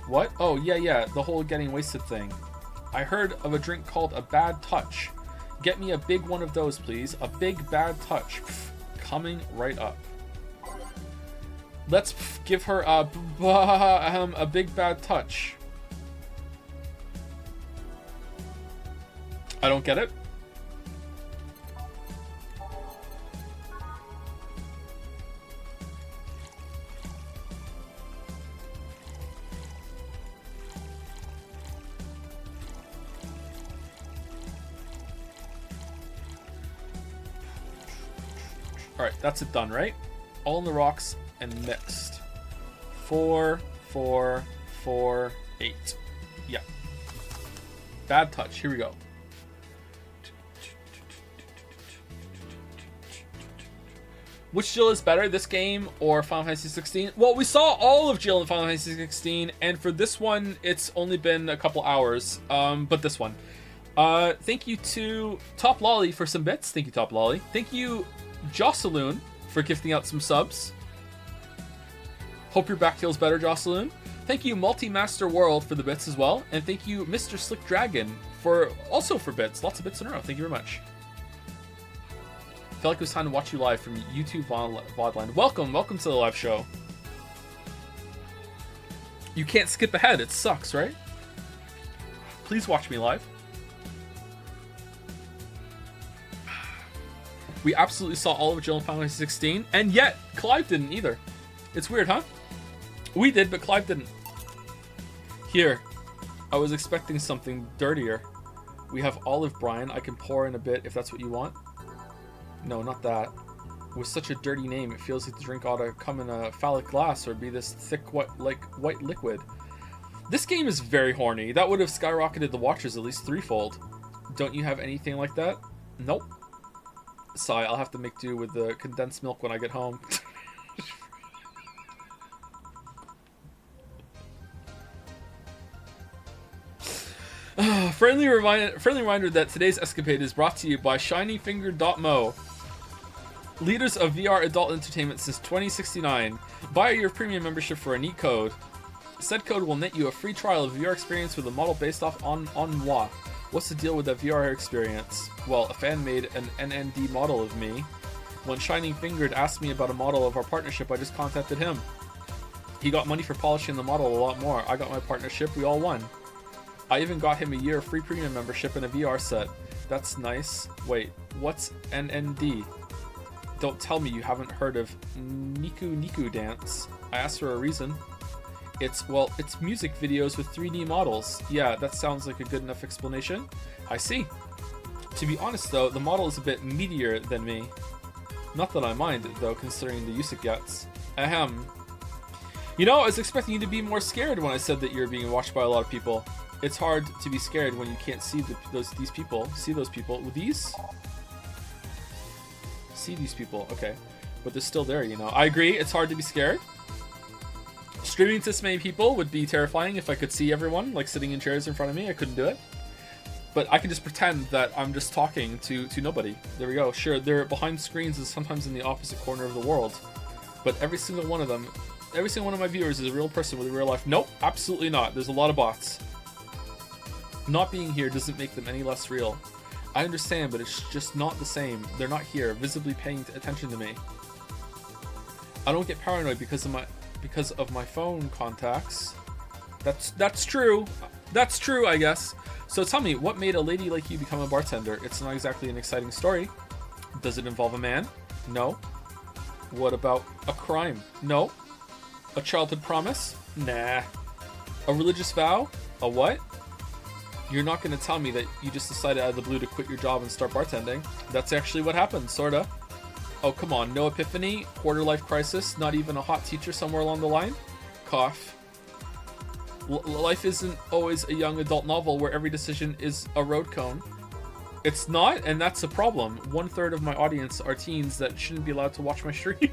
S1: What? Oh, yeah, the whole getting wasted thing. I heard of a drink called a Bad Touch. Get me a big one of those, please. A big Bad Touch. Pff, coming right up. Let's give her a big bad touch. I don't get it. All right, that's it done, right? All in the rocks and mixed. 4, 4, 4, 8. Yeah. Bad touch. Here we go. Which Jill is better, this game or Final Fantasy 16? Well, we saw all of Jill in Final Fantasy 16, and for this one, it's only been a couple hours. But this one. Thank you to Top Lolly for some bits. Thank you, Top Lolly. Thank you, Jocelyn, for gifting out some subs. Hope your back feels better, Jocelyn. Thank you, Multi-Master World, for the bits as well. And thank you, Mr. Slick Dragon, for bits. Lots of bits in a row. Thank you very much. I felt like it was time to watch you live from YouTube VODland. Welcome to the live show. You can't skip ahead. It sucks, right? Please watch me live. We absolutely saw all of Jill in Final Fantasy 16, and yet Clive didn't either. It's weird, huh? We did, but Clive didn't. Here, I was expecting something dirtier. We have olive brine. I can pour in a bit if that's what you want. No, not that. With such a dirty name, it feels like the drink ought to come in a phallic glass or be this thick, white liquid. This game is very horny. That would have skyrocketed the watchers at least threefold. Don't you have anything like that? Nope. Sigh, I'll have to make do with the condensed milk when I get home. Friendly reminder that today's escapade is brought to you by ShinyFinger.mo. Leaders of VR adult entertainment since 2069. Buy your premium membership for a neat code. Said code will net you a free trial of VR experience with a model based off on moi. What's the deal with that VR experience? Well, a fan made an NND model of me. When Shining Fingered asked me about a model of our partnership, I just contacted him. He got money for polishing the model a lot more. I got my partnership, we all won. I even got him a year of free premium membership and a VR set. That's nice. Wait, what's NND? Don't tell me you haven't heard of Niku Niku Dance. I asked for a reason. It's music videos with 3D models. Yeah, that sounds like a good enough explanation. I see. To be honest though, the model is a bit meatier than me. Not that I mind, though, considering the use it gets. Ahem. You know, I was expecting you to be more scared when I said that you're being watched by a lot of people. It's hard to be scared when you can't see these people. See those people. With these? See these people. Okay. But they're still there, you know. I agree. It's hard to be scared. Streaming to this many people would be terrifying if I could see everyone, like, sitting in chairs in front of me. I couldn't do it. But I can just pretend that I'm just talking to nobody. There we go. Sure, they're behind screens and sometimes in the opposite corner of the world. But every single one of them, every single one of my viewers is a real person with a real life. Nope, absolutely not. There's a lot of bots. Not being here doesn't make them any less real. I understand, but it's just not the same. They're not here, visibly paying attention to me. I don't get paranoid because of my phone contacts. That's true. That's true, I guess. So tell me, what made a lady like you become a bartender? It's not exactly an exciting story. Does it involve a man? No. What about a crime? No. A childhood promise? Nah. A religious vow? A what? You're not going to tell me that you just decided out of the blue to quit your job and start bartending. That's actually what happened, sorta. Oh, come on, no epiphany, quarter-life crisis, not even a hot teacher somewhere along the line? Cough. Life isn't always a young adult novel where every decision is a road cone. It's not, and that's a problem. 1/3 of my audience are teens that shouldn't be allowed to watch my streams.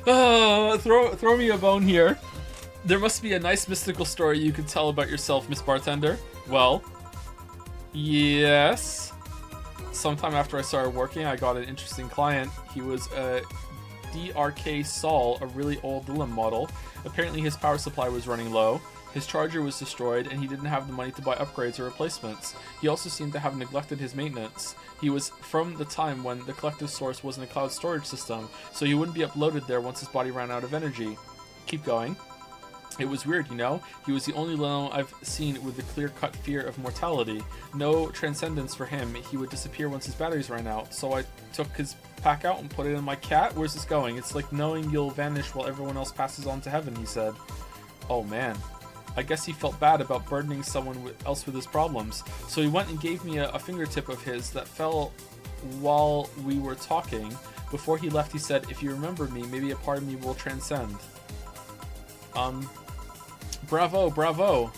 S1: Oh, throw me a bone here. There must be a nice mystical story you could tell about yourself, Miss Bartender. Well, yes. Sometime after I started working, I got an interesting client. He was a DRK Sol, a really old Dylan model. Apparently his power supply was running low. His charger was destroyed, and he didn't have the money to buy upgrades or replacements. He also seemed to have neglected his maintenance. He was from the time when the collective source wasn't a cloud storage system, so he wouldn't be uploaded there once his body ran out of energy. Keep going. It was weird, you know? He was the only Leno I've seen with the clear-cut fear of mortality. No transcendence for him. He would disappear once his batteries ran out, so I took his pack out and put it in my cat. Where's this going? It's like knowing you'll vanish while everyone else passes on to heaven, he said. Oh man. I guess he felt bad about burdening someone else with his problems, so he went and gave me a fingertip of his that fell while we were talking. Before he left, he said, if you remember me, maybe a part of me will transcend. Bravo, bravo.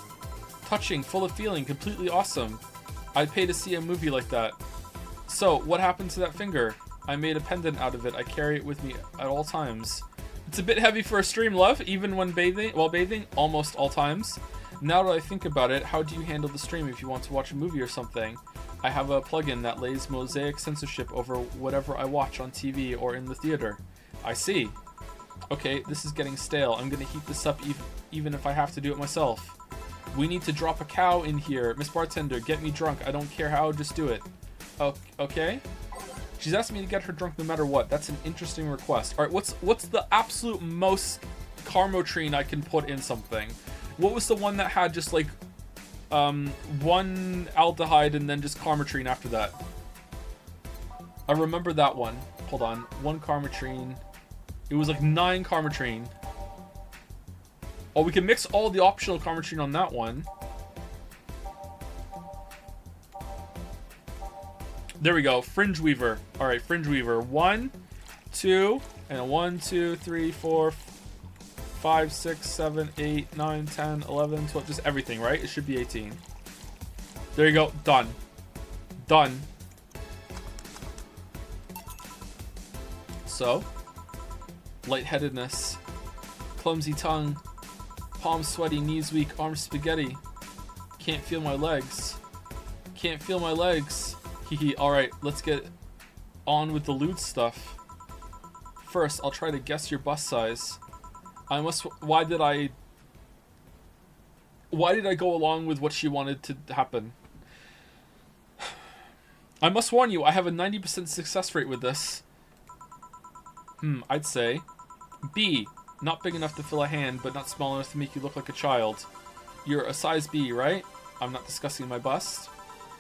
S1: Touching, full of feeling, completely awesome. I'd pay to see a movie like that. So, what happened to that finger? I made a pendant out of it. I carry it with me at all times. It's a bit heavy for a stream, love, even when while bathing, almost all times. Now that I think about it, how do you handle the stream if you want to watch a movie or something? I have a plugin that lays mosaic censorship over whatever I watch on TV or in the theater. I see. Okay, this is getting stale. I'm gonna heat this up even if I have to do it myself. We need to drop a cow in here. Miss Bartender, get me drunk. I don't care how, just do it. Oh, okay? She's asking me to get her drunk no matter what. That's an interesting request. Alright, what's the absolute most Carmotrine I can put in something? What was the one that had just like one aldehyde and then just Carmotrine after that? I remember that one. Hold on. One Carmotrine. It was like 9 Carmotrine. Oh, we can mix all the optional Carmotrine on that one. There we go. Fringe Weaver. Alright, Fringe Weaver. 1, 2, and 1, 2, 3, 4, 5, 6, 7, 8, 9, 10, 11, 12. Just everything, right? It should be 18. There you go. Done. Done. So, lightheadedness, clumsy tongue, palms sweaty, knees weak, arms spaghetti. Can't feel my legs. Can't feel my legs. Hehe. Alright, let's get on with the lewd stuff. First, I'll try to guess your bust size. Why did I go along with what she wanted to happen? I must warn you, I have a 90% success rate with this. I'd say B. Not big enough to fill a hand, but not small enough to make you look like a child. You're a size B, right? I'm not discussing my bust.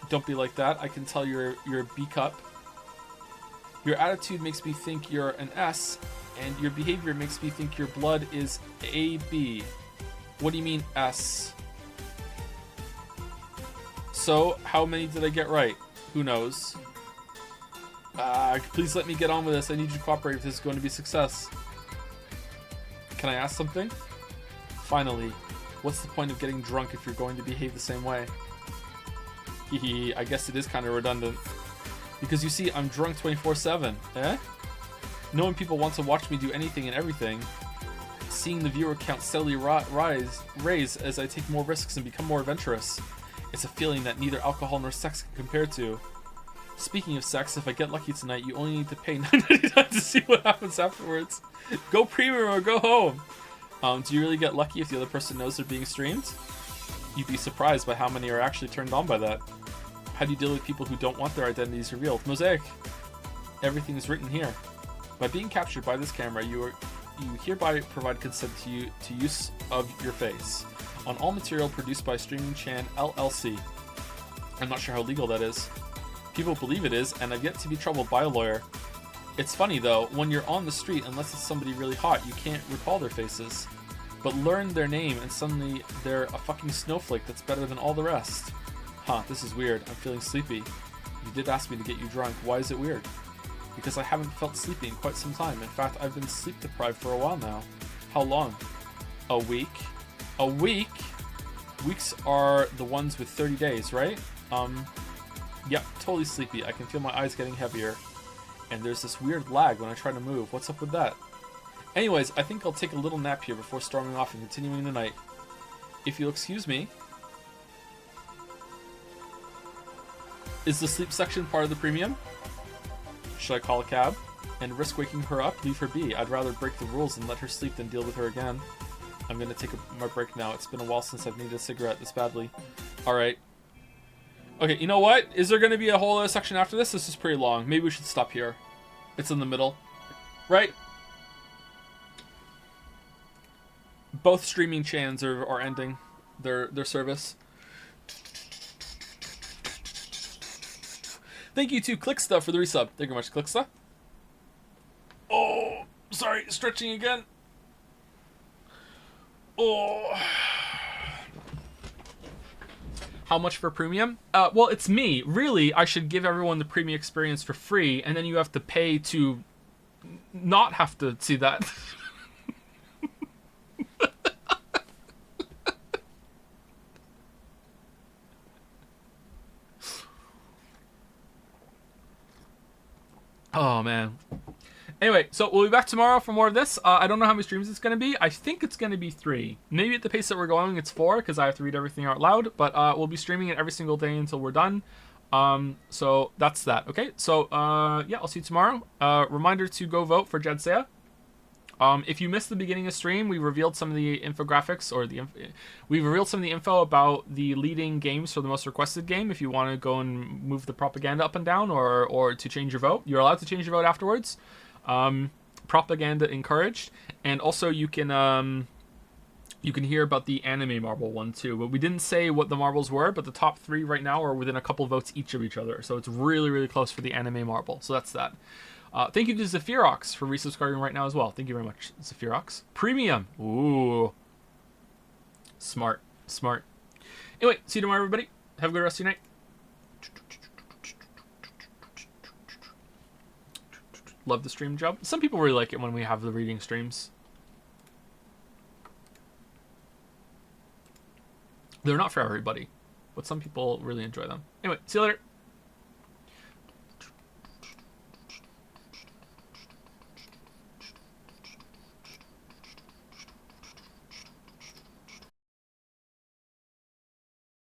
S1: Don't be like that. I can tell you're a B cup. Your attitude makes me think you're an S, and your behavior makes me think your blood is AB. What do you mean S? So, how many did I get right? Who knows? Please let me get on with this. I need you to cooperate if this is going to be a success. Can I ask something? Finally, what's the point of getting drunk if you're going to behave the same way? Hehe, I guess it is kind of redundant. Because you see, I'm drunk 24/7. Eh? Knowing people want to watch me do anything and everything. Seeing the viewer count steadily raise as I take more risks and become more adventurous. It's a feeling that neither alcohol nor sex can compare to. Speaking of sex, if I get lucky tonight, you only need to pay $9.99 to see what happens afterwards. Go premium or go home. Do you really get lucky if the other person knows they're being streamed? You'd be surprised by how many are actually turned on by that. How do you deal with people who don't want their identities revealed? Mosaic. Everything is written here. By being captured by this camera, you hereby provide consent to use of your face on all material produced by Streaming Chan LLC. I'm not sure how legal that is. People believe it is, and I've yet to be troubled by a lawyer. It's funny though, when you're on the street, unless it's somebody really hot, you can't recall their faces. But learn their name and suddenly they're a fucking snowflake that's better than all the rest. Huh, this is weird. I'm feeling sleepy. You did ask me to get you drunk. Why is it weird? Because I haven't felt sleepy in quite some time. In fact, I've been sleep deprived for a while now. How long? A week? A week? Weeks are the ones with 30 days, right? Yep, totally sleepy. I can feel my eyes getting heavier. And there's this weird lag when I try to move. What's up with that? Anyways, I think I'll take a little nap here before storming off and continuing the night. If you'll excuse me. Is the sleep section part of the premium? Should I call a cab? And risk waking her up? Leave her be. I'd rather break the rules and let her sleep than deal with her again. I'm gonna take my break now. It's been a while since I've needed a cigarette this badly. Alright. Okay, you know what? Is there gonna be a whole other section after this? This is pretty long. Maybe we should stop here. It's in the middle. Right? Both streaming chans are ending their service. Thank you to Clicksta for the resub. Thank you very much, Clicksta. Oh, sorry, stretching again. Oh. How much for premium? Well, it's me. Really, I should give everyone the premium experience for free, and then you have to pay to not have to see that. Oh, man. Anyway, so we'll be back tomorrow for more of this. I don't know how many streams it's going to be. I think it's going to be 3. Maybe at the pace that we're going, it's 4, because I have to read everything out loud. But we'll be streaming it every single day until we're done. So that's that, okay? So, yeah, I'll see you tomorrow. Reminder to go vote for Jedsea. If you missed the beginning of stream, we revealed some of the infographics, or we revealed some of the info about the leading games for the most requested game. If you want to go and move the propaganda up and down, or to change your vote, you're allowed to change your vote afterwards. Propaganda encouraged, and also you can hear about the anime marble one too. But we didn't say what the marbles were, but the top 3 right now are within a couple votes each of each other, so it's really, really close for the anime marble. So that's that. Thank you to Zephyrox for resubscribing right now as well. Thank you very much, Zephyrox. Premium. Ooh. Smart. Smart. Anyway, see you tomorrow, everybody. Have a good rest of your night. Love the stream job. Some people really like it when we have the reading streams. They're not for everybody, but some people really enjoy them. Anyway, see you later.